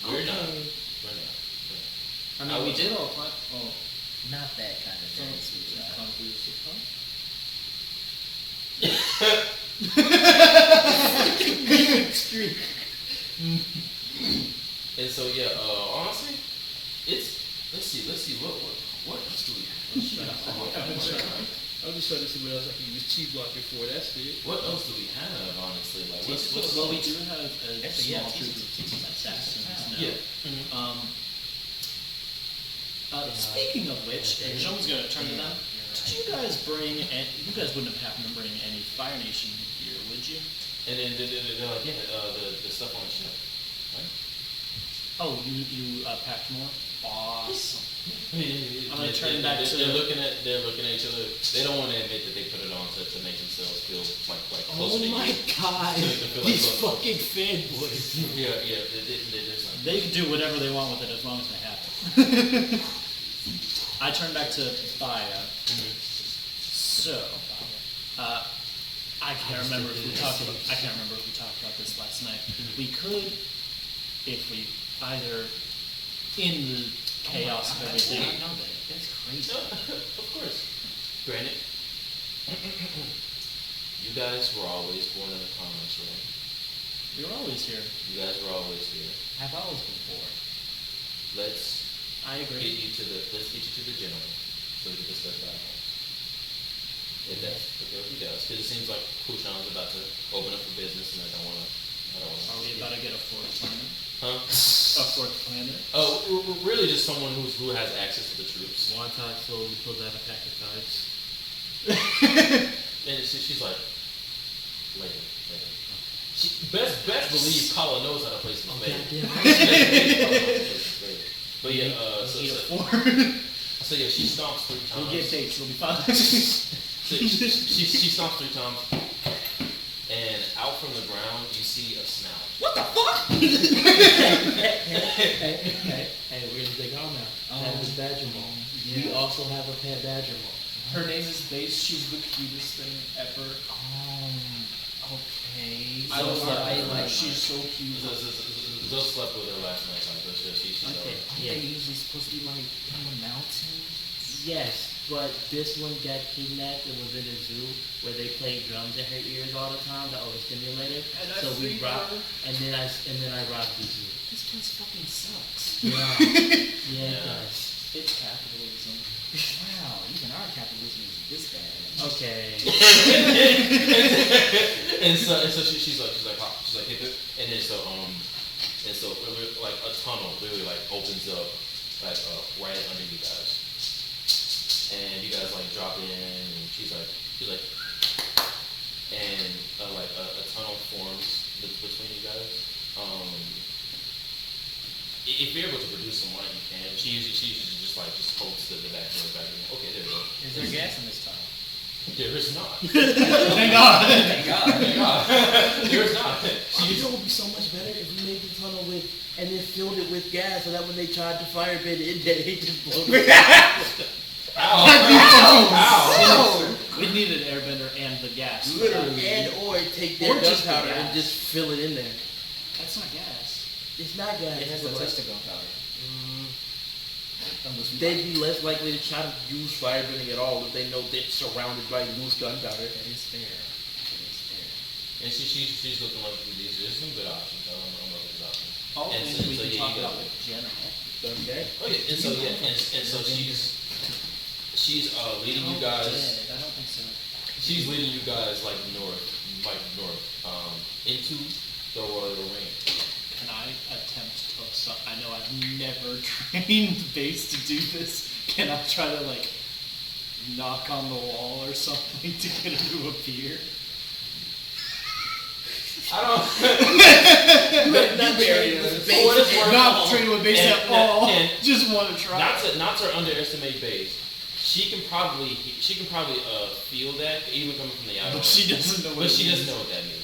We're not. Okay. We're not. I mean, we did all climb. Oh, Not that kind of dirty, sweet child. climb through the 6 months. And so yeah, honestly, let's see what else do we have? I'm just trying to see what else I can use cheese block before. That's it. What else do we have, honestly? Like what's Well, we do have a Actually, yeah, small troop teach of like assassins now. yeah. Speaking of which, Joan's gonna turn to them. Did you guys bring? You guys wouldn't have happened to bring any Fire Nation gear, would you? And then they're like, yeah, the stuff on the ship, right? Oh, you packed more. Awesome. I'm gonna turn back to- they're looking at each other. They don't want to admit that they put it on to make themselves feel like closer to Oh my you. god! To feel like These close. fucking fanboys. Yeah. They're just like, They can do whatever they want with it as long as they have it. I turn back to Thaya. So, I can't remember if we talked about this last night. We could, if we either in the chaos of I everything. did not know that. That's crazy. of course. Granted, you guys were always born in the commons, right? We were always here. You guys were always here. I've always been poor. let's I get agree. you to the gentleman so we can discuss that. If that's okay with you guys, because it seems like Kushan's about to open up for business, and I don't want to. Are we about to get a fourth planet? Huh? A fourth planet? Oh, really, just someone who has access to the troops. Wonton slowly pulls out a pack of cards. And she's like, later. Best believe Paula knows how to play some spades. But yeah, so yeah, she stomps 3 times. We'll get dates, it'll be fine. So she stomps 3 times, and out from the ground you see a snout. What the fuck? Hey, we're gonna dig on now. That was Badger Mall. Yeah. We also have a pet Badger Mall. Her name is Base. She's the cutest thing ever. Okay. I don't So know. like, She's so cute. Zoe slept with her last night, so she's Okay. aren't they usually supposed to be like in the mountains? Yes, but this one got kidnapped and was in a zoo where they played drums in her ears all the time to overstimulate her. And I So we freed robbed, her. and then I robbed the zoo. This place fucking sucks. Yeah, it Yeah. does. It's capitalism. Wow, even our capitalism is this bad. Okay. and so she's like hip it, and then so like a tunnel literally like opens up like right under you guys, and you guys like drop in, and she's like, and like a tunnel forms between you guys. If you're able to produce some light, you can. She usually just holds the back door. Okay, there we go. Is there gas in this tunnel? There is not. Thank God. Thank God. Thank God. There is not. You know what would be so much better if we made the tunnel with and then filled it with gas, so that when they tried to fire bid it, they just blow it. Ow! We need an airbender and the gas. Literally. And or take their Or just gunpowder the and gas. just fill it in there. That's not gas. It's not gas. It has the but taste of gunpowder. Unless we they'd be less likely to try to use firebending at all if they know they're surrounded by loose gunpowder. That is fair. That is fair. And she's looking like there's some good options. I'm looking at good options. All And things so- we so can yeah, talk you about got with General. Okay. Okay, and so she's leading you guys. I don't think so. She's leading you guys like north, into the Royal Ring. Can I attempt to? I know I've never trained Base to do this. Can I try to like knock on the wall or something to get her to appear? I don't. Not barriers. For what it's worth, Not train with Base and- at all. and- Just want to try. not to underestimate Base. She can probably feel that even coming from the outside. But she doesn't know what But it she means. doesn't know what that means.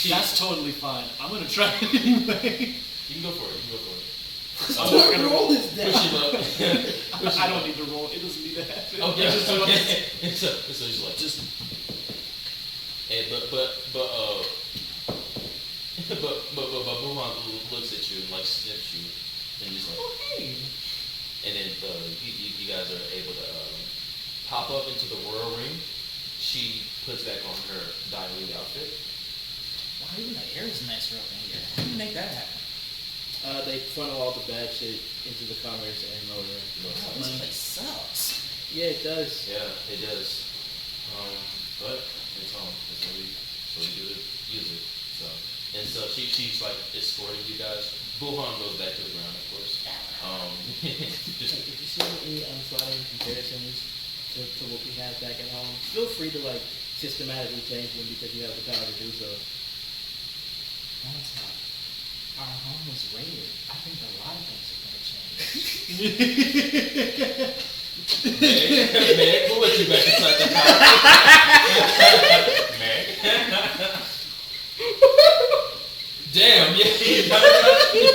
That's totally fine. I'm gonna try it anyway. You can go for it. What roll is that? Push him up. I don't need to roll. It doesn't need to happen. Okay, I just want okay. And so he's like, Just hey, but Wuhan looks at you and like sniffs you, and just like, Oh, hey. and then you guys are able to pop up into the royal ring. She puts back on her diary outfit. Wow, even the air is nicer up in here. How do you make that happen? They funnel all the bad shit into the commerce and lower it. Wow, this place sucks. Yeah, it does. Yeah, it does. But it's home. That's what we do to use it. So she's like escorting you guys. Buhan goes back to the ground, of course. Just If you see any unflattering comparisons to what we have back at home, feel free to like systematically change them because you have the power to do so. No, it's not. Our home was raided. I think a lot of things are gonna change. Meg, we'll let you back inside the house. Meg. Damn, yeah, you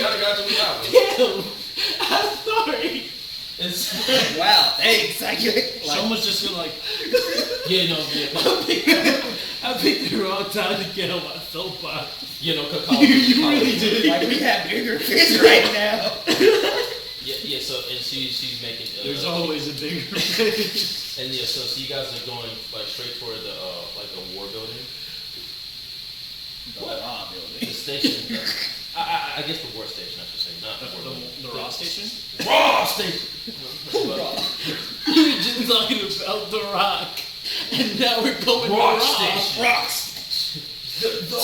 gotta got to the house. Damn! I'm sorry! It's, Wow, thanks. I get someone's just gonna like. yeah, no, I picked the wrong time to get on my soapbox. cacao. You really did. like we have bigger fish right now. Yeah, so, and she's making, There's always a bigger fish. and yeah, so you guys are going, like, straight toward the war building. The raw The building. station. I guess the war station, I should say. The Raw station? Raw station. We were just talking about The Rock, and now we're going Raw to Raw. station. Rock.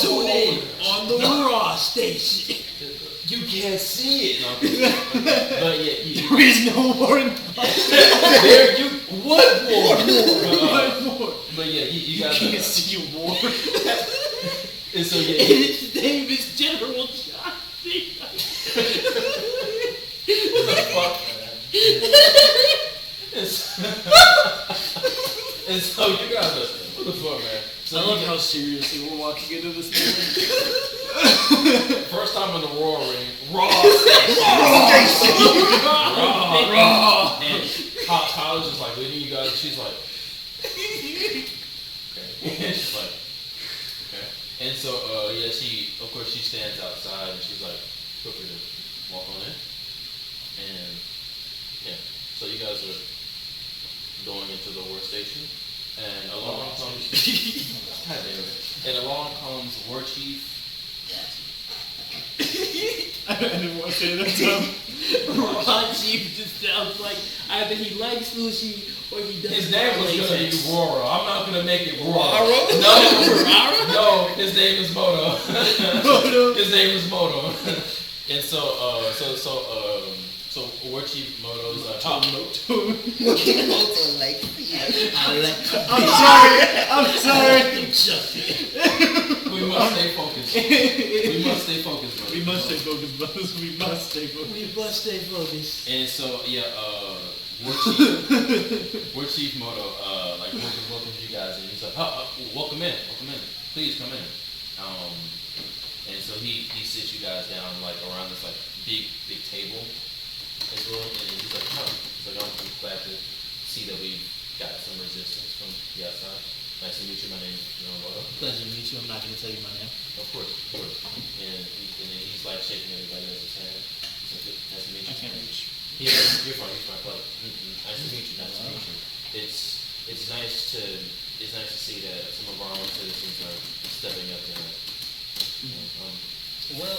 Tune in on the Raw station. You can't see it. But yeah, There is no more in there you what more? What more? But yeah, you You guys. can't see a war. And so And yeah, his name is General John Cena. what the fuck? And so you guys are what the fuck, man? So I love you how seriously we're walking into this thing. first time in the Raw ring, Raw. Raw. And Tyler's just like leading you guys. And she's like, okay. And she's like, okay. And so yeah, she stands outside and she's like, feel free to walk on in. And yeah, so you guys are going into the workstation, and along comes God damn it. And along comes War Chief. I didn't want to say that time. Raw Chief just sounds like either he likes sushi or he doesn't. His name was gonna be latex. Roro. I'm not gonna make it Roro. Roro? No, his name is Moto. His name is Moto. And so War Chief Moto is like, Moto like, I like to I'm sorry. we must stay focused. We must stay focused, bro. We must stay focused, brothers. We must stay focused. We must stay focused. And so yeah, War Chief Moto like welcomes you guys, and he's like, welcome in, please come in. And so he sits you guys down like around this like big table as well, and he's like, I'm glad to see that we've got some resistance from the outside. Nice to meet you. My name is Moto. Pleasure to meet you. I'm not going to tell you my name. Of course. And then he's like shaking everybody else's hand. He's like, nice to meet you. I can't reach. Yeah, you're fine. Like, nice to meet you. Nice to meet you. It's nice to see that some of our own citizens are stepping up to that. well,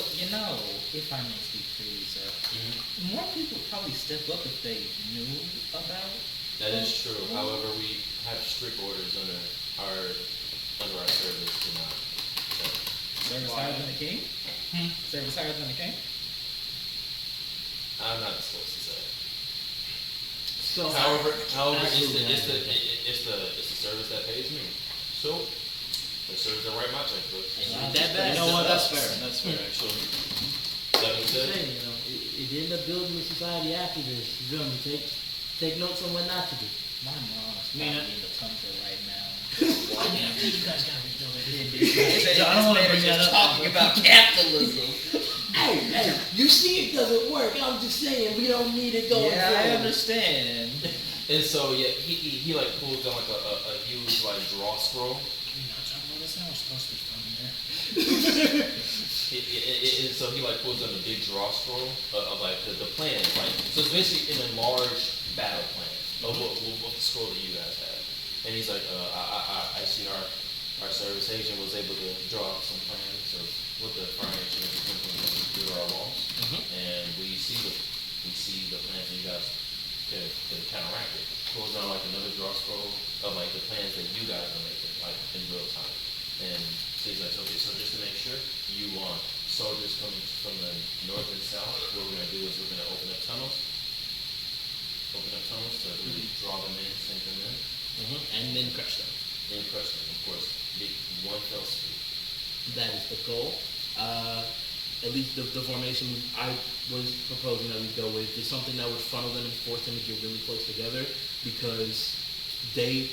if I may speak freely, sir, more people would probably step up if they knew about. That is true. However, we have strict orders under our service to not. Service higher than the king? Service higher than the king? I'm not supposed to say. So, However, absolutely. it's the service that pays me. So the service that write my checkbooks. It's not that bad. You know what? That's fair. That's fair, actually. That being I'm said, saying, it ended up building a society after this. You know, take notes on what not to do. My mom's Mina. probably in the tundra right now. You guys gotta rebuild it. I don't want to bring that up. Talking about capitalism. Hey, you see it doesn't work. I'm just saying we don't need it going Yeah, I forward. understand. and so yeah, he like pulls down like a huge like draw scroll. We're not talking about this now. We're supposed to be from here. And so he like pulls down a big draw scroll of like the plans, like so it's basically an enlarged battle plan of what the scroll that you guys have. And he's like, I see our service agent was able to draw up some plans of what the Fire Nation is attempting to do to our walls, and we see the plans that you guys could counteract it. Pulls down like another draw scroll of like the plans that you guys are making like in real time. And so he's like, okay, so just to make sure, you want soldiers coming from the north and south. What we're gonna do is we're gonna open up tunnels to really draw them in, sink them in, And then crush them. then crush them. Of course, big one fell swoop. That is the goal. At least the formation I was proposing that we go with is something that would funnel them and force them to get really close together, because they,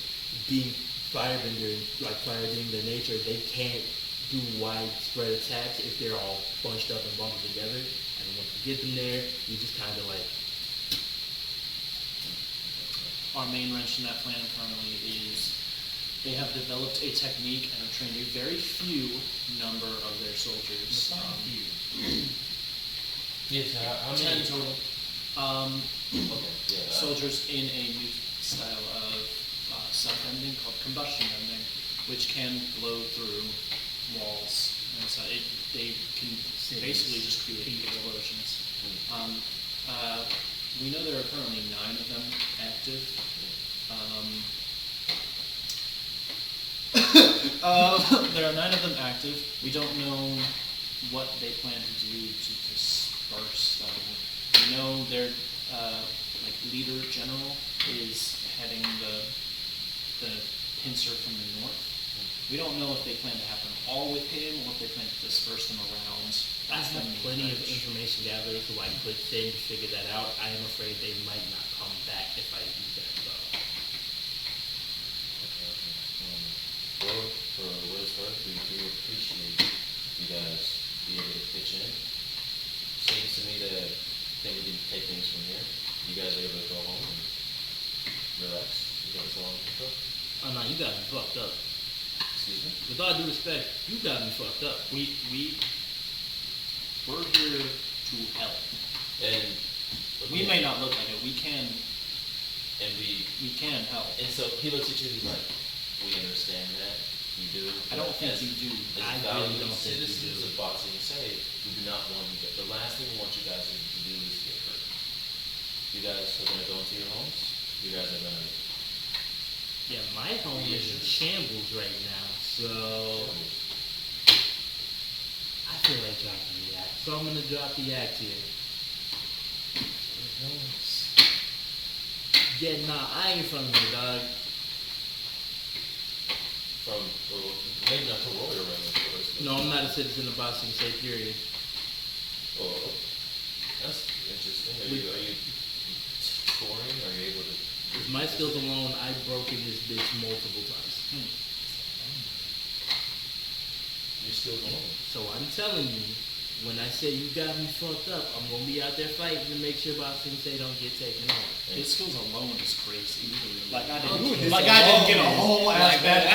being firebender, like fire being their nature, they can't do widespread attacks if they're all bunched up and bundled together. And once we get them there, we just kind of like. Our main wrench in that plan currently is they have developed a technique and have trained a very few number of their soldiers. Yes, how 10 many? total. Okay, yeah. Soldiers in a new style of self-ending called combustion ending, which can blow through walls. And so they can basically just create explosions. We know there are currently 9 of them active. There are 9 of them active. We don't know what they plan to do to disperse them. We know their leader general is heading the pincer from the north. We don't know if they plan to have them all with him or if they plan to disperse them around. I That's have the main plenty of branch. information gathered, so I could say to figure that out. I am afraid they might not come back if I do that, though. Well, for what it's worth, we do appreciate you guys being able to pitch in. Seems to me that we can take things from here. You guys are able to go home and relax. You guys along with the Oh no, you got me fucked up. Excuse me? With all due respect, you got me fucked up. We're here to help. And We may not look like it. We can help. And so he looks at you. He's like, "We understand that you do. I don't think as, you do. As I valued really don't think you citizens do. of Boxing Say, we do not want you. The last thing we want you guys to do is get hurt. You guys are gonna go into your homes. You guys are gonna. Yeah, my home is in shambles right now, so I feel like dropping the axe. So I'm gonna drop the axe here. Yeah, nah, I ain't from here, dog. From maybe not the royal realm, of course. But, No, I'm not a citizen of Boxing Say, period. Oh, that's interesting. Are you touring? Are you able to? With my skills alone, I've broken this bitch multiple times. You're still going. So I'm telling you, when I say you got me fucked up, I'm gonna be out there fighting to make sure Boxing Say don't get taken off. His skills alone is crazy. Like I didn't. Okay. Like I didn't get a whole ass bad.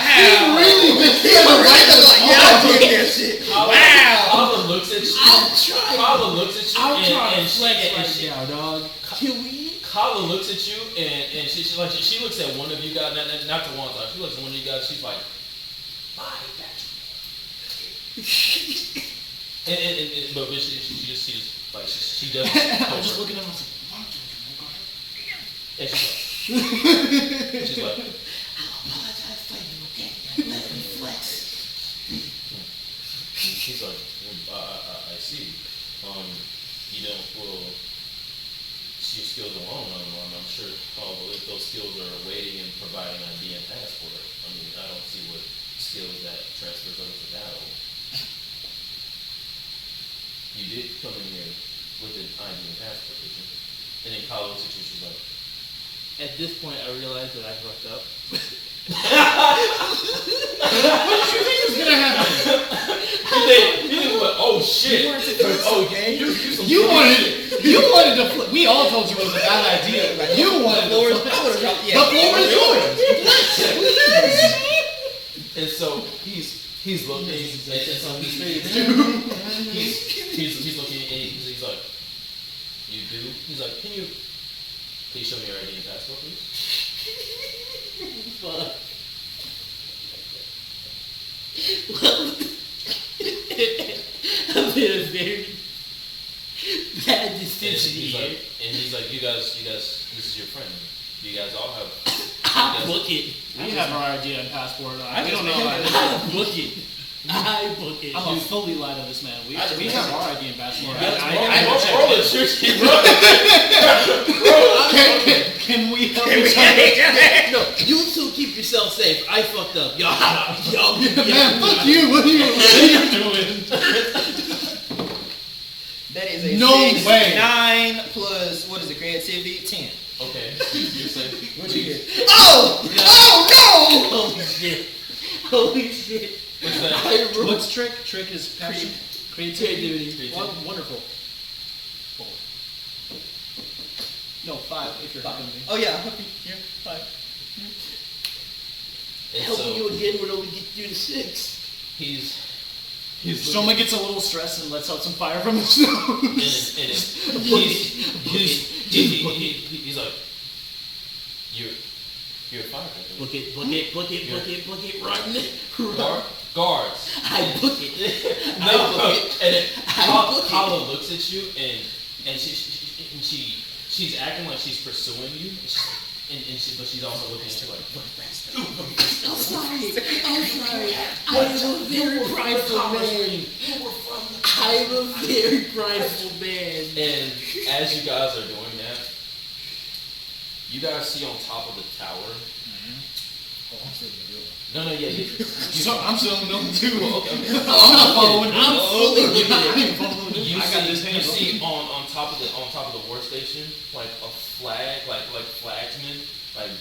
Kava looks at you. Kava looks at you. I'm and, trying and to flex she, and right she, now, dog. Can we? Kava looks at you and she looks at one of you guys, not the one time. She looks at one of you guys. She's like, "My bad." But she just like she does. I'm just looking at him. I was like, And she's like, she's like, I see. You don't, well, your skills alone, I'm sure if those skills are waiting and providing ID and passport, I mean, I don't see what skills that transfers over to battle. You did come in here with an ID and passport, did you? And then Kyle looks at you, she's like, At this point, I realized that I fucked up. you think what? Oh shit! You wanted to flip. We all told you it was a bad idea. But you wanted to flip. The floor is yours. And so he's looking, and so he's looking, and he's like, "You do?" He's like, "Can you please show me your ID and passport, please?" Fuck. Well, I'm in a very bad decision here. And he's like, you guys, this is your friend. You guys all have. I book it. We have our ID and passport. I We don't just know. made him I book it. I book it. I'm a fully lie to this man. We have our ID and passport. Can we help Can we each other? No, you two keep yourself safe. I fucked up. Y'all. Man, fuck you. What are you doing? That is a No 6, way. 9 plus, what is it, creativity? 10. Okay, you're safe. What'd you get? Oh no! Holy shit. Holy shit. What's that? What's trick? Trick is passion. Creativity. Wonderful. 4. No, 5 if you're helping me. Oh yeah, here, 5. And Helping so you again would only get you to 6. he's Someone gets a little stressed and lets out some fire from his nose. he's like, you're a firefighter. Book it, run. Guards. I book it. No, and then I book it. Kala looks at you and and she's acting like she's pursuing you, but she's also looking at you like. I'm sorry. I am a very prideful man. I am a very prideful man. And as you guys are doing that, you guys see on top of the tower. Oh, I'm still in the middle. No, yeah. I'm still in the middle too. I'm not following. I'm fully You I got this you hand. see on top of the war station, like a flag, like flagsmen, like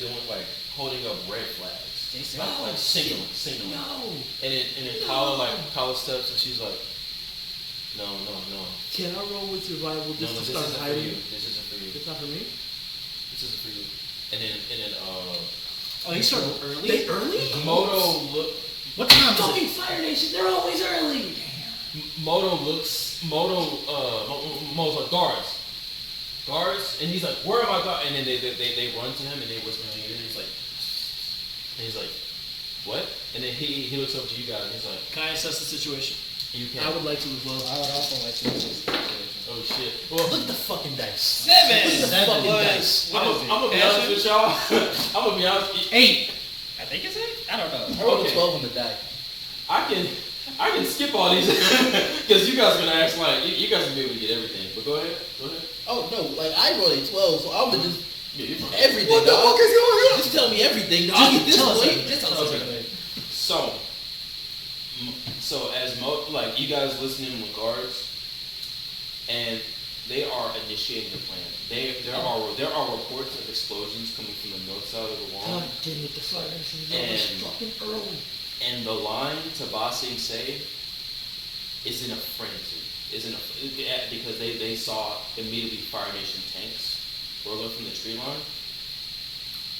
holding up red flags, Jason. like singling. No. And then Kala steps and she's like, no. Can I roll with survival No, just to this start isn't for hiding? you. This isn't for you. It's not for me? This isn't for you. And then Oh, they started early? They early? Moto look. What time is Fucking it? Fire Nation, they're always early. Moto's like guards, and he's like, where am I going? And then they run to him and they whisper in his ear. He's like, what? And then he looks over to you guys and he's like, Can I assess the situation? you can. I would like to as well. I would also like to assist the situation. Oh shit. Well, Look at the fucking dice. 7! Look at the fucking dice. I'm gonna be honest with y'all. I'm gonna be honest. 8. I think it's 8? I don't know. I rolled Okay. a 12 on the die. I can skip all these because you guys are gonna ask like you guys gonna be able to get everything. But go ahead. Oh no, like I rolled a 12, so I'm gonna just Yeah, you're fine. everything. What the dog. fuck is going on? Just tell me everything, dog. At this tell us point. everything. Just tell us Okay. everything. So as like you guys listening with guards, and they are initiating the plan. There are reports of explosions coming from the north side of the wall, God damn it, the Fire Nation is And- always fucking early. and the line to Ba Sing Se is in a frenzy. Because they saw immediately Fire Nation tanks roll up from the tree line.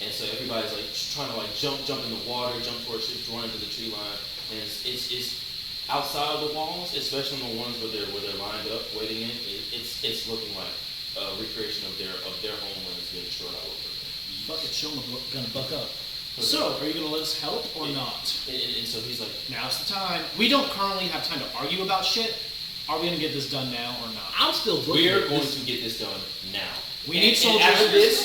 And so everybody's like trying to like jump in the water, jump towards ships, run into the tree line, and it's outside of the walls, especially on the ones where they're lined up waiting in. It's looking like a recreation of their homelands being destroyed all over again. Fuck it, show them gonna buck up. So, are you gonna let us help or not? And so he's like, Now's the time. We don't currently have time to argue about shit. Are we gonna get this done now or not? I'm still booking we're it. going This- to get this done now. We need And soldiers.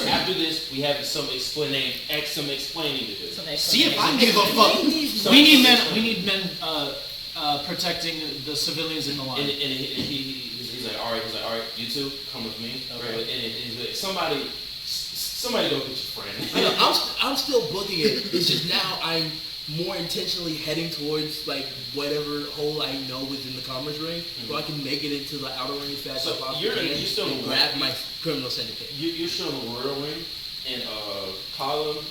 after this, we have some explaining to do. See if I Don't give a fuck. We need men protecting the civilians in the line. And he's like, all right, you two, come with me. Okay. Right? And he's like, somebody go get your friend. I know, I'm still booking it. It's just now I'm more intentionally heading towards like whatever hole I know within the commerce ring, so I can make it into the outer ring as fast So as possible you're and still in the grab ring. my criminal syndicate. You're still in the royal ring, and Colin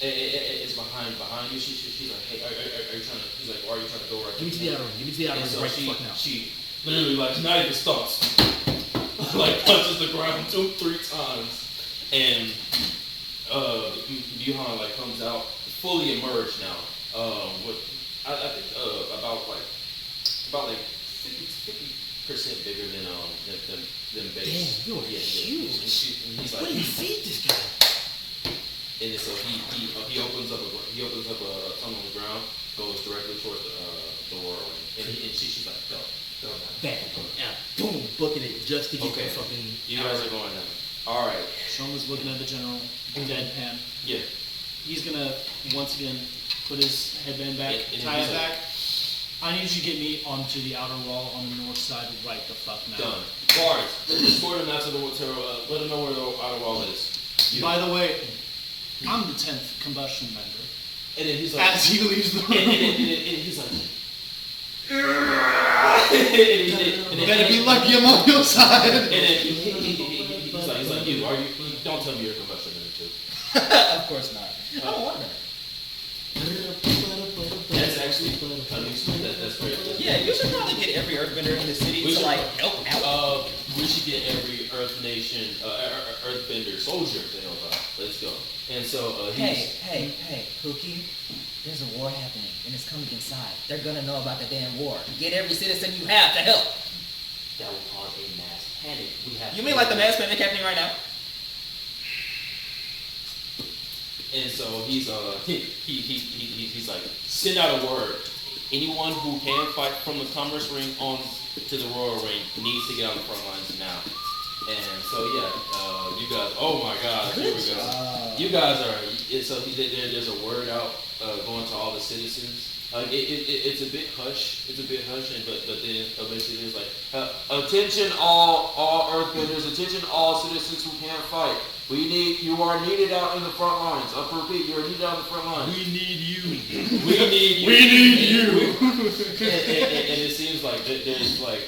is behind you. She's like, hey, are you trying to? He's like, are you trying to go right? Give me to the outer ring. Give me to the outer And ring so right the fuck now. she literally like not even stops, like punches the ground 2-3 times, and Yuhan like comes out fully emerged now. What I think about 50% bigger than base. Damn, you're huge. And he's What like, do you feed this guy? and then so he opens up a tunnel on the ground, goes directly towards the royal ring, and she's like, go now. Bam. Yeah. Boom. Booking it just to get Okay. the fucking. You guys are going now. All right. Shoma's looking at the general, deadpan. Yeah. He's gonna once again put his headband back, And tie he's it like- back. I need you to get me onto the outer wall on the north side right the fuck now. Done. Guards, escort him out to the let him know where the outer wall is. You. By the way, I'm the 10th combustion member. And then he's like, As he leaves the room. and he's like, Better be lucky I'm on your side. And then he's like, you don't tell me you're a combustion member too. Of course not. I don't want that. That's actually that's great. Yeah, you should probably get every earthbender in the city We to should- like help out. We should get every Earthbender soldier to help out. Let's go. And so he's Hey, Pookie. There's a war happening, and it's coming inside. They're gonna know about the damn war. Get every citizen you have to help. That will cause a mass panic. We have You to- mean like the mass panic happening right now? And so he's like, send out a word. Anyone who can fight from the commerce ring on to the royal ring needs to get on the front lines now. And so you guys. Oh my gosh, here we go. You guys are. There's a word out going to all the citizens. It's a bit hush. It's a bit hush, but then eventually there's like attention all earthbenders, attention all citizens who can't fight. You are needed out in the front lines. I repeat, you are needed out in the front lines. We need you. We need you. We need you. And it seems like there's like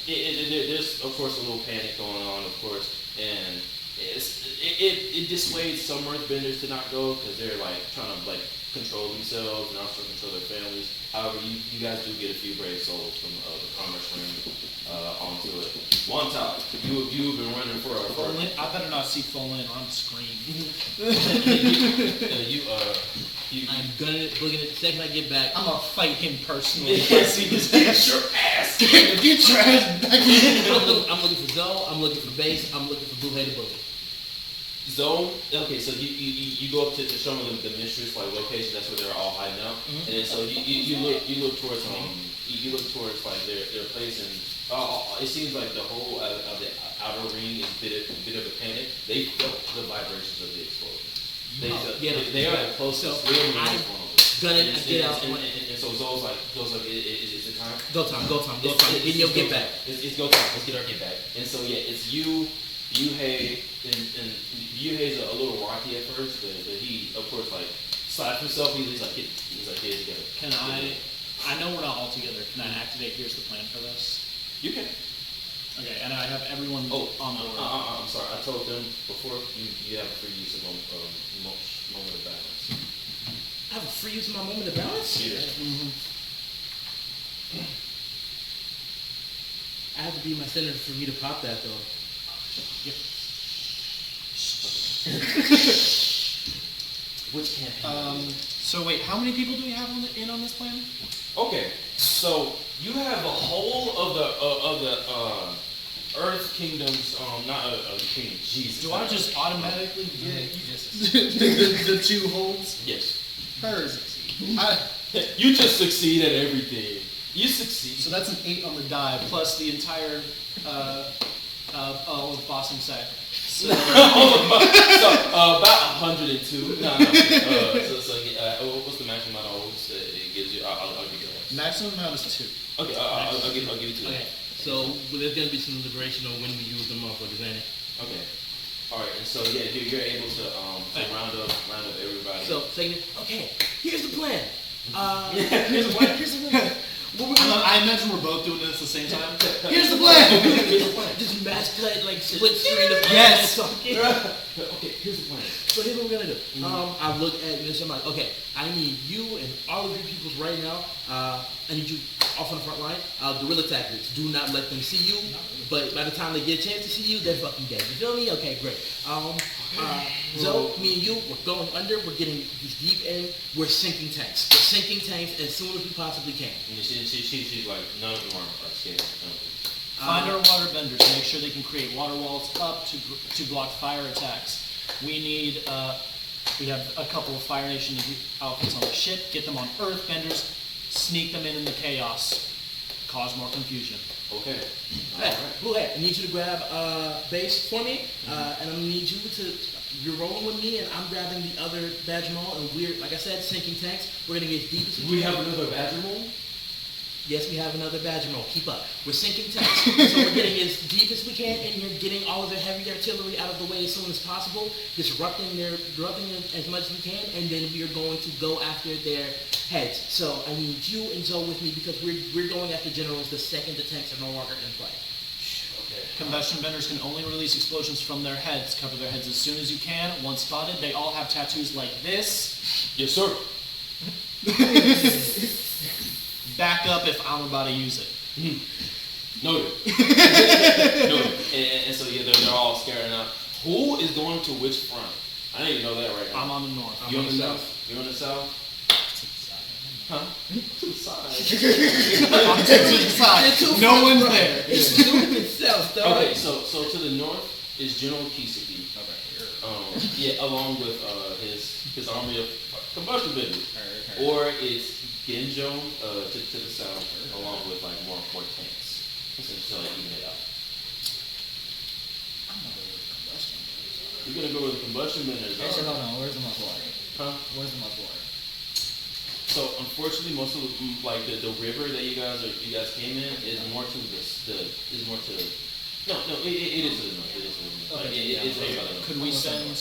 there's of course a little panic going on, of course, and it dissuades some earthbenders to not go because they're like trying to like control themselves and also control their families. However, you guys do get a few brave souls from the commerce ring onto it. One time, you've been running for I better not see Folin or I'm screaming. I'm gonna look at it the second I get back. I'm gonna fight him personally if I see this Get your ass. Get your ass back in. I'm looking for Zoe, I'm looking for Base, I'm looking for Blue-Headed Bully. Zone. Okay, so you go up to show them the mistress like location. That's where they're all hiding out. And then so you look towards like their place, and it seems like the whole of the outer ring is a bit of a panic. They felt the vibrations of the explosion. They are the closest. I'm gonna get out. And so Zoe's like, is it time? Go time. Get your get back. It's go time. Let's get our get back. And so it's Yuhei, and Yuhei's a little rocky at first, but he of course like slapped himself. He's like get it together. Can I know we're not all together. Can I activate Here's the Plan for this? You can. Okay, and I have everyone on board. I'm sorry. I told them before you have a free use of moment of balance. I have a free use of my moment of balance? Yeah. I have to be my center for me to pop that though. Yep. Which campaign? So wait, how many people do we have in on this plan? Okay, so you have the whole of the Earth Kingdoms. Not Kingdom. Jesus. Do I just automatically You just the two holds. Yes. Hers. You just succeed at everything. You succeed. So that's an 8 on the die plus the entire of Boston Sack. So about 102. No. What's the maximum amount of holes it gives you? I'll give you that. Maximum amount is 2. Okay, I'll give you 2. Okay. So there's gonna be some deliberation on when we use them motherfuckers, ain't it? Okay. All right, and so you're able to round up everybody. So okay, here's the plan. Here's the plan. I imagine we're both doing this at the same time. Here's the plan. Just match cut like split screen of Yes. talking. Okay, here's the plan. So here's what we're gonna do. I look at this. I'm like, okay, I need you and all of your peoples right now. I need you off on the front line. Guerrilla tactics. Do not let them see you. But by the time they get a chance to see you, they're fucking dead. You feel me? Okay, great. Zoe, me and you, we're going under. We're getting these deep in. We're sinking tanks. We're sinking tanks as soon as we possibly can. And she's like, none of them are scared. find our water benders. Make sure they can create water walls up to block fire attacks. We have a couple of Fire Nation outfits on the ship. Get them on Earth benders. Sneak them in the chaos. Cause more confusion. Okay. Hey, Blue Hat, I need you to grab base for me, and I'm gonna need you to. You're rolling with me, and I'm grabbing the other Badgermall, and we're, like I said, sinking tanks. We're gonna get as deep as we can. We have another Badgermall? Yes, we have another Badgermall. Keep up. We're sinking tanks, so we're getting as deep as we can, and you're getting all of their heavy artillery out of the way as soon as possible, disrupting them as much as we can, and then we are going to go after their heads. So I need you and Zoe with me because we're going after generals the second the tanks are no longer in play. Okay. Combustion benders can only release explosions from their heads. Cover their heads as soon as you can. Once spotted, they all have tattoos like this. Yes, sir. Back up if I'm about to use it. Noted. Noted. And so they're all scared now. Who is going to which front? I don't even know that right now. I'm on the north. You're on the south. You're on the south. Huh? To the side. To the side. No one's there. It's doing itself, though. Okay, so to the north is General Kiseki. Along with his army of combustion benders. Or it's Genjo to the south, along with like more tanks. So like even it out. We're gonna go with the combustion benders. Actually, hold on. Where's the most water? Huh? Where's the most water? So unfortunately, most of like the river that you guys came in is more to it is to the north. It is to the north. Like, Okay, it's outside of the north. Could we send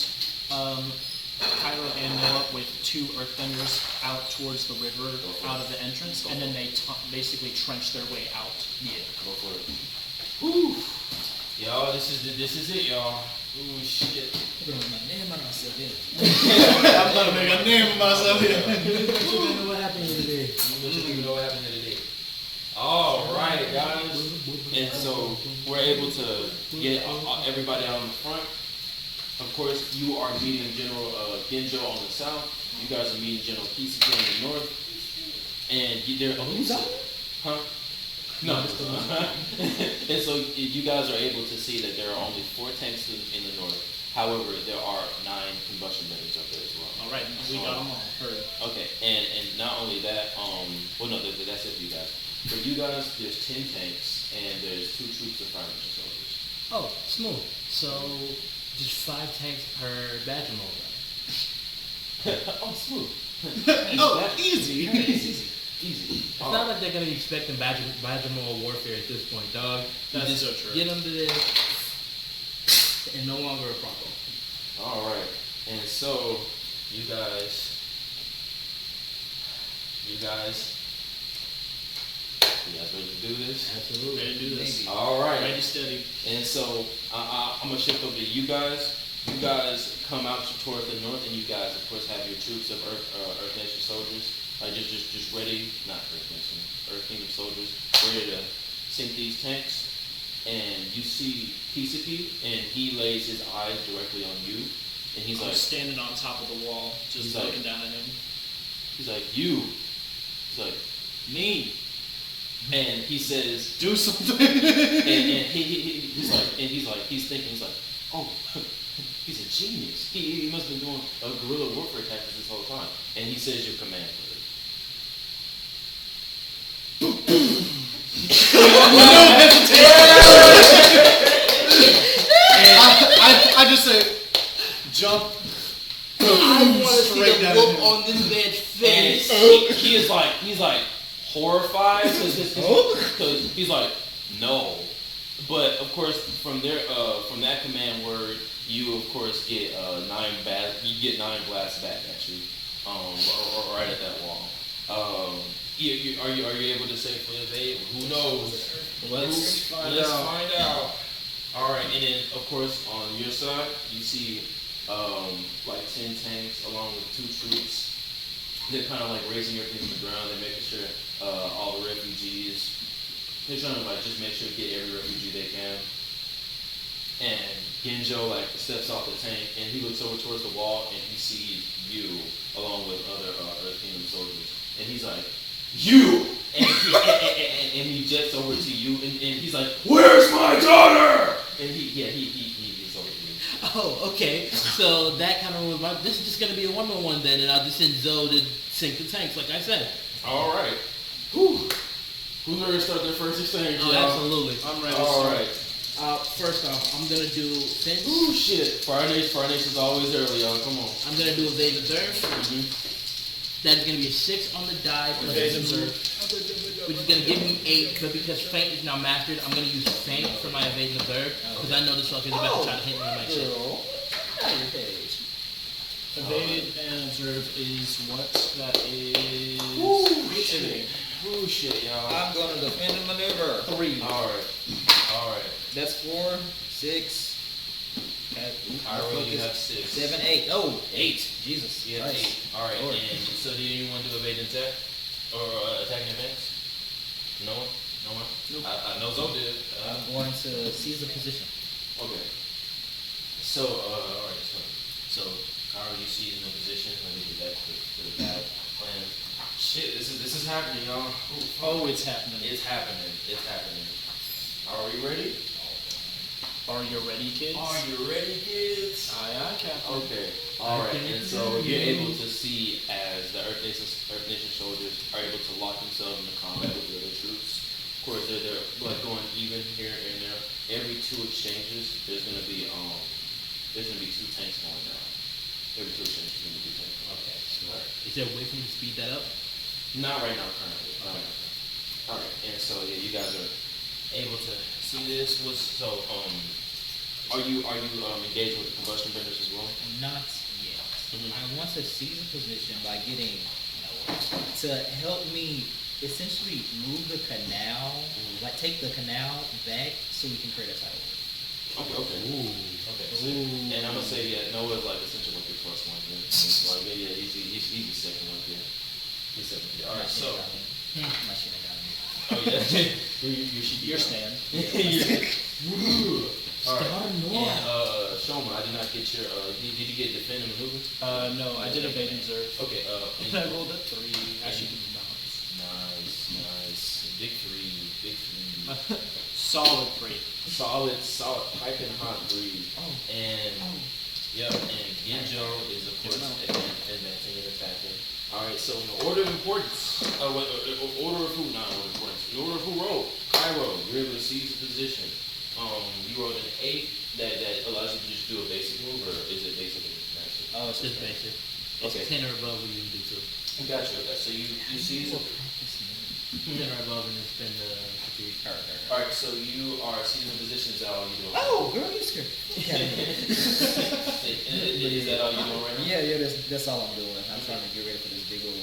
Kylo and Noah with 2 earthbenders out towards the river, out of the entrance, and then they basically trench their way out? Yeah, go for it. Whew. Y'all, this is it, y'all. Ooh, shit. I'm gonna make my name on myself here. I'm gonna make a name for myself here. You know what happened here today. You know what happened here today. All right, guys. And so we're able to get everybody out in the front. Of course, you are meeting General Genjo on the south. You guys are meeting General Kisaki on the north. And they're huh? No. And so you guys are able to see that there are only 4 tanks in the north. However, there are 9 combustion benders up there as well. All right, we got them all. Heard. Okay, and not only that, well, no, that's it for you guys. For you guys, there's 10 tanks and there's 2 troops of fire mission soldiers. Oh, smooth. So, just 5 tanks per badger mode. Oh, smooth. Oh, easy. Easy. It's not like they're gonna be expecting badger mode warfare at this point, dog. That's You just so true. Get them to this, and no longer a problem. All right, and so you guys, ready to do this? Absolutely. Ready to do this. All right. Ready, steady. And so I'm gonna shift over to you guys. You guys come out towards the north, and you guys, of course, have your troops of Earth Nation soldiers, just ready, not Earth Nation, Earth Kingdom soldiers, ready to sink these tanks. And you see Kisaki, and he lays his eyes directly on you, and he's I'm like, standing on top of the wall, just He's looking like- down at him. he's like, you. He's like, me. And he says, Do something. and he's thinking, he's like, oh, he's a genius. He must have been doing a guerrilla warfare tactics this whole time. And he says your command word. I just say, jump. I want to see Straight the down look him. on this man's And face. he's like horrified because he's like, no. But of course, from that command word, you of course get 9 blasts back at you, right at that wall. Are you able to safely evade? Who knows? Let's find out. All right, and then of course on your side, you see like 10 tanks along with 2 troops. They're kind of like raising everything from the ground. They're making sure all the refugees. They're trying to like just make sure to get every refugee they can. And Genjo like steps off the tank and he looks over towards the wall and he sees you along with other Earth Kingdom soldiers. And he's like, you! And he jets over to you and he's like, where's my daughter? And he's over to you. Oh, okay. So that kind of was my. This is just gonna be a 1-on-1 then, and I'll just send Zoe to sink the tanks, like I said. All right. Whew. Who's ready to start their first exchange? Oh, y'all? absolutely. I'm ready. All to right. First off, I'm gonna do since Ooh, shit. Fire Nation's always early, y'all. Come on. I'm gonna do evade observe. Mm-hmm. That's gonna be a 6 on the die plus Evade 2, observe. which is gonna give me 8. But because feint is now mastered, I'm gonna use feint for my evade and observe because I know this fucker's about to try to hit me with my shit. Evade and observe is what? That is Ooh, creativity. Ooh, shit, y'all. I'm gonna defend and maneuver. 3. All right. That's 4, 6. Cairo, you have 6. 7, 8. Oh, 8. Jesus. You have Christ. 8. All right. Lord. And so, do you want to do evade and attack or attack and advance? No one. No one. Nope. I know Zoe did. I'm going to seize the position. Okay. So, all right. So, Cairo, you see in the position. Let me get back to the bad plan. Shit, this is happening, y'all. Ooh, fuck. Oh, it's happening. It's happening. It's happening. Are you ready? Are you ready, kids? Are you ready, kids? Aye, aye, Captain. Okay. All right. And so you're able to see as the Earth Nation soldiers are able to lock themselves into combat with the other troops. Of course, they're like going even here and there. Every 2 exchanges, there's gonna be there's gonna be 2 tanks going down. Every 2 tanks is gonna be 2 tanks. Okay. Alright. Is there a way for me to speed that up? Not right now, currently. Not right now. Alright, and so yeah, you guys are able to see this. Are you engaged with the combustion benders as well? Not yet. Mhm. I want to seize a position by getting to help me essentially move the canal, like take the canal back so we can create a tidal wave. Okay. Okay. So, and I'm gonna say Noah's like essentially like your plus one. Like he's your second one here. He's second here. All right. So. My shit ain't got me. Oh yeah. Your stand. All right. And Shoma, I did not get your. Did you get defend and maneuver? No, I did evade and observe. Okay. And I rolled a 3. Actually, did not. Nice. Big three. Solid 3. Solid, piping hot breeze. Oh. And yep, and Genjo is of course advancing and attacking. Alright, so in the order of importance, order of who, not order of importance, in order of who rolled, Cairo, you're able to seize the position. You rolled an 8 that allows you to just do a basic move, or is it basically massive? Oh, It's just basic. It's Okay. 10 or above we usually do too. Gotcha, okay, so you seize it. 10 or above and then spend the fatigue. Alright, so you are seizing positions, is that all you doing? Oh, girl, you scared. Is that all you doing right now? Yeah, that's all I'm doing. I'm trying to get ready for this big old.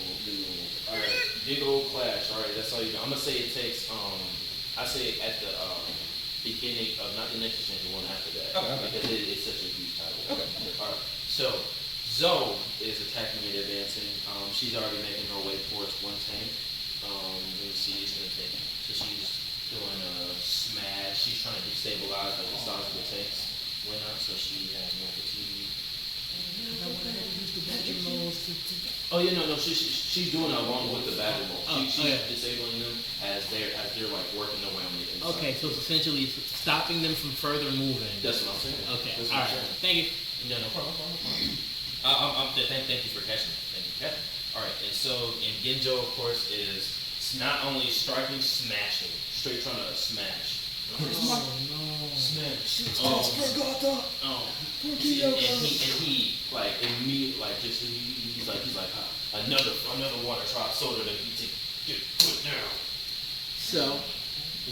Alright, big old clash. Alright, that's all you do. I'm gonna say it takes, I say at the beginning of, not the next exchange, the one after that. Okay. Because it's such a huge title. Okay. Alright, so Zoe is attacking and advancing. She's already making her way towards one tank. Let me see, it's gonna take, so she's doing a smash. She's trying to destabilize like the size of the tanks went up, so she has more fatigue. Oh yeah, no, she's doing it along with the battle mode. She's disabling them as they're like working their way on the inside. Okay, so it's essentially stopping them from further moving. That's what I'm saying. Okay, That's what I'm alright. saying. Thank you. No problem. Thank you for catching me. Thank you for catching me. Alright, and so in Genjo, of course, is not only striking, smashing. Straight trying to smash. Smash. And he like immediately like just he's like another water drop soda to get put down. So,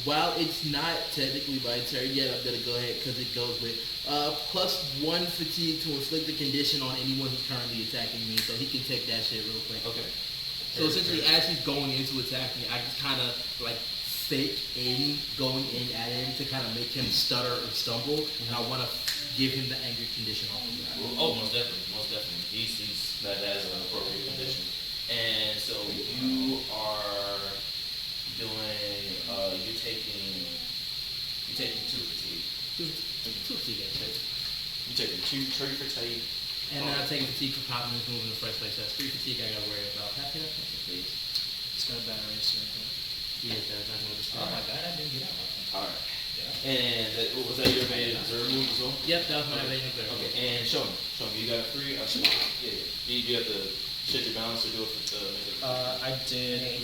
while it's not technically my turn yet, I'm gonna go ahead because it goes with +1 fatigue to inflict a condition on anyone who's currently attacking me, so he can take that shit real quick. Okay. So essentially, as he's going into attacking me, I just kind of like fake in going in at him to kind of make him stutter or stumble, and I want to give him the anger condition off of that. Oh, most definitely. He's that is an appropriate condition. And so you are doing you're taking 2 fatigue. Two fatigue, actually. You're taking 2 fatigue. And then I'm taking fatigue for popping this move in the first place. So that's 3 fatigue I gotta worry about. Happy enough, please. It's got a battery, so I think. Yes, that's not gonna Oh my god, I didn't get out. Alright. And was that your evade observe move as well? Yep, that was my evade observe. Okay, and show me, you got a 3? Yeah. You have to shift your balance or do it for make it. I did.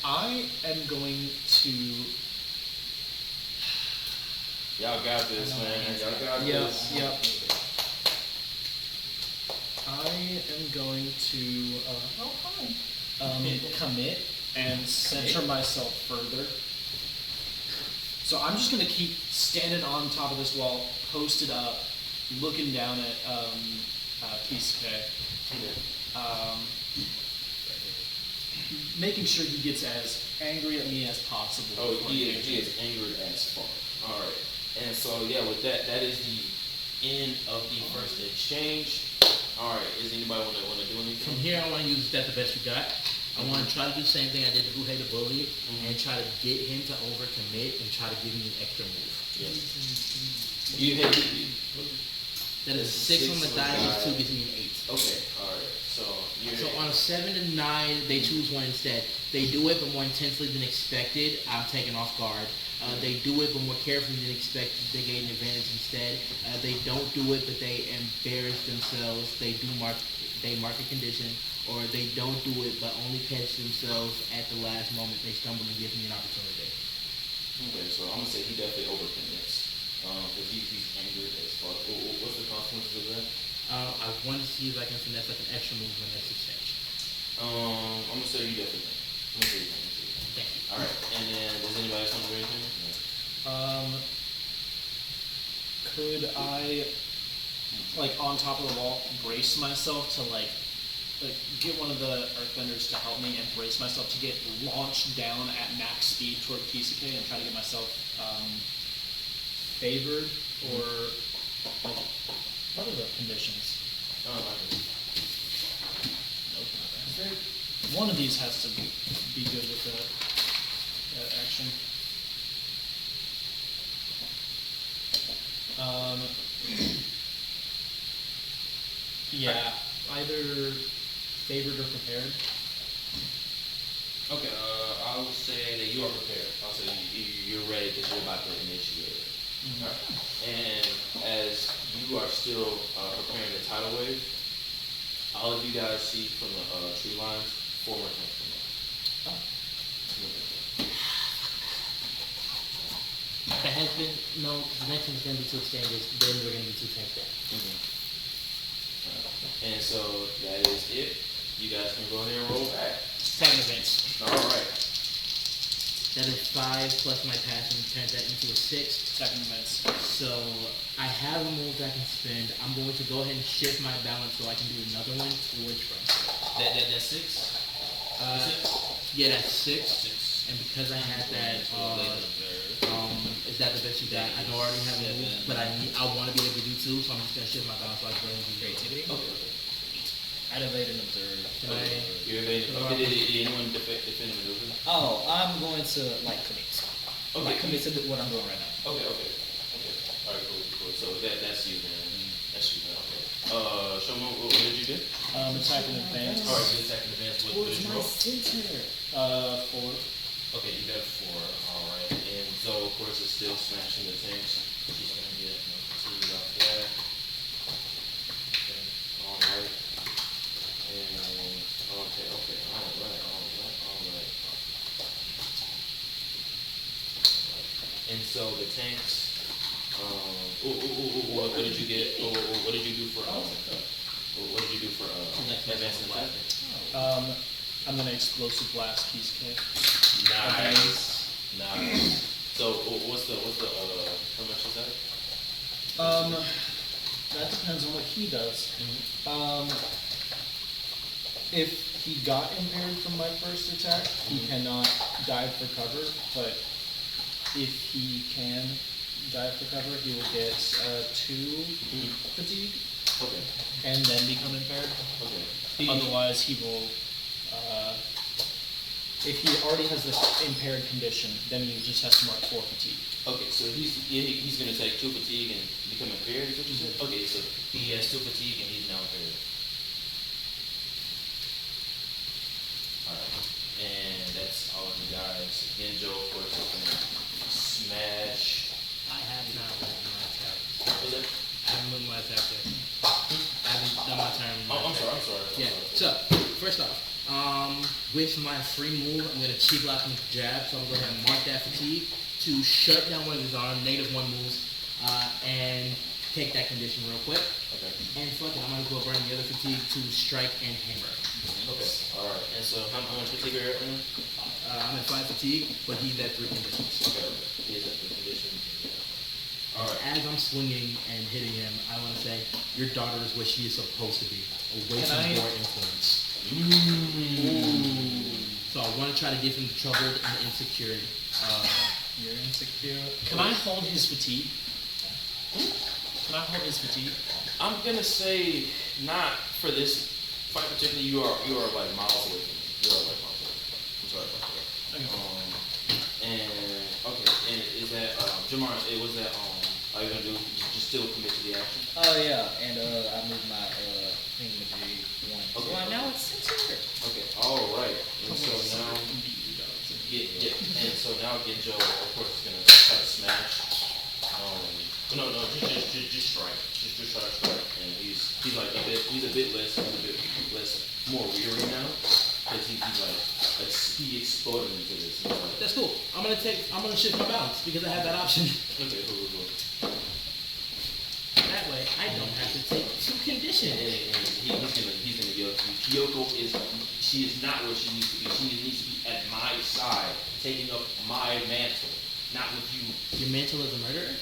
I am going to. Y'all got this, man. Y'all got this. Yep. I am going to commit and center myself further. So I'm just gonna keep standing on top of this wall, posted up, looking down at Kisuke, making sure he gets as angry at me as possible. Oh, he is angered as fuck. Alright. And so yeah, with that is the end of the first exchange. Alright, does anybody wanna do anything? From here, I want to use that the best you got. I want to try to do the same thing I did to Who Hate a Bully, and try to get him to overcommit and try to give me an extra move. Yes. You hit. That is 6 on the die, and 2 gives me an 8. Okay, alright. So on a 7 to 9, they choose one instead. They do it, but more intensely than expected. I'm taken off guard. They do it, but more carefully than expected. They gain an advantage instead. They don't do it, but they embarrass themselves. They mark a condition, or they don't do it, but only catch themselves at the last moment. They stumble and give me an opportunity. Okay, so I'm gonna say he definitely overcommits. Because he's angered as fuck. What's the consequences of that? I want to see if I can finesse like an extra move in the next exchange. I'm gonna say you definitely can. I'm gonna say you can. Thank you. All right, and then does anybody else want to do anything? Could I, like, on top of the wall, brace myself to, like get one of the earthbenders to help me and brace myself to get launched down at max speed toward Kisake and try to get myself favored, or like, what are the conditions? Oh, okay. Nope, not bad. One of these has to be good with that action. Yeah, either favored or prepared. Okay, I will say that you are prepared. I'll say you're ready because you're about to initiate it. Mm-hmm. Alright. And as you are still preparing the tidal wave, all of you guys see from the tree lines 4 more tanks come up. Oh. There has been no, because the next one's going to be 2 exchanges, then we're going to be 2 tanks down. And so that is it. You guys can go ahead and roll back. Second events. Alright. That is 5 plus my passion turns that into a 6. Second events. So I have a move that I can spend. I'm going to go ahead and shift my balance so I can do another one towards Frank. That's 6? Yeah, that's 6. And because I had that, is that the best you got? I know I already have a move, but I want to be able to do 2, so I'm just gonna shift my balance so I can go ahead and do Creativity? Okay. I'd evade and observe. Can I? You're evading. Okay, did anyone defend a maneuver? Oh, I'm going to like commit. Okay. Like commit to what I'm doing right now. Okay. Alright, cool. So that's you then. That's you then. Okay. Shoma, what did you do? Attack and advance. Alright, you attack in advance. What did you roll? 4. Okay, you got 4. Alright. And Zoe, of course, is still smashing the tanks. She's gonna get continued off that. Okay. Alright. And okay. Alright. And so the tanks. What did you get? What did you do for? What did you do for advancing attack? I'm gonna explosive blast Kisake. Nice. So what's the how much is that? That depends on what he does. If he got impaired from my first attack, he cannot dive for cover, but if he can dive for cover, he will get 2 fatigue Okay. and then become impaired. Okay. Otherwise, he will. If he already has this impaired condition, then he just has to mark 4 fatigue. Okay. So he's gonna take 2 fatigue and become impaired. Is what you said? Okay. So He has 2 fatigue and he's now impaired. alright. And that's all of you guys. Genjo, of course, is gonna smash. I have not moved my attack. What was that? I haven't moved my attack yet. I haven't done my turn. Oh, I'm sorry. Yeah. So first off, with my free move, I'm gonna cheap lock and jab. So I'm gonna go ahead and mark that fatigue to shut down one of his arm, -1 moves, and take that condition real quick. Okay. And fuck it, I'm gonna go burn the other fatigue to strike and hammer. Okay. Alright. And so how much fatigue are you at right now? I'm at 5 fatigue, but he's at 3 conditions. Okay. He is at the condition. Alright. As I'm swinging and hitting him, I want to say, your daughter is what she is supposed to be, away Can from I- your influence. So I want to try to get him troubled and insecure. You're insecure. Can I hold his fatigue? Can I hold his fatigue? I'm gonna say not for this fight particularly. You are like miles away from me. You are like miles away. I'm sorry about that. And okay, and is that Jamar? Was that are you gonna do? Just still commit to the action? Oh yeah, and I moved my thingamajig 1. Okay. So now it's center. Okay. All right. And so now and so now Genjo, of course, is gonna try to smash. No, just strike. Just try to strike. And he's like he's a bit less more weary now because he exploded into this. He's like, That's cool. I'm gonna shift my balance because I have that option. okay, cool. mission. He's gonna yell to you. Kyoko she is not where she needs to be. She needs to be at my side, taking up my mantle, not with you. Your mantle as a murderer?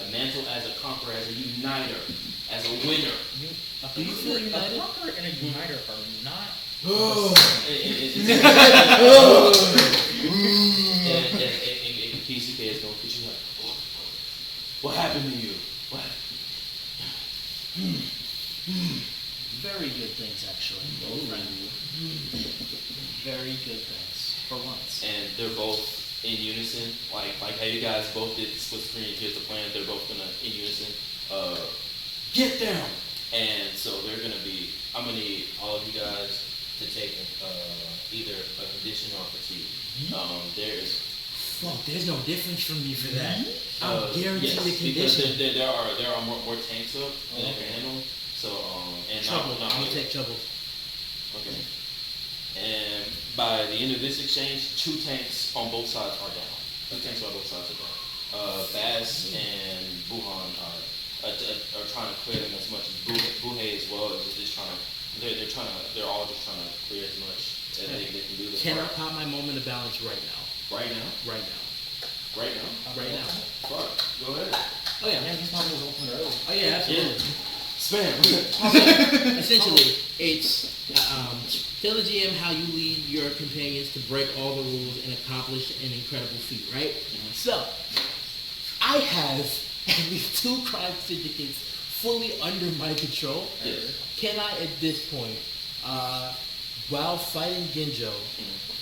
A mantle as a conqueror, as a uniter, as a winner. Do you feel united? A conqueror and a uniter are not. And Kisuke is going to get you like, what happened to you? What? Very good things, actually. Both friend. Very good things for once. And they're both in unison. Like how you guys both did split screen. Here's the plan. They're both gonna in unison. Get them. And so they're gonna be. I'm gonna need all of you guys to take either a condition or a fatigue. There is. Fuck, there's no difference from me for that. I'll guarantee yes, the condition. Because there are more tanks up than they can handle. So and Trouble. not I'm gonna take trouble. Okay. And by the end of this exchange, 2 tanks on both sides are down. 2 tanks on both sides are down. Bass and Buhan are trying to clear them as much as Buhei as well is just trying to. They're all just trying to clear as much as they can do. Can I pop my moment of balance right now? Right now? Right now. Right now? Right now. Fuck. Go ahead. Oh yeah. Yeah, he's not was open early. Oh yeah, absolutely. Spam. Essentially, it's tell the GM how you lead your companions to break all the rules and accomplish an incredible feat, right? So, I have at least 2 crime syndicates fully under my control. Yes. Can I, at this point, while fighting Genjo,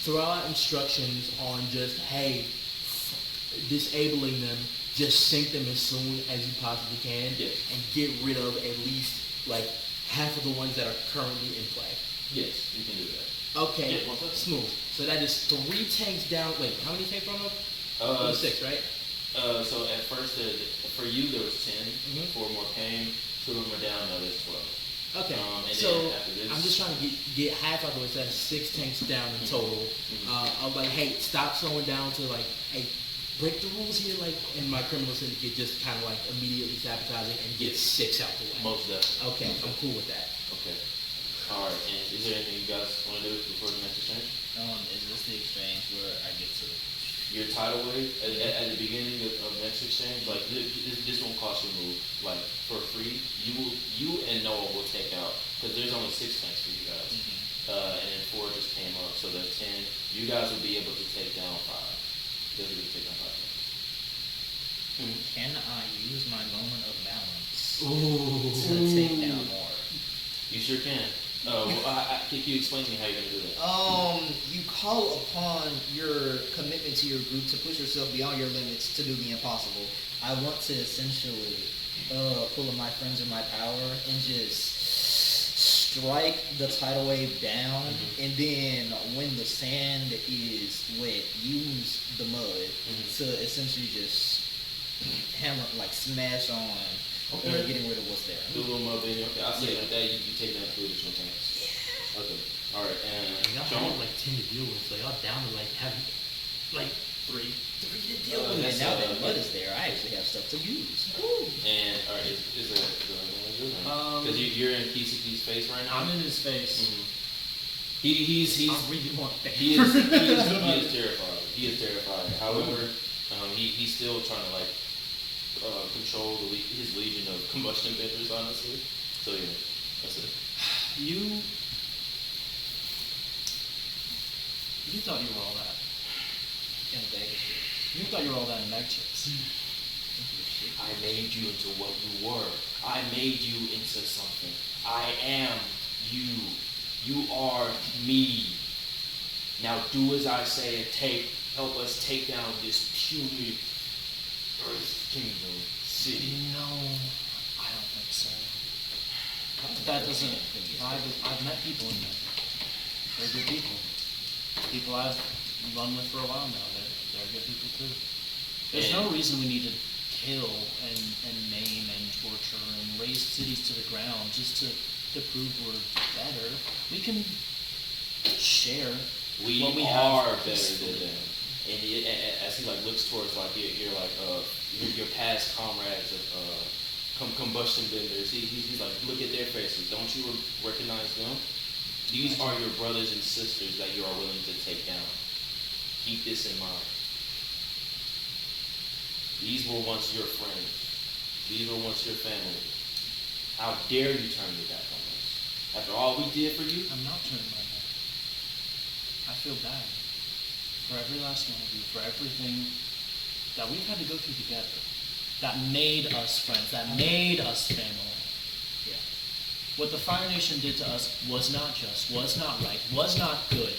throw out instructions on just, hey, disabling them, just sink them as soon as you possibly can, Yes. and get rid of at least like half of the ones that are currently in play. Yes, you can do that. Okay, Yeah, what's up? smooth. So that is 3 tanks down. Wait, how many tanks on up? 6, right? So at first, for you there was 10. Mhm. 4 more came. 2 of them are down. Now there's 12. Okay, And so then after this, I'm just trying to get half out of it. So that's 6 tanks down in total. I'm like, hey, stop slowing down to like, hey, break the rules here, like, and my criminal syndicate just kind of like immediately sabotaging and get 6 out the way. most definitely. Okay, I'm cool with that. Okay. All right. And is there anything you guys want to do before the next exchange? Is this the exchange where I get to? Your tidal wave at the beginning of next exchange, like this won't cost you a move. Like for free, you and Noah will take out because there's only 6 tanks for you guys, and then 4 just came up, so there's 10. You guys will be able to take down 5. You guys will be able to take down 5 tanks. Can I use my moment of balance Ooh. to take down more? You sure can. Can you explain to me how you're gonna do that? You call upon your commitment to your group to push yourself beyond your limits to do the impossible. I want to essentially pull in my friends in my power and just strike the tidal wave down, and then when the sand is wet, use the mud to essentially just hammer, like smash on, getting rid of what's there. Do a little more video. Okay, I'll say it like that. You take down 2 additional tanks. Yeah. Okay. All right. And Y'all Sean? have like 10 to deal with, so y'all down to like have like 3 to deal with. And that's, now that mud is there, I actually have stuff to use. And all right, is there because you're in Kisuke's face right now. I'm in his face. He's I really want that. he is terrified. He is terrified. However, he's still trying to like control his legion of combustion vendors, honestly. So yeah, that's it. You thought you were all that. In Vegas. You thought you were all that in bag chips. I made you into what you were. I made you into something. I am you. You are me. Now do as I say and help us take down this puny Earth Kingdom city. No, I don't think so. That doesn't. I've met people in there. They're good people. People I've run with for a while now. They're good people too. There's no reason we need to kill and maim and torture and raise cities to the ground just to prove we're better. We can share We what we are have better than them. And as he like looks towards like your past comrades of combustion benders. He's like, look at their faces. Don't you recognize them? These are your brothers and sisters that you are willing to take down. Keep this in mind. These were once your friends. These were once your family. How dare you turn your back on us? After all we did for you? I'm not turning my back. I feel bad for every last one of you, for everything that we've had to go through together, that made us friends, that made us family. Yeah. What the Fire Nation did to us was not just, was not right, was not good,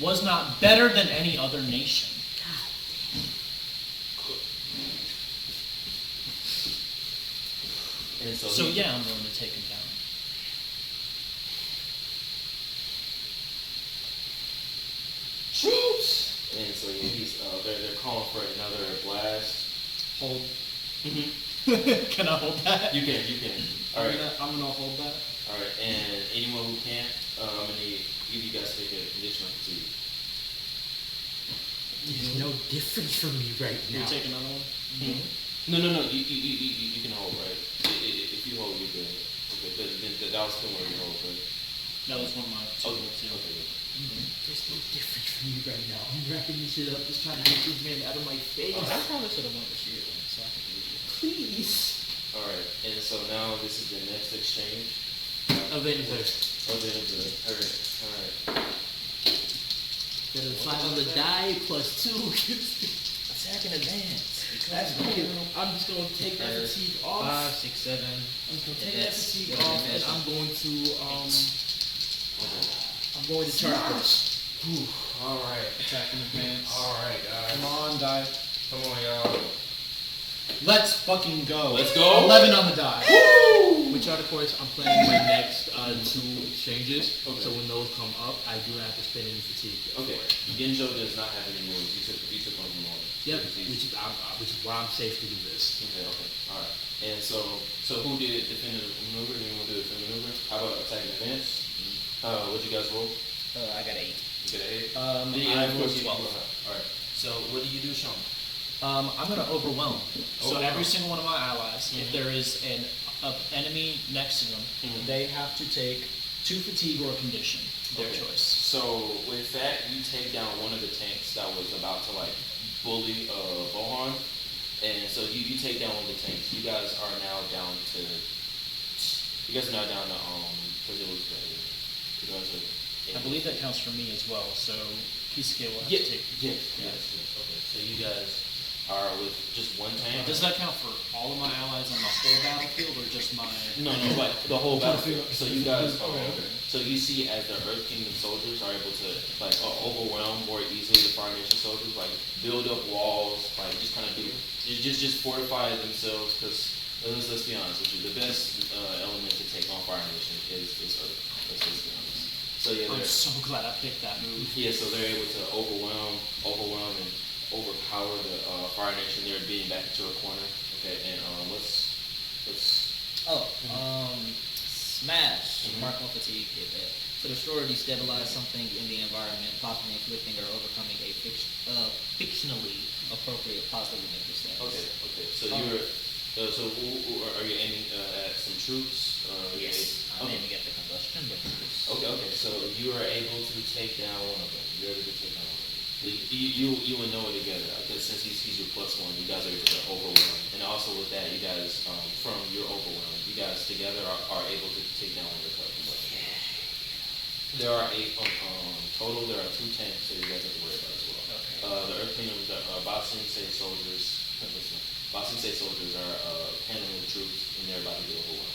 was not better than any other nation. And So yeah, I'm willing to take him down. Troops! And so yeah, they're calling for another blast. Hold. Can I hold that? You can. All right. I'm gonna hold that. All right. And anyone who can't, I'm gonna need you guys to take a conditional fatigue. There's no difference for me right Can now. we take another one? No. You can hold, right? If you hold, you're good. Okay. Then that was still where you hold, right? That was one of my two holds, yeah. Okay. There's no difference for me right now. I'm wrapping this shit up, just trying to get this man out of my face. I probably should have went with you, so I could believe you. Please. All right. And so now this is the next exchange. Avengers. All right. Better slide on the die plus 2. Attack in advance. That's cool. I'm just gonna take that fatigue off. 5, 6, 7. I'm just gonna take that That's- fatigue yeah, off, and that's- I'm going to charge push. All right. Attack in advance. All right, guys. Come on, die. Come on, y'all. Let's fucking go. Let's go. 11 on the die. Which are, of course, I'm planning my next 2 exchanges. Okay. So when those come up, I do not have to spend any fatigue. Okay. Genjo does not have any moves. You took one from one. Yep. Which is why I'm safe to do this. Okay. All right. And so who did defend the maneuver? Anyone do defend the maneuver? How about attack in advance? What'd you guys roll? I got 8. You got an 8? I of rolled course you. 12. All right. So what do you do, Sean? I'm going to overwhelm. So Overwhelm. every single one of my allies, if there is an enemy next to them, they have to take 2 fatigue or a condition, their Okay. choice. So with that, you take down one of the tanks that was about to like bully Bohan, and so you take down one of the tanks. You guys are now down to because it was you guys are. I believe that counts for me as well, so Kisuke will have Yes. to take. Yes. Okay. So you guys are with just one tank. Does that count for all of my allies on the whole battlefield, or just my... No, like the whole battlefield. So you guys, Okay. so you see as the Earth Kingdom soldiers are able to like overwhelm more easily the Fire Nation soldiers, like build up walls, like just kind of just fortify themselves. Because let's be honest with you, the best element to take on Fire Nation is Earth. Let's be honest. So yeah, I'm they're so glad I picked that move. so they're able to overwhelm and overpower the Fire Nation. They're being back into a corner. Okay, and let's. Smash. Mhm. Mark on fatigue. Get that. To destroy or destabilize something in the environment, possibly inflicting or overcoming a fictionally appropriate positive negative status. Okay. So you're. So are you aiming at some troops? Yes. I'm Okay. aiming at the combustion benders. Okay. So you are able to take down one of them. You're able to take down one of them. You and Noah together, because since he's your +1, you guys are able to overwhelm. And also with that, you guys from your overwhelm, you guys together are able to take down one of the combustion. There are 8 total. There are 2 tanks that you guys have to worry about as well. Okay. The Earth Kingdom, the Basensei soldiers. Basensei soldiers are handling the troops, and they're about to do a whole one.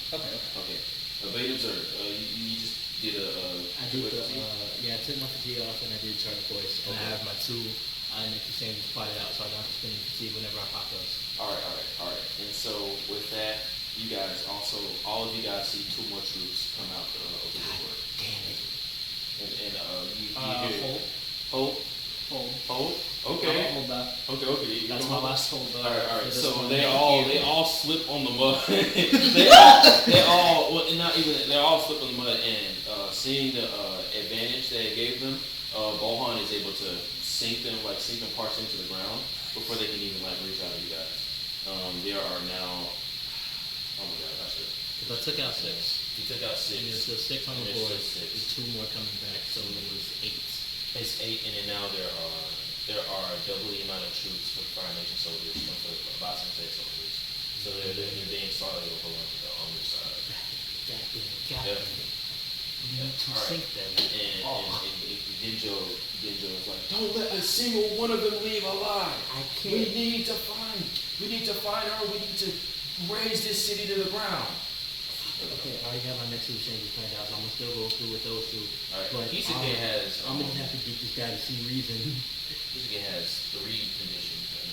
Okay. Evade observe. You just did I did I took my fatigue off and I did charge voice. And I have my 2 next exchanges plotted out so I don't have to spend any fatigue whenever I pop those. All right. And so with that, you guys also, all of you guys see 2 more troops come out over the board. Damn it. And you hear Hold. hold. I'll Okay. hold that. Okay. You That's can my hold it. last hold. All right. for this So one. they all slip on the mud. they all well, not even they all slip on the mud. And seeing the advantage that it gave them, Bohan is able to sink them parts into the ground before they can even reach out to you guys. There are now Oh my god, I should. If I took out 6, You took out and there's 6. still 6 on And the there's board, still 6. with 2 more coming back, so it was 8. It's 8, and then now there are double the amount of troops for Fire Nation soldiers from the Basante soldiers. So they're being slightly overwhelmed on your side. Goddamn. We need to Alright. sink them. And Genjo is like, Don't let a single one of them leave alive. I We can't. need to find her. We need to raise this city to the ground. Okay, I already have my next 2 changes planned out, so I'm gonna still go through with those 2. alright, But Kisuke has I'm gonna have to get this guy to see reason. Kisuke has 3 conditions in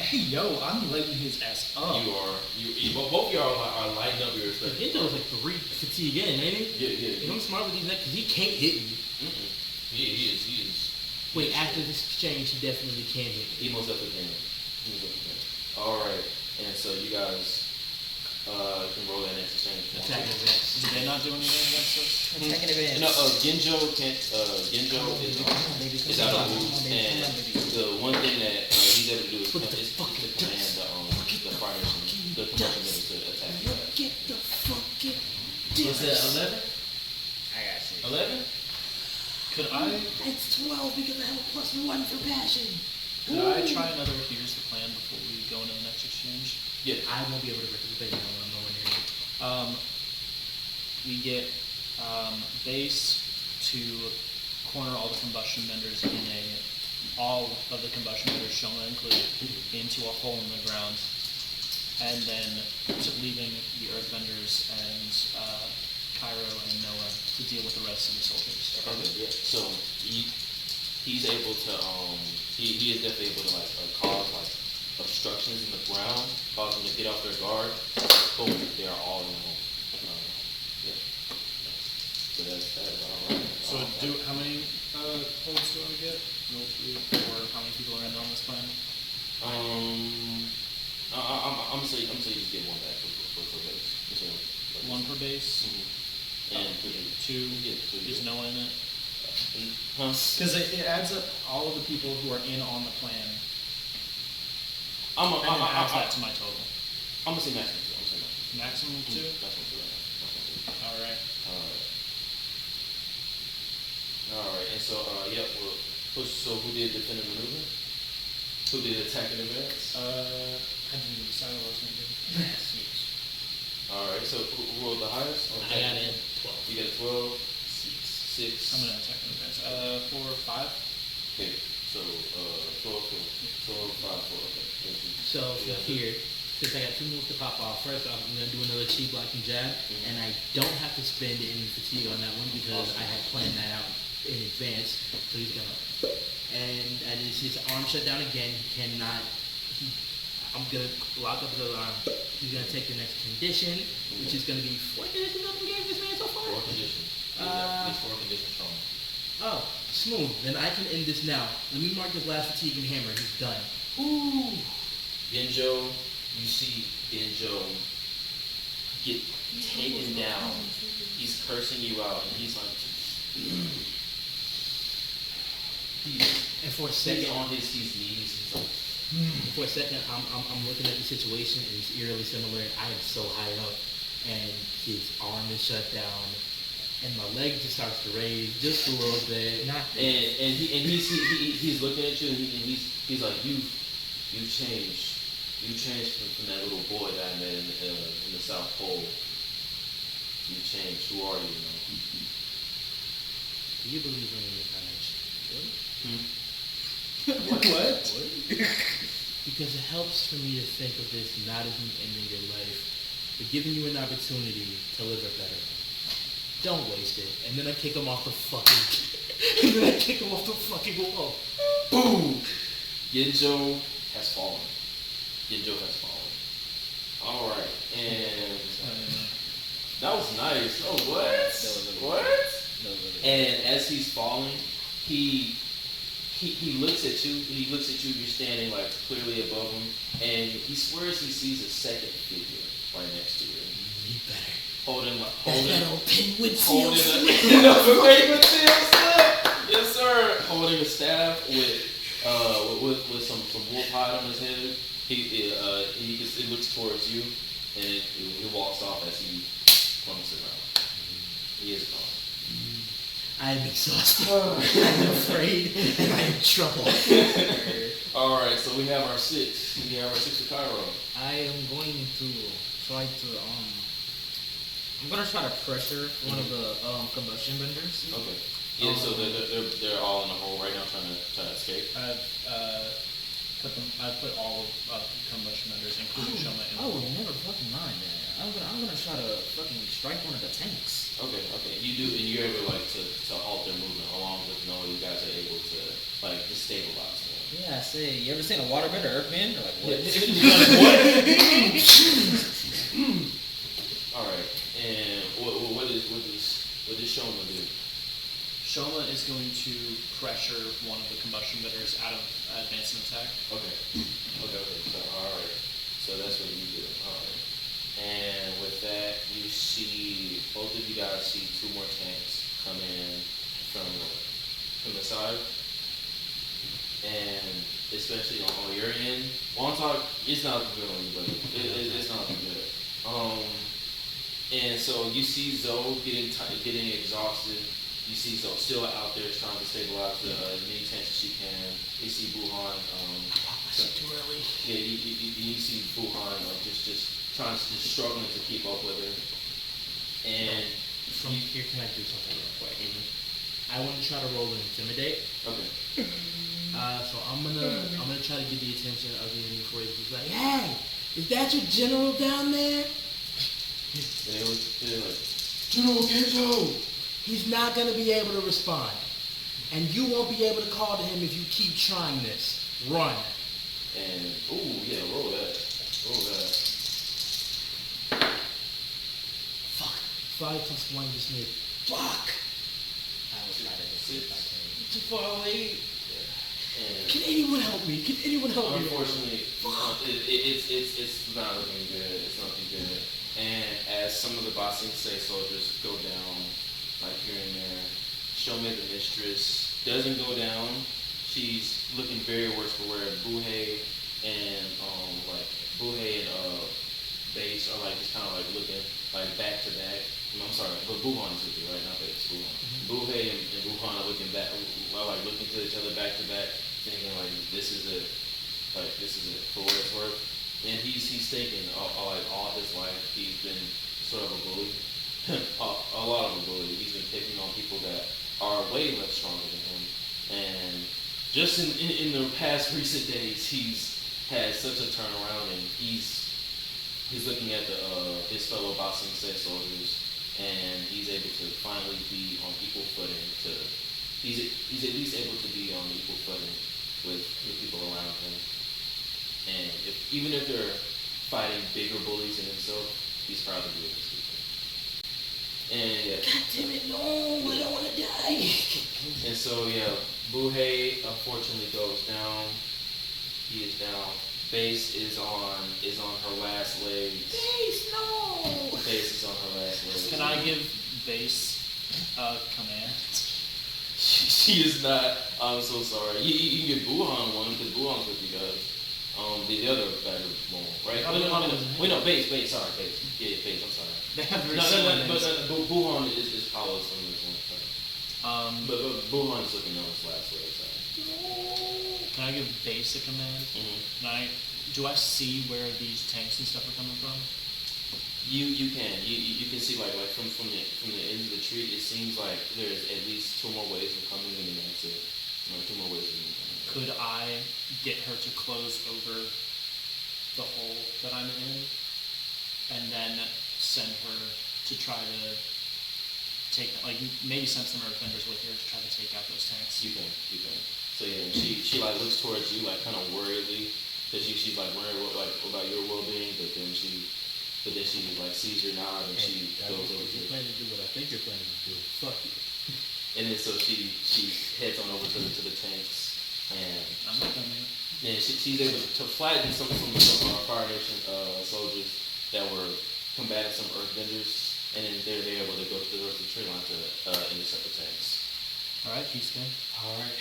Hey, yo, I'm lighting his ass up. Both of y'all are lighting up your But respect. Gendo was like 3 fatigue in, ain't he? Yeah. And I'm smart with these next, because he can't hit me. He is. Wait, after this exchange, he definitely can hit me. He most definitely can. Alright, and so you guys can roll that next exchange. Attack advance. Did they not do anything against us? Attack and advance. No, Genjo can't. Genjo is out of moves, and the one thing that he's able to do is command the Fire Nation, the commercial middle to attack you guys. Get the fucking What's that, 11? I got you. 11? Could I It's 12 because I have a +1 for passion. try another here's the plan before we go into the next exchange? Yeah. I won't be able to participate now when I'm nowhere near you. We get base to corner all the combustion vendors all of the combustion vendors, Shoma included, into a hole in the ground, and then leaving the earth vendors and Cairo and Noah to deal with the rest of the soldiers. Okay. Yeah. So he's able to he is definitely able to cause obstructions in the ground, cause them to get off their guard. Boom, they are all in the hole. Yeah. So that's all right. So how many holes do I get? No, 3, or how many people are in on this plan? I'm gonna say you just get one back for base. So, 1 per base. And 2 Yeah, is Noah in it. Huh? Because it adds up all of the people who are in on the plan, I'm and then adds that to my total. gonna say maximum 2. Maximum 2? Maximum 2 right now. Alright. Alright, and so, so who did defensive maneuver? Who did attack and advance? I didn't even decide what I was going to do. Alright, so who rolled the highest? I got it. 12. You got a 12, 6. I'm going to attack and advance. 4 or 5? Okay, so, 12, 5, 4, okay. Thank you. So from here, since I got 2 moves to pop off, first off, I'm gonna do another cheap blocking jab, and I don't have to spend any fatigue on that one because I had planned that out in advance. So he's gonna, and that is his arm shut down again. He cannot. I'm gonna lock up the alarm. He's gonna take the next condition, which is gonna be 4 conditions I've been giving this man so far. 4 conditions. At least 4 conditions strong. Oh, smooth. Then I can end this now. Let me mark his last fatigue and hammer. He's done. Ooh. Genjo, you see Genjo get taken down. He's cursing you out, and he's like, And for a he's second, on his knees. He's like, For a second, I'm looking at the situation and it's eerily similar. I am so high up, and his arm is shut down, and my leg just starts to raise just a little bit. and he's looking at you, and he's like, you've changed. You changed from that little boy that I met in the South Pole. You changed. Who are you? Do you believe in reincarnation? What? Because it helps for me to think of this not as an ending your life, but giving you an opportunity to live a better life. Don't waste it. And then I kick him off the fucking wall. Boom! Genjo has fallen. Alright, and that was nice. Oh, what? And as he's falling, he looks at you. He looks at you. You're standing like clearly above him, and he swears he sees a second figure right next to you. You better. Holding That old penguin holding seal. Yes, sir. Holding a staff with some wolf hide on his head. It looks towards you. And he walks off as he plumps around. He is gone. I am exhausted. I am afraid, and I am in trouble. Alright, so we have our 6. We have our 6 of Cairo. I am going to try to I'm gonna try to pressure one of the combustion vendors. Okay. Yeah, so they're all in the hole right now trying to escape. I've put all of combustion vendors, including Shoma, in I would never fucking mind that. I'm gonna try to fucking strike one of the tanks. Okay. You do, and you're able to halt their movement along with knowing you guys are able to destabilize them. Yeah, I say, you ever seen a waterbend or earthbend? Or like what? All right, and what does Shoma do? Shoma is going to pressure one of the combustion vendors out of advancing attack. Okay. So all right. So that's what you do. All right. And with that, you see both of you guys see 2 more tanks come in from the side, and especially on your end. One talk, it's not good on you, buddy. It's not good. And so you see Zoe getting exhausted. You see Zoe still out there trying to stabilize as many tanks as she can. You see Buhan. Too early. Yeah, you see Buhan just struggling to keep up with her. And From here, can I do something real quick? I want to try to roll and intimidate. okay. So I'm gonna try to get the attention of the enemy before he's like, hey, is that your general down there? And they're like, General Genzo! He's not gonna be able to respond, and you won't be able to call to him if you keep trying this. Run. And roll that. Fuck. 5 plus 1 just made. Fuck. I will try to hit if I can. Too far away. And Can anyone help me? Can anyone help me? unfortunately, it's not looking good. It's not looking good. And as some of the Bossing Say soldiers go down, like here and there, Shome the Mistress doesn't go down. She's looking very worse for wear. Buhei and Base are just kind of looking back to back. I'm sorry, but Buhan is with you, right? Not Base, Buhan. Buhei and Buhan are looking back, looking to each other back to back, thinking this is it for what it's worth. And he's thinking all his life he's been sort of a bully, a lot of a bully. He's been picking on people that are way less stronger than him, and just in the past recent days, he's had such a turnaround, and he's looking at his fellow Bossing Say soldiers, and he's able to finally be on equal footing. He's at least able to be on equal footing with people around him, and even if they're fighting bigger bullies than himself, he's proud to be with these people. And yeah. God damn it, no, I don't want to die. And so Buhei unfortunately goes down. He is down. Base is on her last legs. Base, no. Base is on her last legs. Can I give Base a command? She is not. I'm so sorry. You can get Buhan one because Buhan's with you guys. The other better one, right? Wait, no, Base. Sorry, Base. Yeah, Base. I'm sorry. They have very No, similar names. but Buhan is Paolo's on this one. But Buhan is looking on his last legs. Can I give Base a command? Mm-hmm. Do I see where these tanks and stuff are coming from? You can see from the end of the tree. It seems like there's at least 2 more waves of coming, and then that's it. 2 more waves of coming. Could I get her to close over the hole that I'm in, and then send her to try to take, maybe send some earthbenders with her to try to take out those tanks? You can. So she looks towards you kind of worriedly, because she's worried about your well-being, but then she sees your nod and she goes over to you. You're planning to do what I think you're planning to do. Fuck you. And then so she heads on over to the tanks, and I'm not done yet. she's able to flatten some Fire Nation soldiers that were combating some earthbenders, and then they're able to go to the rest of the tree line to intercept the tanks. Alright, peace king. Alright.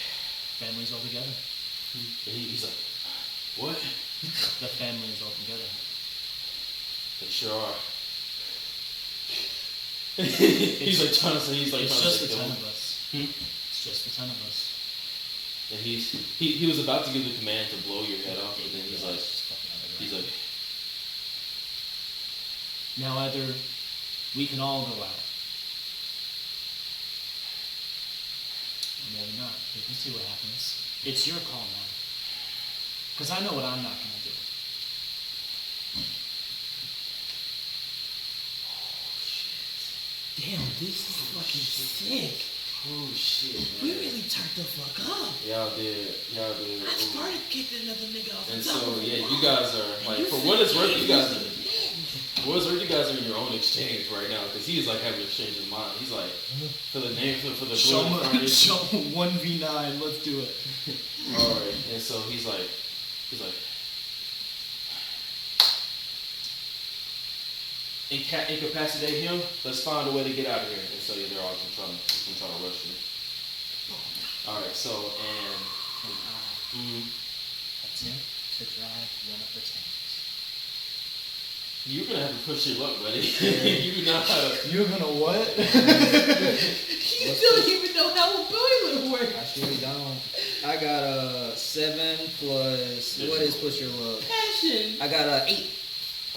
Families all together. He's like, what? The family is all together. They sure are. he's like trying to say, he's like It's trying just to the say, 10 of us. Hmm? It's just the 10 of us. And he was about to give the command to blow your head off, but then he's like, now either we can all go out, or maybe not. We can see what happens. It's your call now. Because I know what I'm not going to do. Damn, this is fucking sick. oh shit, We man. really turned the fuck up. Y'all did. I Ooh. started kicking another nigga off And the top so, of the yeah, wall. you guys are, like, for what it's worth, you guys are, for what it's worth, you guys are in your own exchange right now, because he's, like, having an exchange of mind. He's like, for the name, for the Show Blood Incarnation. 1v9, let's do it. Alright, and so he's like, incapacitate him, let's find a way to get out of here. And so, yeah, they're all trying to rush you. Alright, so, and, Attempt to drive one of the tanks. you're gonna have to push your luck, buddy. You do not have. You're gonna what? You don't even know how a boiler works. I surely don't. I got a 7 plus. What is push your luck? Passion. I got a 8.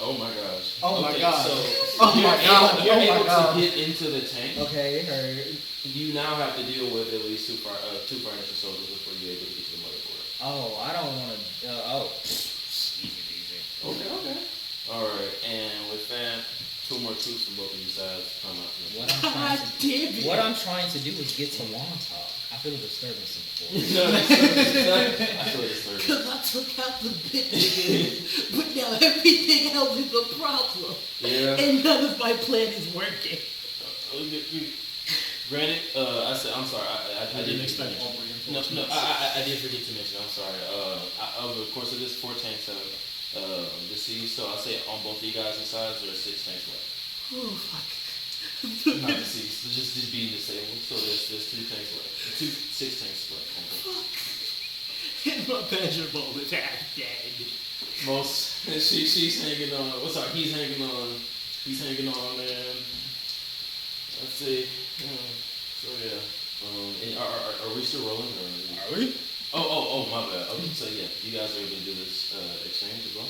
Oh my gosh. Oh my Okay, God. So Oh you're my God. Able, you're Oh my able God. to get into the tank. Okay, it hurt. You now have to deal with at least two Furniture soldiers before you're able to get to the motherboard. Oh, I don't want to. Easy peasy. Okay. Alright, and with that, 2 more troops from both of you sides come out. What I'm God trying to damn it. What I'm trying to do is get to Wontalk. I feel a disturbance in the force. No, I feel disturbed. Because I took out the bit nigga, but now everything else is a problem. Yeah. And none of my plan is working. Granted, I said, I'm sorry, I I didn't expect mention. all No, reinforcements. I did forget to mention, I'm sorry. Over the course of this, 4 tanks have deceased, so I say on both of you guys' sides, there are 6 tanks left. Oh, fuck. Not deceased, just being disabled, so there's 2 tanks left. 6 tanks left on both. And my pleasure bowl is half dead. Most, she's hanging on, he's hanging on, man. Let's see, so yeah. And are we still rolling, or? Are we? Oh, my bad. Okay, so yeah, you guys are able to do this exchange as well?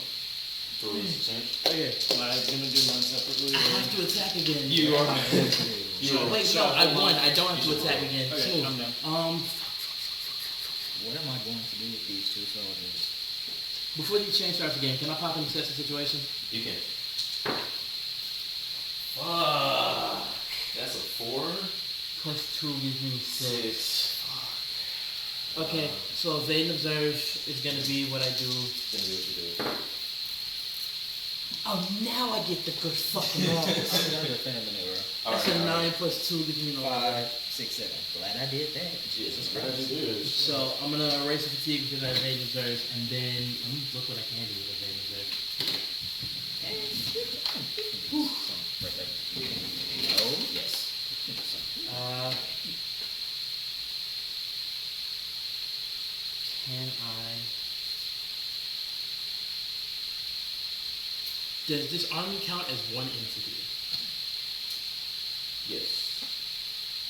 To roll this exchange? Okay, I'm gonna do mine separately. I have to attack again. You are. Wait, no, I won. I don't have to attack again. Okay, Smooth. I'm done. What am I going to do with these 2 soldiers? Before the exchange starts again, can I pop in and assess the situation? You can. Fuck. That's a 4? Plus 2 gives me 6. 6. Okay, so evade and observe is gonna be what I do. Gonna be what you do. Oh, now I get the good fucking rolls. I'm gonna defend a maneuver. That's a 9 plus 2 gives me no 5, 6, 7. Glad I did that. Jesus Christ. So I'm gonna erase the fatigue because I evade and observe, and then look what I can do with evade and observe. Perfect. No. Yes. Can I? Does this army count as one entity? Yes.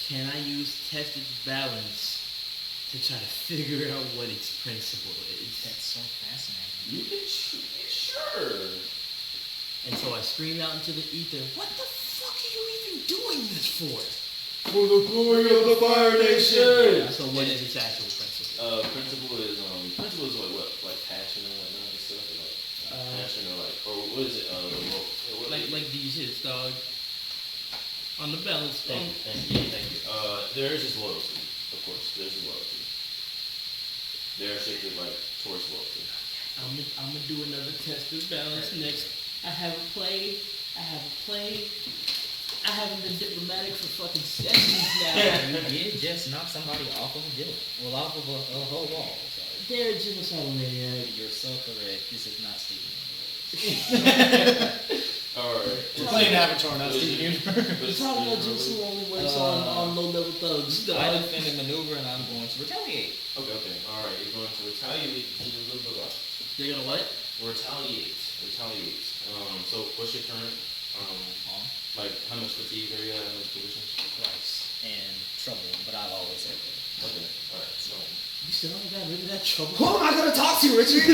Can I use test its balance to try to figure out what its principle is? That's so fascinating. You can sure. And so I scream out into the ether, what the fuck are you even doing this for? For the glory of the Fire Nation! So what is its actual principle? Principle is like what? Like passion and whatnot and stuff? Or like passion or what is it? Like these hits, dog. On the balance. Thank you. There is just loyalty, of course. There's loyalty. They're shaped like towards loyalty. I'm gonna do another test of balance next. I haven't been diplomatic for fucking sessions now. You did just knock somebody off of a building. Well, off of a whole wall. Sorry. They're a genocidal maniac. You're so correct. This is not Steven Alright. We're playing Avatar, not Steven Universe. It's how Jujutsu only works on low-level thugs. I defend a maneuver and I'm going to retaliate. Okay. Alright, you're going to retaliate. They're gonna what? Retaliate. Retaliates. So what's your current, like, how much fatigue are you at? How much conditions? Twice. And trouble, but I've always had it. Okay, alright, so. You still haven't got rid of that trouble? Who am I gonna talk to, Richard?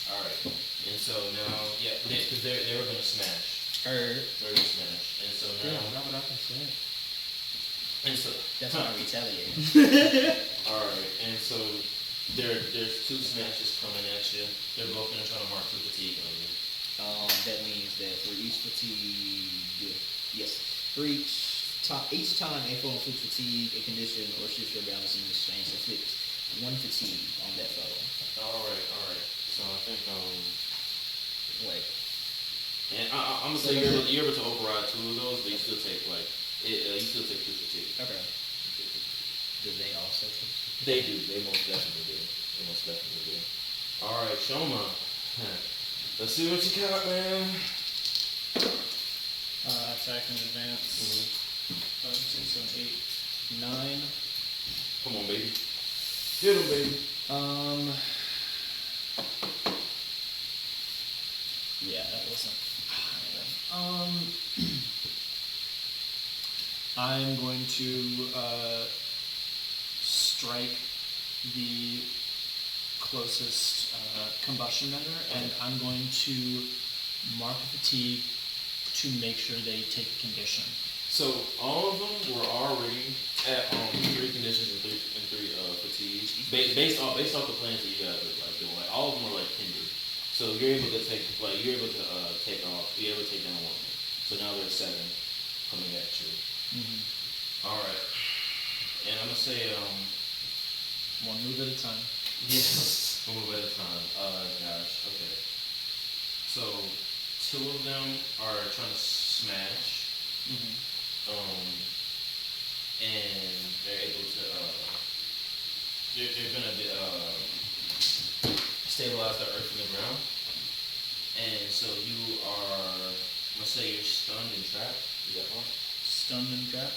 Alright, and so now, yeah, because they were gonna smash. Heard. They were gonna smash. And so now. Yeah, not what I can say. And so. That's why I retaliate. Alright, and so there's two smashes coming at you. They're both gonna try to mark two fatigue on you. That means that for each fatigue, yes, for each time a foe inflicts fatigue, a condition, or shifts your balance in exchange, inflict one fatigue on that foe. Alright. So I think, Wait. and I'm gonna say you're able to override two of those, but you still take, like, you still take two fatigue. Okay. Do they also take? They do. They most definitely do. Alright, Shoma. Let's see what you got, man. Attack and advance. 5, 6, 7, 8, 9. Come on, baby. Get him, baby. Yeah, that wasn't. I'm going to strike the closest combustion bender, and I'm going to mark a fatigue to make sure they take a condition. So all of them were already at 3 conditions and three fatigues, based off the plans that you guys are like doing. Like all of them are like hindered. So you're able to take take off. You're able to take down one. So now there's 7 coming at you. Mm-hmm. All right, and I'm gonna say One move at a time. yes, one move at a time. Gosh, okay. So 2 of them are trying to smash. Mm-hmm. And they're able to, they're gonna be, stabilize the earth and the ground. And so you are, let's say you're stunned and trapped. Is that right? Stunned and trapped.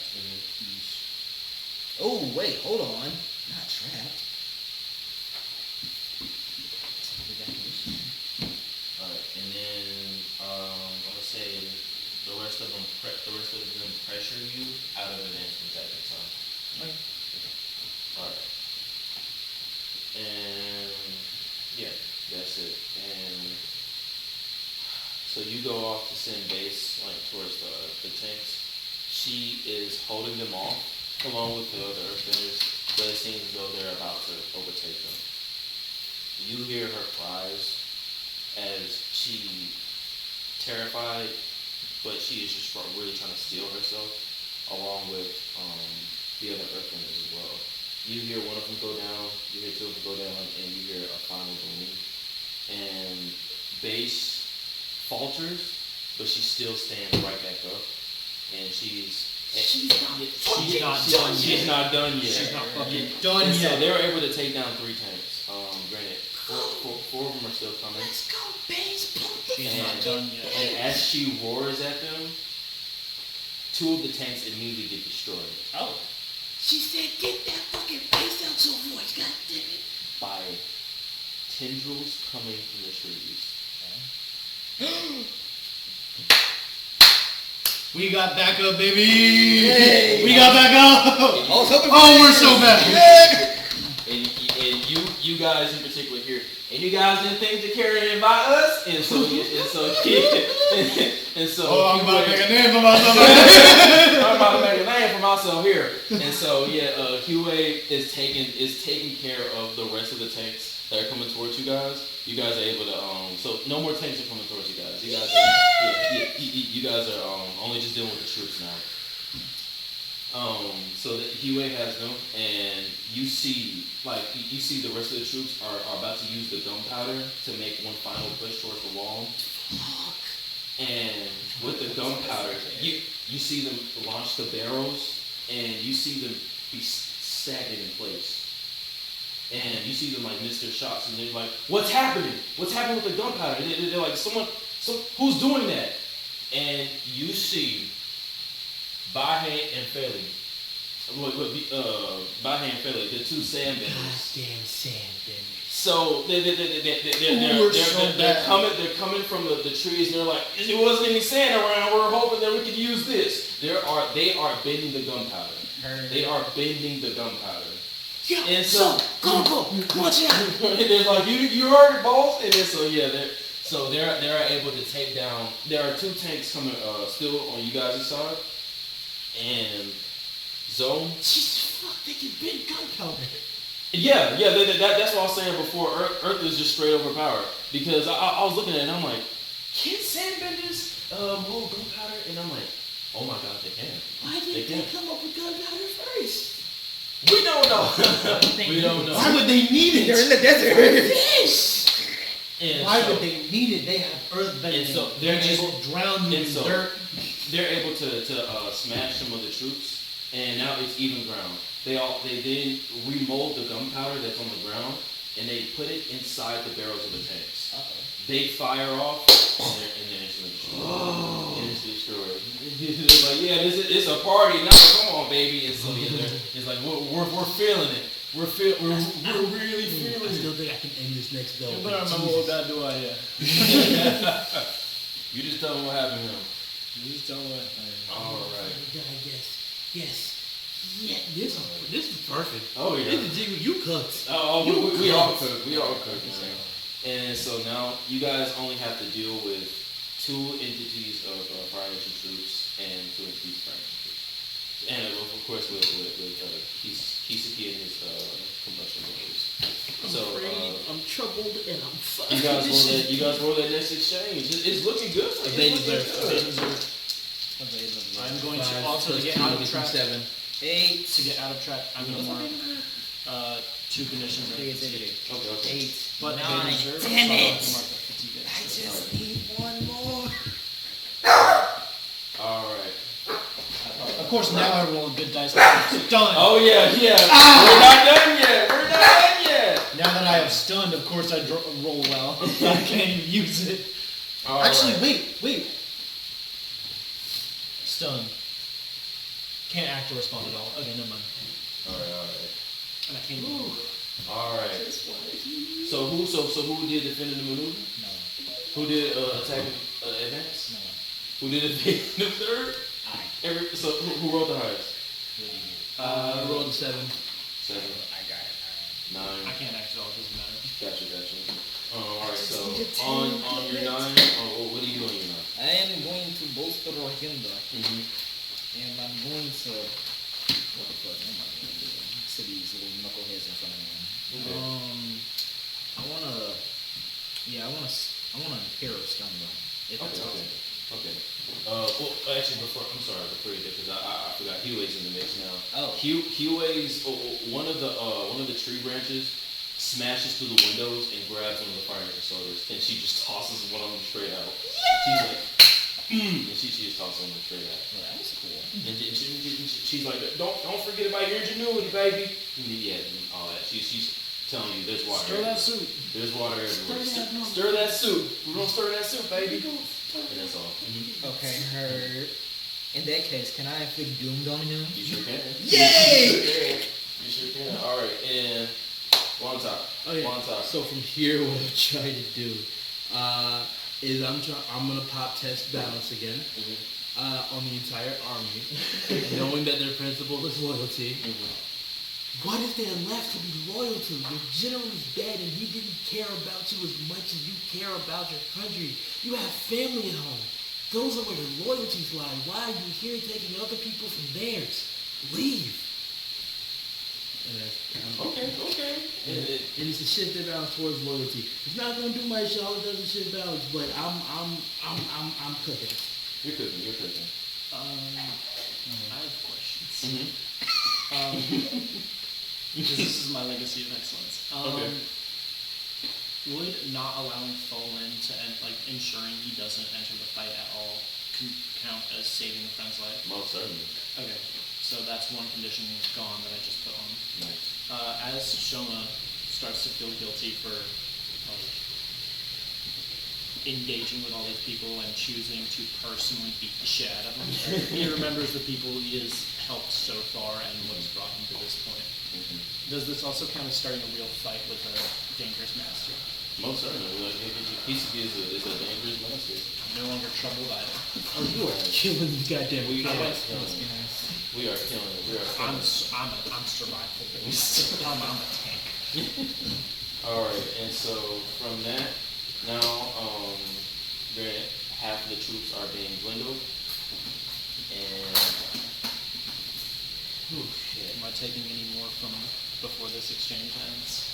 Oh, wait, hold on. Not trapped. Alright, and then, I'm gonna say the rest of them pressure you out of advanced attack at time. Alright. And yeah, that's it. And so you go off to send base like towards the tanks. She is holding them off along with the other earthbenders, but it seems as though they're about to overtake them. You hear her cries as she terrified, but she is just really trying to steel herself along with the other earthbenders as well. You hear one of them go down, you hear 2 of them go down, and you hear a final boom. And base falters, but she still stands right back up. And she's not done yet. She's not fucking done and yet. so they were able to take down 3 tanks. Granted, 4 of them are still coming. Let's go, base. She's not done yet. And as she roars at them, 2 of the tanks immediately get destroyed. Oh. She said, get that fucking face out your voice, goddammit. By tendrils coming from the trees. We got backup, baby. Hey. We got backup. Oh, we're so bad. And you guys in particular here, and you guys didn't think to carry it by us, and so Oh, I'm about to make a name for myself. I'm about to make a name for myself here. And so Huey is taking care of the rest of the tanks that are coming towards you guys. You guys are able to so no more tanks are coming towards you guys. You guys are you guys are only just dealing with the troops now. So that Huey has them, and you see the rest of the troops are about to use the gunpowder to make one final push towards the wall. And with the gunpowder, you see them launch the barrels, and you see them be stagnant in place. And you see them like miss their shots, and they're like, "What's happening? What's happening with the gunpowder?" They're like, who's doing that?" And you see Bahe and Feli. Bahe and Feli, the 2 sandbenders. Goddamn sandbenders. So We're so they're bad. coming from the trees, and they're like, it wasn't any sand around. We're hoping that we could use this. They are bending the gunpowder. They are bending the gunpowder. Yeah, And so go, watch out. and they're like, you heard it, boss. And then they're able to take down. There are 2 tanks coming still on you guys' side, and Zone. Jesus fuck, they can bend gunpowder. Yeah, that's what I was saying before. Earth is just straight overpowered because I was looking at it and I'm like, can sandbenders move gunpowder? And I'm like, oh my god, they can. Why didn't they come up with gunpowder first? We don't know. We don't know. Why would they need it? They're in the desert. Yes. And Why so- would they need it? They have earth bending. And so they're just able- drown you and in so- dirt. They're able to smash some of the troops, and now it's even ground. They then remold the gunpowder that's on the ground, and they put it inside the barrels of the tanks. They fire off, and then instantly destroyed. And it's destroyed. It's like, yeah, it's a party now. Come on, baby. And so it's like we're feeling it. We're really feeling I it. still think I can end this next go. You better remember what God do out here. You just tell them what happened to him. You just tell me what. All right. Yes. Yeah, this is perfect. Oh yeah. This is Jiggle, you cooked. Oh, we all cook. We all cook. And so now you guys only have to deal with 2 entities of Fire Nation troops and 2 entities of Fire Nation troops. And of course with Kisaki and his combustion boilers. So I'm troubled and I'm fucked. you guys roll that next exchange. It's looking good for you. It's looking good. I'm going to 5 also plus get 2 out of gives me track. 7. 8. To get out of track, I'm going to mark 2 conditions. Okay. Okay. 8. But 9. they deserve Damn so I it! have to mark that fatigue. I just need 1 more. All right. Of course, now I roll a good dice. It's done. Oh yeah. We're not done yet. Now that I have stunned, of course I roll well. I can't even use it. All Actually, right. wait. Stun. Can't act or respond at all. Okay, never mind. All right. And I can't move. All right. So who did defend the maneuver? No. Who did attack advance? No. Who did the third? So who rolled the highest? I rolled a 7. 7, I got it. 9. I can't act at all. It doesn't matter. Gotcha. All right. So on your 9, what do you do on your 9? I am going to bolster Rohinda. Mm-hmm. And I'm going to. What the fuck am I going to do? To these little knuckleheads in front of me. Okay. I wanna hero stun them. If it's possible. Okay. Well, actually, before you did, because I forgot Huey's in the mix now. Oh. Huey's one of the tree branches smashes through the windows and grabs one of the Fire Nation soldiers, and she just tosses one of them straight out. She's like, and she just tosses them straight out. Well, that was cool. And she's like, don't forget about your ingenuity, baby. And yeah, and all that. She's telling you there's water. Stir that soup. There's water everywhere. Stir that soup. We're gonna stir that soup, baby. And that's all. Okay, heard. In that case, can I inflict doomed on him? You sure can. Yay! You sure can. All right, and one top. Okay. One top. So from here, what I'm trying to do is I'm gonna pop test balance again on the entire army, knowing that their principle is loyalty. What if they're left to be loyal to? Your general is dead and he didn't care about you as much as you care about your country. You have family at home. Those are where your loyalties lie. Why are you here taking other people from theirs? Leave. Okay. And it's a shift that balance towards loyalty. It's not gonna do much, all it does is shift balance, but I'm cooking. You're cooking. I have questions. Because this is my legacy of excellence. Okay. Would not allowing Tholen to ensuring he doesn't enter the fight at all count as saving a friend's life? Most certainly. Okay, so that's one condition gone that I just put on. Nice. As Shoma starts to feel guilty for engaging with all these people and choosing to personally beat the shit out of them. He remembers the people he has helped so far and what has brought him to this point. Does this also count as starting a real fight with a dangerous master? Most certainly. Like, Hisaki is a dangerous master. I'm no longer troubled either. Oh, you are killing these goddamn We are guys. killing it. We are killing it. We are killing I'm survival based. I'm a tank. Alright, and so from that, now half of the troops are being dwindled. And shit. Am I taking any more from before this exchange ends?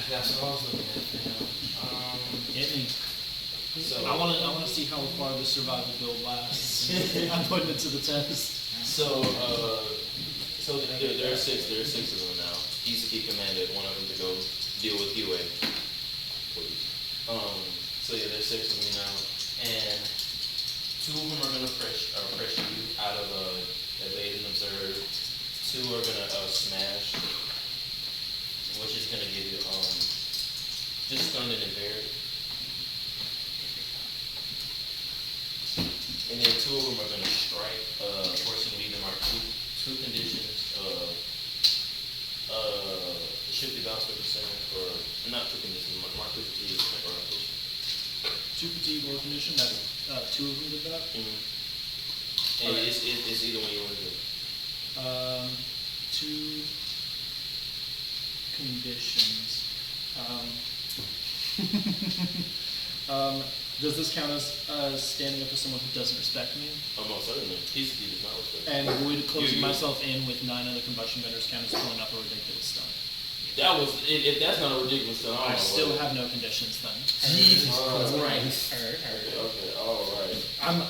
That's what I was looking at, fam. Hit me. So I wanna see how far the survival build lasts. I'm putting it to the test. So there are six of them now. Hisaki commanded one of them to go deal with Yue. So yeah, there's 6 of them now, and 2 of them are gonna pressure you out of evade and observe. 2 are gonna smash, which is gonna give you just stunned and impaired. And then 2 of them are gonna strike, forcing either mark two conditions, shift the bounce percent, or not 2 conditions, mark 2 fatigue or ambition. 2 fatigue or condition, that's 2 of them did that? Mm-hmm. And Okay. it's either one you want to do. 2 conditions. Does this count as standing up to someone who doesn't respect me? Almost certainly. Hisaki does not respect. And would closing You- myself in with 9 other combustion benders count as pulling up a ridiculous stun? That was if that's not a ridiculous stuff. I still have no conditions then. Jesus Christ. Christ. Okay, all right.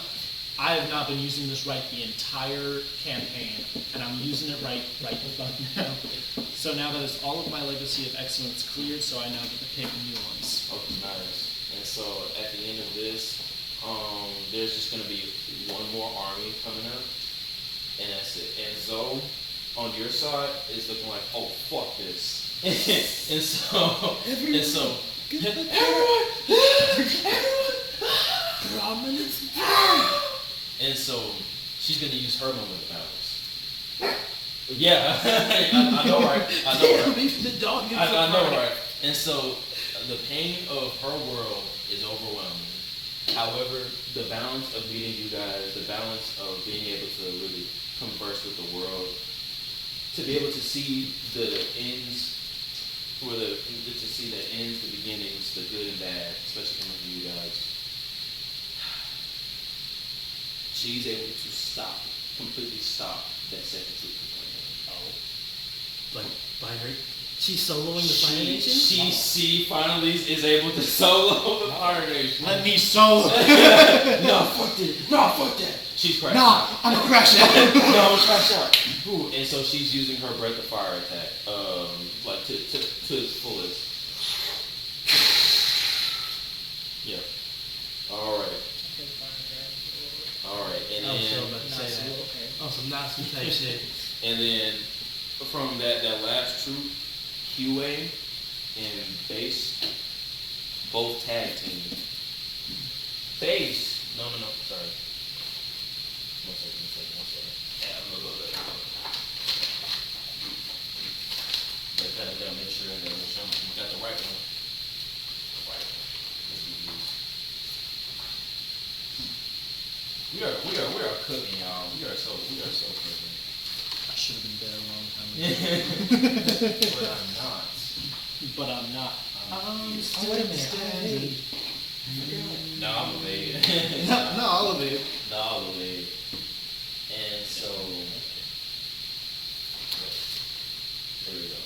I have not been using this right the entire campaign, and I'm using it right the fuck now. So now that it's all of my legacy of excellence cleared, so I now get to pick new ones. Okay, nice. And so at the end of this, there's just gonna be one more army coming up, and that's it. And Zoe, on your side, is looking like, oh fuck this. and so and so she's gonna use her moment of balance. Yeah, I know, right? I know, right? The dog gets I know, fried. right? And so the pain of her world is overwhelming. However, the balance of meeting you guys, the balance of being able to really converse with the world, to be able to see the ends, to see the ends, the beginnings, the good and bad, especially coming from you guys. She's able to completely stop that second troop from coming in. Like, by her, she's soloing the Fire Nation? She finally is able to solo the Fire Nation. Let me solo. No, fuck that. She's crashed out. I'm gonna crash out. No, crash out. Ooh, and so she's using her breath of fire attack, like to its fullest. Yep. Alright, and I was so then about to say that. Oh, some Nazi type shit. and then from that last troop, QA and Base both tag team. Base. No, sorry. One second. Yeah, I'm gonna go there. But gotta make sure we got the right one. Right. Let's do this. We are cooking, y'all. We are so cooking. I should have been dead a long time ago. But I'm not. But I'm not. Wait a minute. No, I'm evade. No, I'll evade. No, I'll evade. And so, there we go.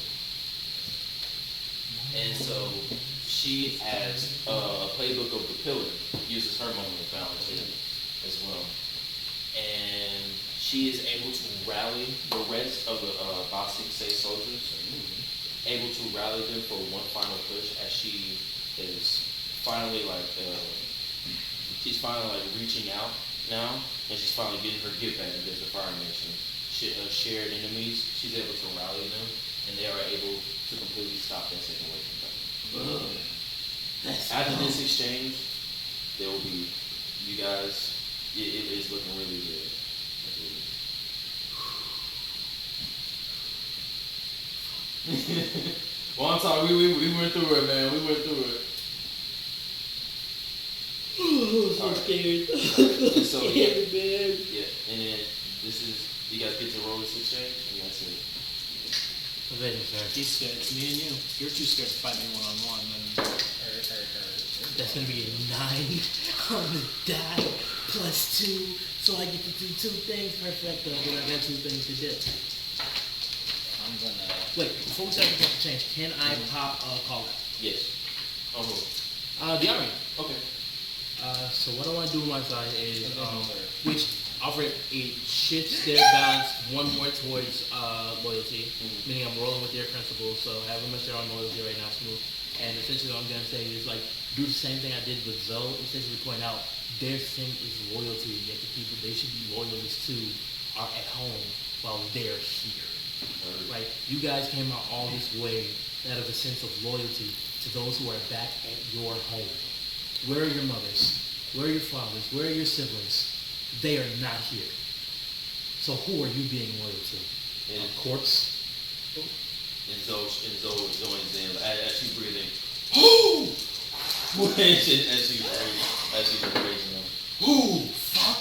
And so, she has a playbook of the pillar, uses her moment of balance here as well. And she is able to rally the rest of the Bostic Say soldiers, able to rally them for one final push as she is finally she's finally reaching out now, and she's finally getting her get back against the Fire Nation. Shared enemies, she's able to rally them, and they are able to completely stop that second wave from coming. After this exchange, there will be you guys. It is looking really good. One time we went through it, man. We went through it. So scared. So Scared, man. yeah, and then this is you guys get to roll this exchange, and that's it. He's scared. It's me and you. You're too scared to fight me one-on-one. And That's gonna be a 9 on the die plus 2, so I get to do 2 things. Perfect. Then I got 2 things to do. I'm gonna. Wait, before we start the change, can I pop a call out? Yes. The army. Okay. So what I want to do on my side is, which Alfred, it shifts their balance one more towards loyalty, meaning I'm rolling with their principles, so however much they're on loyalty right now, smooth. And essentially what I'm going to say is like, do the same thing I did with Zoe, essentially point out their thing is loyalty, yet the people they should be loyalists to are at home while they're here. Right? You guys came out all this way out of a sense of loyalty to those who are back at your home. Where are your mothers? Where are your fathers? Where are your siblings? They are not here. So who are you being loyal to? And A corpse? And Zoe exam as she's breathing. Who? as she's raising them. Who? Fuck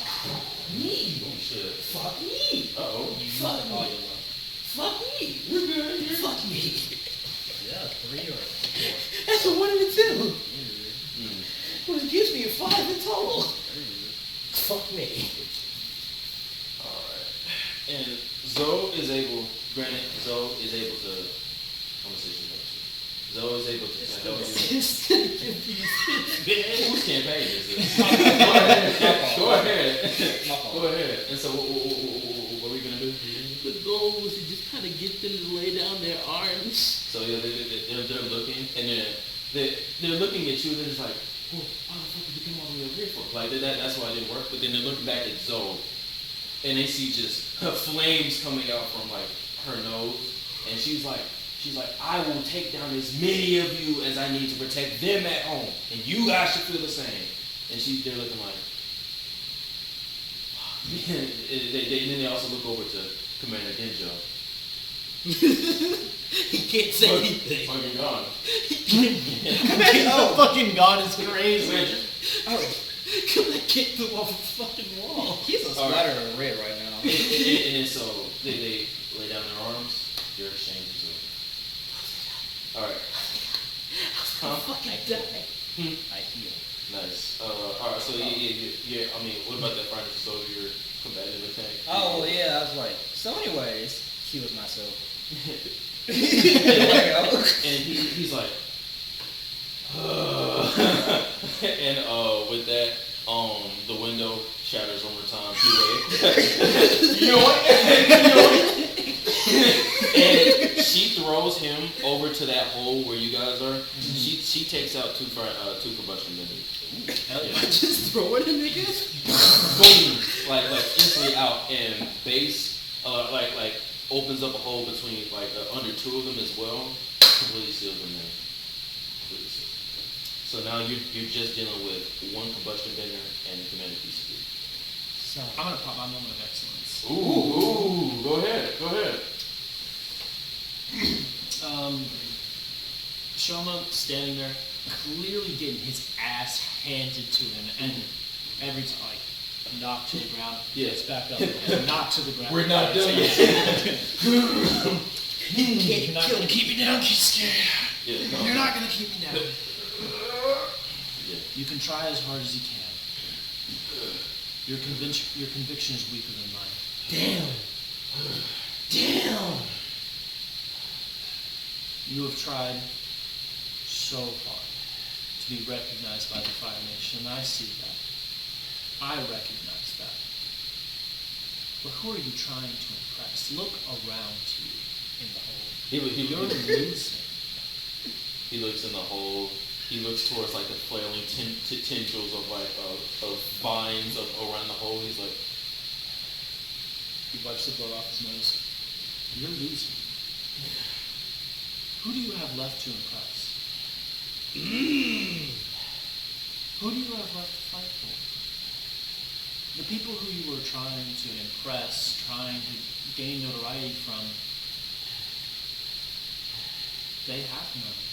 me. You should. Fuck me. Uh-oh. Fuck me. Fuck me. We're good. Fuck me. Yeah, 3 or 4. That's a 1 and a 2. Mm. Well, it gives me a 5 in total. Fuck me. Alright. And Zoe is able to, I'm gonna say she's able to. Zoe is able to help you. It's gonna give me 6, man. Whose campaign is this? Go My fault. ahead. And so what are we gonna do? The goal was to just kind of get them to lay down their arms. So yeah, they're looking, and they're looking at you, and they're just like, well, why the fuck did you come all the way over here for? Like that's why it didn't work. But then they're looking back at Zoe, and they see just flames coming out from like her nose, and she's like, I will take down as many of you as I need to protect them at home, and you guys should feel the same. And they're looking like, and then they also look over to Commander Genjo. He can't say anything. Fucking gone. oh, fucking God is crazy. Can I kick them off a fucking wall? He's a splatter of red right now. and then so they lay down their arms. You're exchanging to it. Alright. Fucking die. I heal. Nice. Alright, so yeah, I mean, what about that financial soldier, your combative attack? Oh, well, yeah, I was like, so anyways, he was myself. And he's like, and with that, the window shatters one more time. You know what? And she throws him over to that hole where you guys are. She takes out two combustion benders. I just throw it in niggas? Boom! Like instantly out, and base like opens up a hole between under 2 of them as well. Completely seals them in. Completely seals. So now you're just dealing with 1 combustion bender and a commander PCB. So, I'm gonna pop my moment of excellence. Ooh, go ahead. Shoma standing there, clearly getting his ass handed to him, and every time, like, knocked to the ground, Yeah. gets back up, and knocked to the ground. We're not done yet. You're not gonna keep me down, Kisuke. Yeah, no. You're not gonna keep me down. Yeah. You can try as hard as you can. Your conviction is weaker than mine. Damn. You have tried so hard to be recognized by the Fire Nation, and I see that. I recognize that. But who are you trying to impress? Look around you in the hole. You're losing. He looks in the hole. He looks towards like the flailing tendrils of vines around the hole. He's like, He wipes the blood off his nose. You're losing. Who do you have left to impress? Who do you have left to fight for? The people who you were trying to impress, trying to gain notoriety from, they have none.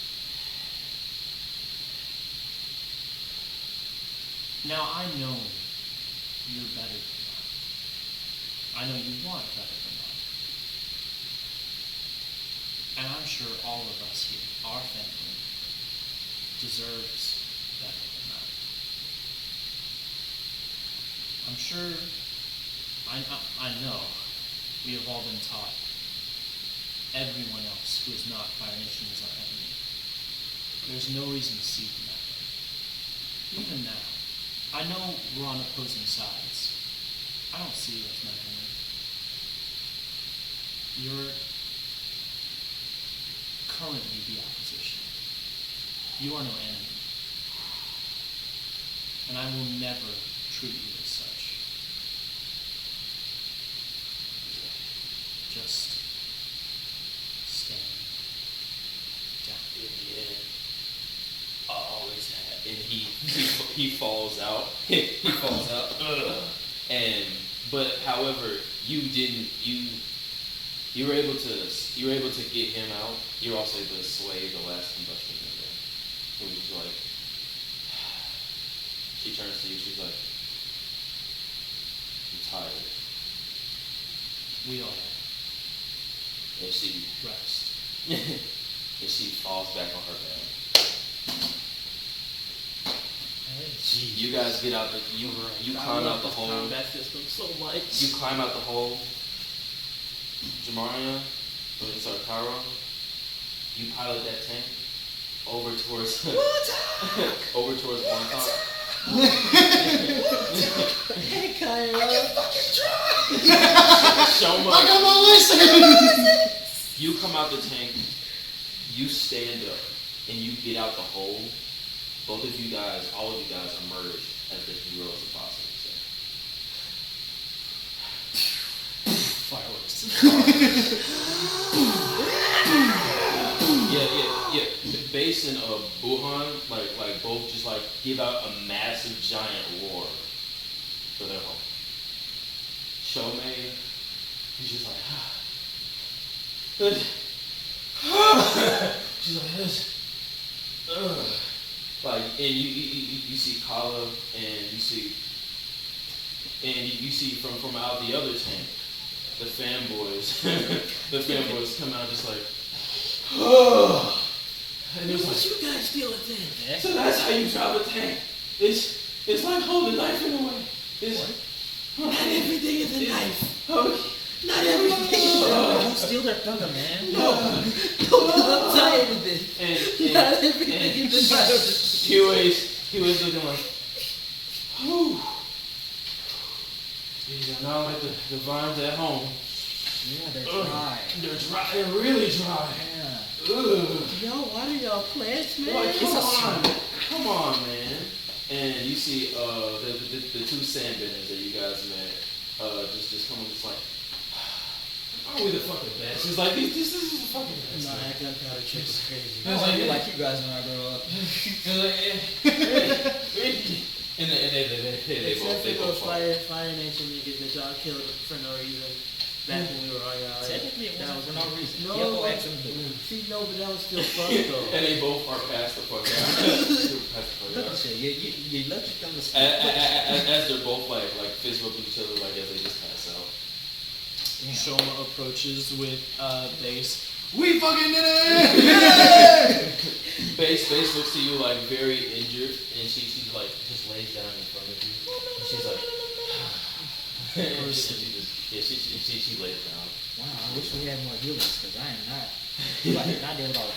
Now I know you're better than that. I know you want better than that. And I'm sure all of us here, our family, deserves better than that. I'm sure, I know we have all been taught everyone else who is not Fire Nation is our enemy. There's no reason to see them that way. Even now, I know we're on opposing sides. I don't see you as my enemy. You're currently the opposition. You are no enemy. And I will never treat you as such. Just stand down. In the end, I always have. And he falls out. He falls out. But however, you were able to get him out. You were also able to sway the last combustion member. Who was like, she turns to you. She's like, I'm tired. We all have. And she Rest. and she falls back on her bed. You guys get out you climb out the hole. Combat system so much. You climb out the hole. Jamaria, sorry, Cairo, you pilot that tank over towards over towards one top. Hey, Kyra. I can fucking try. Show 'em up. I got my list. You come out the tank, you stand up, and you get out the hole. Both of you guys, all of you guys emerge as the heroes of Boston. Fireworks. Yeah. Base and Buhan, like both just like give out a massive giant roar for their home. Shomei, he's just like, she's like this. Like, and you see Kala, and you see from out the other tank, the fanboys, come out just like, and it was like, You guys feel it then? so that's how you drive a tank. It's like holding a knife in a way. Not everything is a knife. Okay. Not everything. Don't steal their thunder, man. I'm tired of this. And Not everything is a knife. he was looking like, whew. These are not like the vines at home. Yeah, they're dry. They're dry. They're really dry. Yeah. Ugh. Yo, what are y'all plants, man? Like, come on, man. And you see the two sandbenders that you guys met just coming just like, aren't we the fucking best? She's like, this is the fucking best. Nah, that gunpowder chick was crazy. I was like you guys when I grow up. And they both Fire Nation niggas that y'all killed for no reason. Back when we were on y'all. Technically, it wasn't for no reason. No, Yeah, go ask them to do it. see, no, but that was still fun though. And they both are past the fuck out. Shit, you let them to sleep. As they're both like fist bumping each other like as they just pass out. Damn. Shoma approaches with base. We fucking did it! Base looks to you like very injured, and she's like just lays down in front of you, and she's like, and she lays down. Wow, I wish we had more healers, because I am not. I did it all.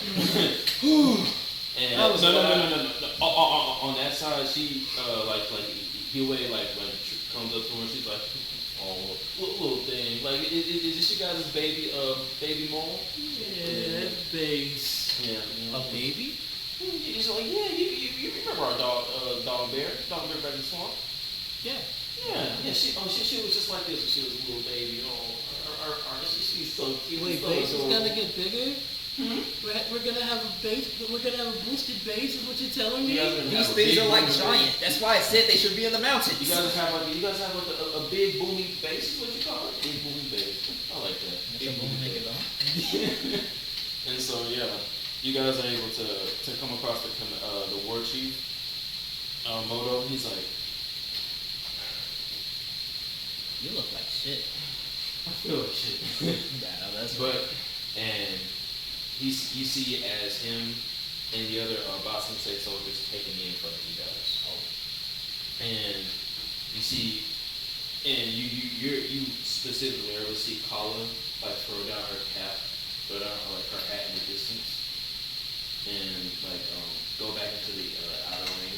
And no. On that side, she Huey comes up to her, and she's like, oh, little thing, like is this your guys' baby mole? Yeah, base. Yeah. A baby? He's like, yeah, you remember our dog bear back in the swamp? Yeah. Yeah. She was just like this when she was a little baby. She's so cute. Wait, so base is adorable. gonna get bigger? We're gonna have a base. We're gonna have a boosted base. Is what you're telling me? You guys are gonna These have a things big are like booming giant. base. That's why I said they should be in the mountains. You guys have like a big booming base. Is what you call it? Big booming base. I like that. Big booming base. And so yeah, you guys are able to come across the war chief, Moto. He's like, You look like shit. I feel like shit. Yeah, no, that's But and you see as him and the other Boston State soldiers taking me in front of you guys. And you see, and you specifically are able to see Kala like throw down her cap, throw down like her hat in the distance, and like go back into the outer ring.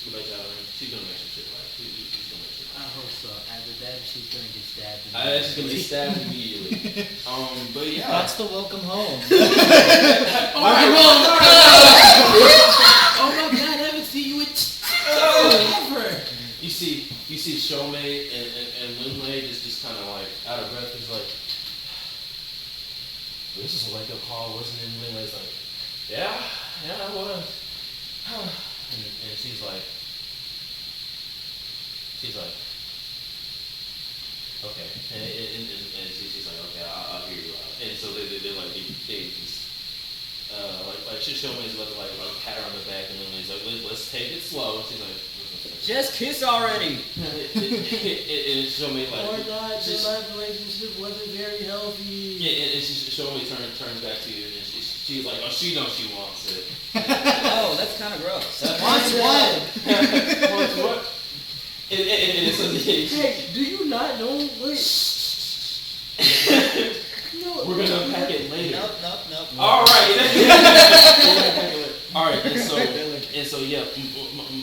Go back to the outer ring. She's gonna make some shit right. She's gonna make shit I right. hope so. After that, she's gonna get stabbed. She's gonna get stabbed immediately. But yeah. That's the welcome home. Oh my god, I haven't seen you in forever. You see Shomei and Linley just kind of like out of breath. He's like, this is a wake up call, wasn't it? And Linley's like, yeah, it was. And she's like, okay. And she's like, okay, I'll hear you out. And so they're like, they just, Shomei's about to like pat her on the back, and Linley's like, let's take it slow. And she's like, Just kiss already. and Shomei like, Or not, your life relationship wasn't very healthy. yeah, and Shomei turns back to you, and she's like, oh, she knows she wants it. Oh, that's kind of gross. Wants what? Wants what? And so Hey, do you not know? Wait. No. we're gonna unpack it later. Nope. All right. We're gonna unpack it later. All right, and so yeah,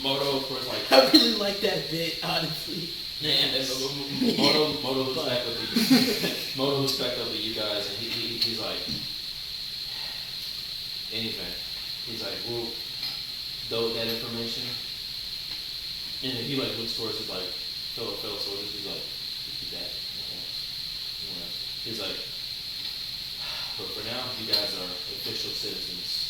Moto of course like. I really like that bit, honestly. And Moto looks back up at you. Moto looks back up at you guys, and he's like, anything. He's like, well, though that information, and he like looks towards his like fellow soldiers. He's like, that. Okay. He's like, but for now, you guys are official citizens.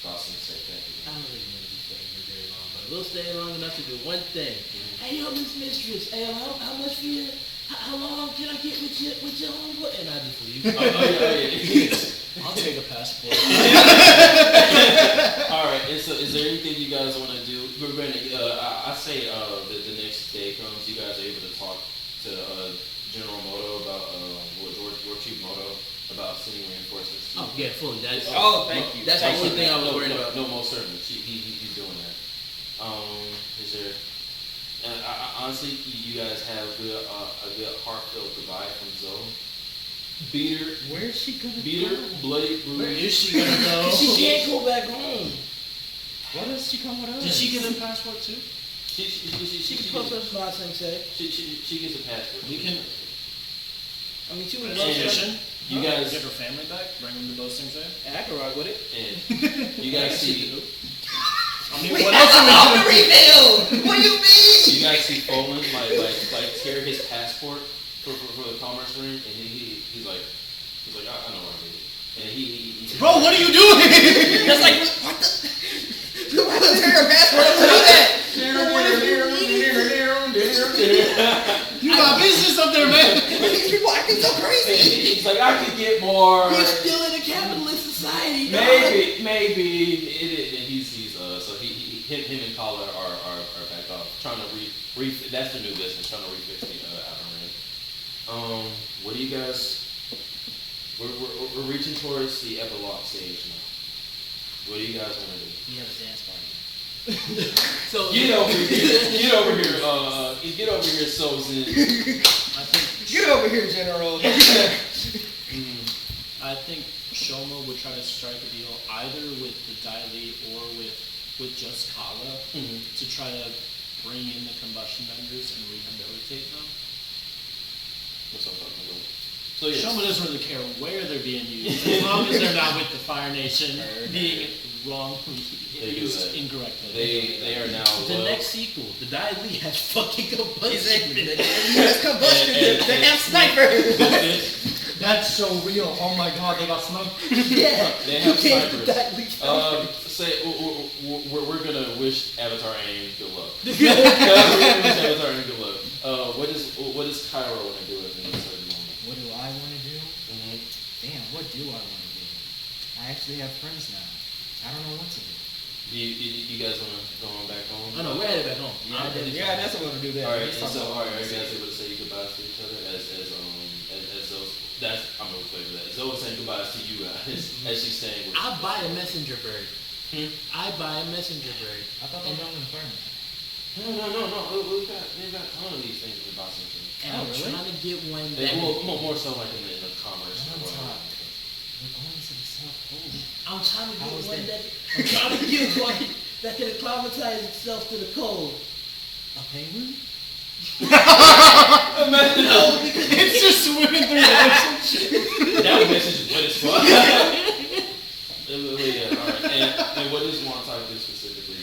Boston State. I don't really want to be staying here very long, but we'll stay long enough to do one thing. Hey, yo, Miss Mistress. Hey, how much for you? How long can I get with your homeboy? And I just leave. Yeah. I'll take a passport. All right. And so, is there anything you guys want to do? We're going to. I say the next day comes. You guys are able to talk to General Moto about War Chief Moto about sending reinforcements. Oh, yeah, fully. Thank you. That's the only thing I was worried about. No, most certainly. He's doing that. Is there? Honestly, you guys have a good heartfelt goodbye from Zoe. Beat her. Where's she gonna Beat her, go? bloody, bruised. Where is she gonna go? She can't go back home. Why does she come with us? Did she get a passport too? She can post up by Sensei. She gets a passport. We can. I mean, she was And Audition. you guys, Get her family back. Bring them to Bo Sing Se. I can rock with it. and you guys see. I mean, what else are we I'm doing? rebuild. What do you mean? You guys see Poland like tear his passport for the commerce ring, and he's like I know what I mean. And he Bro, what are you doing? That's like what the? You have to tear your passport to do that. You got business up there, man. These people acting so crazy. He's like, I could get more. We're still in a capitalist society. Maybe and he's so him and Colin are back off trying to that's the new business, trying to refix the outer ring. What do you guys? We're reaching towards the epilogue stage now. What do you guys want to do? We have a dance party. So Get over here, Sozin. I think. Get over here, General. I think Shoma would try to strike a deal either with the Daily or with just Kala to try to bring in the combustion vendors and rehabilitate them. What's up, talking about? So yes. Shoma doesn't really care where they're being used, as long as they're not with the Fire Nation being wrongly used incorrectly. They are now the next sequel, the Dai Li has fucking combustion. Yes, combustion. They have snipers. That's so real. Oh my god, they got sniped. Yeah. They have you can't snipers. exactly We're gonna wish Avatar Aang good luck. We're gonna wish Avatar Aang good luck. What does Kyra want to do at this certain moment? What do I want to do? Mm-hmm. Damn, what do I want to do? I actually have friends now. I don't know what to do. You guys want to go on back home? Oh no, we're headed back home. Yeah, that's what I'm gonna do there. Alright, are you guys able to say goodbyes to each other as those? That's I'm gonna play with that. Zoe saying goodbyes to you guys as she's saying. I buy a messenger bird. I buy a messenger bird. I thought they were on the apartment. No. We've got a ton of these things in Boston. And I'm trying to get one More so like in the commerce. We're going to the South Pole. I'm trying to get How is one that? I'm trying to get one that can acclimatize itself to the cold. A penguin? No, because It's just swimming through the ocean. That message is wet as fuck. Yeah, alright. And what does Montauk do specifically?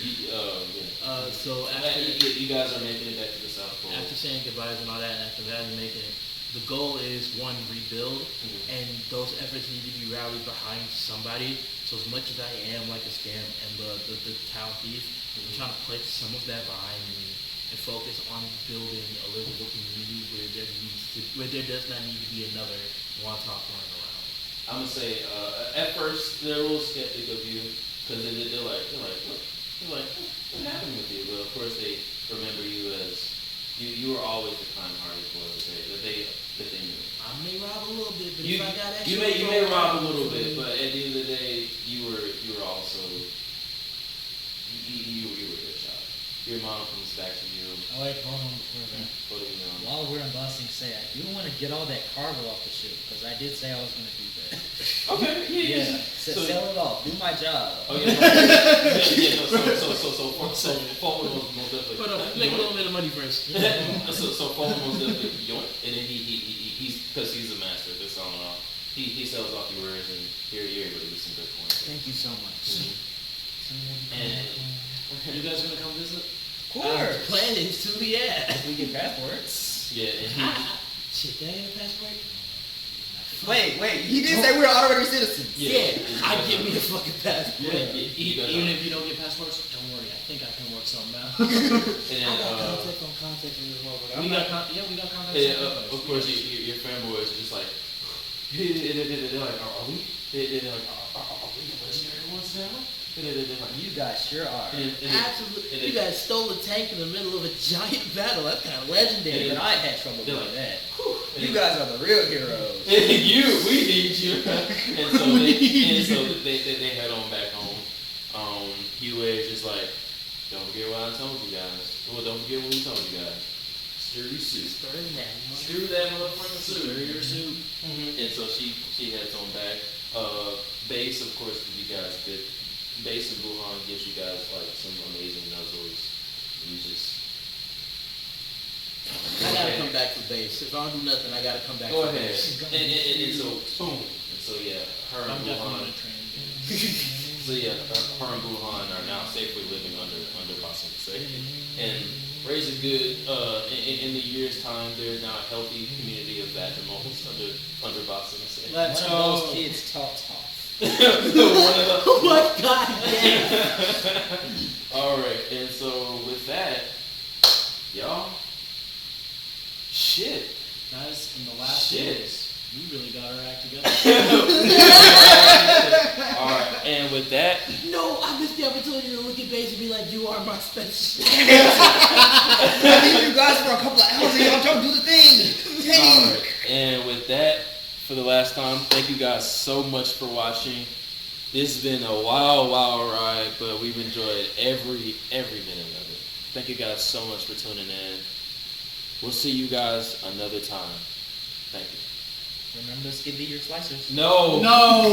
so You guys are making it back to the South Pole. after saying goodbyes and all that, and after that and making it, the goal is one, rebuild, and those efforts need to be rallied behind somebody. So as much as I am like a scam and the town thief, I'm trying to put some of that behind me and focus on building a livable community where there does not need to be another Montauk running around. I'm gonna say, at first they're a little skeptic of you because they're like, what happened with you? But of course they remember you as you were always the kind-hearted boy that they knew. I may rob a little bit, but You if I got extra, you may rob a little bit, but at the end of the day, you were also you were a good shot. Your mom comes back to you. Oh wait, hold on before that. What do you know? While we're in Boston, say I do want to get all that cargo off the ship because I did say I was going to do that. Okay, yeah. Sell it off. Do my job. Oh yeah. So Fallen most definitely. Hold on, make a little bit of money first. So Fallen most definitely yoink, and then he's because he's a master at this on off. He sells off your words and you're able to get some good points. Thank you so much. And You guys gonna come visit? Of course. Plan is to If we get passports. yeah, and Shit, they ain't a passport? Wait. He did say we're already citizens. Yeah, I give me a fucking passport. Even if you don't get passports, don't worry. I think I can work something out. and I got then, contact on contact with this motherfucker. we got contacts. and, of course your fanboys are just like, they're like, are we? They're like, are we the legendary ones now? They're like, You guys sure are. Absolutely. You guys stole a tank in the middle of a giant battle. That's kind of legendary. Even I had trouble They're doing like, that. You guys are the real heroes. we need you. and so they head on back home. Hugh is just like, don't forget what I told you guys. Well, don't forget what we told you guys. Stir your suit. Stir that motherfucking suit. Stir your suit. And so she heads on back. Base, of course, you guys did. Base of Wuhan gives you guys like some amazing nuzzles. You just I gotta come back for base. If I don't do nothing, I gotta come back go for ahead. base. And so boom. And so yeah, her I'm and definitely Wuhan. gonna train. So yeah, her and Wuhan are now safely living under Boston and raising good. In the year's time, they're now a healthy community of Vagimoles under Boston. Let's One go. of those kids talk tough. What god damn? All right, and so with that, y'all, shit, Guys, in the last shit. days, we really got our act together. All right, and with that, No, I missed the opportunity to look at base and be like, you are my special. I need you guys for a couple of hours and y'all don't do the thing. all right, and with that, for the last time, thank you guys so much for watching. This has been a wild ride, but we've enjoyed every minute of it. Thank you guys so much for tuning in. We'll see you guys another time. Thank you. Remember to skip your slicers. No. No!